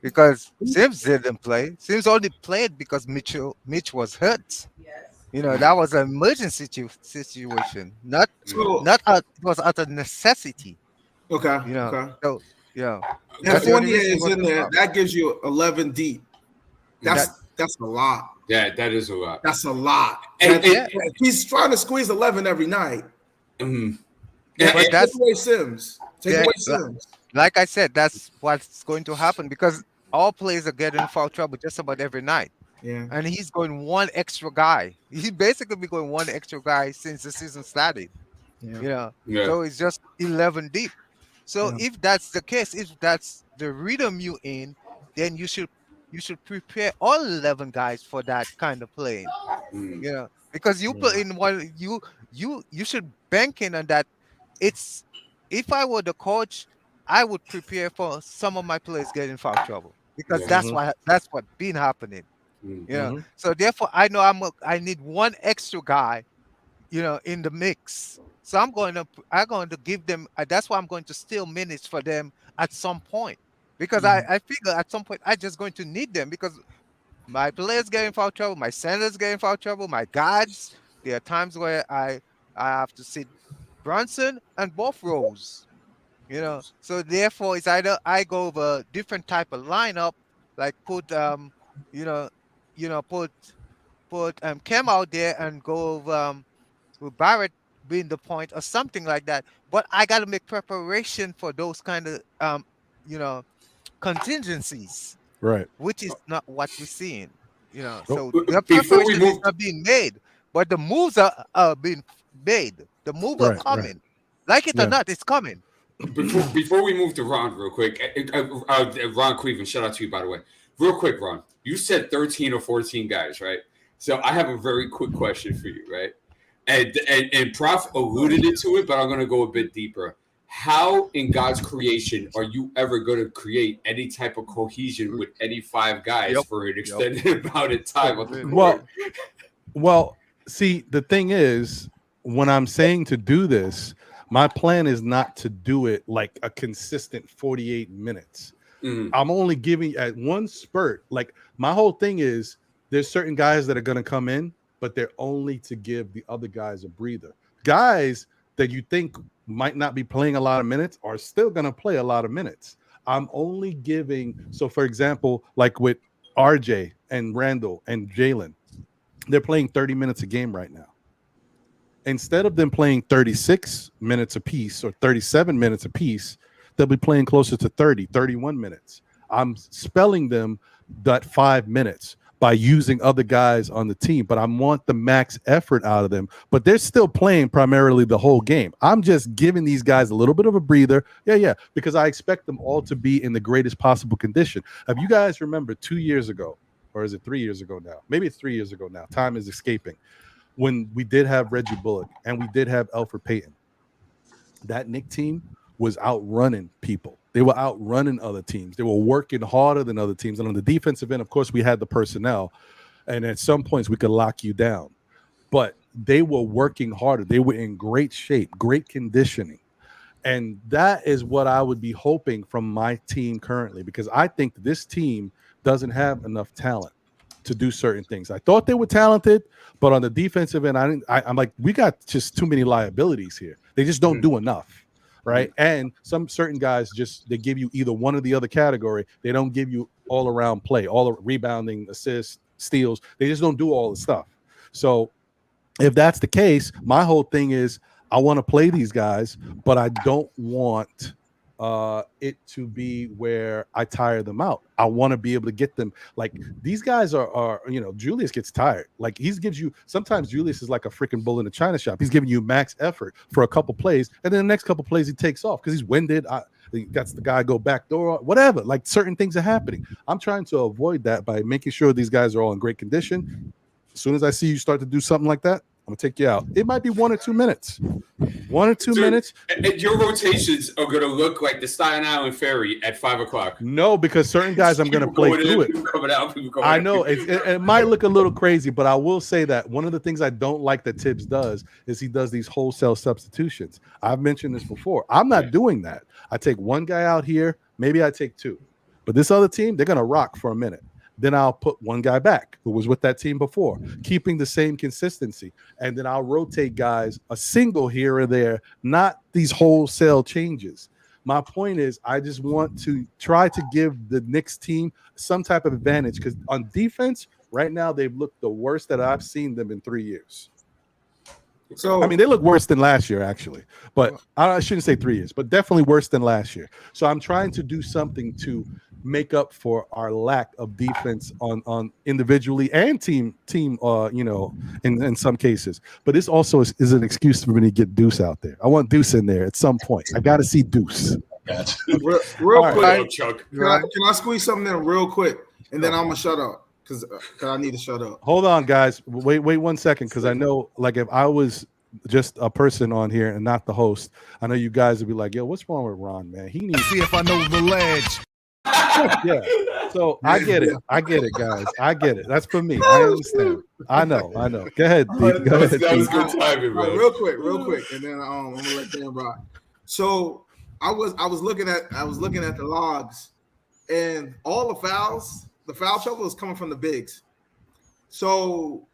Because Sims didn't play. Sims only played because Mitch was hurt. That was an emergency situation. It was out of necessity. Okay. Okay. So if Fournier is in there, that gives you 11 deep. That's a lot. Yeah, that is a lot. That's a lot. He's trying to squeeze 11 every night. Mm-hmm. But take away Sims. Take away Sims. Like I said, that's what's going to happen, because all players are getting in foul trouble just about every night. Yeah. And he's going one extra guy. He's basically been going one extra guy since the season started. Yeah. So it's just 11 deep. So if that's the case, if that's the rhythm you in, then you should prepare all 11 guys for that kind of playing. You know, because you put in one, you should bank in on that. It's if I were the coach, I would prepare for some of my players getting foul trouble because that's what been happening. You know, so therefore I know I need one extra guy, you know, in the mix. So I'm going to give them. That's why I'm going to steal minutes for them at some point because I figure at some point I just going to need them because my players getting foul trouble, my centers getting foul trouble, my guards. There are times where I have to sit Brunson and both rows. You know, so therefore it's either I go over a different type of lineup, like put put Cam out there and go over with Barrett being the point or something like that. But I got to make preparation for those kind of you know, contingencies, Right. which is not what we're seeing. You know, so Before the we preparation is move- not being made, but the moves are being made. The moves are Right, coming, like it or not, it's coming. Before we move to Ron, real quick, Ron Cleveland, shout out to you, by the way. Real quick, Ron, you said 13 or 14 guys, right? So I have a very quick question for you, right? And Prof alluded to it, but I'm going to go a bit deeper. How in God's creation are you ever going to create any type of cohesion with any 5 guys for an extended amount of time on the court? Well, see, the thing is, when I'm saying to do this, my plan is not to do it like a consistent 48 minutes. I'm only giving at one spurt. Like my whole thing is there's certain guys that are going to come in, but they're only to give the other guys a breather. Guys that you think might not be playing a lot of minutes are still going to play a lot of minutes. I'm only giving. So for example, like with RJ and Randall and Jalen, they're playing 30 minutes a game right now. Instead of them playing 36 minutes apiece or 37 minutes apiece, they'll be playing closer to 30, 31 minutes. I'm spelling them that 5 minutes by using other guys on the team, but I want the max effort out of them. But they're still playing primarily the whole game. I'm just giving these guys a little bit of a breather. Yeah, because I expect them all to be in the greatest possible condition. If you guys remember 2 years ago, or is it 3 years ago now? Maybe it's 3 years ago now. Time is escaping. When we did have Reggie Bullock and we did have Elfrid Payton, that Knicks team was outrunning people. They were outrunning other teams. They were working harder than other teams. And on the defensive end, of course, we had the personnel. And at some points, we could lock you down. But they were working harder. They were in great shape, great conditioning. And that is what I would be hoping from my team currently, because I think this team doesn't have enough talent to do certain things. I thought they were talented, but on the defensive end, I'm like, we got just too many liabilities here. They just don't do enough, right? And some certain guys they give you either one or the other category. They don't give you all around play, all rebounding, assists, steals. They just don't do all the stuff. So if that's the case, my whole thing is I want to play these guys, but I don't want it to be where I tire them out. I want to be able to get them. Like these guys are Julius gets tired. Like sometimes Julius is like a freaking bull in a china shop. He's giving you max effort for a couple plays, and then the next couple plays he takes off because he's winded. That's the guy go back door, whatever. Like certain things are happening. I'm trying to avoid that by making sure these guys are all in great condition. As soon as I see you start to do something like that, I'm gonna take you out. It might be 1 or 2 minutes. 1 or 2 minutes. And your rotations are gonna look like the Staten Island Ferry at 5 o'clock. No, because certain guys I'm gonna play through it. I know it might look a little crazy, but I will say that one of the things I don't like that Tibbs does is he does these wholesale substitutions. I've mentioned this before. I'm not doing that. I take one guy out here, maybe I take 2. But this other team, they're gonna rock for a minute. Then I'll put one guy back who was with that team before, keeping the same consistency. And then I'll rotate guys, a single here or there, not these wholesale changes. My point is I just want to try to give the Knicks team some type of advantage because on defense, right now, they've looked the worst that I've seen them in 3 years. So I mean, they look worse than last year, actually. But I shouldn't say 3 years, but definitely worse than last year. So I'm trying to do something to make up for our lack of defense on individually and team in some cases. But this also is an excuse for me to get Deuce out there. I want Deuce in there at some point. I got to see Deuce. Real quick, Chuck. Can I squeeze something in real quick, and then I'm gonna shut up. because I need to shut up. Hold on, guys. Wait 1 second, because I know, like, if I was just a person on here and not the host, I know you guys would be like, "Yo, what's wrong with Ron, man? He needs." See if I know the ledge. Yeah. So I get it, guys. I get it. That's for me. I understand. I know. Go ahead. Go ahead. That was good timing, Right, bro. real quick, and then I'm gonna let Dan rock. So I was looking at the logs, and all the foul trouble is coming from the bigs. So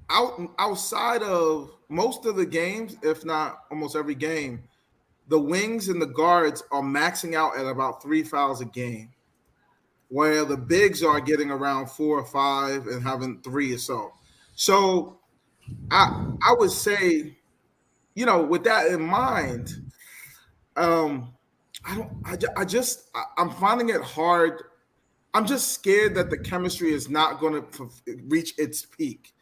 outside of most of the games, if not almost every game, the wings and the guards are maxing out at about 3 fouls a game, where the bigs are getting around 4 or 5 and having 3 or so. So I would say, with that in mind, I'm finding it hard. I'm just scared that the chemistry is not going to reach its peak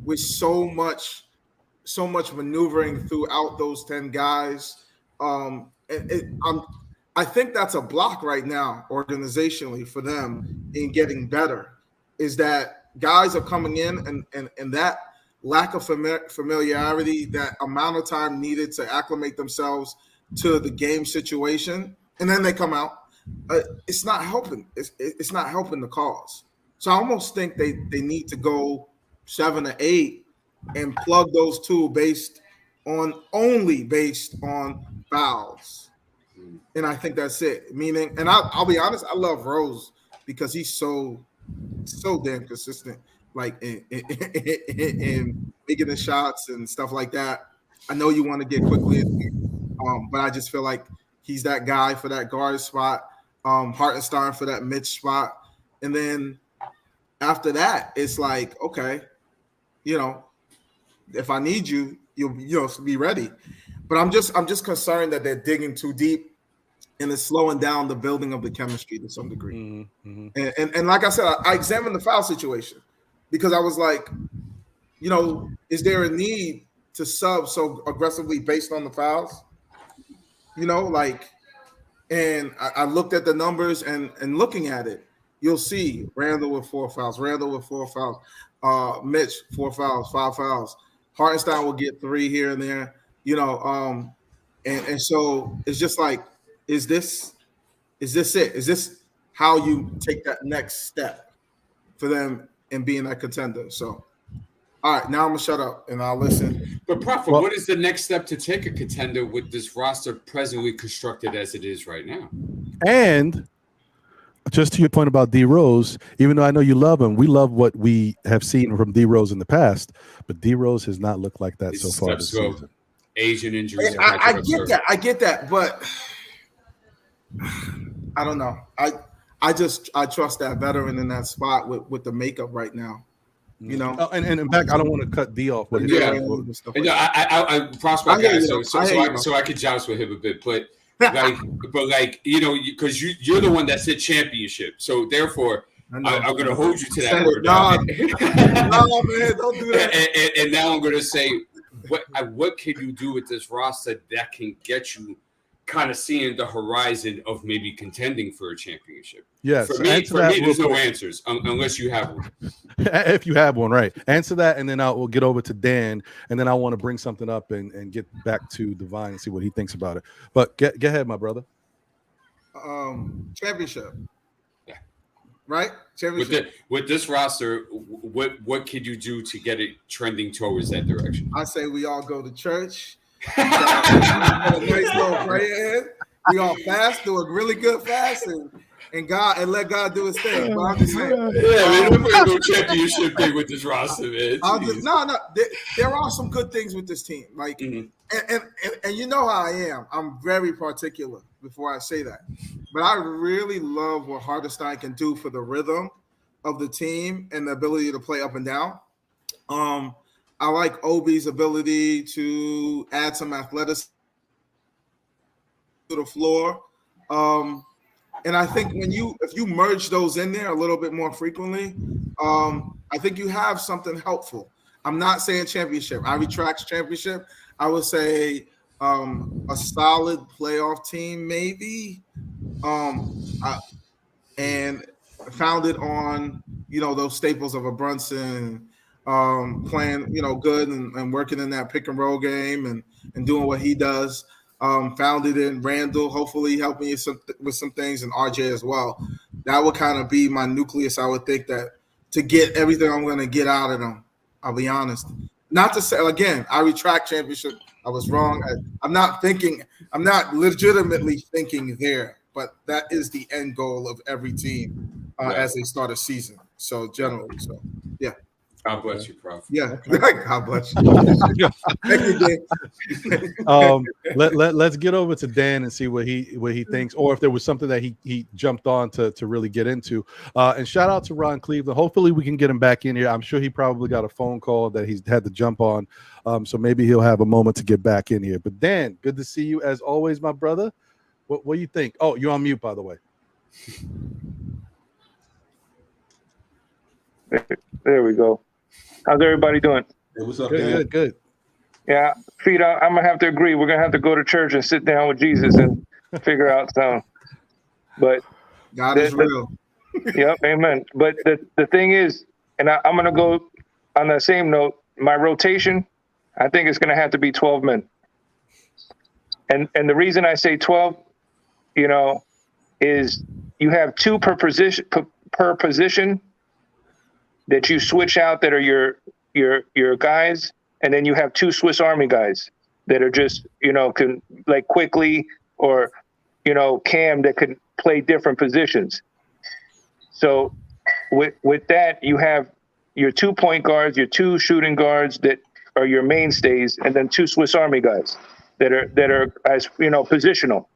with so much maneuvering throughout those 10 guys. I think that's a block right now organizationally for them in getting better, is that guys are coming in and that lack of familiarity, that amount of time needed to acclimate themselves to the game situation, and then they come out. It's not helping. It's not helping the cause. So I almost think they need to go 7 or 8 and plug those two based on fouls. And I think that's it. Meaning, and I'll be honest, I love Rose because he's so damn consistent, like in making the shots and stuff like that. I know you want to get quickly in, but I just feel like he's that guy for that guard spot, Hartenstein for that Mitch spot. And then after that, it's like, okay, if I need you, you'll be ready. But I'm just concerned that they're digging too deep and it's slowing down the building of the chemistry to some degree. Mm-hmm. And like I said, I examined the foul situation because I was like, is there a need to sub so aggressively based on the fouls? And I looked at the numbers and looking at it, you'll see Randall with 4 fouls, Mitch 4 fouls, 5 fouls. Hartenstein will get 3 here and there, and so it's just like, is this it? Is this how you take that next step for them in being a contender? So, all right, now I'm gonna shut up and I'll listen. But Prophet, what is the next step to take a contender with this roster presently constructed as it is right now? And just to your point about D Rose, even though I know you love him, we love what we have seen from D Rose in the past, but D Rose has not looked like that so far this season. Asian injuries. I get that, but I don't know. I trust that veteran in that spot with the makeup right now. And in fact, I don't want to cut D off. But I prospect guys, so I could joust with him a bit, but because you're the one that said championship, so therefore I'm going to hold you to that word. No, man, don't do that. And now I'm going to say, what can you do with this roster that can get you kind of seeing the horizon of maybe contending for a championship? Yes. For me there's no answers unless you have one. If you have one, right. Answer that, and then we'll get over to Dan, and then I want to bring something up and get back to Divine and see what he thinks about it. But get ahead, my brother. Championship. Yeah. Right? Championship. With this roster, what could you do to get it trending towards that direction? I say we all go to church. Put a nice little prayer in. We all fast, do a really good fast, and let God do his thing. But I'm just saying, we're gonna go championship thing with this roster, man. There are some good things with this team, like, and you know how I am. I'm very particular before I say that, but I really love what Hartenstein can do for the rhythm of the team and the ability to play up and down. I like Obi's ability to add some athleticism to the floor. And I think if you merge those in there a little bit more frequently, I think you have something helpful. I'm not saying championship. I retract championship. I would say a solid playoff team, maybe, and founded on those staples of a Brunson playing, good and working in that pick and roll game and doing what he does. Found it in Randall, hopefully helping you with some things, and RJ as well. That would kind of be my nucleus. I would think that to get everything I'm going to get out of them. I'll be honest. Not to say, again, I retract championship. I was wrong. I'm not legitimately thinking there, but that is the end goal of every team as they start a season. So generally, yeah. God bless you, Prof. Yeah, God bless you. Let's get over to Dan and see what he thinks, or if there was something that he jumped on to really get into. And shout out to Ron Cleveland. Hopefully we can get him back in here. I'm sure he probably got a phone call that he's had to jump on. So maybe he'll have a moment to get back in here. But Dan, good to see you as always, my brother. What do you think? Oh, you're on mute, by the way. There we go. How's everybody doing? Hey, what's up, Good. Yeah, Feet, I'm gonna have to agree. We're gonna have to go to church and sit down with Jesus and figure out some. But God is real. Yep, amen. But the thing is, and I'm gonna go on that same note. My rotation, I think it's gonna have to be 12 men. And the reason I say 12, is you have 2 per position that you switch out that are your guys, and then you have 2 Swiss Army guys that are just can, like, quickly, or Cam, that could play different positions. So with that, you have your 2 point guards, your 2 shooting guards that are your mainstays, and then 2 Swiss Army guys that are as positional.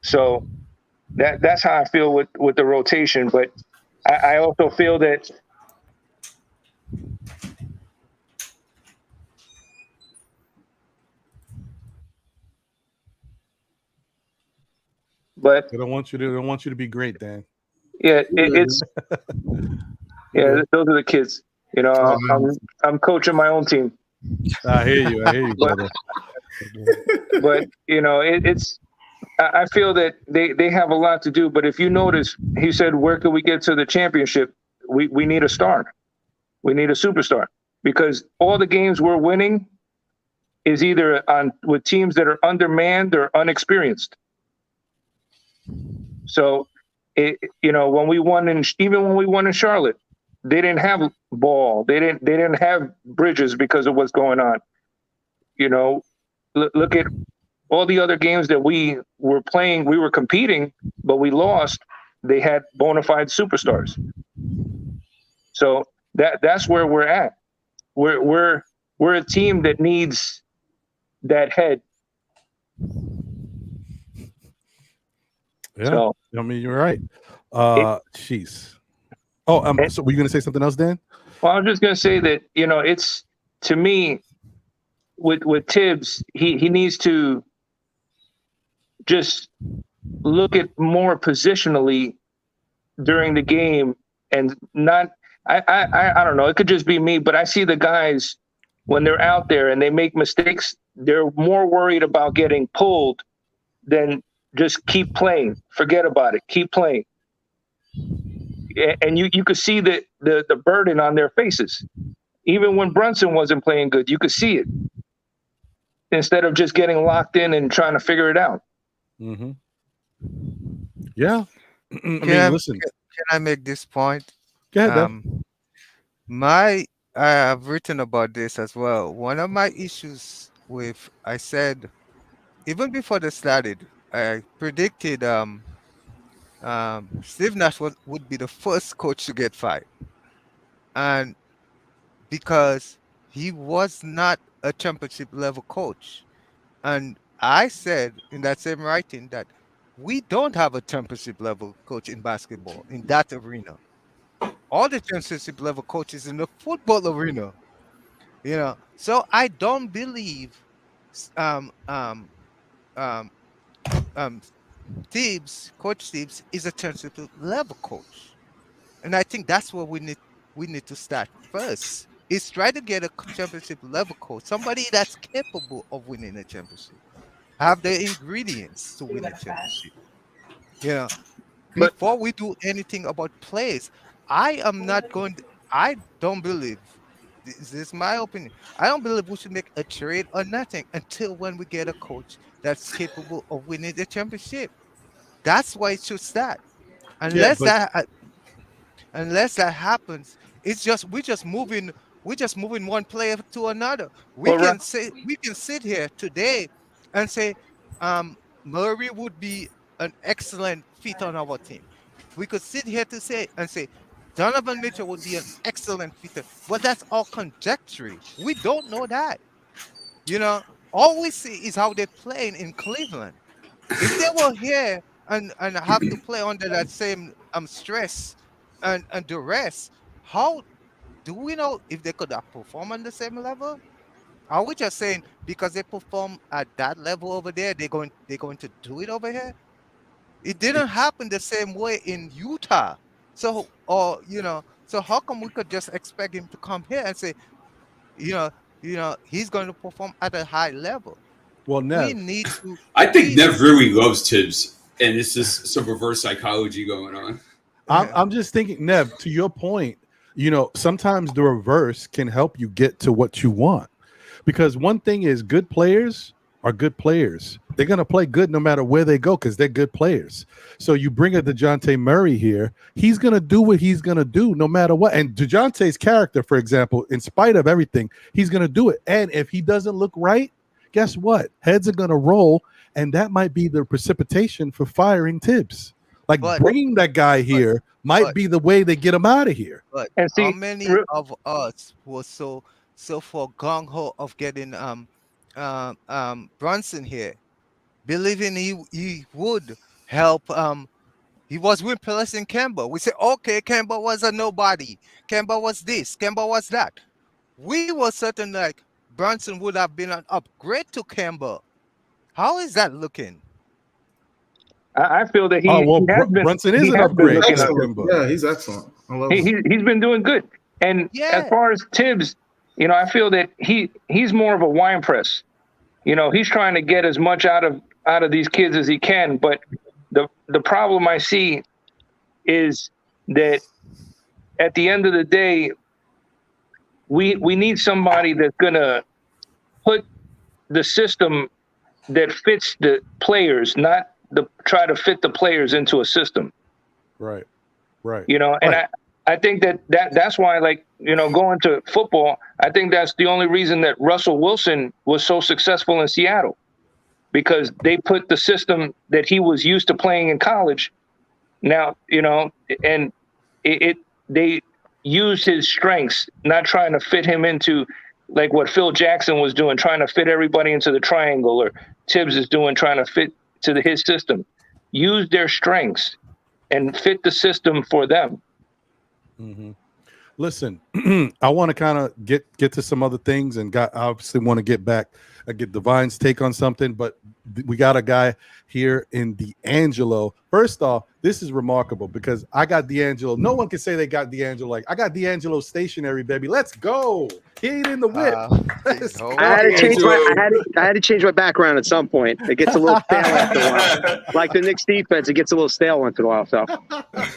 So that's how I feel with the rotation. But I also feel that They don't want you to be great, Dan. Yeah, it's those are the kids. I'm coaching my own team. I hear you, brother. But it's. I feel that they have a lot to do. But if you notice, he said, "Where can we get to the championship? We need a star. We need a superstar, because all the games we're winning is either with teams that are undermanned or unexperienced." So, when we won in Charlotte, they didn't have Ball. They didn't have Bridges because of what's going on. Look at all the other games that we were playing. We were competing, but we lost. They had bona fide superstars. So that's where we're at. We're a team that needs that head. Yeah, so, I mean, you're right. Jeez. So were you going to say something else, Dan? Well, I was just going to say that it's, to me, with Tibbs, he needs to just look at more positionally during the game, and not. I don't know. It could just be me, but I see the guys when they're out there and they make mistakes. They're more worried about getting pulled than just keep playing. Forget about it. Keep playing. And you could see the burden on their faces. Even when Brunson wasn't playing good, you could see it. Instead of just getting locked in and trying to figure it out. Mm-hmm. Yeah. Listen. Can I make this point? Go ahead, I have written about this as well. One of my issues I said, even before they started, I predicted Steve Nash would be the first coach to get fired. And because he was not a championship level coach. And I said in that same writing that we don't have a championship level coach in basketball in that arena. All the championship level coaches in the football arena, So I don't believe Coach Tibbs is a championship level coach, and I think that's where we need to start first. Is try to get a championship level coach, somebody that's capable of winning a championship, have the ingredients to win a championship. Before we do anything about plays, I am not going to, I don't believe, this is my opinion. I don't believe we should make a trade or nothing until when we get a coach that's capable of winning the championship. That's why it should start. Yeah, Unless but that happens, it's just we're just moving one player to another. Well, We can sit here today and say Murray would be an excellent fit on our team. We could sit here to say and say Donovan Mitchell would be an excellent fit, but that's all conjecture. We don't know that. You know, all we see is how they're playing in Cleveland. If they were here and have to play under that same stress and duress, how do we know if they could have performed on the same level? Are we just saying because they perform at that level over there, they're going to do it over here? It didn't happen the same way in Utah. So, or so how come we could just expect him to come here and say, he's going to perform at a high level? well, We Nev, need to. I think We, Nev really loves Tibbs, and it's just some reverse psychology going on. I'm just thinking, Nev, to your point, sometimes the reverse can help you get to what you want. Because one thing is, good players are good players. They're going to play good no matter where they go because they're good players. So you bring a DeJounte Murray here, he's going to do what he's going to do no matter what. And DeJounte's character, for example, in spite of everything, he's going to do it. And if he doesn't look right, guess what? Heads are going to roll, and that might be the precipitation for firing Tibbs. Like But- bringing that guy here might but- be the way they get him out of here. But And see, how many re- of us were so for gung ho of getting Brunson here, believing he would help? He was replacing Kemba. We say, okay, Kemba was a nobody. Kemba was this. Kemba was that. We were certain like Brunson would have been an upgrade to Kemba. How is that looking? I feel that he has been. Brunson is he an has been upgrade. looking up. Excellent. Yeah, he's excellent. I love him. He's been doing good. And Yeah. as far as Tibbs, I feel that he's more of a wine press. He's trying to get as much out of these kids as he can. But the problem I see is that at the end of the day, we need somebody that's gonna put the system that fits the players, not try to fit the players into a system. Right. And Right. I think that's why, going to football, I think that's the only reason that Russell Wilson was so successful in Seattle, because they put the system that he was used to playing in college. Now, and they used his strengths, not trying to fit him into like what Phil Jackson was doing, trying to fit everybody into the triangle, or Tibbs is doing, trying to fit to his system. Use their strengths and fit the system for them. Mm-hmm. Listen, I want to kind of get to some other things, and obviously want to get Divine's take on something, but we got a guy here in D'Angelo. First off, this is remarkable because I got D'Angelo. No one can say they got D'Angelo. Like, I got D'Angelo stationary, baby. Let's go. He ain't in the whip. Let's go. I had to change my background at some point. It gets a little stale after a while. Like the Knicks defense, it gets a little stale once in a while. So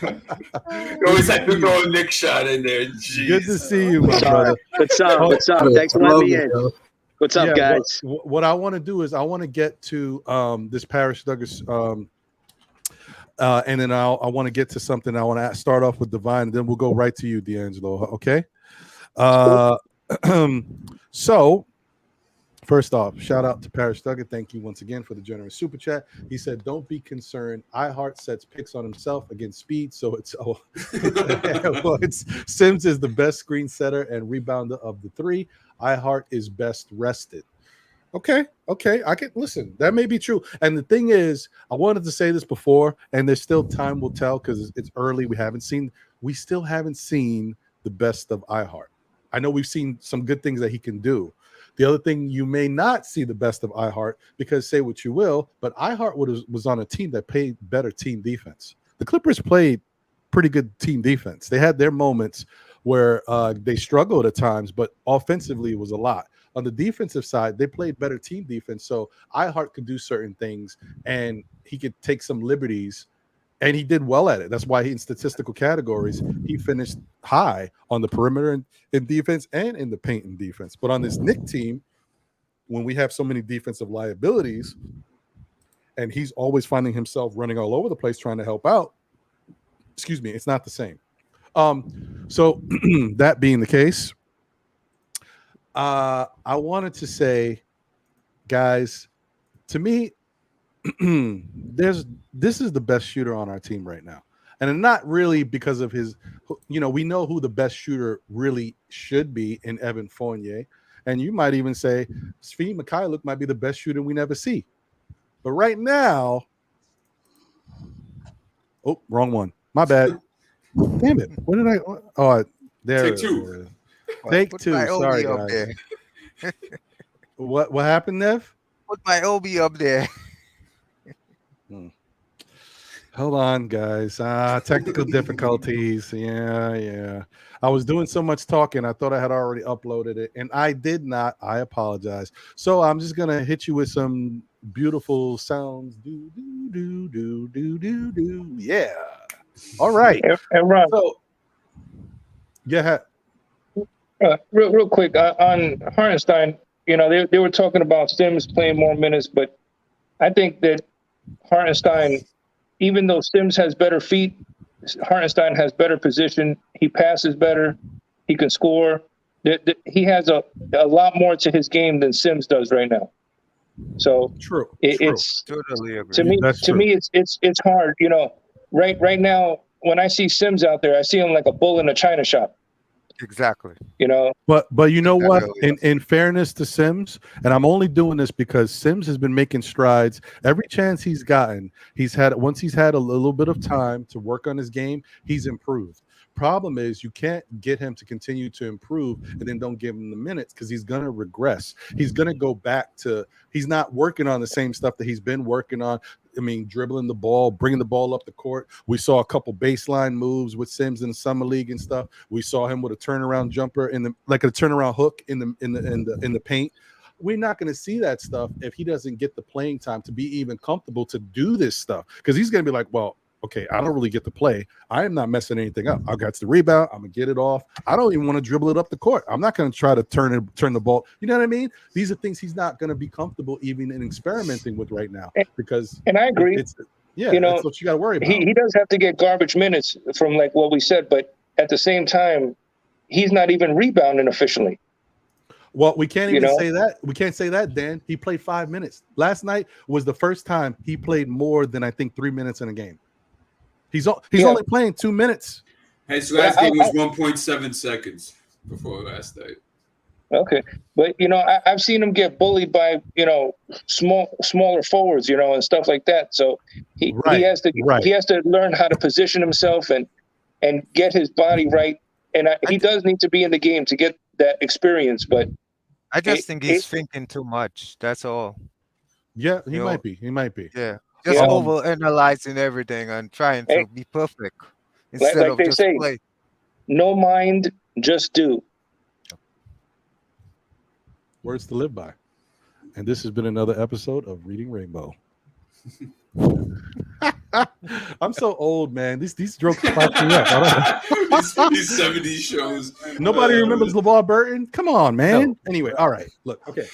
You always have to throw a Nick shot in there. Jeez. Good to see you, my brother. what's up? What's up? Thanks for letting me in. What's up, guys? What I want to do is I want to get to this Parish Douglas, and then I want to get to something. I want to start off with Divine, and then we'll go right to you, D'Angelo. Okay. So, first off, shout out to Parish Duggan. Thank you once again for the generous super chat. He said, "Don't be concerned. iHeart sets picks on himself against speed, so it's it's Sims is the best screen setter and rebounder of the three. iHeart is best rested." Okay, I can listen. That may be true. And the thing is, I wanted to say this before, and there's still time will tell because it's early. We still haven't seen the best of iHeart. I know we've seen some good things that he can do. The other thing, you may not see the best of iHeart because say what you will, but iHeart was on a team that played better team defense. The Clippers played pretty good team defense. They had their moments where they struggled at times, but offensively it was a lot. On the defensive side, they played better team defense. So iHeart could do certain things, and he could take some liberties And he did well at it. That's why in statistical categories, he finished high on the perimeter in defense and in the paint in defense. But on this Knicks team, when we have so many defensive liabilities, and he's always finding himself running all over the place trying to help out, it's not the same. So that being the case, I wanted to say, guys, to me, this is the best shooter on our team right now. And not really because of his, we know who the best shooter really should be in Evan Fournier. And you might even say Svi Mikhailuk might be the best shooter we never see. But right now, oh, wrong one. My bad. Damn it. What did I? Oh, there. Take two. Take two. Sorry, guys. What happened, Nev? Put my OB up there. Hold on, guys. Technical difficulties. Yeah. I was doing so much talking, I thought I had already uploaded it, and I did not. I apologize. So I'm just gonna hit you with some beautiful sounds. Do do do do do do do. Yeah. All right. And Ron, So yeah. real quick on Hartenstein. They were talking about Sims playing more minutes, but I think that Hartenstein, even though Sims has better feet, Hartenstein has better position. He passes better. He can score. He has a lot more to his game than Sims does right now. So True. It's Totally agree. to me it's hard. Right now when I see Sims out there, I see him like a bull in a china shop. Exactly. But you know what? Really In fairness to Sims, and I'm only doing this because Sims has been making strides every chance he's gotten. Once he's had a little bit of time to work on his game, he's improved. Problem is, you can't get him to continue to improve and then don't give him the minutes, because he's going to regress. He's going to go back to, he's not working on the same stuff that he's been working on. I mean, dribbling the ball, bringing the ball up the court. We saw a couple baseline moves with Sims in the summer league and stuff. We saw him with a turnaround jumper like a turnaround hook in the paint. We're not going to see that stuff if he doesn't get the playing time to be even comfortable to do this stuff, because he's going to be like, well, okay, I don't really get to play. I am not messing anything up. I got the rebound. I'm gonna get it off. I don't even want to dribble it up the court. I'm not gonna try to turn the ball. You know what I mean? These are things he's not gonna be comfortable even in experimenting with right now. Because and I agree. That's what you got to worry about. He does have to get garbage minutes from like what we said, but at the same time, he's not even rebounding efficiently. Well, we can't even say that. We can't say that, Dan. He played 5 minutes. Last night was the first time he played more than I think 3 minutes in a game. He's only playing 2 minutes. His last game was 1.7 seconds before last night. Okay, but I've seen him get bullied by smaller forwards, and stuff like that. So he has to learn how to position himself and get his body right. And he does need to be in the game to get that experience. But I just think he's thinking too much. That's all. Yeah, he might be. He might be. Yeah. Just over analyzing everything and trying to be perfect instead of just play. No mind, just do. Words to live by. And this has been another episode of Reading Rainbow. I'm so old, man. These jokes pop me up. I don't know. These 70s shows. Nobody remembers LeVar Burton? Come on, man. No. Anyway, all right. Look, okay.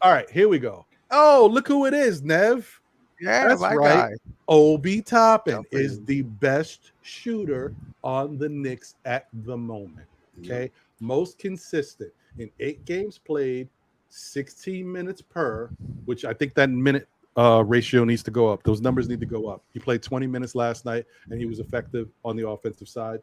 All right, here we go. Oh, look who it is, Nev. Yeah, that's my right. guy. Obi Toppin is the best shooter on the Knicks at the moment. Okay, most consistent in 8 games played, 16 minutes per, which I think that minute ratio needs to go up. Those numbers need to go up. He played 20 minutes last night, and he was effective on the offensive side.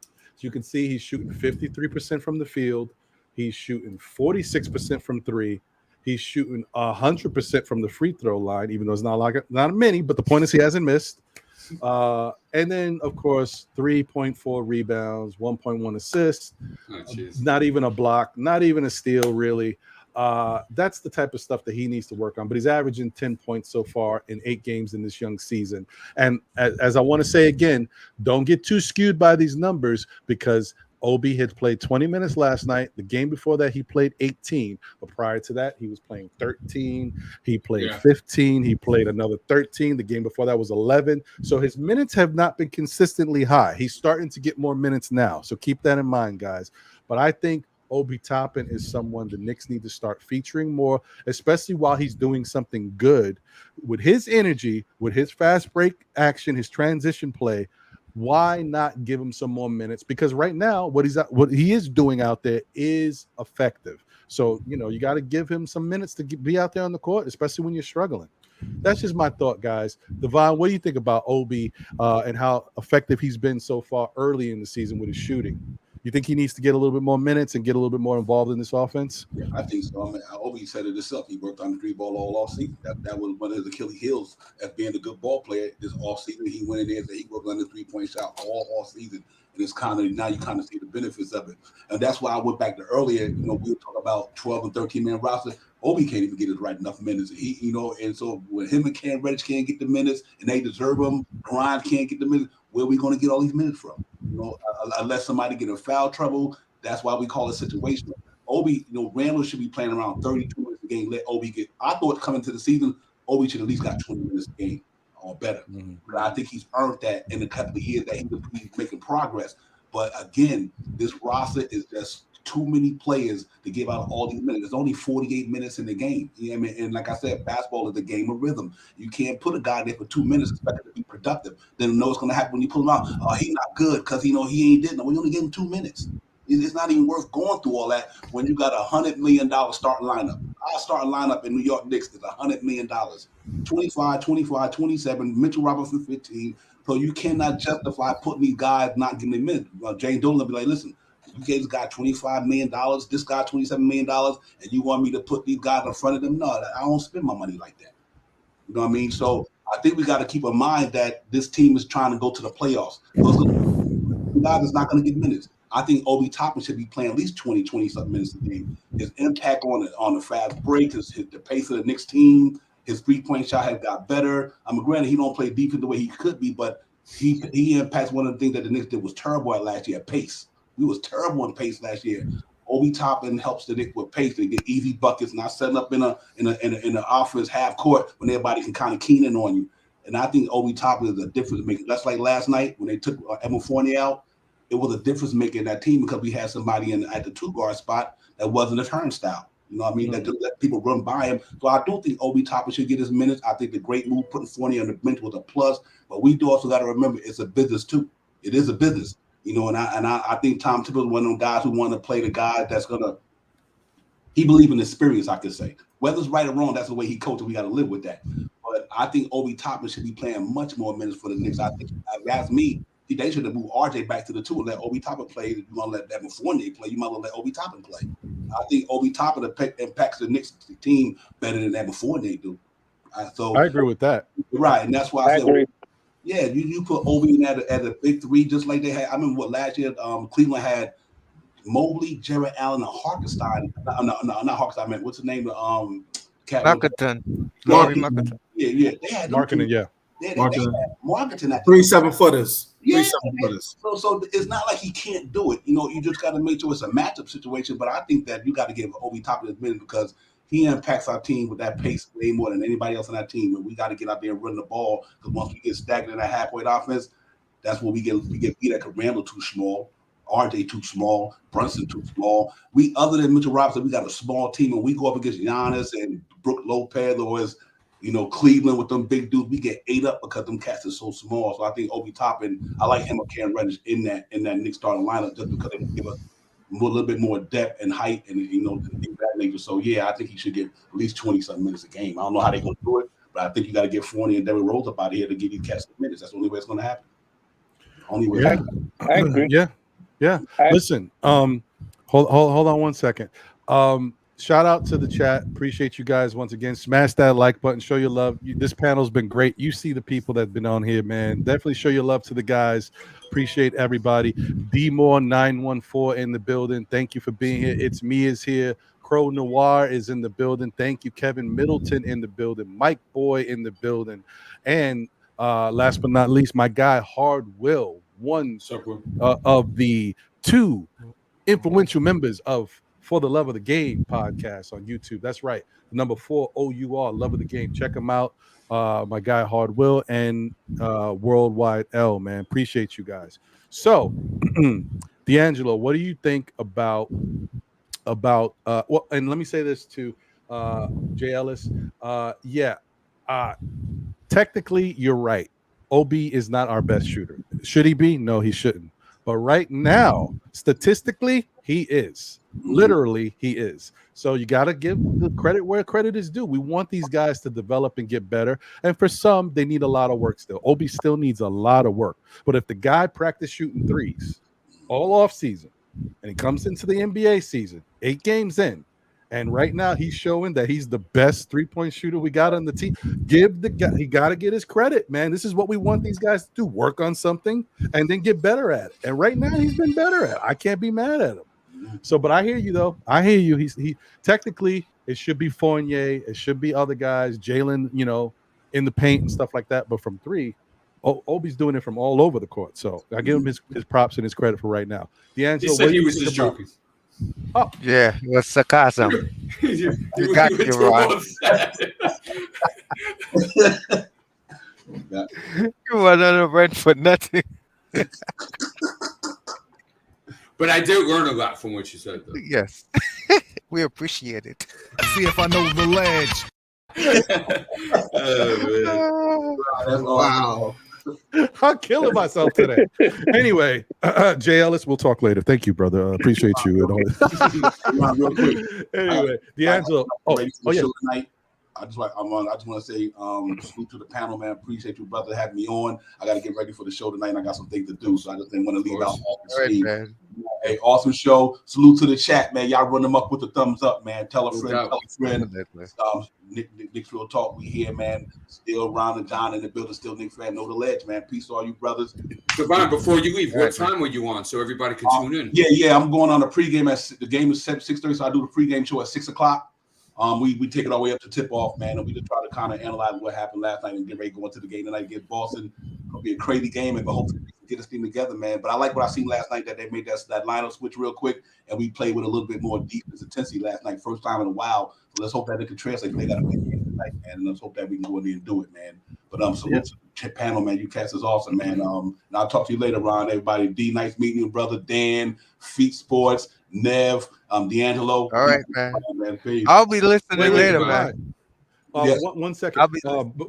So you can see he's shooting 53% from the field. He's shooting 46% from 3. He's shooting 100% from the free throw line, even though it's not many, but the point is he hasn't missed. And then, of course, 3.4 rebounds, 1.1 assists, not even a block, not even a steal, really. That's the type of stuff that he needs to work on. But he's averaging 10 points so far in 8 games in this young season. And as I want to say again, don't get too skewed by these numbers, because Obi had played 20 minutes last night. The game before that, he played 18. But prior to that, he was playing 13. He played 15. He played another 13. The game before that was 11. So his minutes have not been consistently high. He's starting to get more minutes now. So keep that in mind, guys. But I think Obi Toppin is someone the Knicks need to start featuring more, especially while he's doing something good with his energy, with his fast break action, his transition play. Why not give him some more minutes? Because right now, what he is doing out there is effective. So, you got to give him some minutes to be out there on the court, especially when you're struggling. That's just my thought, guys. Devon, what do you think about Obi and how effective he's been so far early in the season with his shooting? You think he needs to get a little bit more minutes and get a little bit more involved in this offense? Yeah, I think so. I mean, Obi said it himself. He worked on the 3-ball all off season. That was one of his Achilles heels as being a good ball player. This off season, he went in there and he worked on the 3-point shot all off season. And it's now you kind of see the benefits of it. And that's why I went back to earlier, we were talking about 12 and 13-man roster. Obi can't even get his right enough minutes. And so when him and Cam Reddish can't get the minutes and they deserve them, Grimes can't get the minutes, where are we going to get all these minutes from? Unless somebody get in foul trouble, that's why we call it situational. Obi, Randall should be playing around 32 minutes a game. Let Obi get. I thought coming to the season, Obi should at least got 20 minutes a game or better. Mm-hmm. But I think he's earned that in a couple of years that he's making progress. But again, this roster is just too many players to give out all these minutes. There's only 48 minutes in the game. You know what I mean? And like I said, basketball is a game of rhythm. You can't put a guy there for 2 minutes expect him to be productive. Then know what's going to happen when you pull him out. Oh, he's not good because he ain't did no. We only gave him 2 minutes. It's not even worth going through all that when you got $100 million starting lineup. Our starting lineup in New York Knicks is $100 million. 25, 25, 27, Mitchell Robinson 15. So you cannot justify putting these guys not getting them minutes. Jane Dolan will be like, listen, you guys got $25 million, this guy $27 million, and you want me to put these guys in front of them? No, I don't spend my money like that. You know what I mean? So I think we got to keep in mind that this team is trying to go to the playoffs. Those guys is not going to get minutes. I think Obi Toppin should be playing at least 20-something minutes a game. His impact on the fast break, the pace of the Knicks team, his 3-point shot has got better. Granted, he don't play defense the way he could be, but he impacts one of the things that the Knicks did was terrible at last year, pace. We was terrible in pace last year. Obi Toppin helps the Knicks with pace. They get easy buckets, not setting up in an offense half court when everybody can kind of keen in on you. And I think Obi Toppin is a difference maker. That's like last night when they took Evan Fournier out. It was a difference maker in that team because we had somebody at the 2-guard spot that wasn't a turnstile. You know what I mean? That just let people run by him. So I do think Obi Toppin should get his minutes. I think the great move putting Fournier on the bench was a plus. But we do also got to remember it's a business too. It is a business. And I think Tom Thibodeau is one of them guys who want to play the guy that's gonna. He believes in experience, I could say. Whether it's right or wrong, that's the way he coaches. We got to live with that. But I think Obi Toppin should be playing much more minutes for the Knicks. I think that's me. They should have moved RJ back to the 2 and let Obi Toppin play. If you want to let Evan Fournier play, you might well let Obi Toppin play. I think Obi Toppin impacts the Knicks team better than Evan Fournier do. So I agree with that. Right, and that's why I said. Agree. Yeah, you put Obi in as a big 3, just like they had. I remember last year, Cleveland had Mobley, Jared Allen, and Hartenstein. No, not Hartenstein. I meant what's the name of Marketing. Laurie Marketing. Yeah. They had Marketing, yeah. Marketing at 3 7-footers. Yeah, 3 7-footers. So it's not like he can't do it. You just got to make sure it's a matchup situation. But I think that you got to give Obi Toppin his minute because he impacts our team with that pace way more than anybody else on that team. And we got to get out there and run the ball because once we get stagnant in that halfway offense, that's what we get beat at because Randall too small, RJ too small, Brunson too small. We, other than Mitchell Robinson, we got a small team, and we go up against Giannis and Brook Lopez or as Cleveland with them big dudes. We get ate up because them cats are so small. So I think Obi Toppin, I like him or Cam Reddish in that Knicks starting lineup just because they give us a little bit more depth and height and things that nature. So yeah, I think he should get at least 20-something minutes a game. I don't know how they're gonna do it, but I think you got to get Fournier and Derrick Rose up out of here to give these cats some minutes. That's the only way it's gonna happen. Only way. Yeah. I agree. Yeah. Listen, hold on 1 second. Shout out to the chat. Appreciate you guys once again. Smash that like button. Show your love. This panel's been great. You see the people that have been on here, man. Definitely show your love to the guys. Appreciate everybody. D-More914 in the building. Thank you for being here. It's Me is here. Crow Noir is in the building. Thank you. Kevin Middleton in the building. Mike Boy in the building. And last but not least, my guy Hard Will, one of the 2 influential members of For the Love of the Game podcast on YouTube. That's right. Number 4 OUR Love of the Game. Check them out. My guy Hard Will and Worldwide L, man. Appreciate you guys. So, D'Angelo, what do you think about well, and let me say this to Jay Ellis. Technically, you're right. OB is not our best shooter. Should he be? No, he shouldn't. But right now, statistically, he is. Literally, he is. So you got to give the credit where credit is due. We want these guys to develop and get better. And for some, they need a lot of work still. OB still needs a lot of work. But if the guy practiced shooting threes all off season, and he comes into the NBA season, 8 games in, and right now he's showing that he's the best 3-point shooter we got on the team. Give the guy, he got to get his credit, man. This is what we want these guys to do: work on something and then get better at it. And right now he's been better at it. I can't be mad at him. So, but I hear you though. I hear you. He technically it should be Fournier, it should be other guys, Jalen, in the paint and stuff like that. But from 3, Obi's doing it from all over the court. So I give him his props and his credit for right now. D'Angelo, he said he was just joking. Oh Yeah, it was sarcasm. You got were you, too Ron. upset. You were on the rent for nothing. But I did learn a lot from what you said, though. Yes. We appreciate it. See if I know the ledge. Wow. I'm killing myself today. Anyway, Jay Ellis, we'll talk later. Thank you, brother. Appreciate you. And all Real quick. anyway, D'Angelo. Yeah. Tonight. I just want to say salute to the panel, man. Appreciate you, brother, having me on. I got to get ready for the show tonight, and I got some things to do, so I just didn't want to leave out all the steam. Man. Hey, awesome show. Salute to the chat, man. Y'all run them up with the thumbs up, man. Tell a friend, Knicks Real Talk. We here, man. Still Ron and John in the building. Still Knicks fan. Know the ledge, man. Peace to all you brothers. Devon, before you leave, what time were you on so everybody can tune in? Yeah. I'm going on a pregame the game is 6:30, so I do the pregame show at 6:00. We take it all the way up to tip off, man, and we just try to kind of analyze what happened last night and get ready to go into the game tonight against Boston. It'll be a crazy game, but hopefully we can get this team together, man. But I like what I seen last night, that they made that lineup switch real quick, and we played with a little bit more defense intensity last night, first time in a while. So let's hope that it can translate. They got a big game tonight, man, and let's hope that we can go in there and do it, man. But salute to the panel, man. You cats is awesome, man. And I'll talk to you later, Ron. Everybody, D, nice meeting you, brother. Dan, Feet Sports, Nev, D'Angelo. All right, man. Peace. I'll be listening Wait, later, man. Yes. One second.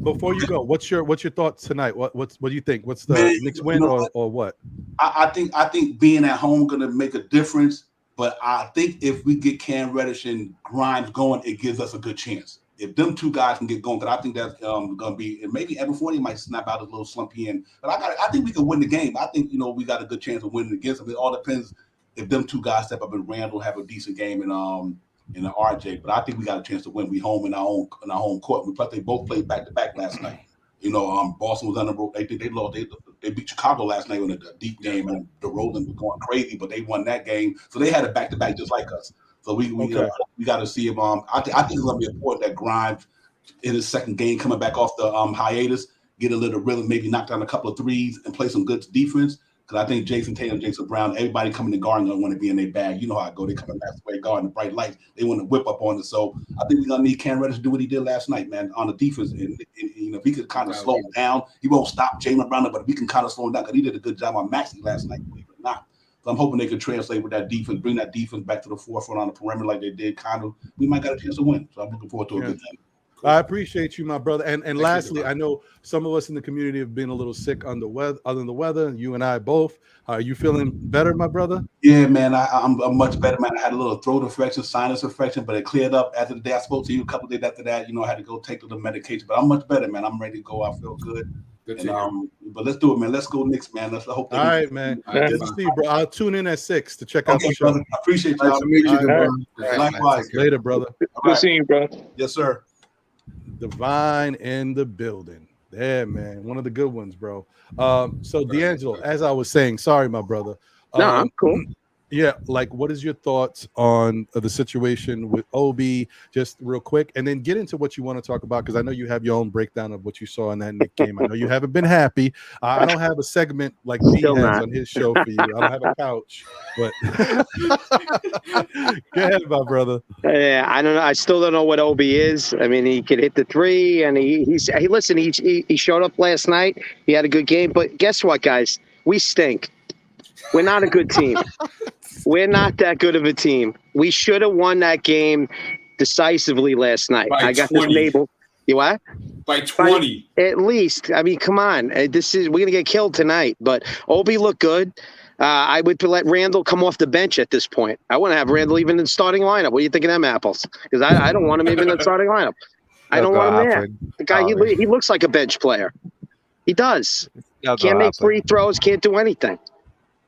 Before you go, what's your thoughts tonight? What do you think? What's the Knicks win or what? I think being at home gonna make a difference, but I think if we get Cam Reddish and Grimes going, it gives us a good chance. If them 2 guys can get going, because I think that's gonna be, and maybe Evan Fournier might snap out a little slump in. But I think we can win the game. I think we got a good chance of winning against them. It all depends if them 2 guys step up and Randall have a decent game and the RJ. But I think we got a chance to win. We home in our home court. Plus they both played back to back last night. Boston was on the road. They lost. They beat Chicago last night in a deep game, and the Rollins was going crazy, but they won that game. So they had a back to back just like us. So we got to see if I think it's gonna be important that Grimes in his second game coming back off the hiatus, get a little rhythm, maybe knock down a couple of threes and play some good defense. Because I think Jason Tatum, Jason Brown, everybody coming to guard gonna want to be in their bag. You know how I go. They come in last way, guarding the bright lights. They want to whip up on it. So I think we're gonna need Cam Reddish to do what he did last night, man, on the defense. And if he could kind of slow him down, he won't stop Jalen Brown, but if we can kind of slow him down, because he did a good job on Maxey last night, believe it or not. So I'm hoping they can translate with that defense, bring that defense back to the forefront on the perimeter like they did. Kind of, we might got a chance to win. So I'm looking forward to a good game. I appreciate you, my brother. And lastly, I know some of us in the community have been a little sick on the weather. You and I both. Are you feeling better, my brother? Yeah, man. I'm much better, man. I had a little throat infection, sinus infection, but it cleared up after the day I spoke to you. A couple of days after that, I had to go take the medication. But I'm much better, man. I'm ready to go. I feel good. But let's do it, man. Let's go Knicks, man. Let's hope. All right, man. Good to see you, bro. I'll tune in at 6 to check out the show. Brother. I appreciate y'all. Nice to meet you, bro. Likewise. Later, brother. Good seeing you, bro. Yes, sir. Divine in the building. Yeah, man. One of the good ones, bro. So D'Angelo, as I was saying, sorry, my brother. No, I'm cool. Yeah, like what is your thoughts on the situation with Obi, just real quick, and then get into what you want to talk about, because I know you have your own breakdown of what you saw in that Knicks game. I know you haven't been happy. I don't have a segment like D Still has not. on his show for you. I don't have a couch, but go ahead, my brother. Yeah, I don't know. I still don't know what Obi is. I mean, he could hit the three, and he showed up last night. He had a good game, but guess what, guys? We stink. We're not a good team. We're not that good of a team. We should have won that game decisively last night. By I got 20. this label. You what? By 20. At least. I mean, come on. We're gonna get killed tonight. But Obi looked good. I would let Randall come off the bench at this point. I want to have Randall even in the starting lineup. What do you think of them apples? Because I don't want him even in the starting lineup. I don't want him there. The guy, he looks like a bench player. He does. Can't make free throws. Can't do anything.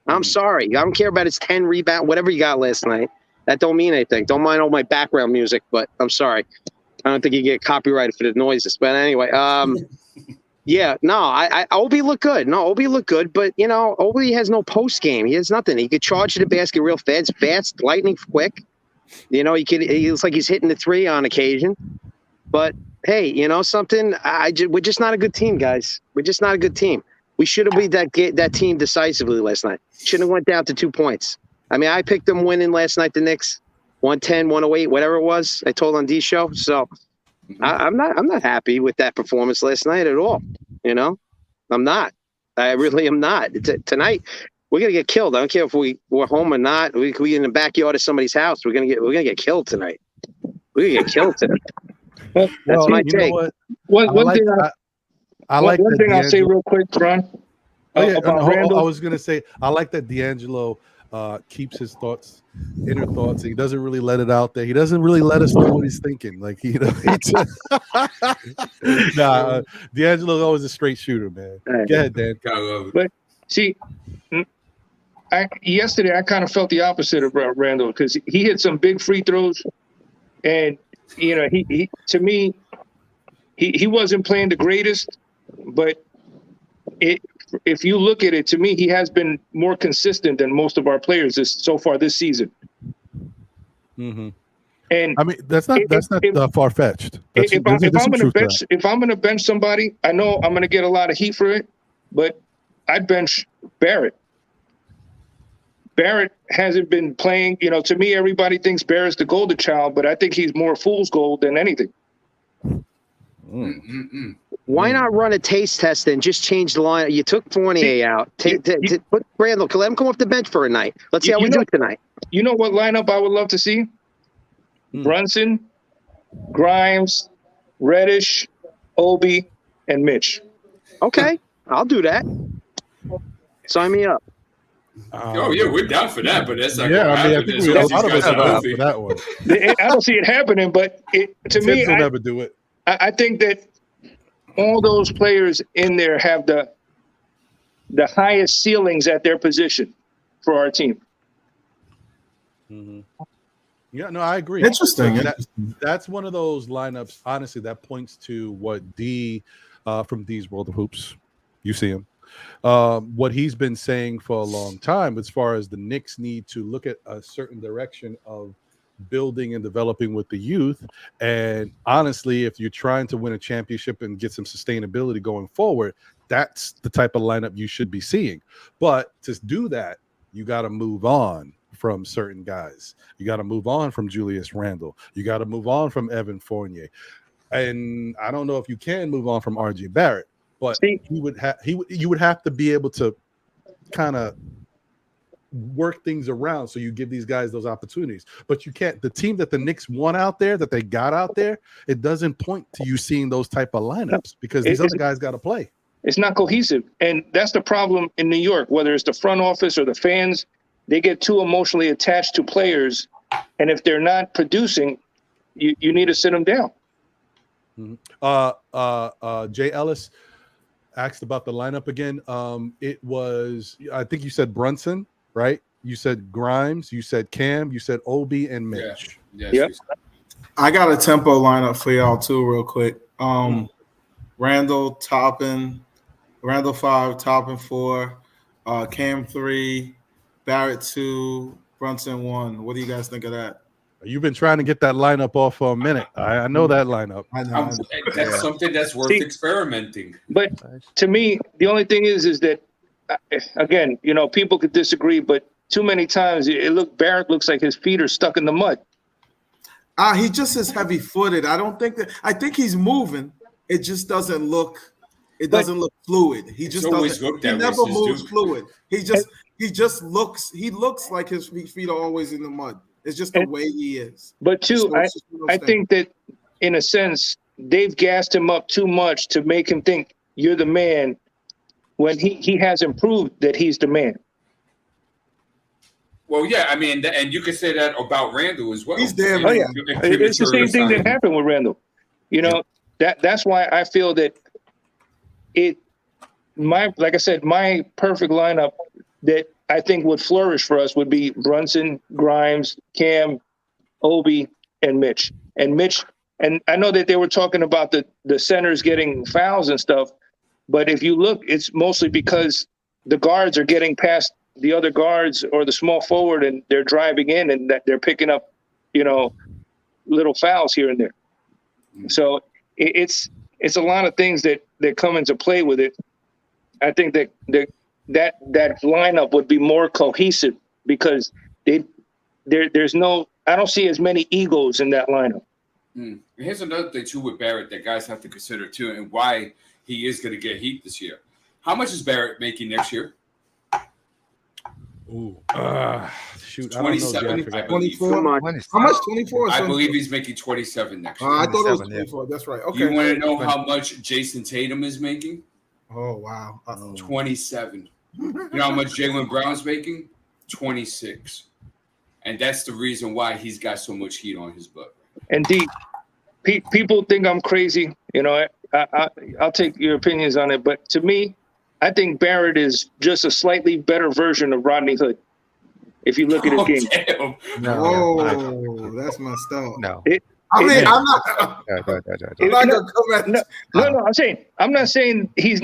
I'm sorry. I don't care about his 10 rebound, whatever you got last night. That don't mean anything. Don't mind all my background music, but I'm sorry. I don't think you get copyrighted for the noises. But anyway, yeah, no, Obi looked good. No, Obi looked good, but you know, Obi has no post game. He has nothing. He could charge to the basket real fast, lightning quick. You know, he looks like he's hitting the three on occasion. But hey, you know something? We're just not a good team, guys. We're just not a good team. We should have beat that team decisively last night. Shouldn't have went down to 2 points. I mean, I picked them winning last night, the Knicks, 110, 108, whatever it was. I told on D's show. So I'm not happy with that performance last night at all. You know, I'm not. I really am not. Tonight we're gonna get killed. I don't care if we're home or not. We in the backyard of somebody's house. We're gonna get killed tonight. We're gonna get killed tonight. That's my take. One thing I'll say real quick, Ron. I was gonna say I like that D'Angelo keeps his inner thoughts. He doesn't really let it out there. He doesn't really let us know what he's thinking. Like D'Angelo's always a straight shooter, man. Go ahead, Dan. But see, yesterday I kind of felt the opposite about Randall, because he hit some big free throws, and you know, he to me, he wasn't playing the greatest, but if you look at it, to me, he has been more consistent than most of our players so far this season. Mm-hmm. And I mean, that's not far fetched. If I'm gonna bench somebody, I know I'm gonna get a lot of heat for it, but I'd bench Barrett. Barrett hasn't been playing. You know, to me, everybody thinks Barrett's the golden child, but I think he's more fool's gold than anything. Why not run a taste test and just change the line? You took Fournier out. Put Randall. Let him come off the bench for a night. Let's see how we do tonight. You know what lineup I would love to see? Brunson, Grimes, Reddish, Obi, and Mitch. Okay, I'll do that. Sign me up. We're down for that, but that's not going to happen. I think a lot of us are down for that one. I don't see it happening, but to me, will never do it. I think that all those players in there have the highest ceilings at their position for our team. Mm-hmm. Yeah, no, I agree. Interesting. That's one of those lineups, honestly, that points to what D from D's World of Hoops, you see him, what he's been saying for a long time, as far as the Knicks need to look at a certain direction of building and developing with the youth. And honestly, if you're trying to win a championship and get some sustainability going forward, that's the type of lineup you should be seeing. But to do that, you got to move on from certain guys. You got to move on from Julius Randle. You got to move on from Evan Fournier. And I don't know if you can move on from RJ Barrett, but you would have to be able to kind of work things around so you give these guys those opportunities. But you can't. The team that the Knicks won out there, that they got out there, it doesn't point to you seeing those type of lineups, because these other guys got to play. It's not cohesive. And that's the problem in New York, whether it's the front office or the fans. They get too emotionally attached to players, and if they're not producing, you need to sit them down. Mm-hmm. Jay Ellis asked about the lineup again. It was, I think you said Brunson, right? You said Grimes, you said Cam, you said Obi and Mitch. Yeah. I got a tempo lineup for y'all too, real quick. Randall 5, Toppin 4, Cam 3, Barrett 2, Brunson 1. What do you guys think of that? You've been trying to get that lineup off for a minute. I know that lineup. I know. That's something that's worth experimenting. But to me, the only thing is that, again, you know, people could disagree, but too many times Barrett looks like his feet are stuck in the mud. He just is heavy-footed. I think he's moving. It just doesn't look. It doesn't look fluid. He just doesn't. He never moves fluid. He just looks. He looks like his feet are always in the mud. It's just the way he is. But too, I think that in a sense they've gassed him up too much to make him think you're the man when he hasn't proved that he's the man. Well, yeah, I mean, and you could say that about Randall as well. He's damn. Oh, yeah. It's the same thing that happened with Randall. You know, that's why I feel that like I said, my perfect lineup that I think would flourish for us would be Brunson, Grimes, Cam, Obi, and Mitch. And I know that they were talking about the centers getting fouls and stuff, but if you look, it's mostly because the guards are getting past the other guards or the small forward and they're driving in and that they're picking up, you know, little fouls here and there. So it's a lot of things that come into play with it. I think that lineup would be more cohesive because there's no, I don't see as many egos in that lineup. And here's another thing too with Barrett that guys have to consider too, and why he is going to get heat this year. How much is Barrett making next year? Ooh, shoot, 27. I believe. 24. How much? 24. I believe he's making 27 next year. I thought it was 24. That's right. Okay. You want to know how much Jason Tatum is making? Oh wow. 27. You know how much Jaylen Brown's making? 26. And that's the reason why he's got so much heat on his butt. And people think I'm crazy. You know, I'll take your opinions on it. But to me, I think Barrett is just a slightly better version of Rodney Hood. If you look at his game. Damn. No, that's messed up. No. I'm not gonna come at No. I'm not saying he's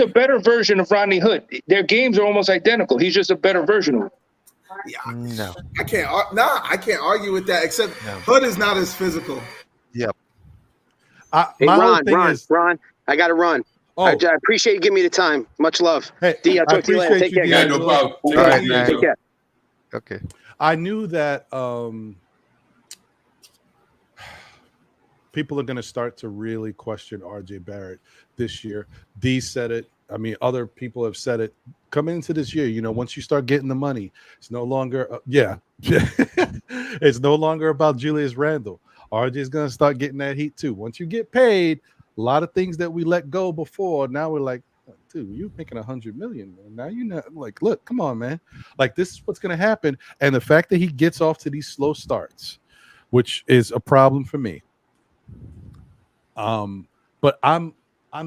a better version of Rodney Hood. Their games are almost identical. He's just a better version of him. Yeah, no, I can't argue with that. Except Hood is not as physical. Yep. Hey, Ron, I got to run. Oh. I appreciate you giving me the time. Much love. Hey, D, I'll talk to you later. Take care. Yeah, no problem. Take care. Okay. I knew that people are going to start to really question RJ Barrett this year. D said it. I mean, other people have said it. Coming into this year, you know, once you start getting the money, it's no longer, it's no longer about Julius Randle. RJ is going to start getting that heat too. Once you get paid, a lot of things that we let go before, now we're like, dude, you're making $100 million. Now you're not like, look, come on, man. Like, this is what's going to happen. And the fact that he gets off to these slow starts, which is a problem for me. But I'm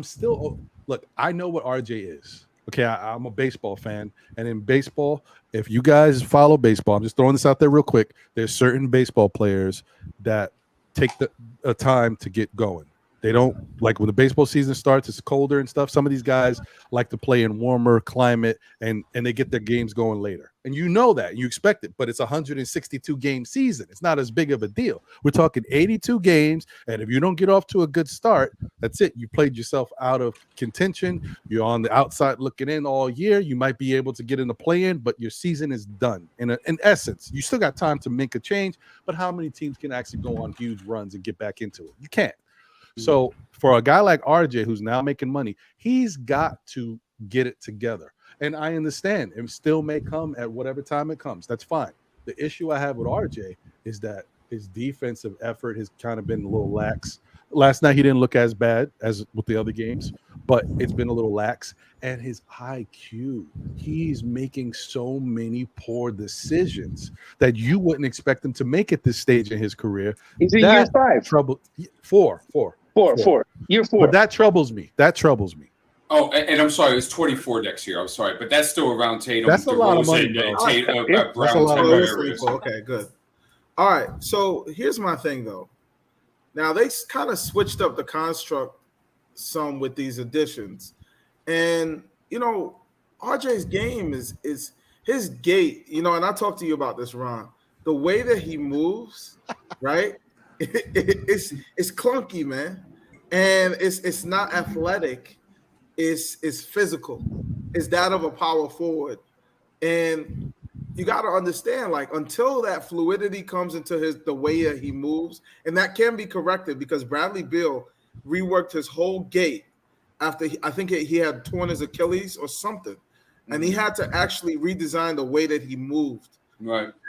still, look, I know what RJ is. Okay, I'm a baseball fan. And in baseball, if you guys follow baseball, I'm just throwing this out there real quick. There's certain baseball players that take the time to get going. They don't, like when the baseball season starts, it's colder and stuff. Some of these guys like to play in warmer climate and they get their games going later. And you know that, you expect it, but it's a 162 game season. It's not as big of a deal. We're talking 82 games. And if you don't get off to a good start, that's it. You played yourself out of contention. You're on the outside looking in all year. You might be able to get in the play-in, but your season is done. In essence, you still got time to make a change, but how many teams can actually go on huge runs and get back into it? You can't. So for a guy like RJ, who's now making money, he's got to get it together. And I understand it still may come at whatever time it comes. That's fine. The issue I have with RJ is that his defensive effort has kind of been a little lax. Last night, he didn't look as bad as with the other games, but it's been a little lax. And his IQ, he's making so many poor decisions that you wouldn't expect him to make at this stage in his career. He's in year 5. Four. Year 4. But that troubles me. Oh, and I'm sorry, it's 24 next year. I'm sorry, but that's still around Tatum. That's a lot of money, bro. That's a lot of money. Okay, good. All right, so here's my thing, though. Now, they kind of switched up the construct some with these additions. And, you know, RJ's game is his gait, you know, and I talked to you about this, Ron. The way that he moves, right? It's clunky, man, and it's not athletic. It's physical. It's that of a power forward, and you got to understand, like, until that fluidity comes into the way that he moves, and that can be corrected because Bradley Beal reworked his whole gait after I think he had torn his Achilles or something, and he had to actually redesign the way that he moved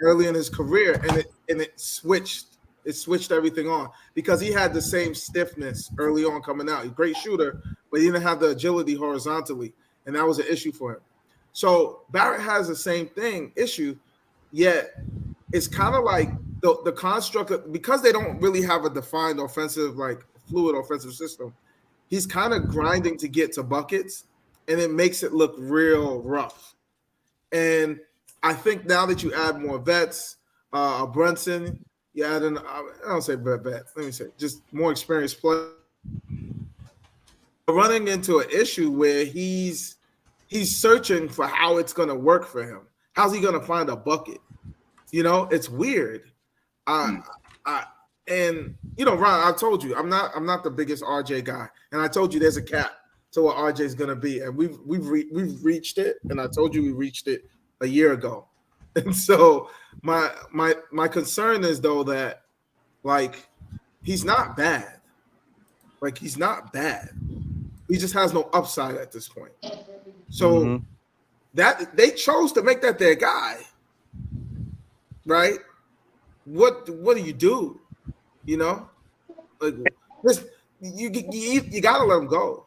early in his career, and it switched everything on because he had the same stiffness early on coming out. He's a great shooter, but he didn't have the agility horizontally, and that was an issue for him. So Barrett has the same issue, yet it's kind of like the construct of, because they don't really have a defined offensive, like fluid offensive system. He's kind of grinding to get to buckets, and it makes it look real rough. And I think now that you add more vets, Brunson, you add in, I don't say vet, let me say just more experienced players, running into an issue where he's searching for how it's going to work for him. How's he going to find a bucket? You know, it's weird. And you know, Ron, I told you I'm not the biggest RJ guy, and I told you there's a cap to what RJ is going to be, and we've reached it, and I told you we reached it a year ago. And so my concern is though that, like, he's not bad. Like, he's not bad. He just has no upside at this point. So that they chose to make that their guy, right? What do you do? You know, like this, you gotta let him go.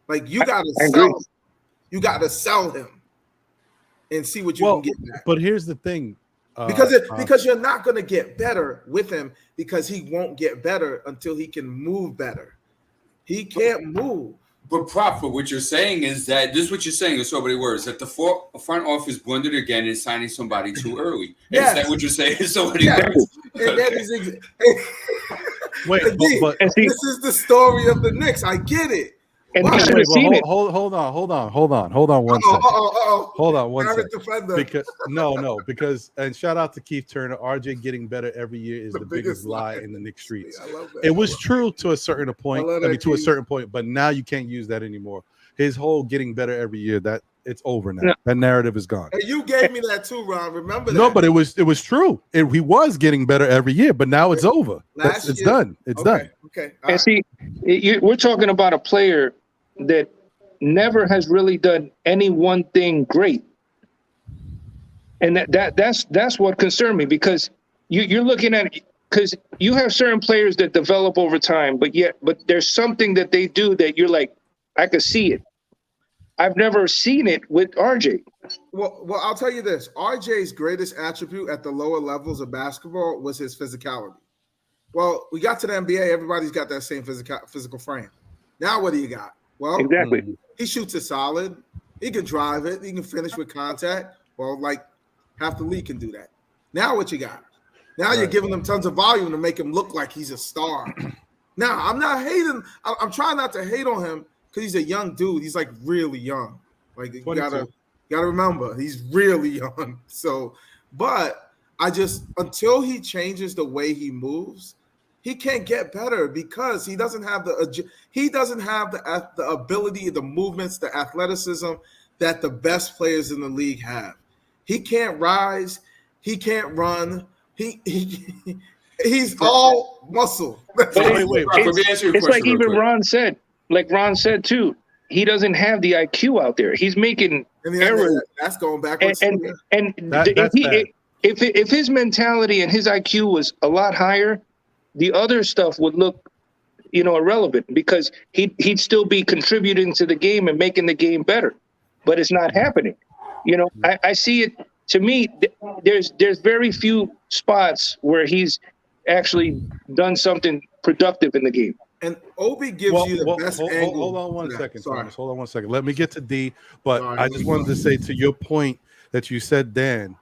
Like, you gotta sell him and see what you can get back. But here's the thing, because you're not gonna get better with him, because he won't get better until he can move better. He can't move. But Prof, what you're saying is that this is what you're saying in so many words, that the front office blundered again in signing somebody too early. Yes. Is that what you're saying in so many words? And that is wait, but this is the story of the Knicks. I get it. And Wow. you should have seen it. Hold on one second. Hold on one second. Because and shout out to Keith Turner. RJ getting better every year is the biggest lie in the Knicks streets. I love that. It was true to a certain point. To a certain point, but now you can't use that anymore. His whole getting better every year, that it's over now. No. That narrative is gone. And you gave me that too, Ron. Remember that? No, but it was true. He was getting better every year, but now it's over. It's done. It's done. Okay. And see, we're talking about a player that never has really done any one thing great, and that's what concerned me, because you're looking at, because you have certain players that develop over time, but there's something that they do that you're like, I could see it. I've never seen it with RJ. Well, I'll tell you this: RJ's greatest attribute at the lower levels of basketball was his physicality. Well, we got to the NBA; everybody's got that same physical frame. Now, what do you got? Well, Exactly. He shoots it solid. He can drive it. He can finish with contact. Well, like half the league can do that. Now what you got? Now you're giving him tons of volume to make him look like he's a star. Now, I'm not hating. I'm trying not to hate on him because he's a young dude. He's like really young. Like, you gotta remember, he's really young. So, but I just, until he changes the way he moves, he can't get better because he doesn't have the ability, the movements, the athleticism that the best players in the league have. He can't rise. He can't run. He's all muscle. It's like even Ron said, too, he doesn't have the IQ out there. He's making errors. That's going backwards. If his mentality and his IQ was a lot higher, the other stuff would look, irrelevant, because he'd still be contributing to the game and making the game better. But it's not happening. I see it. To me, there's very few spots where he's actually done something productive in the game. And Obi gives you the best angle. Hold on one second, Thomas. Hold on one second. Let me get to D. But I just wanted to say, to your point that you said, Dan,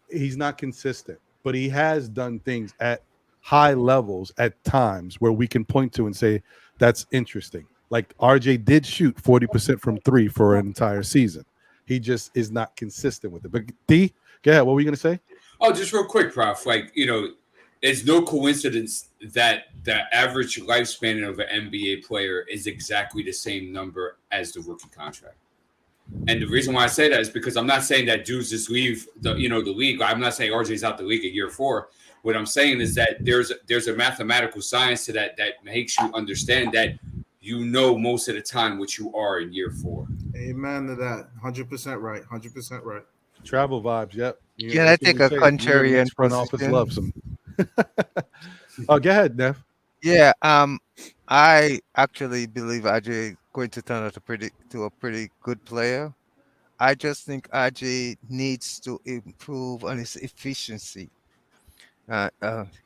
he's not consistent, but he has done things at high levels at times where we can point to and say that's interesting. Like RJ did shoot 40% from three for an entire season. He just is not consistent with it. But D, go ahead. What were you gonna say? Oh, just real quick, Prof. Like, it's no coincidence that the average lifespan of an NBA player is exactly the same number as the rookie contract. And the reason why I say that is because I'm not saying that dudes just leave the league. I'm not saying RJ's out the league at year 4. What I'm saying is that there's a mathematical science to that makes you understand that most of the time what you are in year 4. Amen to that. 100% right. 100% right. Travel vibes. Yep. Can I take a contrarian front office position? loves him. Oh, go ahead, Nev. Yeah. I actually believe RJ going to turn out to a pretty good player. I just think RJ needs to improve on his efficiency.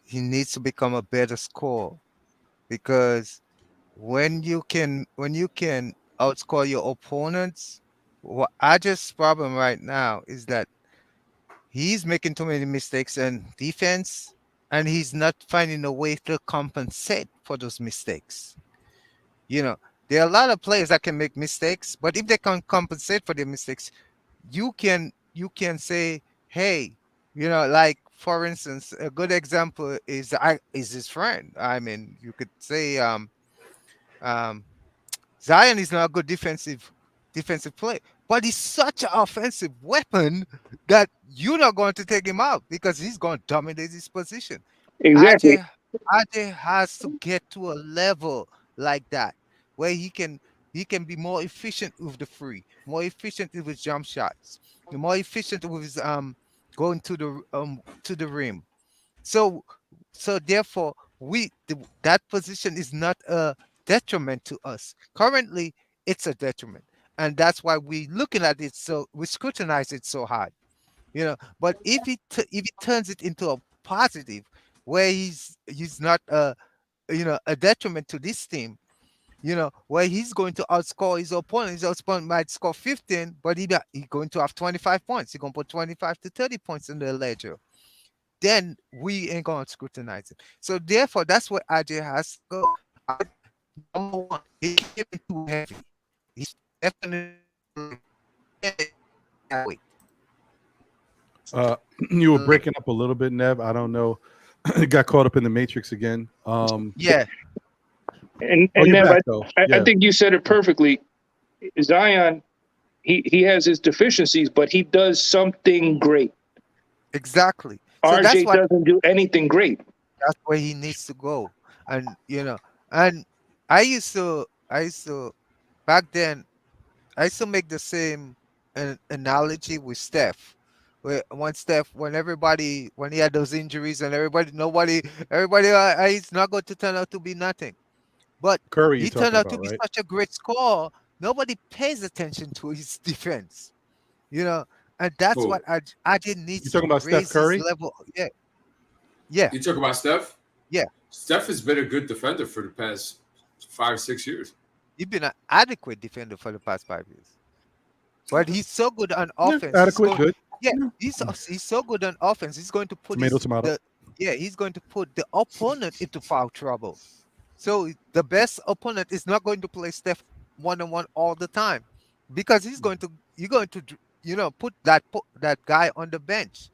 He needs to become a better scorer, because when you can outscore your opponents, what RJ's problem right now is that he's making too many mistakes in defense, and he's not finding a way to compensate for those mistakes. There are a lot of players that can make mistakes, but if they can compensate for their mistakes, you can say, hey, like for instance, a good example is his friend. I mean, you could say Zion is not a good defensive player, but he's such an offensive weapon that you're not going to take him out because he's going to dominate his position. Exactly. RJ has to get to a level like that where he can be more efficient with the free, more efficient with his jump shots, more efficient with his going to the rim. So therefore, that position is not a detriment to us. Currently, it's a detriment, and that's why we're looking at it. So we scrutinize it so hard, But if he turns it into a positive, where he's not a detriment to this team, where he's going to outscore his opponent. His opponent might score 15, but he's going to have 25 points. He's going to put 25 to 30 points in the ledger. Then we ain't going to scrutinize it. So therefore, that's where RJ has to go. Number one, he's getting too heavy. He's definitely weight. You were breaking up a little bit, Nev. I don't know. Got caught up in the matrix again. Yeah. And you're Nev, back, though. I think you said it perfectly. Zion, he has his deficiencies, but he does something great. Exactly. So RJ doesn't do anything great. That's where he needs to go. And and I used to back then, I used to make the same analogy with Steph. When he had those injuries and everybody, he's not going to turn out to be nothing. But Curry, he turned out to be such a great scorer. Nobody pays attention to his defense, and that's what I didn't need. You talking about Steph Curry? Level. Yeah. You talk about Steph? Yeah. Steph has been a good defender for the past 5-6 years. He's been an adequate defender for the past 5 years. But he's so good on offense. Adequate, good. Yeah, he's so good on offense. He's going to put tomato. He's going to put the opponent into foul trouble. So the best opponent is not going to play Steph one-on-one all the time, because you're going to put that guy on the bench.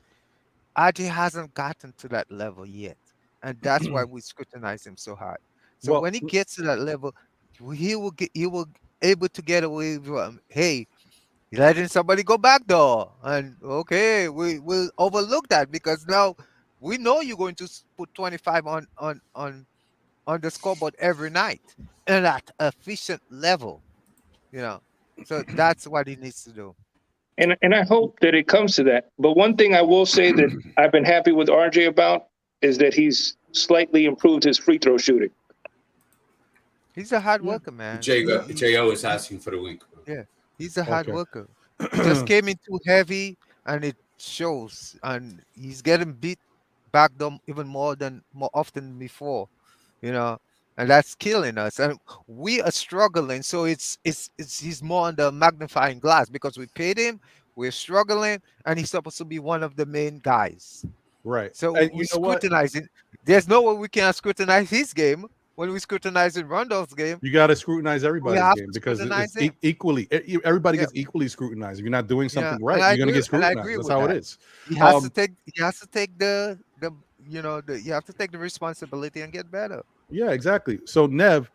RJ hasn't gotten to that level yet, and that's why we scrutinize him so hard. So when he gets to that level, he will able to get away with hey, letting somebody go back door, and okay, we will overlook that because now we know you're going to put 25 on the scoreboard every night and at efficient level, So that's what he needs to do. And I hope that it comes to that. But one thing I will say that I've been happy with RJ about is that he's slightly improved his free throw shooting. He's a hard worker, man. J.O. is asking for the link. Yeah, he's a hard worker. He just came in too heavy, and it shows. And he's getting beat back down even more often than before, and that's killing us. And we are struggling. So he's more on the magnifying glass because we paid him. We're struggling, and he's supposed to be one of the main guys. Right. So we scrutinize it. There's no way we can scrutinize his game when we scrutinizing Rondo's game, You got to scrutinize everybody's have game to because scrutinize it's him. equally everybody Yeah. gets equally scrutinized. If you're not doing something And right, I you're gonna agree- get and I scrutinized. agree That's with how that. it is. he has to take the you have to take the responsibility and get better. Yeah, exactly. So Nev,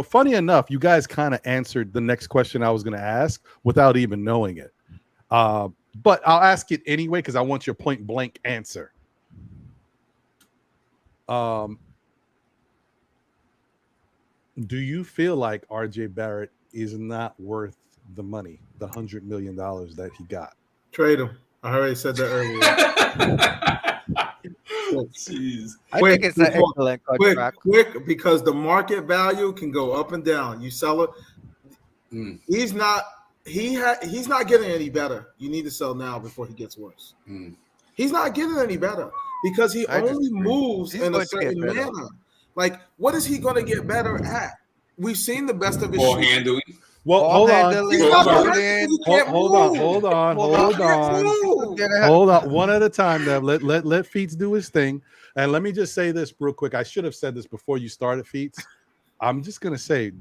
funny enough, you guys kind of answered the next question I was going to ask without even knowing it. But I'll ask it anyway because I want your point blank answer. Do you feel like RJ Barrett is not worth the money, the $100 million that he got? Trade him. I already said that earlier. Jeez. I think it's an excellent contract. Quick, because the market value can go up and down. You sell it. He's not getting any better. You need to sell now before he gets worse. He's not getting any better because he only moves in a certain manner. Like, what is he going to get better at? We've seen the best of his ball handling. Well, hold on. Hold on. One at a time, Nev. Let Feets do his thing. And let me just say this real quick. I should have said this before you started, Feets. I'm just gonna say,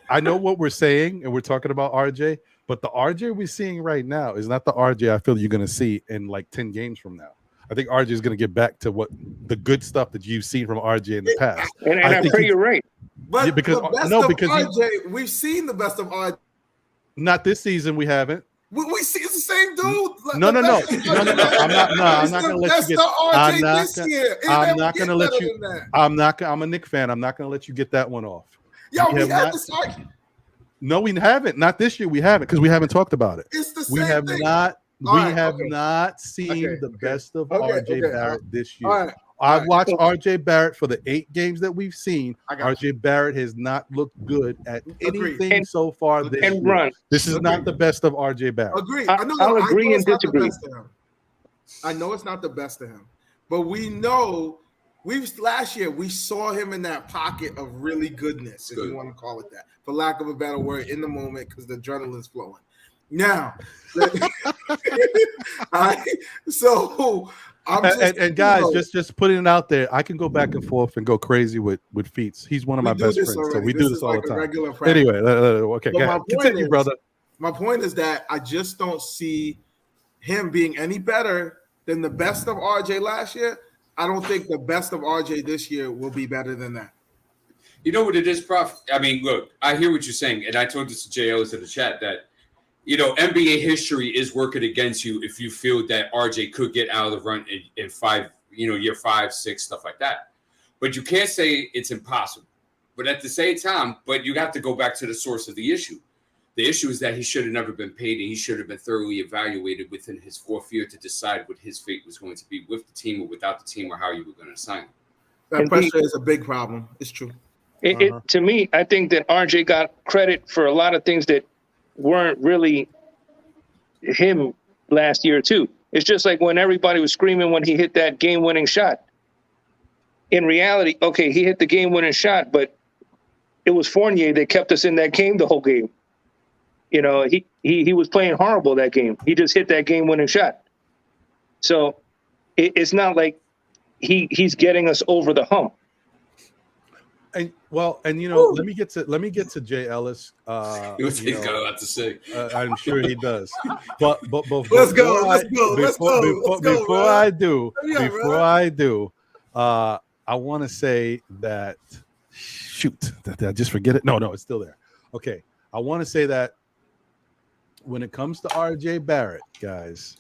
I know what we're saying, and we're talking about RJ, but the RJ we're seeing right now is not the RJ I feel you're gonna see in like 10 games from now. I think RJ is going to get back to what the good stuff that you've seen from RJ in the past. And I pray you're right. But yeah, because the best no, of because RJ, we've seen the best of RJ. Not this season, we haven't. We see it's the same dude. No. I'm not going to let you get. I'm not going to let you. I'm a Knicks fan. I'm not going to let you get that one off. Yo, we have this argument. No, we haven't. Not this year. We haven't because we haven't talked about it. It's the same we have thing. not. We have not seen the best of RJ Barrett this year. I've watched RJ Barrett for the 8 games that we've seen. RJ Barrett has not looked good at anything so far this year. This is not the best of RJ Barrett. Agree. I'll agree and disagree. I know it's not the best of him, but we know last year we saw him in that pocket of really goodness, if you want to call it that, for lack of a better word, in the moment because the adrenaline's flowing. Now, guys, just putting it out there. I can go back and forth and go crazy with Feets. He's one of my best friends, so we do this all the time. Anyway, okay, continue, brother. My point is that I just don't see him being any better than the best of RJ last year. I don't think the best of RJ this year will be better than that. You know what it is, Prof? I mean, look, I hear what you're saying, and I told this to JLs in the chat that, NBA history is working against you if you feel that RJ could get out of the run in 5, year 5, 6, stuff like that. But you can't say it's impossible. But at the same time, you have to go back to the source of the issue. The issue is that he should have never been paid, and he should have been thoroughly evaluated within his 4th year to decide what his fate was going to be with the team or without the team, or how you were going to sign him. That pressure is a big problem. It's true. To me, I think that RJ got credit for a lot of things that weren't really him last year too. It's just like when everybody was screaming when he hit that game-winning shot. In reality, okay, he hit the game-winning shot, but it was Fournier that kept us in that game the whole game. He was playing horrible that game. He just hit that game-winning shot. So it's not like he's getting us over the hump. And let me get to Jay Ellis. He's got a lot to say. I'm sure he does. But let's go. Before I do, I want to say that. Shoot, did I just forget it? No, it's still there. Okay, I want to say that when it comes to RJ Barrett, guys,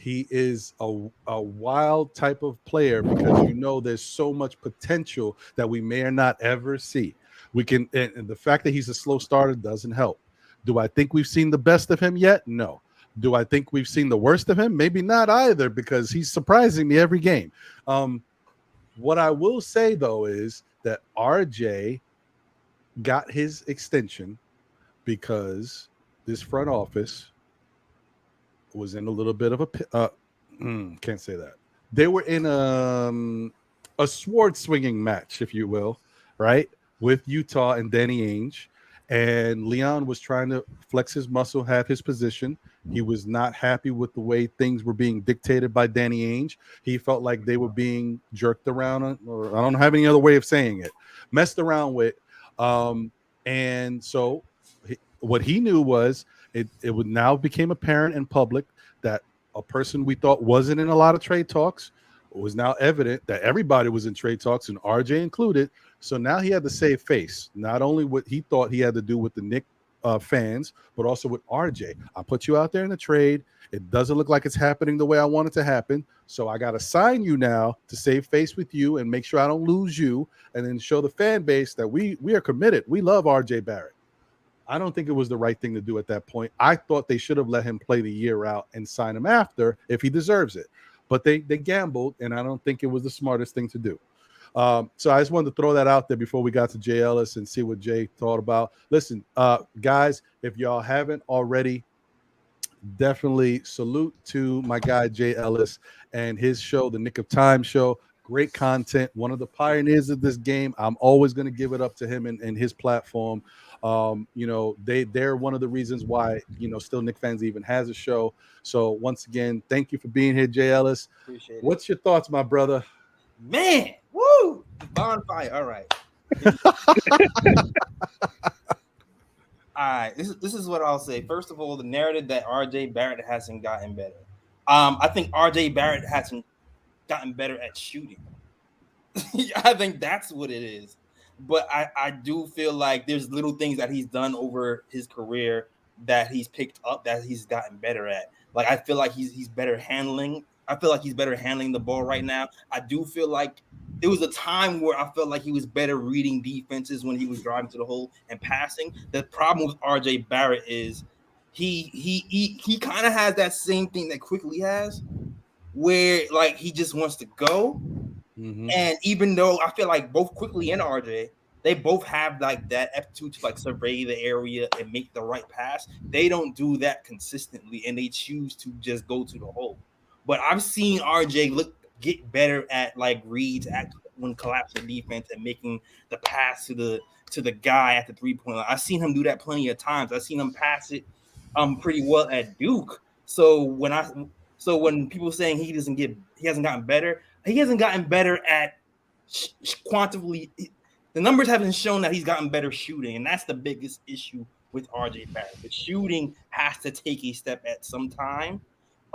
he is a wild type of player because there's so much potential that we may or not ever see. And the fact that he's a slow starter doesn't help. Do I think we've seen the best of him yet? No. Do I think we've seen the worst of him? Maybe not either, because he's surprising me every game. What I will say, though, is that RJ got his extension because this front office was in a little bit of a can't say that. They were in a sword swinging match, if you will, right, with Utah and Danny Ainge, and Leon was trying to flex his muscle, have his position, He was not happy with the way things were being dictated by Danny Ainge. He felt like they were being jerked around, or I don't have any other way of saying it, messed around with. And so what he knew was it would now became apparent in public that a person we thought wasn't in a lot of trade talks was now evident that everybody was in trade talks, and RJ included. So now he had to save face, not only what he thought he had to do with the Knicks fans, but also with RJ. I put you out there in the trade. It doesn't look like it's happening the way I want it to happen. So I got to sign you now to save face with you and make sure I don't lose you, and then show the fan base that we are committed. We love RJ Barrett. I don't think it was the right thing to do at that point. I thought they should have let him play the year out and sign him after if he deserves it. But they gambled, and I don't think it was the smartest thing to do. So I just wanted to throw that out there before we got to Jay Ellis and see what Jay thought about. Listen, guys, if y'all haven't already, definitely salute to my guy Jay Ellis and his show, the Nick of Time Show. Great content, one of the pioneers of this game. I'm always going to give it up to him and his platform. They're one of the reasons why, still Knicks Fans even has a show. So once again, thank you for being here, Jay Ellis. Appreciate it. What's your thoughts, my brother? Man, woo! Bonfire. All right. All right. This is what I'll say. First of all, the narrative that RJ Barrett hasn't gotten better. I think RJ Barrett hasn't gotten better at shooting. I think that's what it is. But I do feel like there's little things that he's done over his career that he's picked up that he's gotten better at. Like, I feel like he's better handling. I feel like he's better handling the ball right now. I do feel like there was a time where I felt like he was better reading defenses when he was driving to the hole and passing. The problem with RJ Barrett is he kind of has that same thing that Quickly has, where like he just wants to go. Mm-hmm. And even though I feel like both Quickly and RJ, they both have like that aptitude to like survey the area and make the right pass. They don't do that consistently, and they choose to just go to the hole. But I've seen RJ get better at like reads when collapsing defense and making the pass to the guy at the 3-point line. I've seen him do that plenty of times. I've seen him pass it pretty well at Duke. So when people saying he hasn't gotten better, he hasn't gotten better at quantitatively. The numbers haven't shown that he's gotten better shooting, and that's the biggest issue with RJ Barrett. The shooting has to take a step at some time.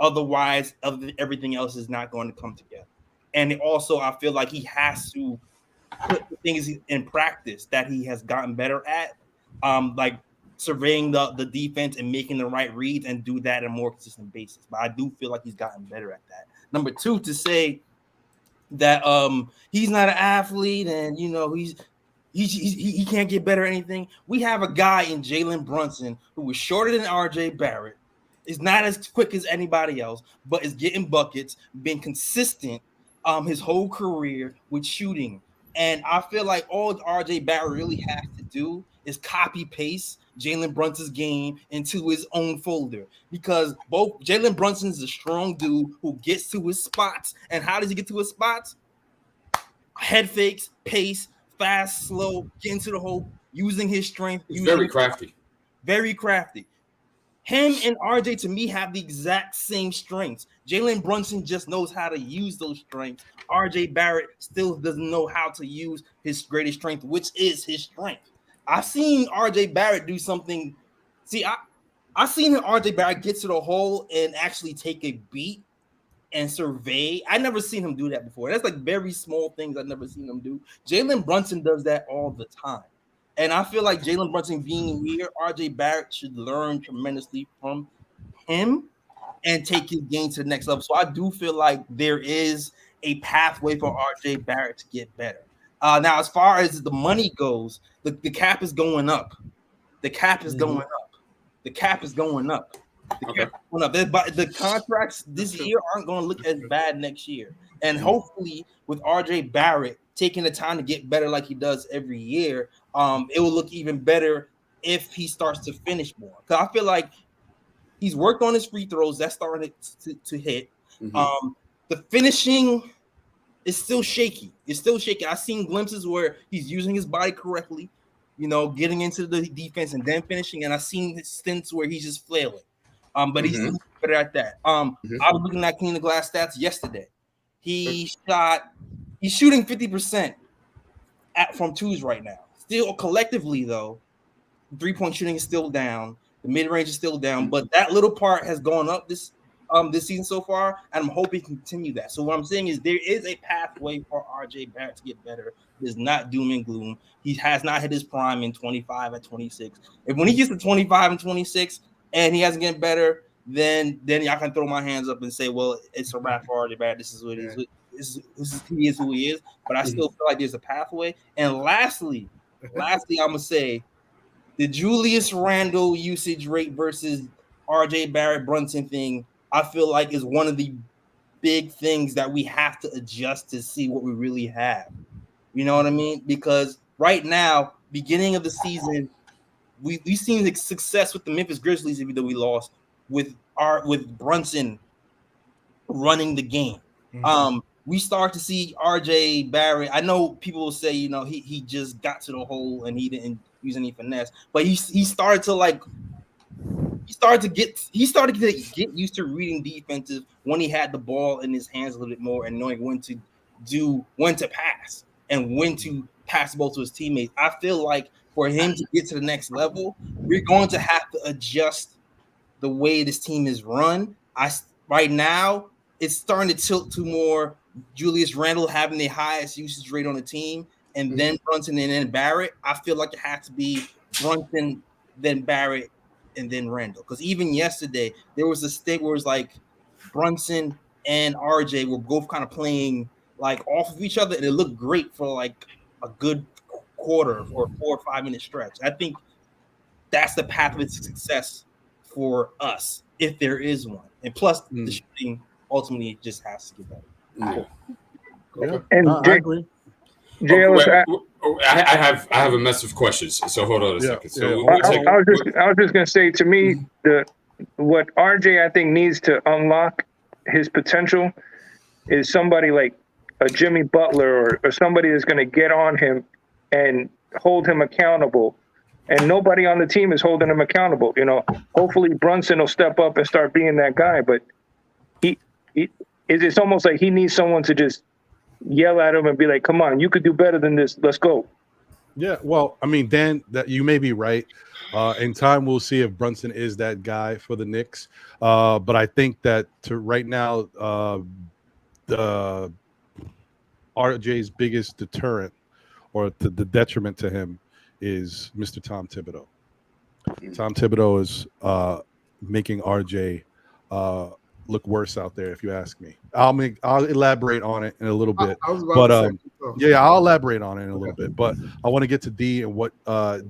Otherwise, everything else is not going to come together. And also, I feel like he has to put things in practice that he has gotten better at, like surveying the defense and making the right reads, and do that on a more consistent basis. But I do feel like he's gotten better at that. Number two, to say that he's not an athlete and he can't get better at anything. We have a guy in Jalen Brunson who was shorter than RJ Barrett, is not as quick as anybody else, but is getting buckets, been consistent his whole career with shooting. And I feel like all RJ Barrett really has to do is copy paste Jalen Brunson's game into his own folder, because both Jalen Brunson is a strong dude who gets to his spots. And how does he get to his spots? Head fakes, pace, fast, slow, get into the hole, using his strength. He's very crafty. Very crafty. Him and RJ, to me, have the exact same strengths. Jalen Brunson just knows how to use those strengths. RJ Barrett still doesn't know how to use his greatest strength, which is his strength. I've seen RJ Barrett do something. See, I've seen RJ Barrett get to the hole and actually take a beat and survey. I never seen him do that before. That's like very small things I've never seen him do. Jalen Brunson does that all the time. And I feel like Jalen Brunson being here, RJ Barrett should learn tremendously from him and take his game to the next level. So I do feel like there is a pathway for RJ Barrett to get better. Now, as far as the money goes, the cap is going up. The cap is going up. The cap is going up. The contracts this year aren't going to look as bad next year. And hopefully with RJ Barrett taking the time to get better like he does every year, it will look even better if he starts to finish more. Because I feel like he's worked on his free throws. That's starting to hit. Mm-hmm. The finishing is still shaky. It's still shaky. I've seen glimpses where he's using his body correctly, getting into the defense and then finishing. And I've seen stints where he's just flailing. But he's still better at that. I was looking at clean the glass stats yesterday. He's shooting 50% from twos right now. Still collectively though, 3-point shooting is still down. The mid range is still down, but that little part has gone up this season so far, and I'm hoping to continue that. So what I'm saying is there is a pathway for RJ Barrett to get better. It's not doom and gloom. He has not hit his prime in 25 at 26. If when he gets to 25 and 26 and he hasn't getting better, then y'all can throw my hands up and say, well, it's a wrap for RJ Barrett. This is what it is. He is who he is. But I still feel like there's a pathway. And lastly, I'm gonna say the Julius Randle usage rate versus RJ Barrett Brunson thing, I feel like is one of the big things that we have to adjust to see what we really have. You know what I mean? Because right now, beginning of the season, we've seen the success with the Memphis Grizzlies, even though we lost, with Brunson running the game. We start to see RJ Barrett. I know people will say, you know, he just got to the hole and he didn't use any finesse, but he started to get used to reading defenses when he had the ball in his hands a little bit more and knowing when to pass and when to pass the ball to his teammates. I feel like for him to get to the next level, we're going to have to adjust the way this team is run. Right now, it's starting to tilt to more Julius Randle having the highest usage rate on the team, and then Brunson and then Barrett. I feel like it has to be Brunson, then Barrett, and then Randle. Because even yesterday, there was a state where it was like Brunson and RJ were both kind of playing like off of each other, and it looked great for like a good quarter or 4 or 5 minute stretch. I think that's the path of success for us, if there is one. And plus, the shooting ultimately just has to get better. And I agree. I have a mess of questions, so hold on a second. So I was just gonna say, to me, what RJ I think needs to unlock his potential is somebody like a Jimmy Butler or somebody that's gonna get on him and hold him accountable. And nobody on the team is holding him accountable. You know, hopefully Brunson will step up and start being that guy, but it's almost like he needs someone to just yell at him and be like, come on, you could do better than this. Let's go. Yeah, well, I mean, Dan, that you may be right. In time, we'll see if Brunson is that guy for the Knicks. But I think that right now, the RJ's biggest deterrent or the detriment to him is Mr. Tom Thibodeau. Tom Thibodeau is making RJ look worse out there, if you ask me. I'll elaborate on it in a little bit. I'll elaborate on it in a little bit. But I want to get to D and what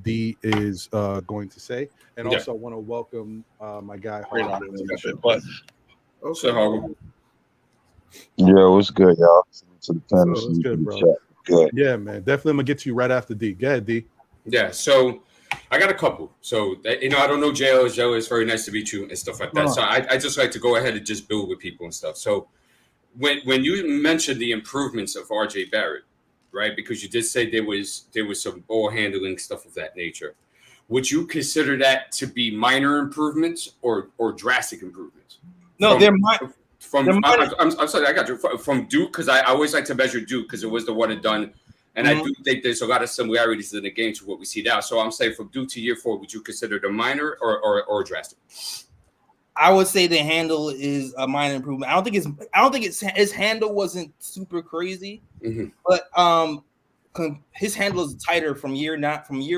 D is going to say, and also I want to welcome my guy. What's good, y'all? To the panel, what's good, bro? Good. Yeah, man. Definitely, I'm gonna get to you right after D. Go ahead, D. Yeah. So I got a couple. So, I don't know Joe. Joe, it's very nice to meet you and stuff like that. So I just like to go ahead and just build with people and stuff. So when you mentioned the improvements of RJ Barrett, right? Because you did say there was some ball handling stuff of that nature. Would you consider that to be minor improvements or drastic improvements? No, they're minor. I'm sorry, I got you from Duke, because I always like to measure Duke because it was the one and done. And I do think there's a lot of similarities in the game to what we see now. So I'm saying from Duke to year 4, would you consider it a minor or drastic? I would say the handle is a minor improvement. I don't think his handle wasn't super crazy, but his handle is tighter from year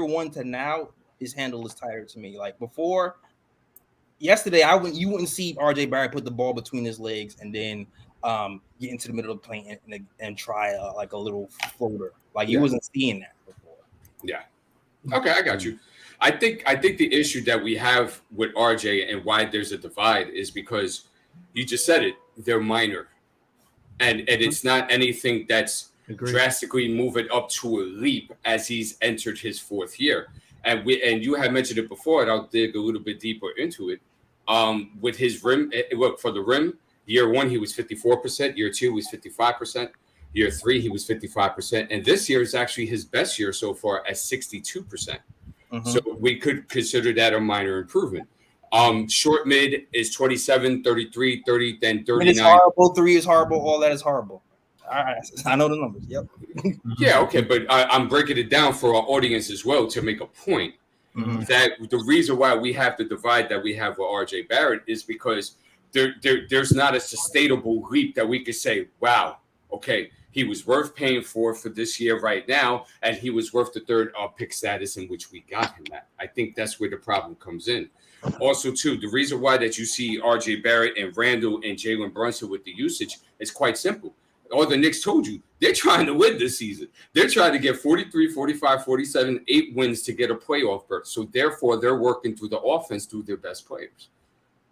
1 to now. His handle is tighter to me. Like before, yesterday you wouldn't see RJ Barrett put the ball between his legs and then get into the middle of the plane and try like a little floater. Like you wasn't seeing that before. Yeah. Okay, I got you. I think the issue that we have with RJ and why there's a divide is because you just said it, they're minor. And it's not anything that's drastically moving up to a leap as he's entered his 4th year. And you had mentioned it before, and I'll dig a little bit deeper into it. With his rim, look, for the rim, year 1 he was 54%, year 2 was 55%, year 3 he was 55%, and this year is actually his best year so far at 62%. So we could consider that a minor improvement. Short mid is 27, 33, 30, then Mid is 39. horrible. 3 is horrible. All that is horrible. All right, I know the numbers. Yep. Yeah, okay, but I'm breaking it down for our audience as well to make a point that the reason why we have the divide that we have with RJ Barrett is because there's not a sustainable leap that we could say, wow, okay, he was worth paying for this year right now, and he was worth the third pick status in which we got him at. I think that's where the problem comes in. Also, too, the reason why that you see RJ Barrett and Randall and Jalen Brunson with the usage is quite simple. All the Knicks told you, they're trying to win this season. They're trying to get 43, 45, 47, 8 wins to get a playoff berth. So, therefore, they're working through the offense through their best players.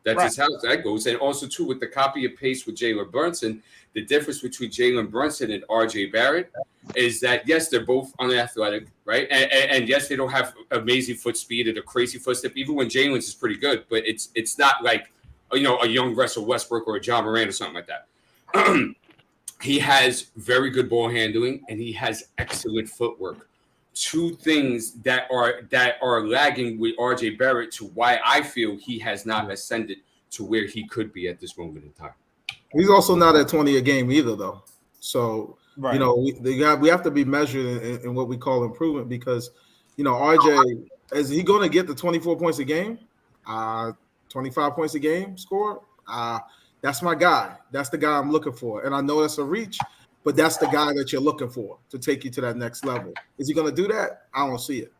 That's just how that goes. And also, too, with the copy and paste with Jalen Brunson, the difference between Jalen Brunson and RJ Barrett is that, yes, they're both unathletic, right? And yes, they don't have amazing foot speed and a crazy footstep, even when Jalen's is pretty good. But it's not like, a young Russell Westbrook or a John Moran or something like that. He has very good ball handling, and he has excellent footwork. Two things that are lagging with RJ Barrett to why I feel he has not ascended to where he could be at this moment in time. He's also not at 20 a game either, though. So we have to be measured in what we call improvement because, RJ, is he going to get the 24 points a game, 25 points a game score? That's my guy. That's the guy I'm looking for. And I know that's a reach, but that's the guy that you're looking for to take you to that next level. Is he going to do that? I don't see it.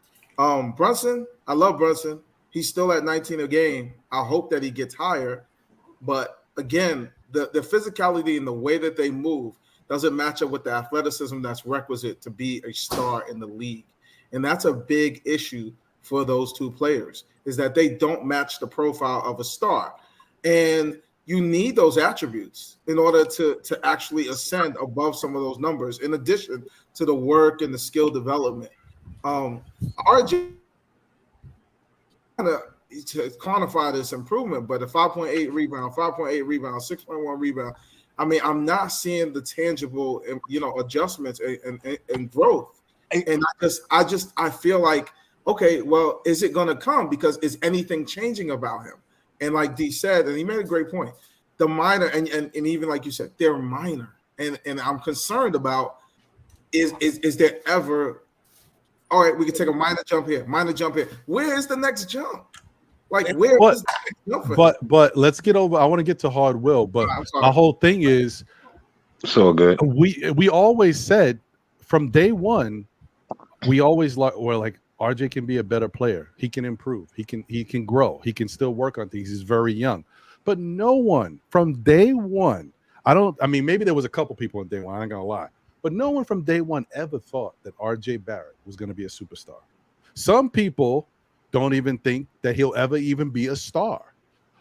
Brunson, I love Brunson. He's still at 19 a game. I hope that he gets higher. But again, the physicality and the way that they move doesn't match up with the athleticism that's requisite to be a star in the league. And that's a big issue for those two players, is that they don't match the profile of a star. And you need those attributes in order to actually ascend above some of those numbers, in addition to the work and the skill development. RJ kind of to quantify this improvement, but a 5.8 rebound, 6.1 rebound. I mean, I'm not seeing the tangible, adjustments and growth. And I feel like, okay, well, is it going to come? Because is anything changing about him? And like D said, and he made a great point, the minor, and even like you said, they're minor. And I'm concerned about is there ever, all right, we can take a minor jump here. Where is the next jump? Like, where is the next jump? But let's get over, I want to get to hard will, but my whole thing is so good. We always said from day one, we always were like, RJ can be a better player. He can improve. He can grow. He can still work on things. He's very young. But no one from day one, maybe there was a couple people on day one, I ain't gonna lie, but no one from day one ever thought that RJ Barrett was gonna be a superstar. Some people don't even think that he'll ever even be a star.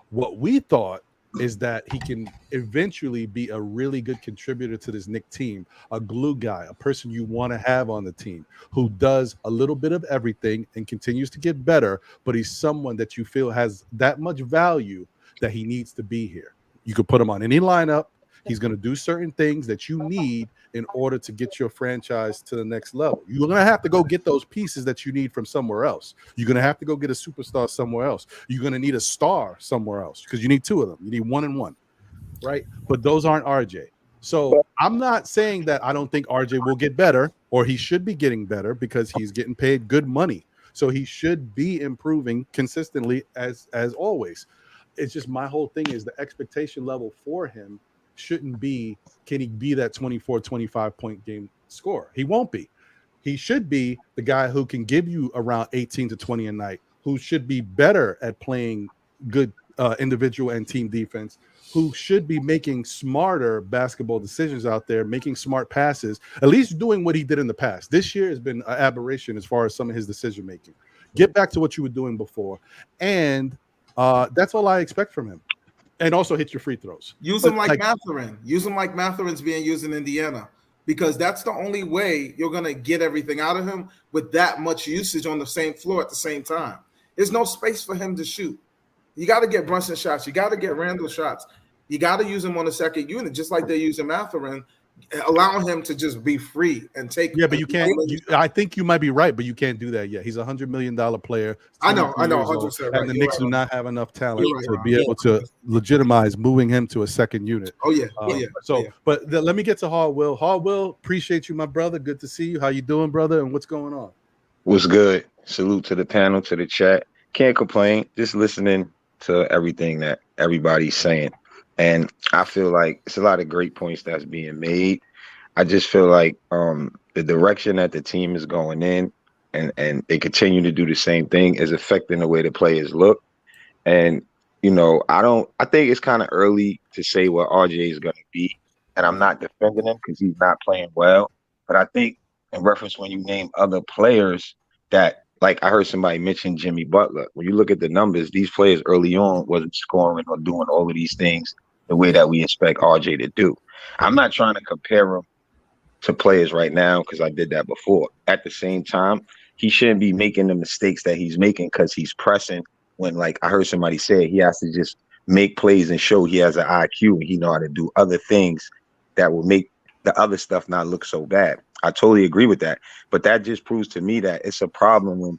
What we thought is that he can eventually be a really good contributor to this Knicks team, a glue guy, a person you want to have on the team who does a little bit of everything and continues to get better, but he's someone that you feel has that much value that he needs to be here. You could put him on any lineup. He's going to do certain things that you need in order to get your franchise to the next level. You're going to have to go get those pieces that you need from somewhere else. You're going to have to go get a superstar somewhere else. You're going to need a star somewhere else because you need two of them. You need 1 and 1, right? But those aren't RJ. So I'm not saying that I don't think RJ will get better or he should be getting better because he's getting paid good money. So he should be improving consistently as always. It's just my whole thing is the expectation level for him shouldn't be, can he be that 24, 25 point game scorer? He won't be. He should be the guy who can give you around 18 to 20 a night, who should be better at playing good individual and team defense, who should be making smarter basketball decisions out there, making smart passes, at least doing what he did in the past. This year has been an aberration as far as some of his decision making. Get back to what you were doing before. And that's all I expect from him. And also hit your free throws. Use him like Mathurin. Use him like Mathurin's being used in Indiana, because that's the only way you're going to get everything out of him with that much usage on the same floor at the same time. There's no space for him to shoot. You got to get Brunson shots. You got to get Randall shots. You got to use him on the second unit, just like they're using Mathurin allowing him to just be free and take. Yeah, but you can't. I think you might be right, but you can't do that yet. He's a $100 million player. I know, 100%. right. And the Knicks do not have enough talent You're right, to Ron. be able to legitimize moving him to a second unit. Oh yeah, But let me get to Hard Will. Hard Will, appreciate you, my brother. Good to see you. How you doing, brother? And what's going on? What's good? Salute to the panel, to the chat. Can't complain. Just listening to everything that everybody's saying. And I feel like it's a lot of great points that's being made. I just feel like the direction that the team is going in and they continue to do the same thing is affecting the way the players look. And, you know, I think it's kind of early to say what RJ is going to be. And I'm not defending him because he's not playing well. But I think in reference when you name other players that, like I heard somebody mention Jimmy Butler. When you look at the numbers, these players early on wasn't scoring or doing all of these things the way that we expect RJ to do. I'm not trying to compare him to players right now because I did that before. At the same time, he shouldn't be making the mistakes that he's making because he's pressing when, like I heard somebody say, he has to just make plays and show he has an IQ and he know how to do other things that will make the other stuff not look so bad. I totally agree with that. But that just proves to me that it's a problem when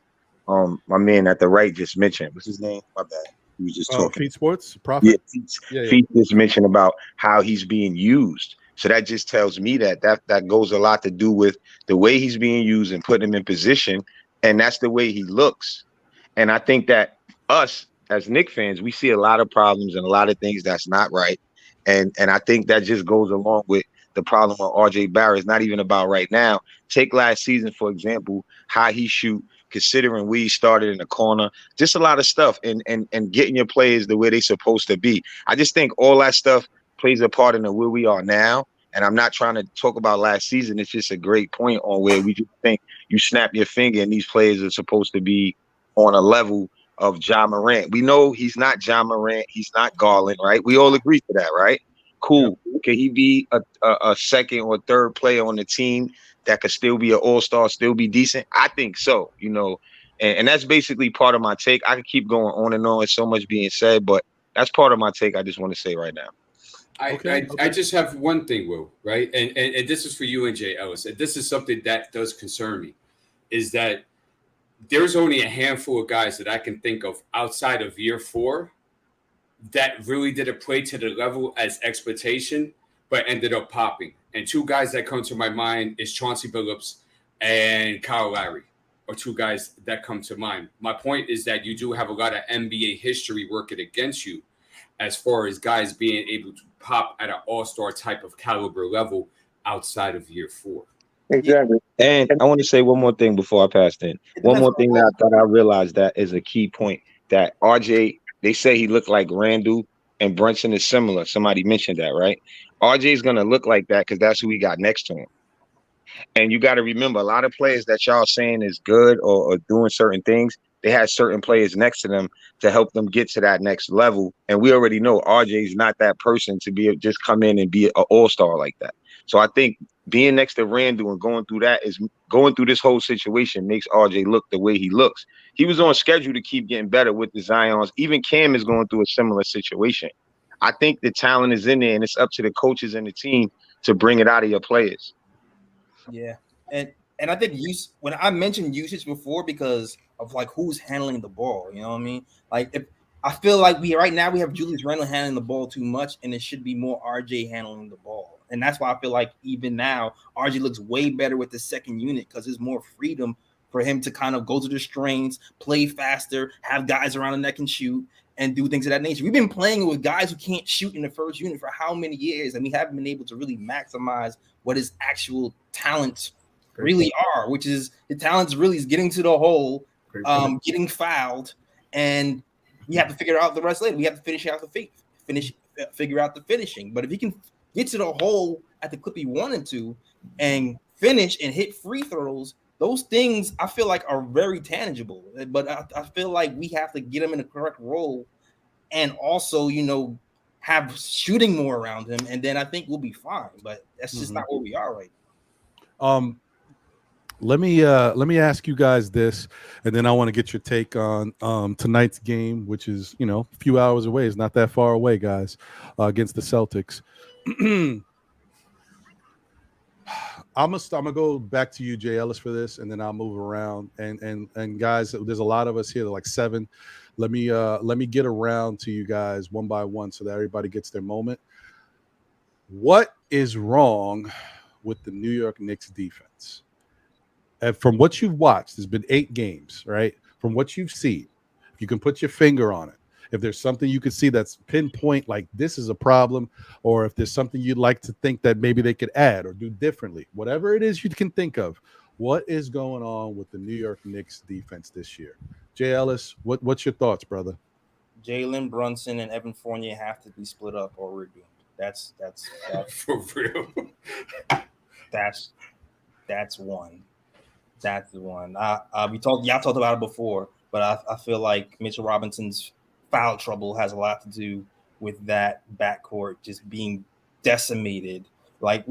my man at the right just mentioned, what's his name? My bad. He was just talking. Feet Sports, Prophet. Yeah, Feet just mentioned about how he's being used. So that just tells me that goes a lot to do with the way he's being used and putting him in position. And that's the way he looks. And I think that us as Knicks fans, we see a lot of problems and a lot of things that's not right. And I think that just goes along with the problem with RJ Barrett. It's not even about right now. Take last season, for example, how he shoot, considering we started in the corner, just a lot of stuff and getting your players the way they're supposed to be. I just think all that stuff plays a part in where we are now. And I'm not trying to talk about last season. It's just a great point on where we just think you snap your finger and these players are supposed to be on a level of Ja Morant. We know he's not Ja Morant. He's not Garland, right? We all agree to that, right? Cool. Yeah. Can he be a second or third player on the team that could still be an all-star, still be decent? I think so, you know. And that's basically part of my take. I could keep going on and on. There's so much being said, but that's part of my take I just want to say right now. I just have one thing, Will, right? And this is for you and Jay Ellis. And this is something that does concern me, is that there's only a handful of guys that I can think of outside of year 4 that really didn't play to the level as expectation, but ended up popping. And 2 guys that come to my mind is Chauncey Billups and Kyle Lowry, or 2 guys that come to mind. My point is that you do have a lot of NBA history working against you as far as guys being able to pop at an all-star type of caliber level outside of year 4. Exactly. And I want to say one more thing before I pass in. One more thing that I thought I realized that is a key point, that RJ, they say he looked like Randall and Brunson is similar. Somebody mentioned that, right? RJ is going to look like that because that's who we got next to him. And you got to remember, a lot of players that y'all saying is good or doing certain things, they had certain players next to them to help them get to that next level. And we already know RJ is not that person to be just come in and be an all-star like that. So I think being next to Randall and going through this whole situation makes RJ look the way he looks. He was on schedule to keep getting better with the Zions. Even Cam is going through a similar situation. I think the talent is in there, and it's up to the coaches and the team to bring it out of your players. Yeah, and I think when I mentioned usage before because of like who's handling the ball, you know what I mean? Like if I feel like right now we have Julius Randle handling the ball too much, and it should be more RJ handling the ball. And that's why I feel like even now RJ looks way better with the second unit because there's more freedom for him to kind of go to the strings, play faster, have guys around him that can shoot, and do things of that nature. We've been playing with guys who can't shoot in the first unit for how many years, and we haven't been able to really maximize what his actual talents really are, which is the talents really is getting to the hole, getting fouled, and we have to figure out the rest later. We have to figure out the finishing. But if he can get to the hole at the clip he wanted to and finish and hit free throws, those things I feel like are very tangible. But I feel like we have to get him in the correct role and also, you know, have shooting more around him, and then I think we'll be fine. But that's just not where we are right now. Let me ask you guys this, and then I want to get your take on tonight's game, which is, you know, a few hours away. It's not that far away, guys, against the Celtics. I'm gonna go back to you, Jay Ellis, for this, and then I'll move around. And guys, there's a lot of us here, like 7. Let me get around to you guys one by one so that everybody gets their moment. What is wrong with the New York Knicks defense? And from what you've watched, there's been 8 games, right? From what you've seen, if you can put your finger on it, if there's something you could see that's pinpoint, like this is a problem, or if there's something you'd like to think that maybe they could add or do differently, whatever it is you can think of, what is going on with the New York Knicks defense this year? Jay Ellis, what's your thoughts, brother? Jalen Brunson and Evan Fournier have to be split up or we're doomed. That's For real. that's one. That's the one. Y'all talked about it before, but I feel like Mitchell Robinson's foul trouble has a lot to do with that backcourt just being decimated. Like,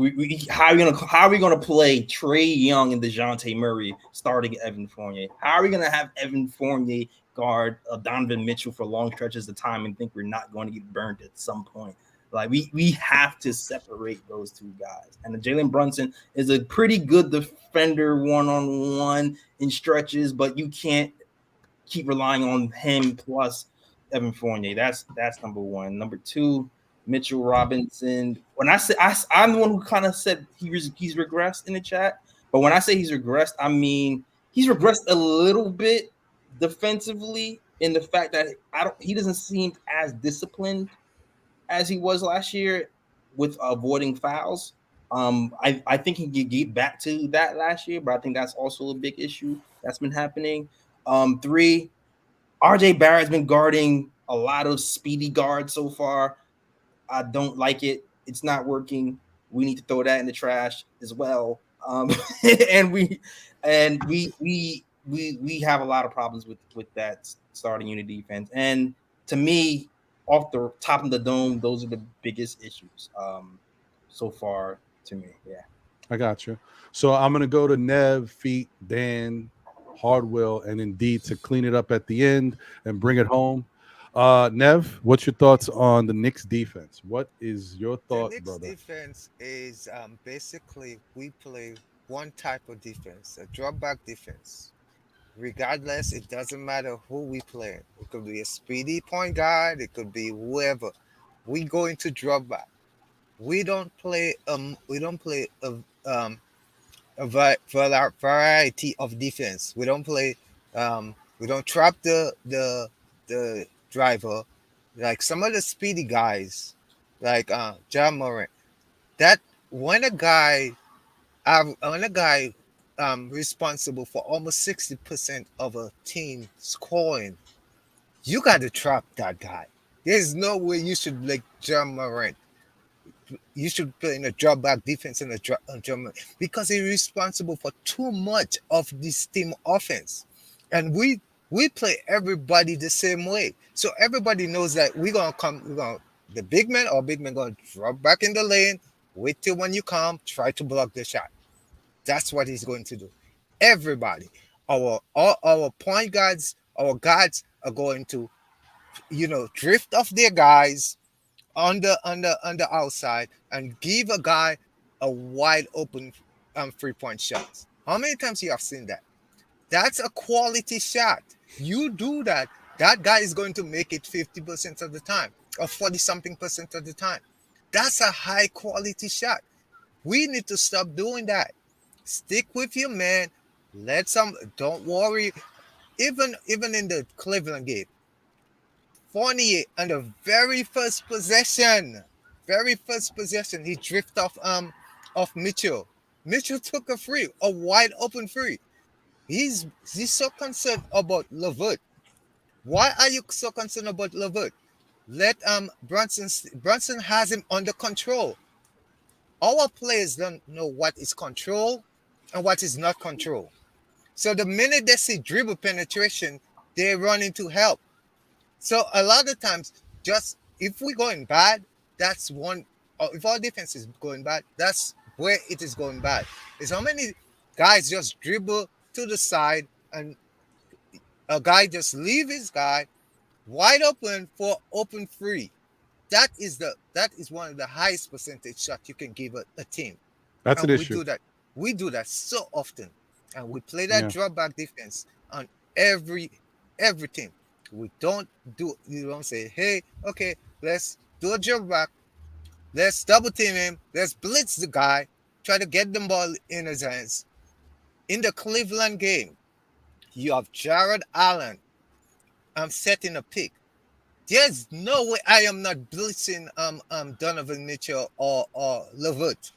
how are we gonna play Trae Young and DeJounte Murray starting Evan Fournier? How are we gonna have Evan Fournier guard Donovan Mitchell for long stretches of time and think we're not going to get burned at some point? Like, we have to separate those two guys. And Jalen Brunson is a pretty good defender one-on-one in stretches, but you can't keep relying on him plus Evan Fournier. That's number one. Number two, Mitchell Robinson. When I say I'm the one who kind of said he's regressed in the chat, but when I say he's regressed, I mean he's regressed a little bit defensively in the fact that he doesn't seem as disciplined as he was last year with avoiding fouls. I think he could get back to that last year, but I think that's also a big issue that's been happening. 3, RJ Barrett's been guarding a lot of speedy guards so far. I don't like it. It's not working. We need to throw that in the trash as well. And we have a lot of problems with that starting unit defense. And to me, off the top of the dome, those are the biggest issues so far to me. Yeah. I got you. So I'm going to go to Nev, Feet, Dan, Hardwell, and Indeed to clean it up at the end and bring it home. Nev, what's your thoughts on the Knicks defense? What is your thought, the Knicks brother? defense is basically we play one type of defense, a drop back defense. Regardless, it doesn't matter who we play. It could be a speedy point guard. It could be whoever. We go into drop back. We don't play a variety of defense. We don't play. We don't trap the driver like some of the speedy guys, like John Morant. That when a guy responsible for almost 60% of a team scoring, you got to trap that guy. There's no way you should like John Morant. You should play in a drop back defense in a drop because he's responsible for too much of this team offense. And we play everybody the same way. So everybody knows that the big man gonna drop back in the lane, wait till when you come, try to block the shot. That's what he's going to do. Everybody, our point guards, our guards are going to, drift off their guys on the outside and give a guy a wide open 3-point shot. How many times you have seen that? That's a quality shot. You do that, that guy is going to make it 50% of the time or 40-something% of the time. That's a high quality shot. We need to stop doing that. Stick with your man. Don't worry. Even in the Cleveland game, Fournier on the very first possession, he drifted off Mitchell. Mitchell took a wide open free. He's so concerned about LeVert. Why are you so concerned about LeVert? Let Brunson has him under control. Our players don't know what is control and what is not control. So the minute they see dribble penetration, they run into help. So a lot of times, just if we're going bad, that's one. Or if our defense is going bad, that's where it is going bad. Is how many guys just dribble to the side and a guy just leave his guy wide open for open free. That is one of the highest percentage shot you can give a team. That's and an we issue. do that. We do that so often, and we play that drop back defense on every team. We don't do. You don't say, "Hey, okay, let's do a drop back. Let's double team him. Let's blitz the guy. Try to get the ball in his hands." In the Cleveland game, you have Jared Allen. I'm setting a pick. There's no way I am not blitzing Donovan Mitchell or Levitt.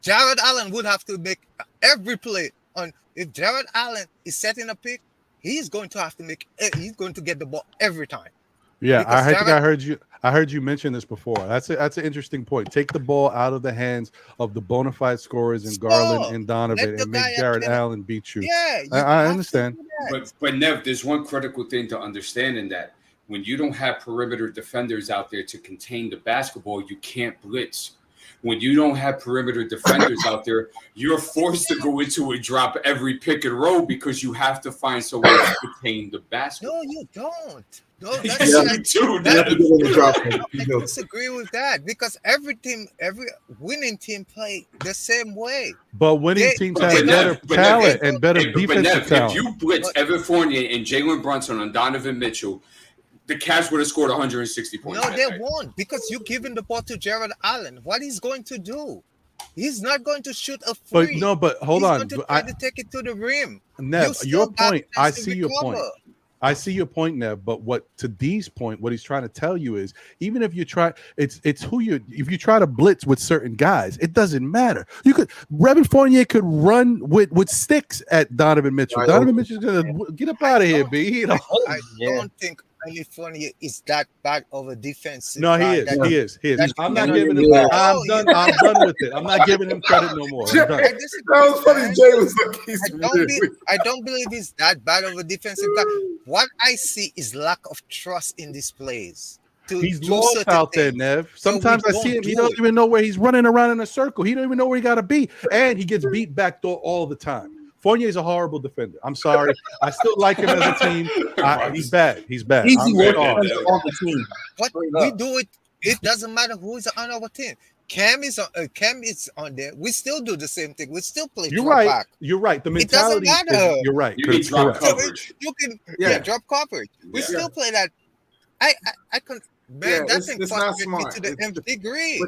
Jared Allen would have to make every play on. If Jared Allen is setting a pick, he's going to have to make. He's going to get the ball every time. Yeah, I think I heard you. I heard you mention this before. That's an interesting point. Take the ball out of the hands of the bona fide scorers in Garland and Donovan, and make Jared Allen beat you. Yeah, I understand. But Nev, there's one critical thing to understand in that when you don't have perimeter defenders out there to contain the basketball, you can't blitz. When you don't have perimeter defenders out there, you're forced to go into a drop every pick and roll because you have to find someone to contain the basketball. No, you don't. No, that's you do. I disagree with that because every winning team play the same way. But winning teams have better talent and better defensive talent. If you blitz Evan Fournier and Jalen Brunson on Donovan Mitchell, the Cavs would have scored 160 points. No, they won't because you're giving the ball to Jared Allen. What he's going to do? He's not going to shoot a free. But hold on. He's going to try to take it to the rim. Nev, your point. I see your point. I see your point, Nev. But what to D's point, what he's trying to tell you is, even if you try, it's who you. If you try to blitz with certain guys, it doesn't matter. You could Evan Fournier could run with sticks at Donovan Mitchell. Right. Donovan Mitchell's gonna get up out of here, B. You know? I don't think California is that bad of a defensive. No, he is. I'm not giving him. I'm done with it. I'm not giving him credit no more. That was funny. Jay was like, I don't believe he's that bad of a defensive guy. What I see is lack of trust in these plays. He's lost out there, Nev. Sometimes I see him. He don't even know where he's running around in a circle. He don't even know where he got to be, and he gets beat backdoor all the time. Fournier is a horrible defender. I'm sorry. I still like him as a team. He's bad. He's bad. Easy work on the team. What we do it doesn't matter who is on our team. Cam is on there. We still do the same thing. We still play. You're right. Back. You're right. The mentality. It doesn't matter. You're right. You need drop coverage. You can drop coverage. We still play that. I can. Man, that thing frustrates me to the nth degree.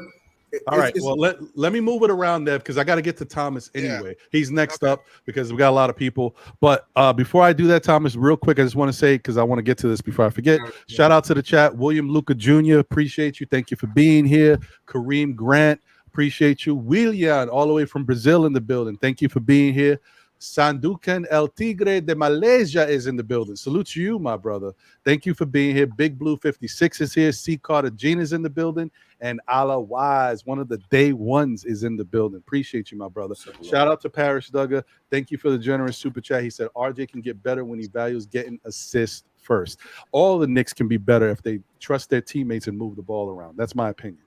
All right. Well, let me move it around there because I got to get to Thomas anyway. He's next up because we got a lot of people. But before I do that, Thomas, real quick, I just want to say, because I want to get to this before I forget, shout out to the chat. William Luca Jr., appreciate you. Thank you for being here. Kareem Grant, appreciate you. William, all the way from Brazil in the building. Thank you for being here. Sandukan El Tigre de Malaysia is in the building. Salute to you, my brother. Thank you for being here. Big Blue 56 is here. C. Carter Jean is in the building. And Ala Wise, one of the day ones, is in the building. Appreciate you, my brother. Shout out to Parrish Duggar. Thank you for the generous super chat. He said RJ can get better when he values getting assists first. All the Knicks can be better if they trust their teammates and move the ball around. That's my opinion.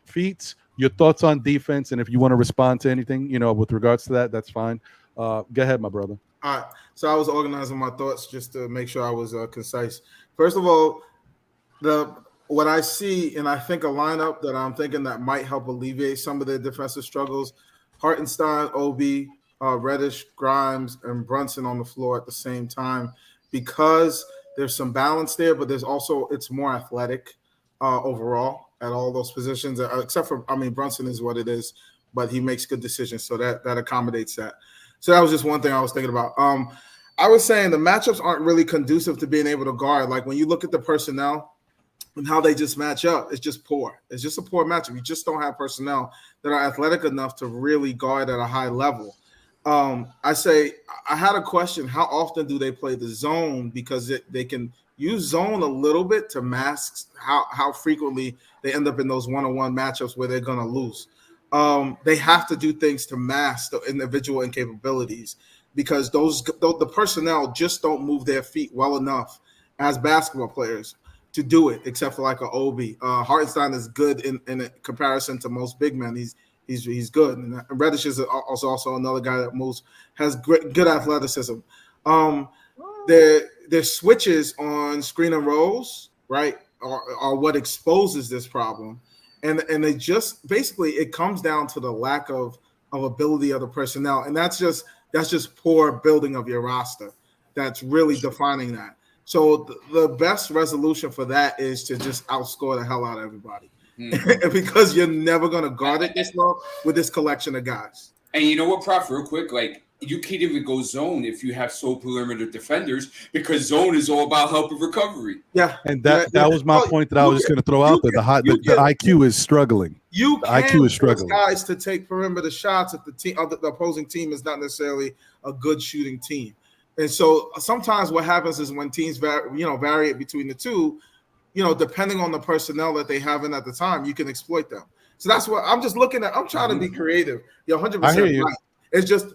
Feats, your thoughts on defense, and if you want to respond to anything, with regards to that, that's fine. Go ahead, my brother. All right. So I was organizing my thoughts just to make sure I was concise. First of all, what I see, and I think a lineup that I'm thinking that might help alleviate some of their defensive struggles: Hartenstein, Obi, Reddish, Grimes, and Brunson on the floor at the same time, because there's some balance there, but there's also it's more athletic overall at all those positions, except for Brunson is what it is, but he makes good decisions, so that accommodates that. So that was just one thing I was thinking about. I was saying the matchups aren't really conducive to being able to guard. Like when you look at the personnel and how they just match up, it's just poor. It's just a poor matchup. You just don't have personnel that are athletic enough to really guard at a high level. I had a question. How often do they play the zone? Because they can use zone a little bit to mask how frequently they end up in those one-on-one matchups where they're going to lose. They have to do things to mask the individual incapabilities because the personnel just don't move their feet well enough as basketball players to do it, except for like an Obi. Hartenstein is good in comparison to most big men. He's good. And Reddish is also another guy that moves, has good athleticism. Their switches on screen and rolls, right, are what exposes this problem. And they just basically it comes down to the lack of of ability of the personnel, and that's just poor building of your roster. That's really defining that. So the best resolution for that is to just outscore the hell out of everybody, because you're never going to guard it this long with this collection of guys. And you know what, Prof, real quick, like, you can't even go zone if you have sole perimeter defenders, because zone is all about help and recovery. Yeah, and that was my point that I was just going to throw out there. The IQ is struggling. The IQ is struggling. Guys to take perimeter shots if the opposing team is not necessarily a good shooting team. And so sometimes what happens is when teams vary between the two, depending on the personnel that they have in at the time, you can exploit them. So that's what I'm just looking at. I'm trying to be creative. You're 100% right. It's just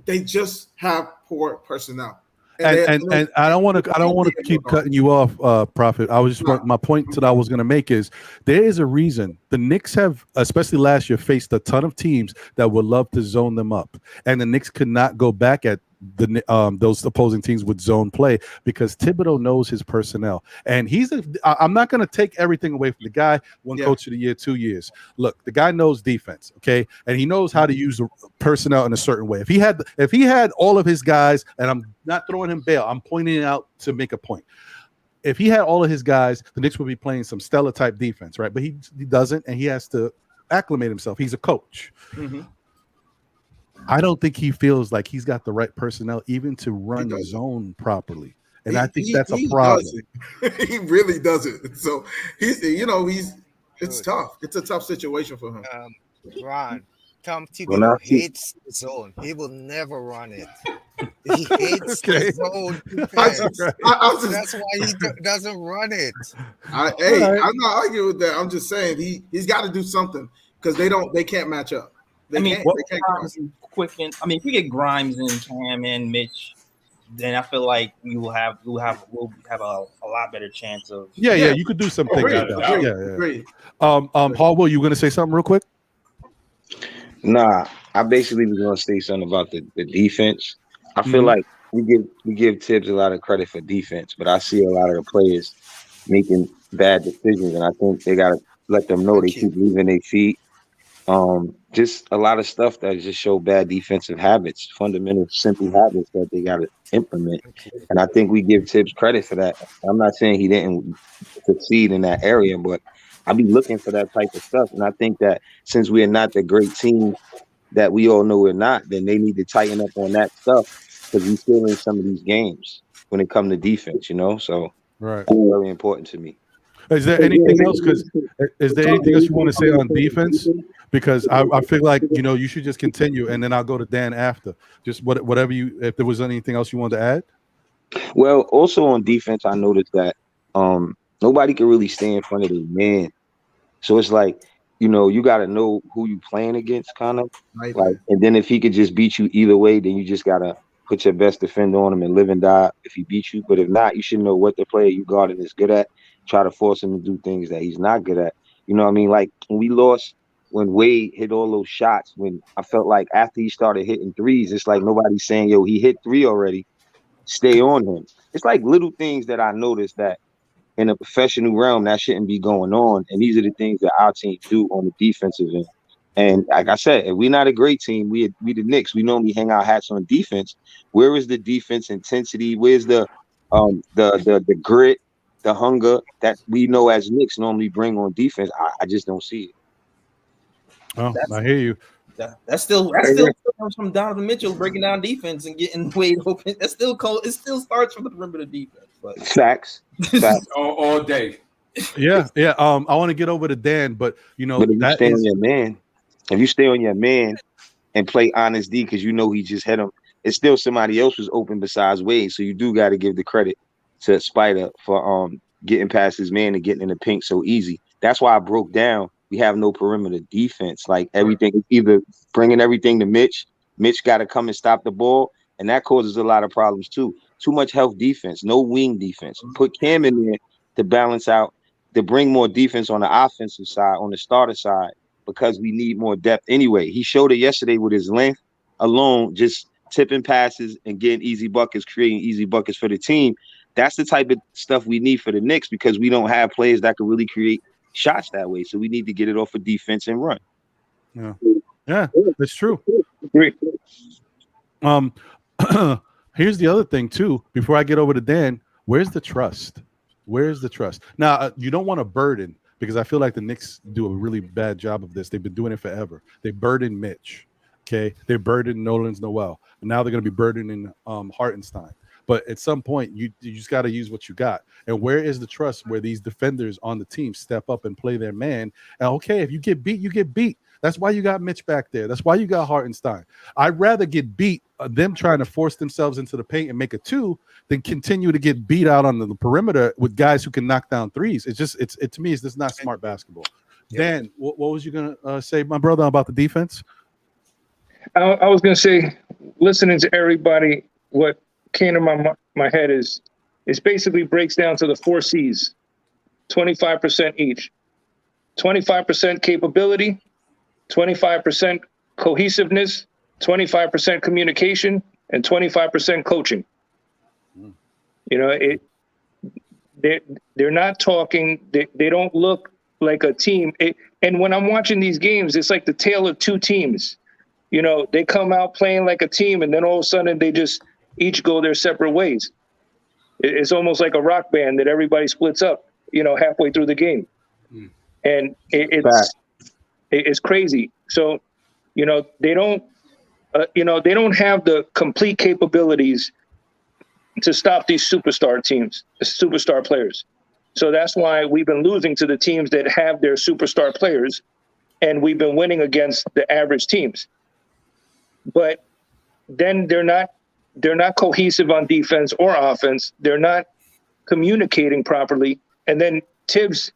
they just have poor personnel. And I don't want to keep cutting you off, Prophet. I was just my point that I was going to make is there is a reason the Knicks have, especially last year, faced a ton of teams that would love to zone them up, and the Knicks could not go back at those opposing teams with zone play because Thibodeau knows his personnel, and I'm not going to take everything away from the guy. Coach of the year, 2 years. Look, the guy knows defense, okay, and he knows how to use the personnel in a certain way. If he had all of his guys, and I'm not throwing him bail, I'm pointing it out to make a point. If he had all of his guys, the Knicks would be playing some stellar type defense, right? But he doesn't, and he has to acclimate himself. He's a coach. Mm-hmm. I don't think he feels like he's got the right personnel even to run the zone properly. And I think that's a problem. He really doesn't. So it's tough. It's a tough situation for him. Ron, Tom Thibodeau hates the zone. He will never run it. He hates the zone defense. That's why he doesn't run it. I'm not arguing with that. I'm just saying he's got to do something because they can't match up. If we get Grimes and Cam and Mitch, then I feel like we'll have a lot better chance of. Yeah, you could do something like that. Hallwell, you going to say something real quick? Nah, I basically was going to say something about the defense. I feel like we give Tibbs a lot of credit for defense, but I see a lot of the players making bad decisions, and I think they got to let them know they keep leaving their feet. Just a lot of stuff that just show bad defensive habits, fundamental, simple habits that they got to implement. And I think we give Tibbs credit for that. I'm not saying he didn't succeed in that area, but I'll be looking for that type of stuff. And I think that since we're not the great team that we all know we're not, then they need to tighten up on that stuff because we're still in some of these games when it comes to defense, So that's very important to me. Is there anything else? Is there anything else you want to say on defense? Because I feel like you should just continue, and then I'll go to Dan after. Just whatever if there was anything else you wanted to add. Well, also on defense, I noticed that nobody can really stay in front of the man. So it's like you got to know who you playing against, kind of. Right. Like, and then if he could just beat you either way, then you just gotta put your best defender on him and live and die if he beats you. But if not, you should know what the player you guarding is good at. Try to force him to do things that he's not good at. You know what I mean? Like when we lost, when Wade hit all those shots, when I felt like after he started hitting threes, it's like nobody's saying, yo, he hit 3 already. Stay on him. It's like little things that I noticed that in a professional realm that shouldn't be going on. And these are the things that our team do on the defensive end. And like I said, if we're not a great team, we the Knicks, we normally hang our hats on defense. Where is the defense intensity? Where's the grit, the hunger that we know as Knicks normally bring on defense? I just don't see it. Oh, I hear you. That's still comes from Donovan Mitchell breaking down defense and getting Wade open. That's still cold. It still starts from the perimeter defense. But. Facts. all day. Yeah. I want to get over to Dan, but if you stay on your man, if you stay on your man and play honest D because he just hit him, it's still somebody else was open besides Wade. So you do got to give the credit to Spider for getting past his man and getting in the paint so easy. That's why I broke down. We have no perimeter defense. Like everything is either bringing everything to Mitch. Mitch got to come and stop the ball, and that causes a lot of problems too. Too much help defense, no wing defense. Put Cam in there to balance out, to bring more defense on the offensive side, on the starter side, because we need more depth anyway. He showed it yesterday with his length alone, just tipping passes and getting easy buckets, creating easy buckets for the team. That's the type of stuff we need for the Knicks because we don't have players that can really create shots that way. So we need to get it off of defense and run. Yeah. Yeah, that's true. Agree. Here's the other thing too. Before I get over to Dan, where's the trust? Where's the trust? Now, you don't want to burden, because I feel like the Knicks do a really bad job of this. They've been doing it forever. They burden Mitch. Okay, they burden Nolan's Noel, and now they're going to be burdening Hartenstein. But at some point, you just got to use what you got. And where is the trust where these defenders on the team step up and play their man? And okay, if you get beat, you get beat. That's why you got Mitch back there. That's why you got Hartenstein. I'd rather get beat, them trying to force themselves into the paint and make a two, than continue to get beat out on the perimeter with guys who can knock down threes. It's just, to me, it's just not smart basketball. Dan, what was you gonna say, my brother, about the defense? I was gonna say, listening to everybody, what came to my head is basically breaks down to the 4 C's, 25% each, 25% capability, 25% cohesiveness, 25% communication, and 25% coaching. You know, they're not talking. They don't look like a team. And when I'm watching these games, it's like the tale of two teams. You know, they come out playing like a team, and then all of a sudden they just each go their separate ways. It's almost like a rock band that everybody splits up, you know, halfway through the game. And it's crazy. So, you know, they don't have the complete capabilities to stop these superstar teams, the superstar players. So that's why we've been losing to the teams that have their superstar players, and we've been winning against the average teams. But then they're not cohesive on defense or offense. They're not communicating properly. And then Tibbs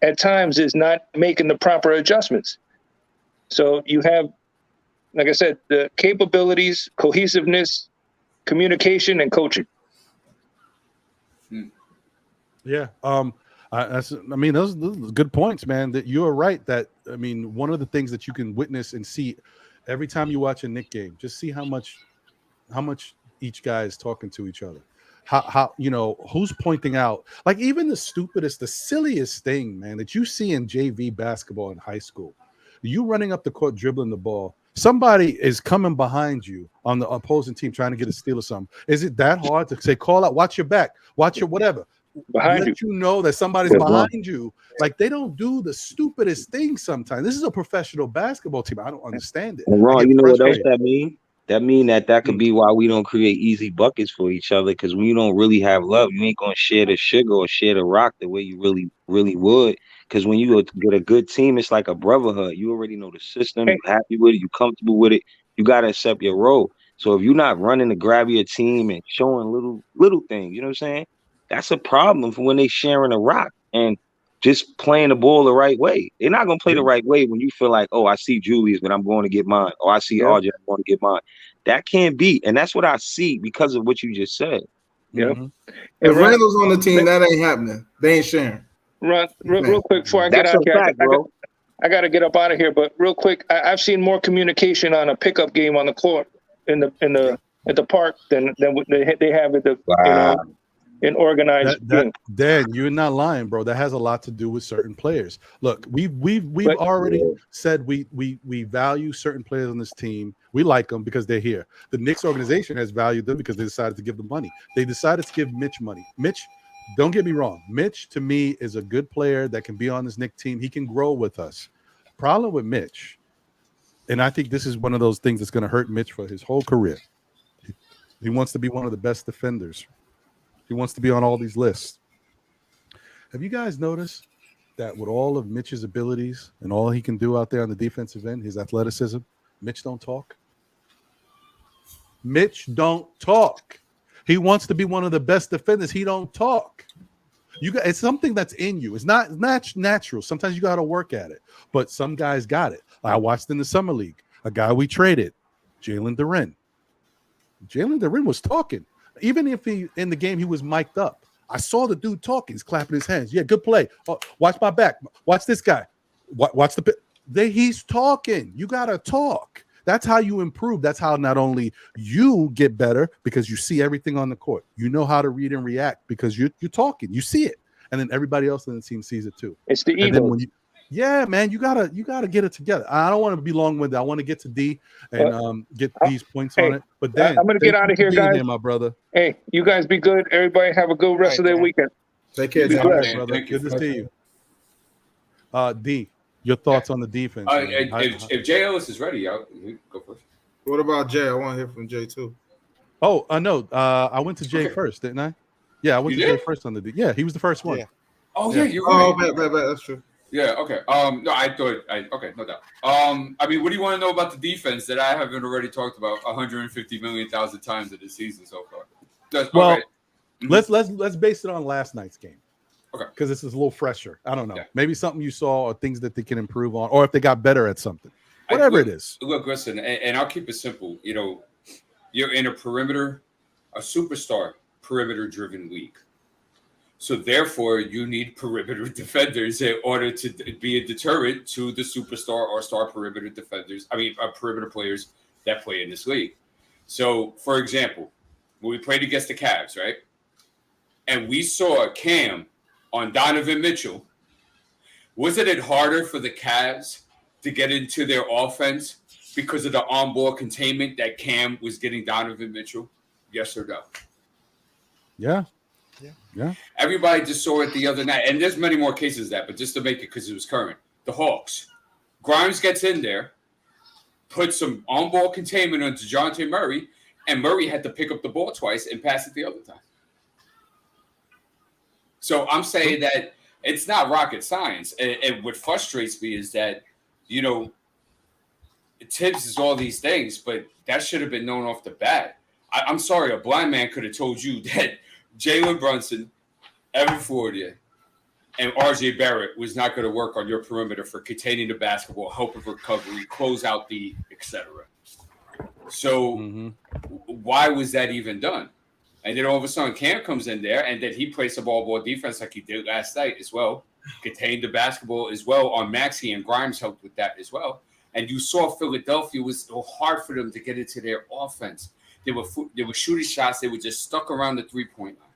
at times is not making the proper adjustments. So you have, like I said, the capabilities, cohesiveness, communication, and coaching. Yeah. Those are good points, man. That you are right. That, I mean, one of the things that you can witness and see every time you watch a Knick game, just see how much each guy is talking to each other. How you know, who's pointing out, like, even the stupidest, the silliest thing, man, that you see in JV basketball in high school. You running up the court, dribbling the ball. Somebody is coming behind you on the opposing team trying to get a steal or something. Is it that hard to say, call out, watch your back, watch your whatever? Let you know that somebody's behind you. Like, they don't do the stupidest thing sometimes. This is a professional basketball team. I don't understand it. And Ron, you know what else that mean? That mean that could be why we don't create easy buckets for each other, because when you don't really have love, you ain't gonna share the sugar or share the rock the way you really would. Because when you get a good team, it's like a brotherhood. You already know the system. You're happy with it. You're comfortable with it. You gotta accept your role. So if you're not running to grab your team and showing little things, you know what I'm saying? That's a problem for when they sharing a rock and just playing the ball the right way. They're not gonna play the right way when you feel like, oh, I see Julius, but I'm going to get mine. Or I see RJ, I'm going to get mine. That can't be. And that's what I see because of what you just said. If Randall's on the team, that ain't happening. They ain't sharing. Ron, real quick before I get out here, I got to get up out of here. But real quick, I've seen more communication on a pickup game on the court at the park than they have at the in organized. Dan, you're not lying, bro. That has a lot to do with certain players. Look, we've already said we value certain players on this team. We like them because they're here. The Knicks organization has valued them because they decided to give them money. They decided to give Mitch money. Mitch, don't get me wrong. Mitch, to me, is a good player that can be on this Knicks team. He can grow with us. Problem with Mitch, and I think this is one of those things that's going to hurt Mitch for his whole career. He wants to be one of the best defenders. He wants to be on all these lists. Have you guys noticed that with all of Mitch's abilities and all he can do out there on the defensive end, his athleticism, Mitch don't talk? Mitch don't talk. He wants to be one of the best defenders. He don't talk. It's something that's in you. It's not natural. Sometimes you got to work at it. But some guys got it. I watched in the summer league a guy we traded, Jalen Duren. Jalen Duren was talking. Even if in the game he was mic'd up, I saw the dude talking. He's clapping his hands. Yeah, good play. Oh, watch my back. Watch this guy. Watch he's talking. You gotta talk. That's how you improve. That's how not only you get better because you see everything on the court. You know how to read and react because you're talking. You see it, and then everybody else in the team sees it too. It's the ego. Yeah, man, you gotta get it together. I don't want to be long-winded. I want to get to D and get these points on it. But then I'm gonna get out of here, guys. Here, my brother. Hey, you guys be good. Everybody have a good rest of their weekend. Take care, John. John. Brother. Good to see you. D, your thoughts on the defense? If Jay Ellis is ready, go first. What about Jay? I want to hear from Jay too. Oh, no. I went to Jay first, didn't I? Yeah, I went to Jay first on the D. Yeah, he was the first one. Yeah. Oh yeah, you're right. Oh, that's true. Yeah. Okay. No, I thought. Okay, no doubt. I mean, what do you want to know about the defense that I haven't already talked about 150 million thousand times in the season so far? Well, let's base it on last night's game. Okay. Because this is a little fresher. I don't know. Yeah. Maybe something you saw or things that they can improve on, or if they got better at something. Whatever it is. Look, listen, and I'll keep it simple. You know, you're in a superstar perimeter-driven league. So therefore, you need perimeter defenders in order to be a deterrent to the superstar or star perimeter defenders. I mean, perimeter players that play in this league. So, for example, when we played against the Cavs, right, and we saw Cam on Donovan Mitchell, wasn't it harder for the Cavs to get into their offense because of the on-ball containment that Cam was getting Donovan Mitchell? Yes or no? Yeah. Yeah. Everybody just saw it the other night, and there's many more cases of that, but just to make it because it was current. The Hawks. Grimes gets in there, puts some on-ball containment on DeJounte Murray, and Murray had to pick up the ball twice and pass it the other time. So I'm saying that it's not rocket science. And what frustrates me is that, you know, Tibbs is all these things, but that should have been known off the bat. I'm sorry, a blind man could have told you that Jalen Brunson, Evan Fournier, and RJ Barrett was not going to work on your perimeter for containing the basketball, help of recovery, close out the etc. So why was that even done? And then all of a sudden Cam comes in there and then he plays some ball defense like he did last night as well, contained the basketball as well on Maxey, and Grimes helped with that as well. And you saw Philadelphia was so hard for them to get into their offense. They were shooting shots. They were just stuck around the 3-point line.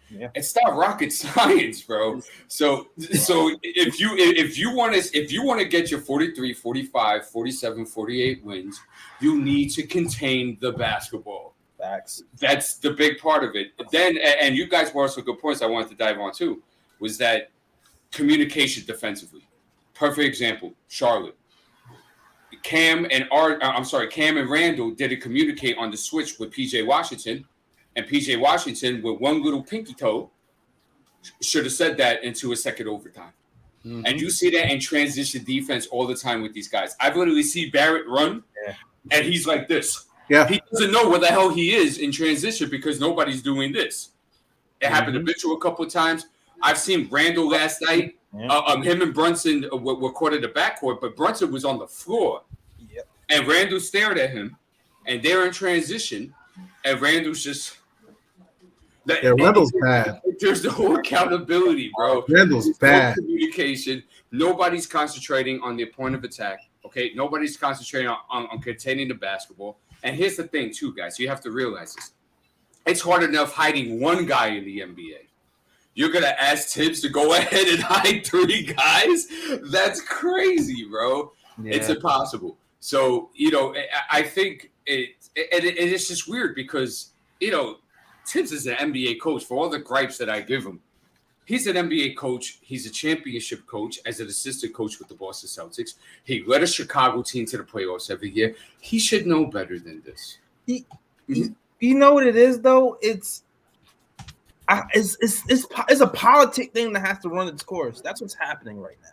Yeah. It's not rocket science, bro. So if you want to get your 43, 45, 47, 48 wins, you need to contain the basketball. Facts. That's the big part of it. Then, and you guys brought some good points I wanted to dive on too, was that communication defensively. Perfect example, Charlotte. Cam and Randall didn't communicate on the switch with PJ Washington, and PJ Washington with one little pinky toe should have said that into a second overtime. And you see that in transition defense all the time with these guys. I've literally seen Barrett run, and he's like this. Yeah, he doesn't know where the hell he is in transition because nobody's doing this. It happened to Mitchell a couple of times. I've seen Randall last night. Him and Brunson were caught in the backcourt, but Brunson was on the floor. Yep. And Randall stared at him, and they're in transition, and Randall's just... Randall's bad. There's no accountability, bro. Randall's bad. No communication. Nobody's concentrating on the point of attack, okay? Nobody's concentrating on containing the basketball. And here's the thing, too, guys. You have to realize this. It's hard enough hiding one guy in the NBA. You're going to ask Tibbs to go ahead and hide 3 guys? That's crazy, bro. Yeah. It's impossible. So, you know, I think it's just weird because, you know, Tibbs is an NBA coach for all the gripes that I give him. He's an NBA coach. He's a championship coach as an assistant coach with the Boston Celtics. He led a Chicago team to the playoffs every year. He should know better than this. You know what it is, though? It's a politic thing that has to run its course. That's what's happening right now.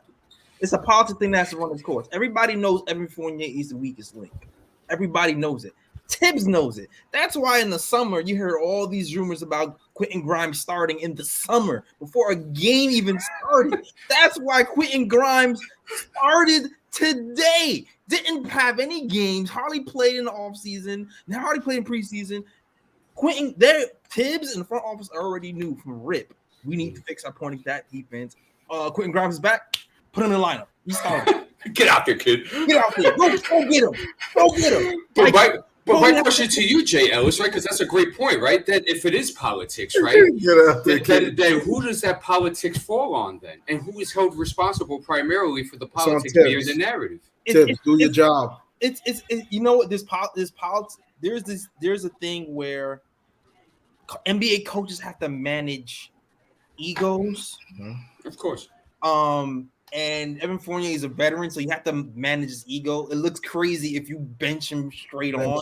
It's a politic thing that has to run its course. Everybody knows Evan Fournier is the weakest link. Everybody knows it. Tibbs knows it. That's why in the summer you heard all these rumors about Quentin Grimes starting in the summer before a game even started. That's why Quentin Grimes started today. Didn't have any games, hardly played in the offseason, hardly played in preseason. Tibbs in the front office already knew from rip, we need to fix our point of that defense. Quentin Grimes is back. Put him in the lineup. He started. Get out there, kid. Get out there. Go get him. Go get him. But But my question to you, Jay Ellis, right? Because that's a great point, right? That if it is politics, right? Then who does that politics fall on then? And who is held responsible primarily for the politics being the narrative? Do your job. It's you know what, this politics, there's a thing where NBA coaches have to manage egos. Of course. And Evan Fournier is a veteran, so you have to manage his ego. It looks crazy if you bench him straight on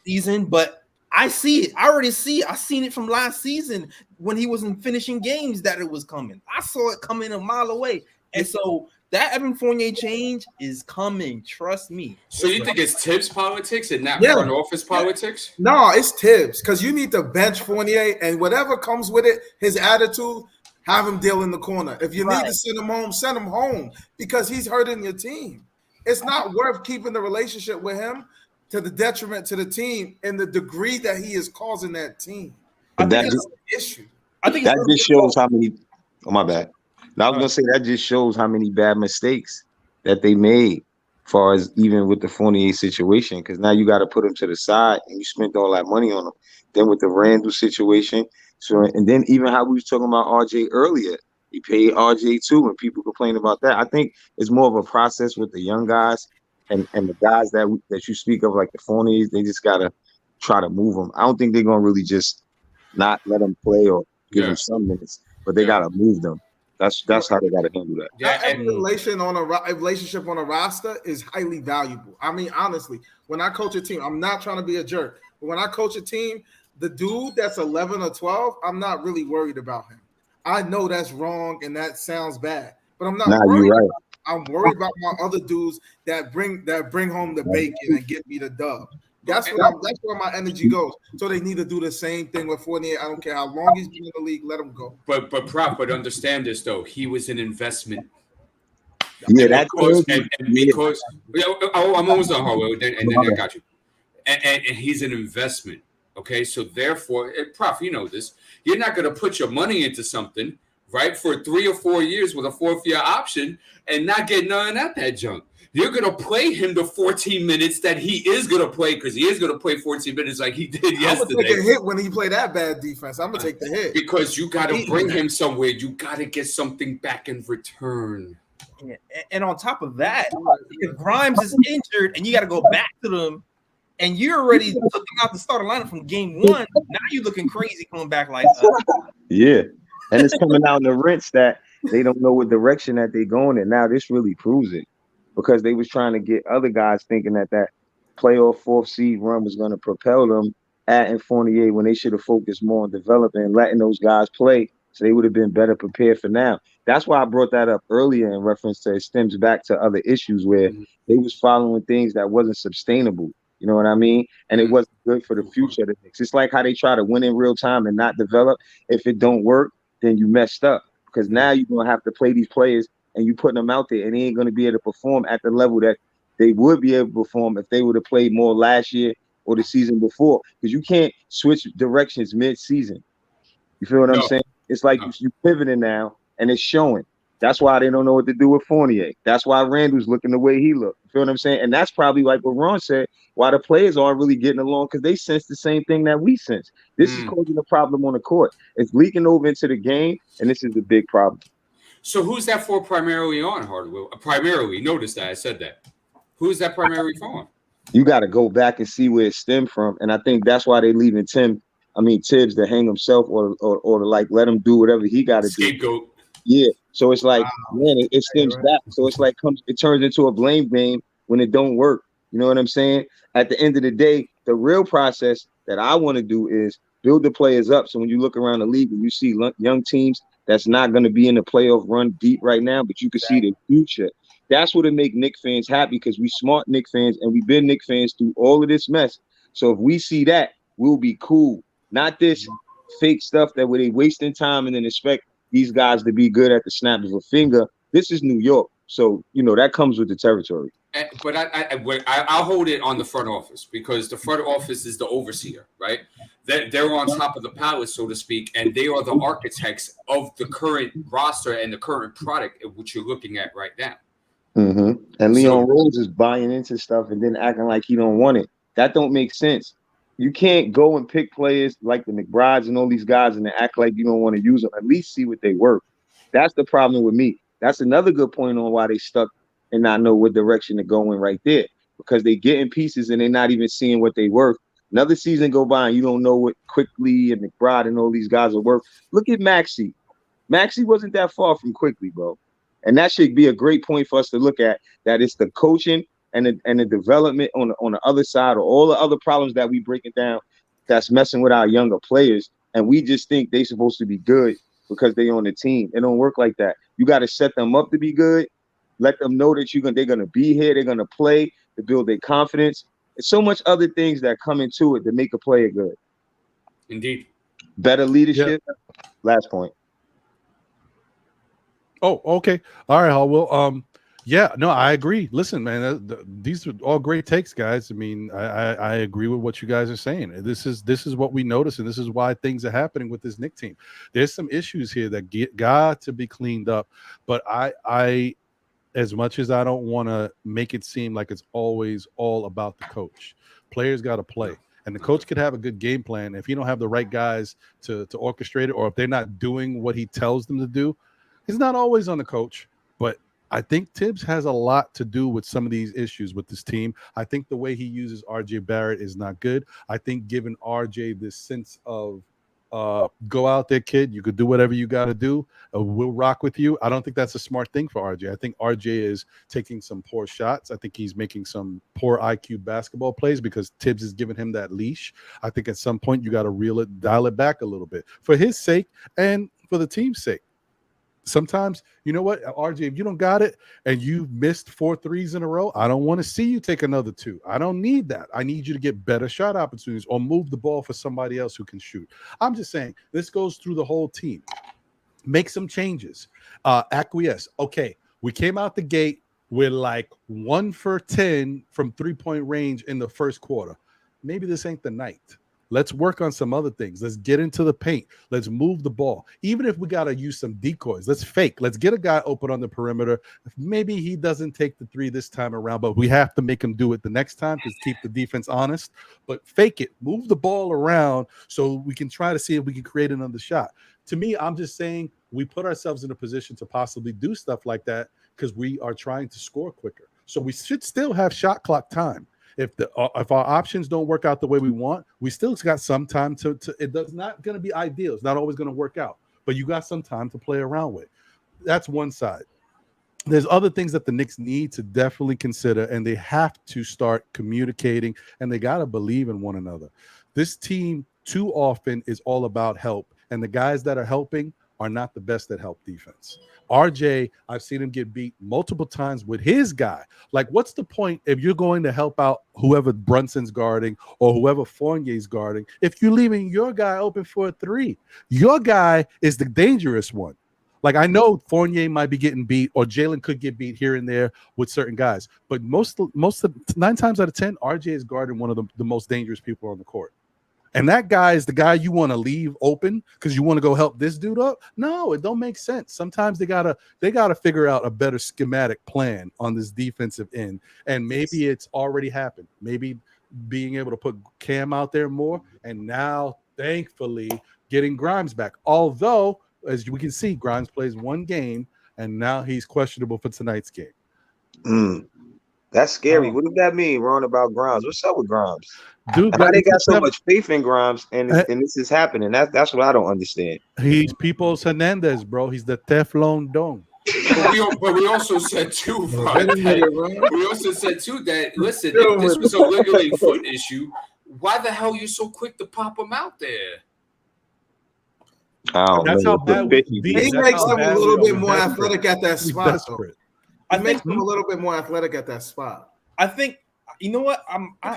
season, but I see it. I already see it. I seen it from last season when he wasn't finishing games that it was coming. I saw it coming a mile away. And so that Evan Fournier change is coming. Trust me. So you think it's Tibbs politics and not front office politics? No, it's Tibbs, because you need to bench Fournier, and whatever comes with it, his attitude, have him deal in the corner. If you need to send him home, because he's hurting your team. It's not worth keeping the relationship with him to the detriment to the team in the degree that he is causing that team. That's an issue. I think that just shows how many. Oh, my bad. Now I was gonna say that just shows how many bad mistakes that they made, as far as even with the Fournier situation. Because now you got to put him to the side, and you spent all that money on him. Then with the Randall situation. So, and then even how we was talking about RJ earlier, he paid RJ too, and people complain about that. I think it's more of a process with the young guys and the guys that you speak of, like the Fourniers. They just gotta try to move them. I don't think they're gonna really just not let them play or give them some minutes, but they gotta move them. That's how they gotta handle that. Relationship on a roster is highly valuable. I mean, honestly, when I coach a team, I'm not trying to be a jerk, but when I coach a team, the dude that's 11 or 12, I'm not really worried about him. I know that's wrong and that sounds bad, but I'm not worried. Right. I'm worried about my other dudes that bring home the bacon and get me the dub. That's where my energy goes. So they need to do the same thing with Fournier. I don't care how long he's been in the league, let him go. But understand this though, he was an investment. Yeah, that's because I'm almost done, Harwell, and then I got you. And he's an investment. Okay, so therefore, Prof, you know this. You're not going to put your money into something, right, for 3 or 4 years with a 4th-year option and not get none at that junk. You're going to play him the 14 minutes that he is going to play, because he is going to play 14 minutes like he did yesterday. I'm going to take a hit when he played that bad defense. I'm going to take the hit. Because you got to bring him somewhere. You got to get something back in return. Yeah. And on top of that, if Grimes is injured and you got to go back to them, and you're already looking out the starting lineup from game 1. Now you're looking crazy coming back like that. Yeah. And it's coming out in the rinse that they don't know what direction that they're going in. Now this really proves it, because they was trying to get other guys thinking that playoff 4th seed run was going to propel them at Fournier, when they should have focused more on developing and letting those guys play, so they would have been better prepared for now. That's why I brought that up earlier in reference to it stems back to other issues where they was following things that wasn't sustainable. You know what I mean? And it wasn't good for the future of the Knicks. It's like how they try to win in real time and not develop. If it don't work, then you messed up, because now you're going to have to play these players and you putting them out there, and they ain't going to be able to perform at the level that they would be able to perform if they would have played more last year or the season before, because you can't switch directions mid-season. You feel what I'm saying? It's like you pivoting now, and it's showing. That's why they don't know what to do with Fournier. That's why Randall's looking the way he looked. You feel what I'm saying? And that's probably like what Ron said, why the players aren't really getting along, because they sense the same thing that we sense. This is causing a problem on the court. It's leaking over into the game, and this is a big problem. So who's that for primarily on, Hardwell? Primarily, notice that I said that. Who's that primarily for? You got to go back and see where it stemmed from. And I think that's why they leaving Tibbs to hang himself or to like let him do whatever he got to do. Scapegoat. Yeah. So it's like, man, it stems back. So it's like it turns into a blame game when it don't work. You know what I'm saying? At the end of the day, the real process that I want to do is build the players up. So when you look around the league and you see young teams that's not going to be in the playoff run deep right now, but you can see the future. That's what it make Knicks fans happy, because we smart Knicks fans and we've been Knicks fans through all of this mess. So if we see that, we'll be cool. Not this fake stuff that where they wasting time and then expect these guys to be good at the snap of a finger. This is New York. So, you know, that comes with the territory. But I'll hold it on the front office, because the front office is the overseer, right? They're on top of the palace, so to speak, and they are the architects of the current roster and the current product, which you're looking at right now. And Leon Rose is buying into stuff and then acting like he don't want it. That don't make sense. You can't go and pick players like the McBrides and all these guys and then act like you don't want to use them. At least see what they work. That's the problem with me. That's another good point on why they stuck and not know what direction to go in right there, because they get in pieces and they're not even seeing what they work. Another season go by and you don't know what Quickly and McBride and all these guys will work. Look at Maxey. Maxey wasn't that far from Quickly, bro. And that should be a great point for us to look at, that it's the coaching and the development on the other side, or all the other problems that we breaking down that's messing with our younger players. And we just think they supposed to be good because they on the team. It don't work like that. You got to set them up to be good. Let them know that they're going to be here. They're going to play to build their confidence. There's so much other things that come into it to make a player good. Indeed. Better leadership. Yeah. Last point. Oh, okay. All right, Hall. Well, yeah, no, I agree. Listen, man, these are all great takes, guys. I mean, I agree with what you guys are saying. This is what we notice, and this is why things are happening with this Knicks team. There's some issues here that got to be cleaned up, but I as much as I don't want to make it seem like it's always all about the coach, players got to play. And the coach could have a good game plan. If you don't have the right guys to orchestrate it, or if they're not doing what he tells them to do, it's not always on the coach. But I think Tibbs has a lot to do with some of these issues with this team. I think the way he uses RJ Barrett is not good. I think giving RJ this sense of go out there, kid, you could do whatever you got to do. We'll rock with you. I don't think that's a smart thing for RJ. I think RJ is taking some poor shots. I think he's making some poor IQ basketball plays because Tibbs is giving him that leash. I think at some point you got to dial it back a little bit for his sake and for the team's sake. Sometimes, you know what, RJ, if you don't got it and you missed 4 threes in a row, I don't want to see you take another 2. I don't need that. I need you to get better shot opportunities or move the ball for somebody else who can shoot. I'm just saying this goes through the whole team. Make some changes. Acquiesce. Okay, we came out the gate with like 1 for 10 from 3-point range in the first quarter. Maybe this ain't the night. Let's work on some other things. Let's get into the paint. Let's move the ball. Even if we got to use some decoys, let's fake. Let's get a guy open on the perimeter. Maybe he doesn't take the 3 this time around, but we have to make him do it the next time to keep the defense honest. But fake it. Move the ball around so we can try to see if we can create another shot. To me, I'm just saying we put ourselves in a position to possibly do stuff like that because we are trying to score quicker. So we should still have shot clock time. If our options don't work out the way we want, we still got some time to it's not going to be ideal. It's not always going to work out, but you got some time to play around with. That's one side. There's other things that the Knicks need to definitely consider, and they have to start communicating, and they got to believe in one another. This team too often is all about help, and the guys that are helping are not the best at help defense. RJ, I've seen him get beat multiple times with his guy. Like, what's the point if you're going to help out whoever Brunson's guarding or whoever Fournier's guarding if you're leaving your guy open for a 3? Your guy is the dangerous one. Like, I know Fournier might be getting beat or Jalen could get beat here and there with certain guys, but most of 9 times out of 10, RJ is guarding one of the most dangerous people on the court. And that guy is the guy you want to leave open because you want to go help this dude up? No, it don't make sense. Sometimes they gotta figure out a better schematic plan on this defensive end. And maybe it's already happened. Maybe being able to put Cam out there more, and now thankfully getting Grimes back. Although, as we can see, Grimes plays 1 game, and now he's questionable for tonight's game. That's scary. What does that mean, Ron, about Grimes? What's up with Grimes? Dude, why they got so much faith in Grimes and this is happening? That's what I don't understand. He's Peoples Hernandez, bro. He's the Teflon Don. But we also said too, Ron, that listen, if this was a lingering foot issue, why the hell are you so quick to pop him out there? That's how bad he makes them a little bit more athletic at that spot. I make them a little bit more athletic at that spot. I think, you know what?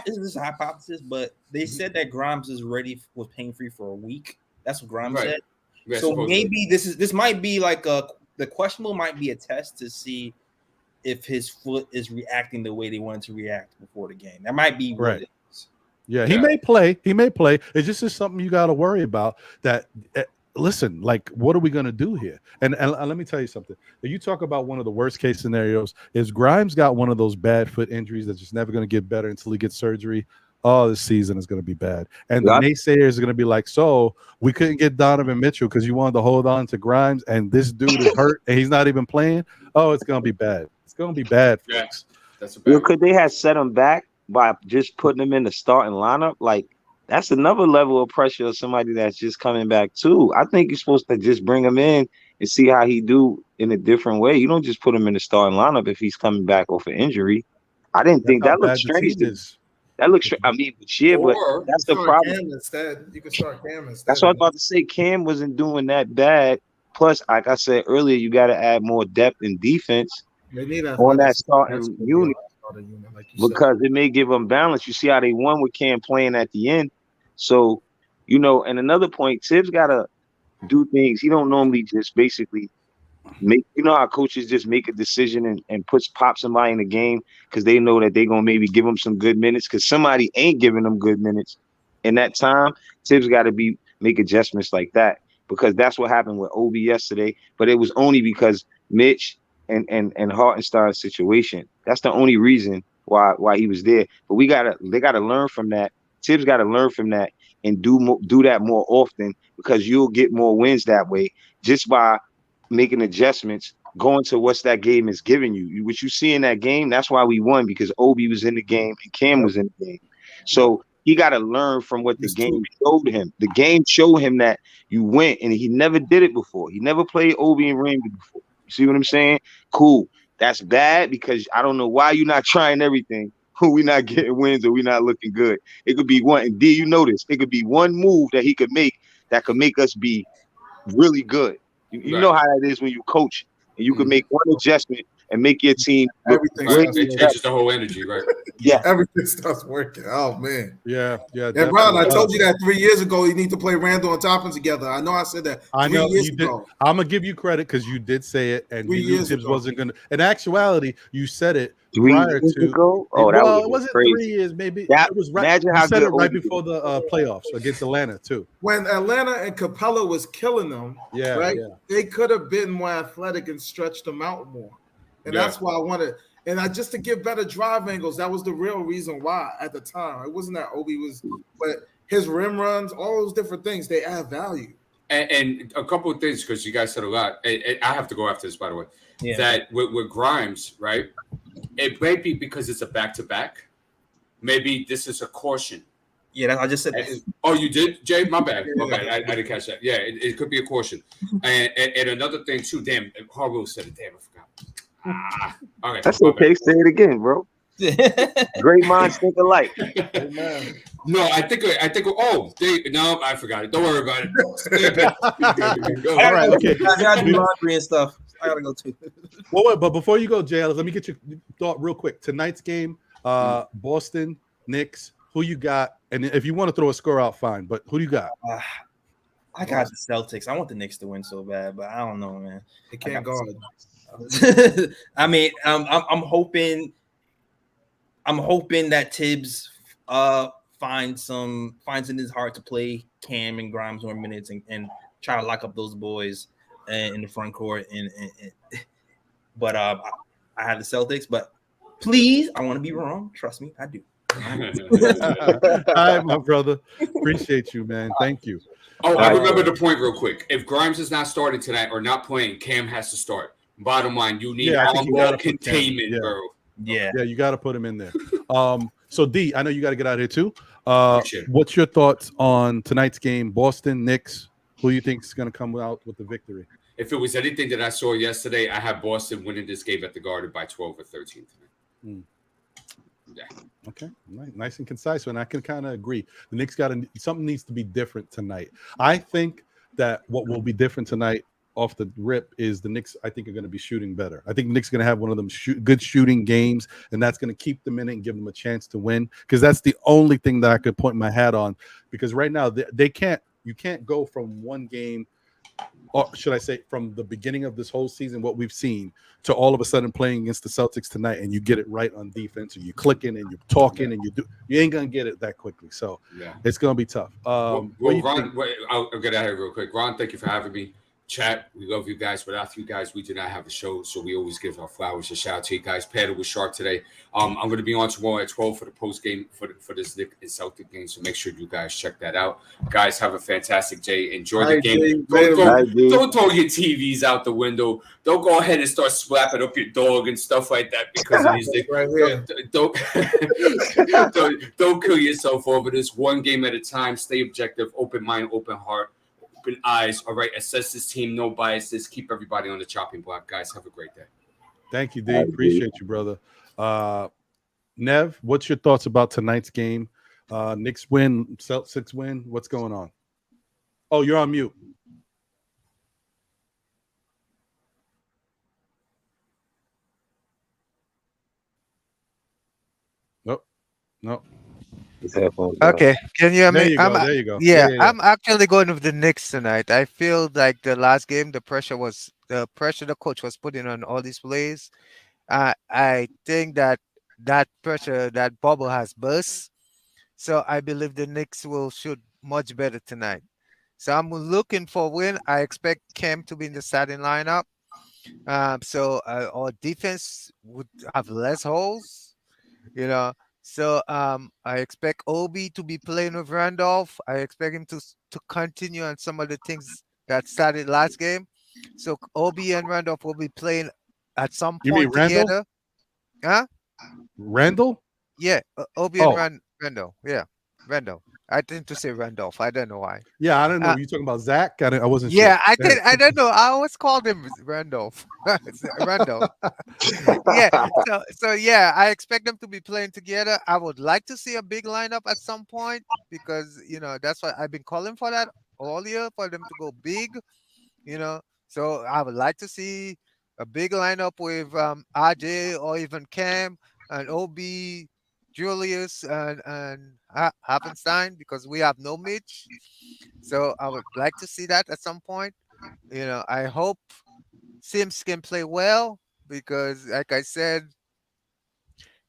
This is a hypothesis, but they said that Grimes was pain free for a week. That's what Grimes said. Yeah, so maybe this might be like the questionable might be a test to see if his foot is reacting the way they wanted to react before the game. That might be what it is. Yeah, he may play. He may play. It just is something you got to worry about. That listen, like, what are we going to do here? And let me tell you something. If you talk about one of the worst case scenarios, is Grimes got one of those bad foot injuries that's just never going to get better until he gets surgery. oh, this season is going to be bad. And the naysayers are going to be like, so we couldn't get Donovan Mitchell because you wanted to hold on to Grimes, and this dude is hurt and he's not even playing. Oh, it's going to be bad. It's going to be bad, folks. That's a bad one. Could they have set him back by just putting him in the starting lineup? Like, that's another level of pressure of somebody that's just coming back too. I think you're supposed to just bring him in and see how he do in a different way. You don't just put him in the starting lineup if he's coming back off an injury. I didn't think that looked strange. That looks strange. I mean, but that's the problem. Instead, you can start Cam instead. That's what I was about to say. Cam wasn't doing that bad. Plus, like I said earlier, you got to add more depth in defense on that starting unit because it may give them balance. You see how they won with Cam playing at the end. So, and another point, Tibbs got to do things. He don't normally just basically make, how coaches just make a decision and pop somebody in the game because they know that they're going to maybe give them some good minutes because somebody ain't giving them good minutes. In that time, Tibbs got to make adjustments like that because that's what happened with Obi yesterday. But it was only because Mitch and Hartenstein's situation. That's the only reason why he was there. But they got to learn from that. Tibbs got to learn from that and do that more often because you'll get more wins that way just by making adjustments, going to what that game is giving you. What you see in that game, that's why we won because Obi was in the game and Cam was in the game. So he got to learn from what the game showed him. The game showed him that you went, and he never did it before. He never played Obi and Ramsey before. You see what I'm saying? Cool. That's bad because I don't know why you're not trying everything. We're not getting wins or we're not looking good. It could be one. And D, you know this. It could be one move that he could make that could make us be really good. You know how that is when you coach and you can make one adjustment and make your team everything. It changes the whole energy, right? Yeah, everything starts working. Oh man, yeah. And Ron, I told you that 3 years ago. You need to play Randall and Toppin together. I know I said that. I know you did. I'm gonna give you credit because you did say it, and you knew Tibbs wasn't gonna. In actuality, you said it prior to. Ago? Oh, that it wasn't crazy. 3 years, maybe. It was right. Imagine you how said good it right before the playoffs against Atlanta too. When Atlanta and Capella was killing them, they could have been more athletic and stretched them out more. And that's why I wanted, just to give better drive angles. That was the real reason why at the time. It wasn't that Obi was, but his rim runs, all those different things, they add value. And a couple of things, because you guys said a lot. I have to go after this, by the way. Yeah. That with Grimes, right? It may be because it's a back-to-back. Maybe this is a caution. Yeah, I just said that. Oh, you did, Jay? My bad. I didn't catch that. Yeah, it could be a caution. And another thing, too, damn, Harwell said it. Damn, I forgot. All right, that's okay. Say it again, bro. Great minds think alike. No, I think. Oh, no, I forgot it. Don't worry about it. All right, okay. I gotta do laundry and stuff. I gotta go too. Well, wait, but before you go, JL, let me get your thought real quick. Tonight's game, Boston, Knicks. Who you got? And if you want to throw a score out, fine. But who do you got? I got the Celtics. I want the Knicks to win so bad, but I don't know, man. They can't guard. I mean, I'm hoping that Tibbs finds in his heart to play Cam and Grimes more minutes and try to lock up those boys in the front court. But I have the Celtics. But please, I want to be wrong. Trust me, I do. All right, my brother. Appreciate you, man. Thank you. Oh, I remember the point real quick. If Grimes is not starting tonight or not playing, Cam has to start. Bottom line, you need all containment, bro. Yeah, you got to put him in there. So D, I know you got to get out of here too. What's your thoughts on tonight's game? Boston, Knicks. Who you think is going to come out with the victory? If it was anything that I saw yesterday, I have Boston winning this game at the Garden by 12 or 13 tonight. Yeah. Okay, nice and concise, and I can kind of agree. The Knicks something needs to be different tonight. I think that what will be different tonight off the rip is the Knicks, I think, are going to be shooting better. I think the Knicks are going to have one of them good shooting games, and that's going to keep them in it and give them a chance to win, because that's the only thing that I could point my hat on, because right now you can't go from one game, or should I say from the beginning of this whole season, what we've seen, to all of a sudden playing against the Celtics tonight, and you get it right on defense, and you're clicking and you're talking and you ain't going to get it that quickly. So it's going to be tough. Ron, I'll get out of here real quick. Ron, thank you for having me. Chat, we love you guys. Without you guys, we do not have a show, so we always give our flowers a shout out to you guys. Paddle was sharp today. I'm going to be on tomorrow at 12 for the post game for this Knicks and Celtic game, so make sure you guys check that out. Guys, have a fantastic day. Enjoy the game. Don't throw your TVs out the window. Don't go ahead and start slapping up your dog and stuff like that because of these. Don't kill yourself over this. One game at a time. Stay objective. Open mind. Open heart. Open eyes. All right. Assess this team. No biases. Keep everybody on the chopping block. Guys, have a great day. Thank you, D. Appreciate you, brother. Nev, what's your thoughts about tonight's game? Knicks win, Celtics win. What's going on? Oh, you're on mute. No. Okay, can you hear me? There you go. Yeah, I'm actually going with the Knicks tonight. I feel like the last game, the pressure the coach was putting on all these plays. I think that pressure, that bubble has burst. So I believe the Knicks will shoot much better tonight. So I'm looking for a win. I expect Cam to be in the starting lineup. So our defense would have less holes, you know. So I expect Obi to be playing with Randolph. I expect him to continue on some of the things that started last game. So Obi and Randolph will be playing at some point. You mean Randall? Together. Huh? Randall? Yeah, Obi and Randall. Yeah, Randall. I tend to say Randolph. I don't know why. Yeah, I don't know. You talking about Zach? I wasn't sure. Yeah, I don't know. I always called him Randolph. Randolph. Yeah. So yeah, I expect them to be playing together. I would like to see a big lineup at some point because that's what I've been calling for that all year, for them to go big. So I would like to see a big lineup with RJ or even Cam and Obi, Julius and Happenstein, because we have no Mitch. So I would like to see that at some point. I hope Sims can play well because, like I said,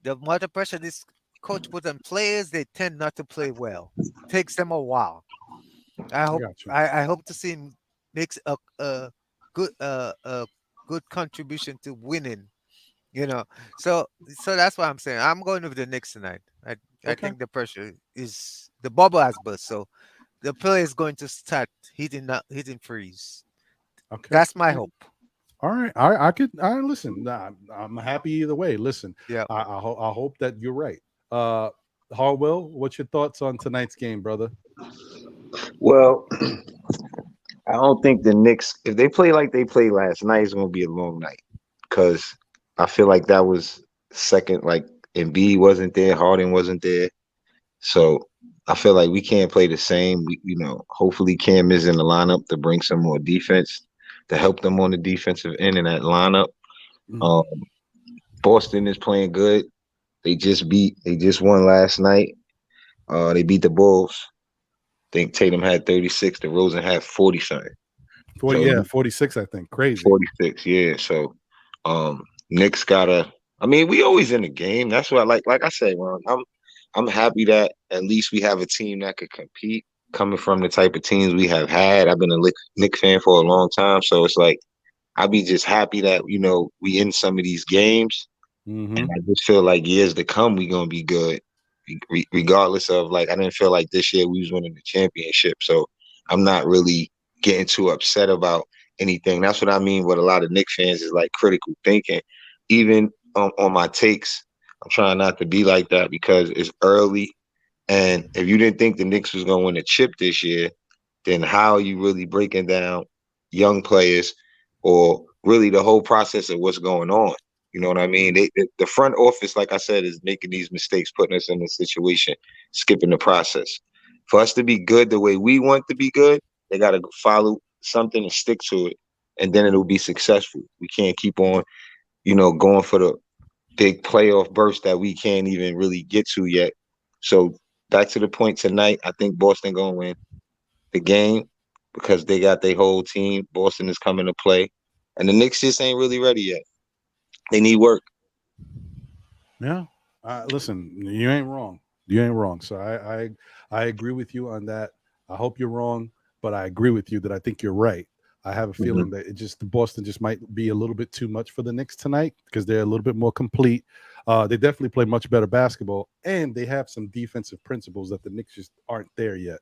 the more the pressure this coach puts on players, they tend not to play well. It takes them a while. I hope to see him makes a good contribution to winning. So that's what I'm saying. I'm going with the Knicks tonight. I think the pressure is the bubble has burst, so the player is going to start hitting freeze. Okay, that's my hope. All right, I listen. I'm happy either way. Listen, yeah, I hope that you're right. Harwell, what's your thoughts on tonight's game, brother? Well, I don't think the Knicks, if they play like they played last night, it's going to be a long night because I feel like that was second, like Embiid wasn't there, Harden wasn't there. So I feel like we can't play the same. Hopefully Cam is in the lineup to bring some more defense, to help them on the defensive end in that lineup. Mm-hmm. Boston is playing good. They just won last night. They beat the Bulls. I think Tatum had 36, DeRozan had 40-something. 46, I think. Crazy. 46, yeah. So Knicks we always in the game. That's what like I said, Ron, I'm happy that at least we have a team that could compete, coming from the type of teams we have had. I've been a Knicks fan for a long time, so it's like I'd be just happy that we in some of these games. Mm-hmm. And I just feel like years to come we gonna be good. Regardless of, I didn't feel like this year we was winning the championship, so I'm not really getting too upset about anything. That's what I mean with a lot of Knicks fans is critical thinking. Even on my takes, I'm trying not to be like that because it's early, and if you didn't think the Knicks was gonna win a chip this year, then how are you really breaking down young players or really the whole process of what's going on? You know what I mean? The front office, like I said, is making these mistakes, putting us in this situation, skipping the process. For us to be good the way we want to be good, they got to follow something and stick to it, and then it'll be successful. We can't keep on, going for the big playoff burst that we can't even really get to yet. So back to the point tonight, I think Boston going to win the game because they got their whole team. Boston is coming to play, and the Knicks just ain't really ready yet. They need work. Yeah. Listen, you ain't wrong. You ain't wrong. So I agree with you on that. I hope you're wrong, but I agree with you that I think you're right. I have a feeling that the Boston just might be a little bit too much for the Knicks tonight because they're a little bit more complete. They definitely play much better basketball, and they have some defensive principles that the Knicks just aren't there yet.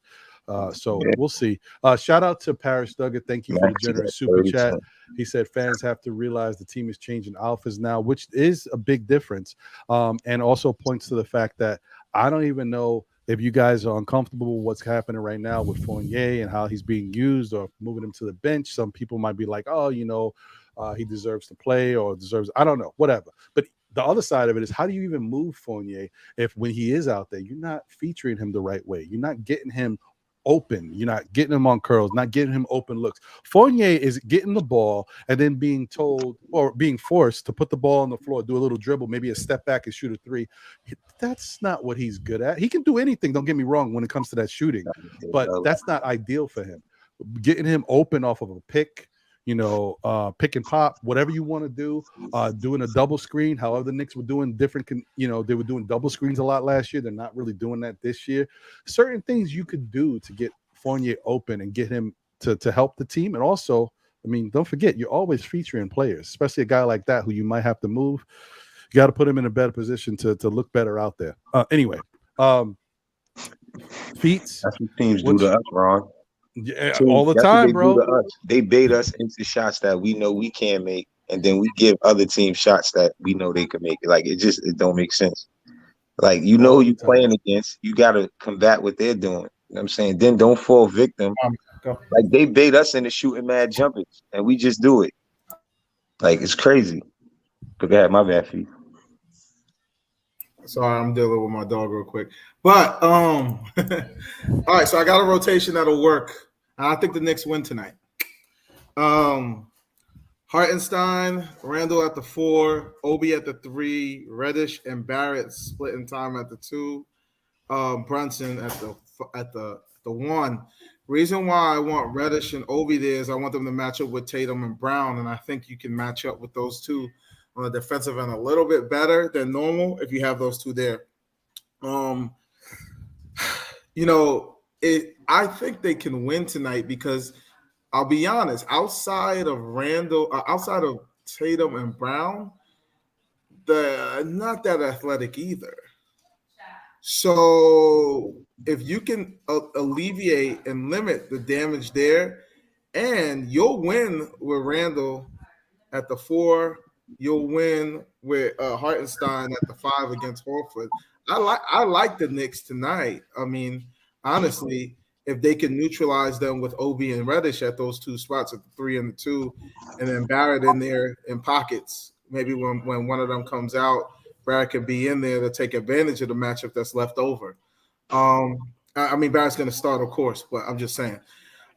So we'll see. Shout out to Paris Duggar. Thank you for the generous super chat. He said fans have to realize the team is changing alphas now, which is a big difference, and also points to the fact that I don't even know if you guys are uncomfortable with what's happening right now with Fournier and how he's being used or moving him to the bench. Some people might be like, oh, he deserves to play or deserves, I don't know, whatever. But the other side of it is, how do you even move Fournier if when he is out there, you're not featuring him the right way? You're not getting him open. You're not getting him on curls, not getting him open looks. Fournier is getting the ball and then being told or being forced to put the ball on the floor, do a little dribble, maybe a step back and shoot a three. That's not what he's good at. He can do anything, don't get me wrong, when it comes to that shooting, but that's not ideal for him. Getting him open off of a pick, pick and pop, whatever you want to do, doing a double screen, however the Knicks were doing different, they were doing double screens a lot last year. They're not really doing that this year. Certain things you could do to get Fournier open and get him to help the team. And also, don't forget, you're always featuring players, especially a guy like that who you might have to move. You got to put him in a better position to look better out there. Anyway, Feats. That's what teams do to us, Ron. Yeah, all the time, bro. They bait us into shots that we know we can't make, and then we give other teams shots that we know they can make. Like it don't make sense. Like who you playing against, you gotta combat what they're doing. You know what I'm saying? Then don't fall victim. Like they bait us into shooting mad jumpers, and we just do it. Like it's crazy. But go ahead, my bad, Feet. Sorry, I'm dealing with my dog real quick. But all right, so I got a rotation that'll work. I think the Knicks win tonight. Hartenstein, Randall at the 4, Obi at the 3, Reddish and Barrett splitting time at the 2, Brunson at the 1. Reason why I want Reddish and Obi there is I want them to match up with Tatum and Brown, and I think you can match up with those two on the defensive end a little bit better than normal if you have those two there. I think they can win tonight because I'll be honest, outside of Tatum and Brown, they're not that athletic either. So if you can alleviate and limit the damage there, and you'll win with Randall at the 4, you'll win with Hartenstein at the 5 against Horford. I like the Knicks tonight. Honestly, if they can neutralize them with Obi and Reddish at those two spots at the 3 and the 2, and then Barrett in there in pockets, maybe when one of them comes out, Barrett can be in there to take advantage of the matchup that's left over. Barrett's going to start, of course, but I'm just saying.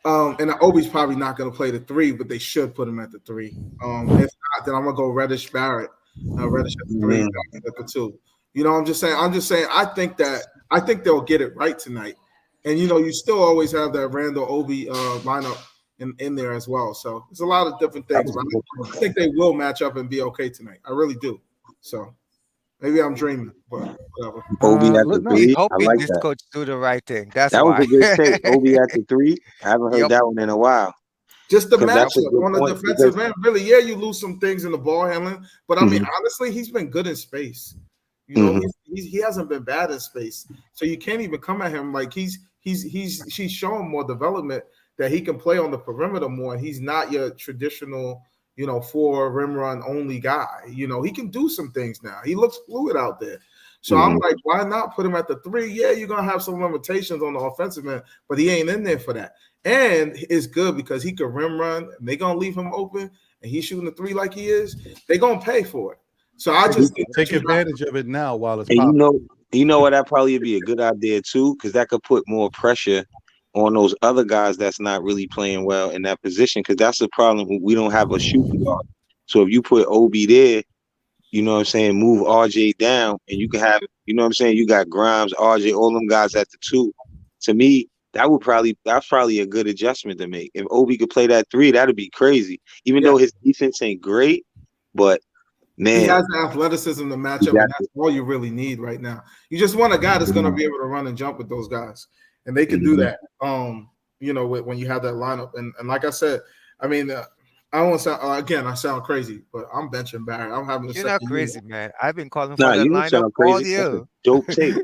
And Obi's probably not going to play the 3, but they should put him at the 3. If not, then I'm going to go Reddish, Barrett, Reddish at the 3, Barrett at the 2. I'm just saying. I think they'll get it right tonight. And you still always have that Randall Obi lineup in there as well. So there's a lot of different things. But I think they will match up and be okay tonight. I really do. So maybe I'm dreaming, but whatever. Obi at the 3. Hoping I like this that. coach do the right thing. That was a good take. Obi at the 3. I haven't heard that one in a while. Just the matchup on the defensive end. Really, you lose some things in the ball handling, but honestly, he's been good in space. He hasn't been bad in space, so you can't even come at him like he's showing more development that he can play on the perimeter more. He's not your traditional, 4 rim run only guy. He can do some things now. He looks fluid out there. So I'm like, why not put him at the 3? Yeah, you're gonna have some limitations on the offensive end, but he ain't in there for that. And it's good because he can rim run, and they're gonna leave him open, and he's shooting the 3 like he is. They're gonna pay for it. So I just take advantage of it now while it's popping. What, that probably would be a good idea too, because that could put more pressure on those other guys that's not really playing well in that position. Because that's the problem. We don't have a shooting guard. So if you put Obi there, move RJ down, and you can have, you got Grimes, RJ, all them guys at the 2. To me, that's probably a good adjustment to make. If Obi could play that 3, that'd be crazy. Even though his defense ain't great, but man, he has the athleticism to match up, and that's all you really need right now. You just want a guy that's going to be able to run and jump with those guys, and they can do that. When you have that lineup, and like I said, I mean, I don't want to sound again. I sound crazy, but I'm benching Barrett. I'm having. You're not crazy, man. I've been calling Nah, for that you don't lineup sound all crazy. That's a year. dope take.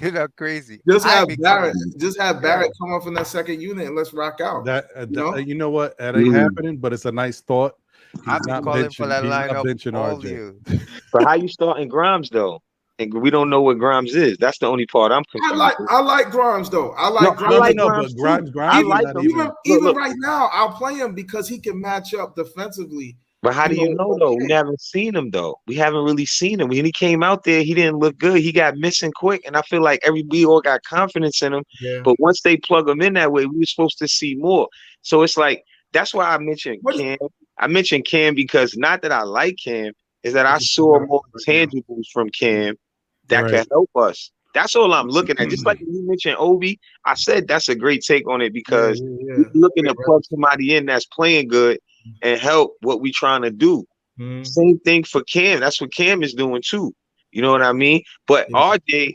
You're not crazy. Just I've have been Barrett. calling- Just have Barrett come up in that second unit and let's rock out. You know what? That ain't happening, but it's a nice thought. I've been calling for that lineup all year. But how you starting Grimes though? And we don't know what Grimes is. That's the only part I'm confused. I like Grimes though. I like Grimes. I like Grimes. Grimes. I like him. Even right now, I'll play him because he can match up defensively. But how do you know though? We haven't seen him though. We haven't really seen him. When he came out there, he didn't look good. He got missing quick, and I feel like we all got confidence in him. Yeah. But once they plug him in that way, we were supposed to see more. So it's like that's why I mentioned Cam. I mentioned Cam because not that I like Cam, is that I saw more tangibles from Cam that can help us. That's all I'm looking at. Just like you mentioned Obi, I said that's a great take on it because we're looking to plug somebody in that's playing good and help what we trying to do. Same thing for Cam. That's what Cam is doing too. You know what I mean? But RJ,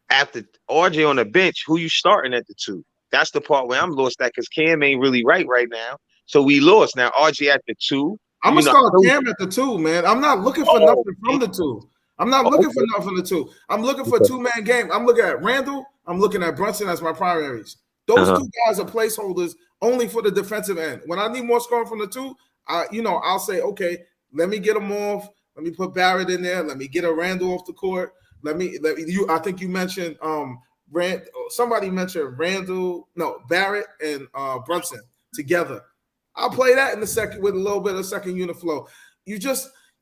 after RJ on the bench, who you starting at the 2? That's the part where I'm lost at because Cam ain't really right now. So we lost. Now RJ at the 2. I'm gonna start Cam at the 2, man. I'm not looking for nothing from the 2. I'm not looking for nothing from the 2. I'm looking for a 2-man game. I'm looking at Randall. I'm looking at Brunson as my primaries. Those 2 guys are placeholders only for the defensive end. When I need more scoring from the 2, I'll say, okay, let me get them off. Let me put Barrett in there. Let me get a Randall off the court. Let me you. I think you mentioned somebody mentioned Barrett and Brunson together. I'll play that in the second with a little bit of second unit flow.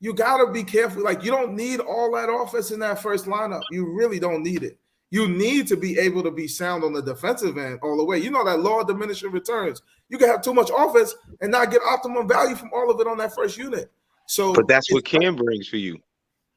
You gotta be careful. Like, you don't need all that offense in that first lineup. You really don't need it. You need to be able to be sound on the defensive end all the way. You know that law of diminishing returns. You can have too much offense and not get optimum value from all of it on that first unit. So, but that's what Cam brings for you.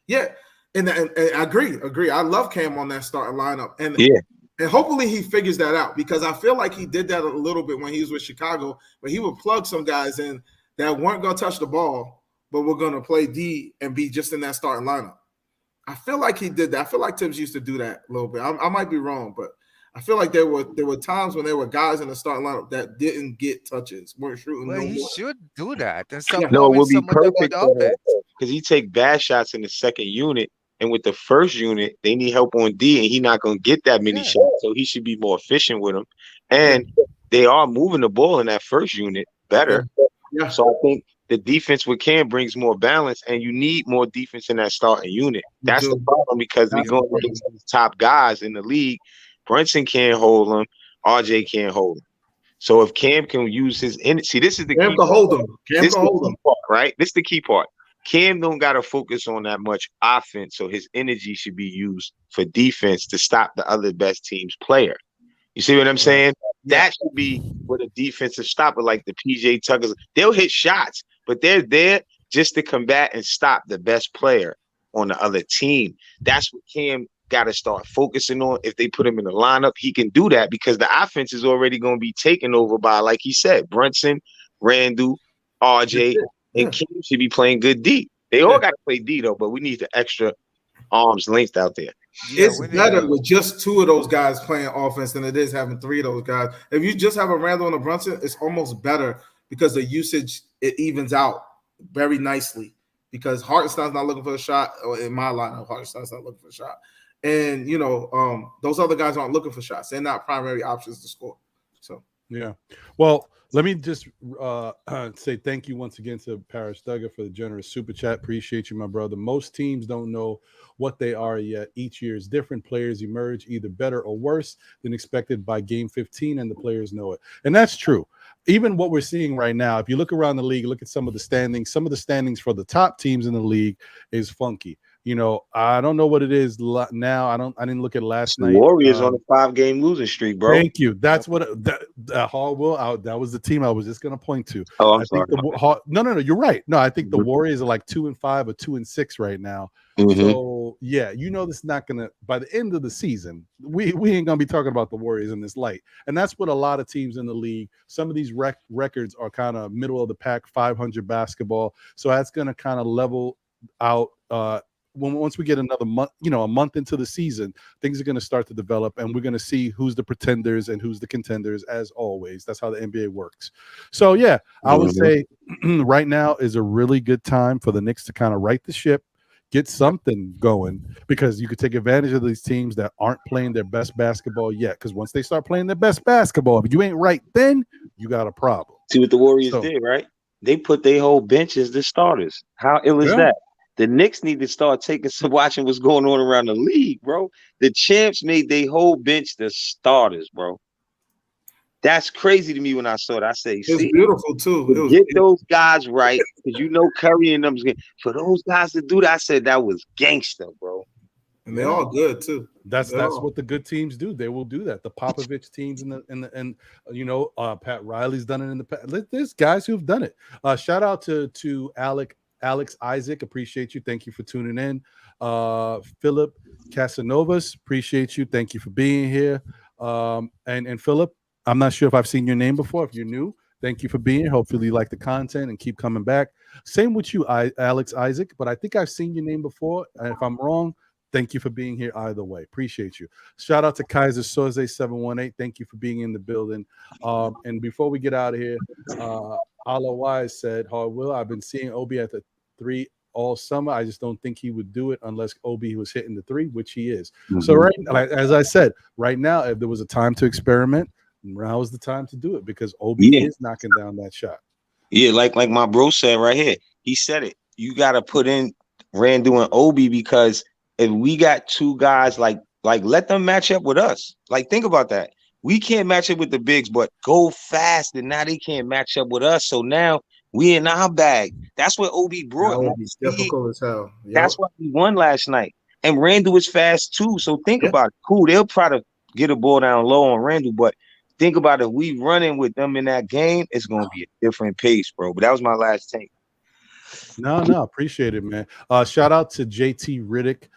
Yeah, and I agree. I love Cam on that starting lineup, and hopefully he figures that out because I feel like he did that a little bit when he was with Chicago, but he would plug some guys in that weren't gonna touch the ball, but we're gonna play D and be just in that starting lineup. I feel like he did that. I feel like Tibbs used to do that a little bit. I might be wrong, but I feel like there were times when there were guys in the starting lineup that didn't get touches, weren't shooting. Well, he should do that. And no, it would be perfect because he take bad shots in the second unit, and with the first unit, they need help on D, and he's not going to get that many shots, so he should be more efficient with them. And they are moving the ball in that first unit better. Yeah. So I think the defense with Cam brings more balance, and you need more defense in that starting unit. That's the problem because we're going against these top guys in the league. Brunson can't hold him. RJ can't hold him. So if Cam can use his energy, this is the Cam key can hold him. Cam can hold him. Right? This is the key part. Cam don't got to focus on that much offense, so his energy should be used for defense to stop the other best team's player. You see what I'm saying? That should be what a defensive stopper like the PJ Tuckers. They'll hit shots, but they're there just to combat and stop the best player on the other team. That's what Cam got to start focusing on. If they put him in the lineup, he can do that because the offense is already going to be taken over by, like he said, Brunson, Randall, RJ, and Cam should be playing good D. They all got to play D though, but we need the extra arms length out there. It's better with just 2 of those guys playing offense than it is having 3 of those guys. If you just have a Randall and a Brunson, it's almost better because the usage, it evens out very nicely because Hartenstein's not looking for a shot. Or in my lineup, Hartenstein's not looking for a shot. And, those other guys aren't looking for shots. They're not primary options to score. So, yeah. Well, let me just say thank you once again to Paris Duggar for the generous super chat. Appreciate you, my brother. Most teams don't know what they are yet. Each year is different. Players emerge either better or worse than expected by game 15, and the players know it. And that's true. Even what we're seeing right now, if you look around the league, look at some of the standings for the top teams in the league is funky. I don't know what it is now. I didn't look at last night. Warriors on a 5-game losing streak, bro. Thank you. That's what that was the team I was just going to point to. Oh, I'm sorry. No, you're right. No, I think the Warriors are like 2-5 or 2-6 right now. So yeah, this is not gonna. By the end of the season, we ain't gonna be talking about the Warriors in this light, and that's what a lot of teams in the league. Some of these records are kind of middle of the pack, 500 basketball. So that's gonna kind of level out once we get another month, a month into the season, things are going to start to develop, and we're going to see who's the pretenders and who's the contenders. As always, that's how the NBA works. So yeah, I would say right now is a really good time for the Knicks to kind of right the ship, get something going, because you could take advantage of these teams that aren't playing their best basketball yet. Because once they start playing their best basketball, if you ain't right, then you got a problem. See what the Warriors did, right? They put their whole bench as the starters. How ill is that? The Knicks need to start watching what's going on around the league, bro. The champs made their whole bench the starters, bro. That's crazy to me when I saw it. I say, it was beautiful too. Get those guys right, because Curry and them. For those guys to do that, I said that was gangster, bro. And they're all good too. That's what the good teams do. They will do that. The Popovich teams and Pat Riley's done it in the past. There's guys who've done it. Shout out to Alex Isaac. Appreciate you. Thank you for tuning in. Philip Casanovas. Appreciate you. Thank you for being here. And Philip, I'm not sure if I've seen your name before. If you're new, thank you for being here. Hopefully you like the content and keep coming back. Same with you, Alex Isaac. But I think I've seen your name before. And if I'm wrong, thank you for being here either way. Appreciate you. Shout out to Kaiser Soze 718. Thank you for being in the building. And before we get out of here, Allah Wise said, Will, I've been seeing Obi at the 3 all summer. I just don't think he would do it unless Obi was hitting the 3, which he is. So as I said, right now, if there was a time to experiment, now is the time to do it, because Obi is knocking down that shot. Yeah, like my bro said right here. He said it. You got to put in Randall and Obi, because if we got two guys, like let them match up with us. Like, think about that. We can't match up with the bigs, but go fast, and now they can't match up with us. So now we in our bag. That's what Obi brought. That would be difficult as hell. Yep. That's why we won last night. And Randall is fast too. So think about it. Cool, they'll try to get a ball down low on Randall, but think about it. If we running with them in that game, it's going to be a different pace, bro. But that was my last take. No, appreciate it, man. Shout out to JT Riddick.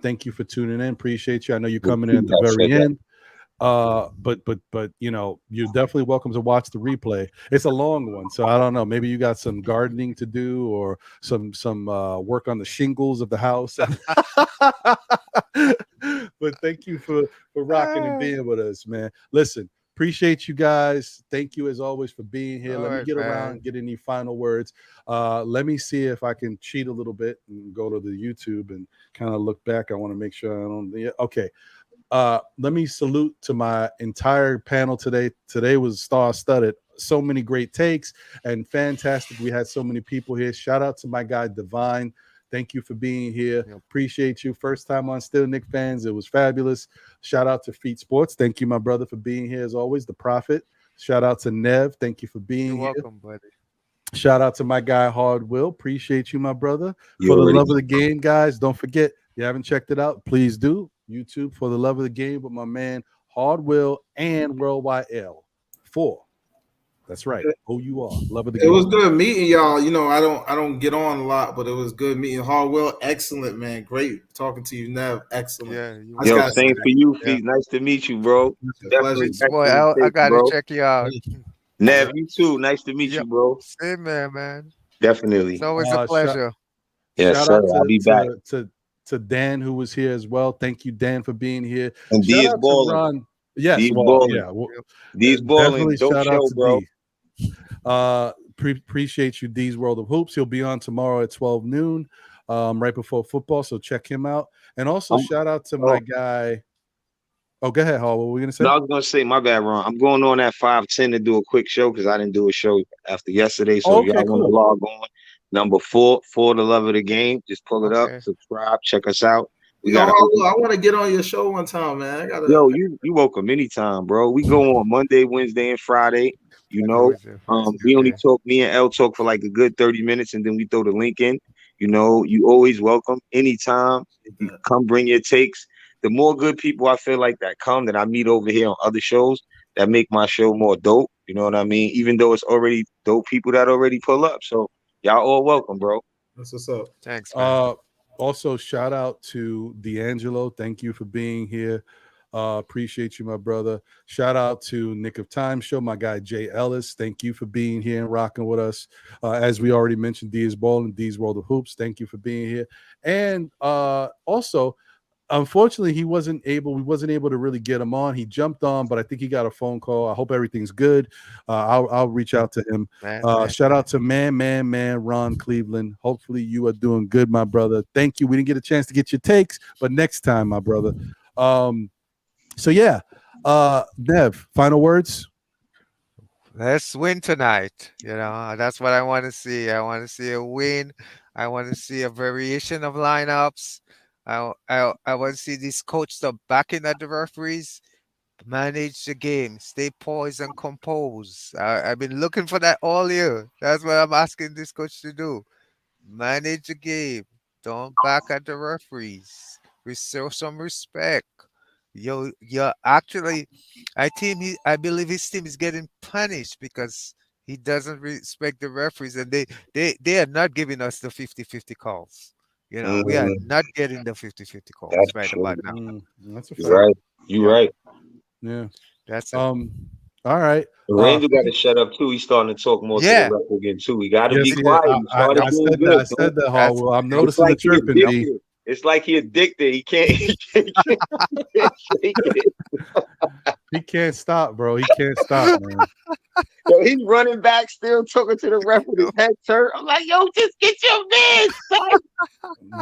Thank you for tuning in. Appreciate you. I know you're coming in at the very end. But you're definitely welcome to watch the replay. It's a long one, so I don't know. Maybe you got some gardening to do, or some work on the shingles of the house. But thank you for rocking and being with us, man. Listen, appreciate you guys. Thank you as always for being here. Let me get around, get any final words. Let me see if I can cheat a little bit and go to the YouTube and kind of look back. I want to make sure I don't. Okay. Let me salute to my entire panel today. Today was star-studded. So many great takes and fantastic. We had so many people here. Shout out to my guy Divine. Thank you for being here. Appreciate you. First time on Still Knicks Fans. It was fabulous. Shout out to Feet Sports. Thank you, my brother, for being here as always. The Prophet. Shout out to Nev. Thank you for being here. You're welcome, buddy. Shout out to my guy Hard Will. Appreciate you, my brother. For the love of the game, guys. Don't forget, if you haven't checked it out, please do. YouTube, For the Love of the Game, with my man Hard Will and Worldwide L. 4. That's right. OUR. Love of the game. It was good meeting y'all. I don't get on a lot, but it was good meeting Hard Will. Excellent, man. Great talking to you, Nev. Excellent. Yeah. Same for you, Feet. Nice to meet you, bro. Definitely. Boy, I gotta check you out. Nev, you too. Nice to meet you, bro. Same man. Definitely. It's always a pleasure. Yes, sir. I'll be back. To Dan, who was here as well. Thank you, Dan, for being here. And D is balling. Yes, D is balling. Dope show, bro. Appreciate you, D's World of Hoops. He'll be on tomorrow at 12 noon, right before football. So check him out. And also shout out to my guy. Oh, go ahead, Hall. What were we gonna say? No, I was gonna say, my bad, Ron. I'm going on at 5:10 to do a quick show because I didn't do a show after yesterday. So y'all want to log on. Number 4, For the Love of the Game. Just pull it up, subscribe, check us out. I want to get on your show one time, man. You welcome anytime, bro. We go on Monday, Wednesday, and Friday. We only talk. Me and L talk for like a good 30 minutes, and then we throw the link in. You always welcome anytime. Come bring your takes. The more good people I feel like that I meet over here on other shows, that make my show more dope. You know what I mean? Even though it's already dope people that already pull up. So y'all all welcome, bro. That's what's up. Thanks, man. Also, shout out to D'Angelo. Thank you for being here. Appreciate you, my brother. Shout out to Nick of Time Show, my guy Jay Ellis. Thank you for being here and rocking with us. As we already mentioned, D is Ball and D's World of Hoops. Thank you for being here. And also, unfortunately, we wasn't able to really get him on. He jumped on, but I think he got a phone call. I hope everything's good. I'll reach out to him. Shout out to man Ron Cleveland. Hopefully you are doing good, my brother. Thank you. We didn't get a chance to get your takes, but next time, my brother. So yeah, Dev, final words. Let's win tonight. That's what I want to see. I want to see a win. I want to see a variation of lineups. I want to see these coaches stop backing at the referees, manage the game, stay poised and composed. I've been looking for that all year. That's what I'm asking this coach to do. Manage the game. Don't back at the referees. Show some respect. Actually, I believe his team is getting punished because he doesn't respect the referees, and they are not giving us the 50-50 calls. We are not getting the 50-50 calls right about now. That's a fact. You're right. You're right. Yeah. That's it. All right. Randall got to shut up too. He's starting to talk more to the ref again too. We got to be quiet. I said that, Harwell. I'm noticing the chirping, D. It's like he addicted. He can't shake it. He can't stop, bro. He can't stop, man. Yo, he's running back, still talking to the ref with his head turned. I'm like, yo, just get your man, son.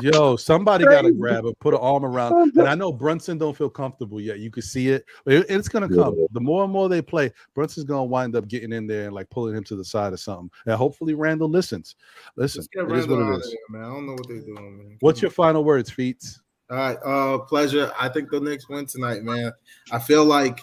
Yo, somebody got to grab it, put an arm around. And I know Brunson don't feel comfortable yet. You can see it. It's going to come. The more and more they play, Brunson's going to wind up getting in there and like pulling him to the side or something. And hopefully Randall listens. Listen, it is what it is. Man. I don't know what they're doing, man. What's your final words, Feets? All right, pleasure. I think the Knicks win tonight, man. I feel like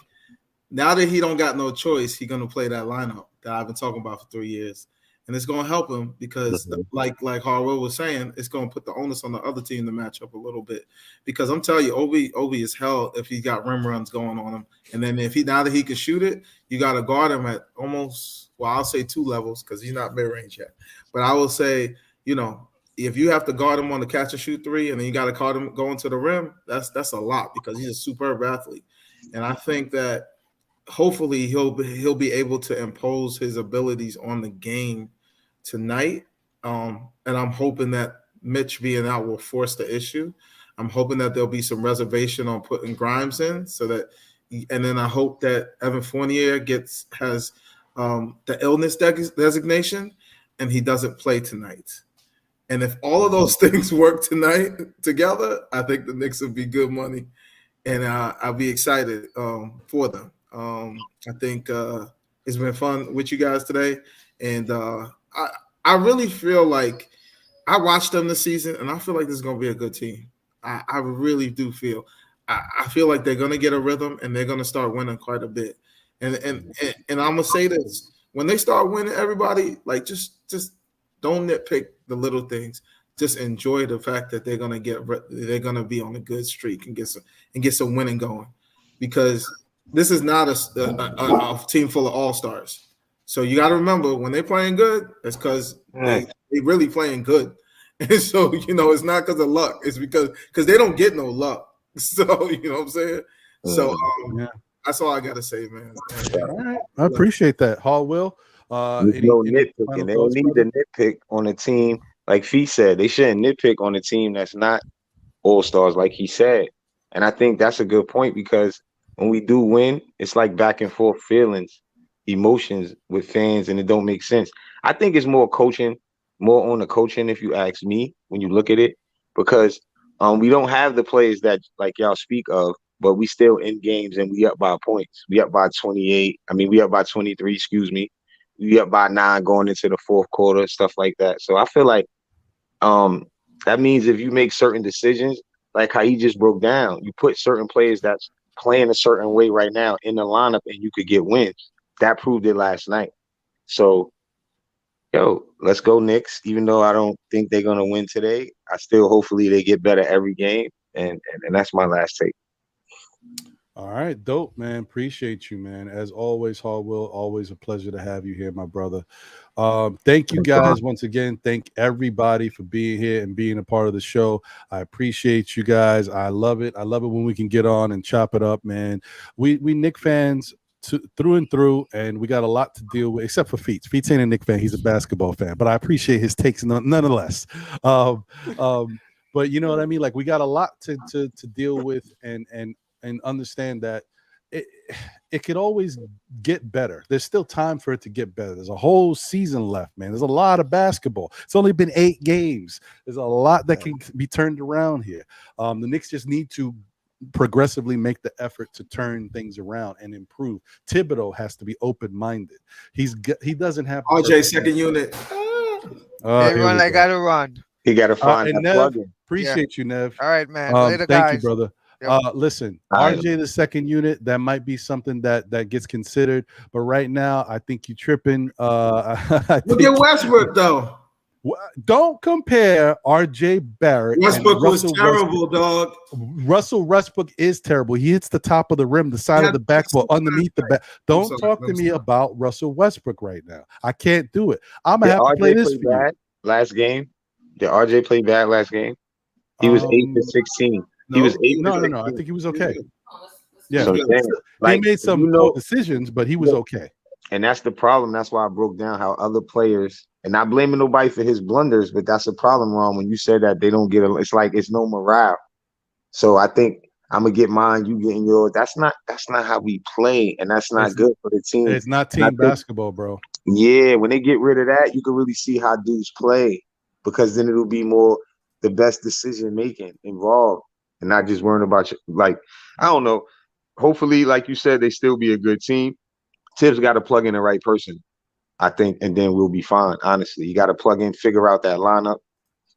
now that he don't got no choice, he's gonna play that lineup that I've been talking about for 3 years, and it's gonna help him because, like Harwell was saying, it's gonna put the onus on the other team to match up a little bit. Because I'm telling you, Obi is hell if he's got rim runs going on him, and then now that he can shoot it, you got to guard him at almost, well, I'll say 2 levels because he's not mid range yet, but I will say, if you have to guard him on the catch and shoot 3, and then you got to guard him going to the rim, that's a lot because he's a superb athlete, and I think that hopefully he'll be able to impose his abilities on the game tonight. And I'm hoping that Mitch being out will force the issue. I'm hoping that there'll be some reservation on putting Grimes in and then I hope that Evan Fournier has the illness designation and he doesn't play tonight. And if all of those things work tonight together, I think the Knicks will be good money, and I'll be excited for them. I think it's been fun with you guys today, and I really feel like I watched them this season, and I feel like this is going to be a good team. I really do feel. I feel like they're going to get a rhythm, and they're going to start winning quite a bit. And I'm going to say this: when they start winning, everybody just don't nitpick the little things. Just enjoy the fact that they're going to be on a good streak and get some winning going, because this is not a team full of all-stars. So you got to remember, when they're playing good, it's because they really playing good. And so, it's not because of luck. It's because they don't get no luck. So, you know what I'm saying? So that's all I got to say, man. All right. I appreciate that. Harwell. Nitpicking. They don't need to nitpick on a team. Like Fee said, they shouldn't nitpick on a team that's not all-stars, like he said. And I think that's a good point, because when we do win, it's like back and forth feelings, emotions with fans, and it don't make sense. I think it's more on the coaching, if you ask me, when you look at it, because we don't have the players that like y'all speak of, but we still in games and we up by points. We up by 28. We up by 23, excuse me. We up by 9 going into the fourth quarter, stuff like that. So I feel like that means if you make certain decisions, like how he just broke down, you put certain players that's playing a certain way right now in the lineup and you could get wins. That proved it last night. So, let's go Knicks. Even though I don't think they're going to win today, hopefully they get better every game. And that's my last take. All right, dope, man. Appreciate you, man. As always, Hardwill, always a pleasure to have you here, my brother. Thank you guys once again. Thank everybody for being here and being a part of the show. I appreciate you guys. I love it. I love it when we can get on and chop it up, man. We Knick fans through and through, and we got a lot to deal with, except for Feats. Feats ain't a Knick fan; he's a basketball fan. But I appreciate his takes nonetheless. But you know what I mean? Like, we got a lot to deal with, and understand that it could always get better. There's still time for it to get better. There's a whole season left, man. There's a lot of basketball. It's only been 8 games. There's a lot that can be turned around here. The Knicks just need to progressively make the effort to turn things around and improve. Thibodeau has to be open-minded. He doesn't have RJ second unit. Everyone, I gotta run. He got to find and that Nev, plug-in. appreciate you, Nev. All right, man. Later, thank guys. you, brother. Listen, All RJ the second unit, that might be something that gets considered, but right now I think you tripping. Look at Westbrook though. Don't compare RJ Barrett. Westbrook was Russell terrible, dog. Russell Westbrook is terrible. He hits the top of the rim, the side of the backboard, underneath the back. Don't talk to me about Russell Westbrook right now. I can't do it. I'm gonna have to play this for you. Last game. Did RJ play bad last game? He was 8 for 16. He was 8 for 16. No. I think he was okay. Yeah, So, he made some poor decisions, but he was okay. And that's the problem. That's why I broke down how other players, and not blaming nobody for his blunders, but that's a problem, Ron, when you said that they don't get it's like it's no morale. So I think I'm gonna get mine, you getting yours. That's not how we play, and that's not good for the team. It's not team basketball, bro. Yeah, when they get rid of that, you can really see how dudes play, because then it'll be more the best decision making involved, and not just worrying about like, I don't know. Hopefully, like you said, they still be a good team. Tibbs got to plug in the right person, I think, and then we'll be fine. Honestly, you got to plug in, figure out that lineup,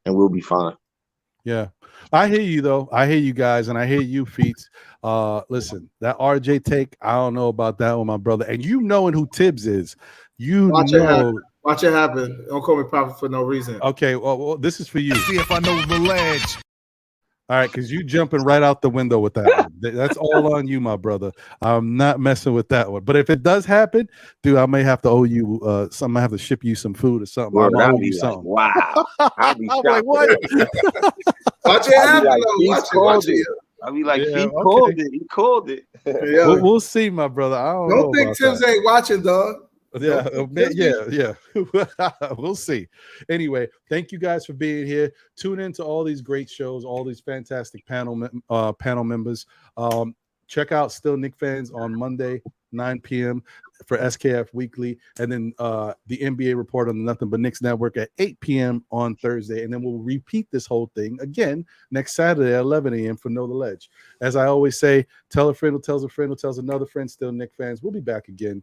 and we'll be fine. Yeah, I hear you though. I hear you guys, and I hear you, Feats. Listen, that RJ take, I don't know about that one, my brother. And you knowing who Tibbs is, Watch it happen. Don't call me prophet for no reason. Okay, well, this is for you. See if I know the ledge. All right, because you jumping right out the window with that one. That's all on you, my brother. I'm not messing with that one. But if it does happen, dude, I may have to owe you something. I have to ship you some food or something. Well, I'll owe you like, something. Wow. I'll be I'm like, what? Watch it happen. Watch it. I'll be like, Yeah, he okay. called it. He called it. Yeah. We'll see, my brother. I don't Don't know think about Tibbs that. ain't watching, dog. Yeah. We'll see. Anyway, thank you guys for being here. Tune into all these great shows, all these fantastic panel members. Check out Still Knick Fans on Monday, 9 p.m. for SKF Weekly, and then the NBA Report on the Nothing But Knicks Network at 8 p.m. on Thursday, and then we'll repeat this whole thing again next Saturday at 11 a.m. for Know the Ledge. As I always say, tell a friend who tells a friend who tells another friend. Still Knick Fans. We'll be back again.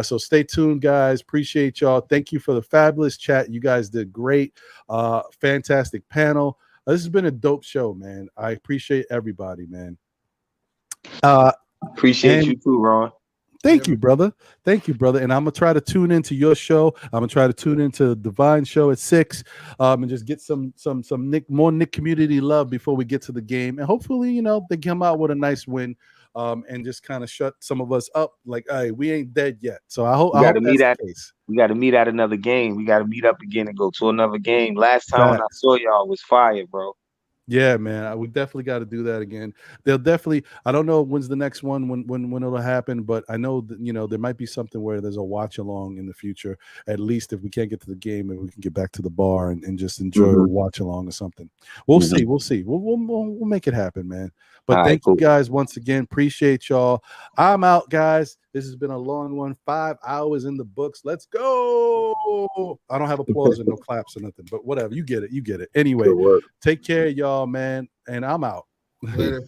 So stay tuned, guys. Appreciate y'all. Thank you for the fabulous chat. You guys did great. Fantastic panel. This has been a dope show, man. I appreciate everybody, man. Appreciate you too, Ron. Thank you, brother. Thank you, brother. And I'm gonna try to tune into your show. I'm gonna try to tune into Divine show at 6, and just get some more Knick community love before we get to the game. And hopefully, they come out with a nice win, and just kind of shut some of us up. Like, hey, we ain't dead yet. So I hope that's the case. We got to meet at another game. We got to meet up again and go to another game. Last time when I saw y'all was fire, bro. Yeah, man, we definitely got to do that again. They'll definitely. I don't know when's the next one, when it'll happen, but I know that there might be something where there's a watch along in the future. At least if we can't get to the game, and we can get back to the bar and just enjoy a watch along or something. We'll see. We'll see. We'll make it happen, man. But thank you guys once again. Appreciate y'all. I'm out, guys. This has been a long one. 5 hours in the books. Let's go. I don't have applause or no claps or nothing, but whatever. You get it. You get it. Anyway, take care, y'all, man. And I'm out. Later.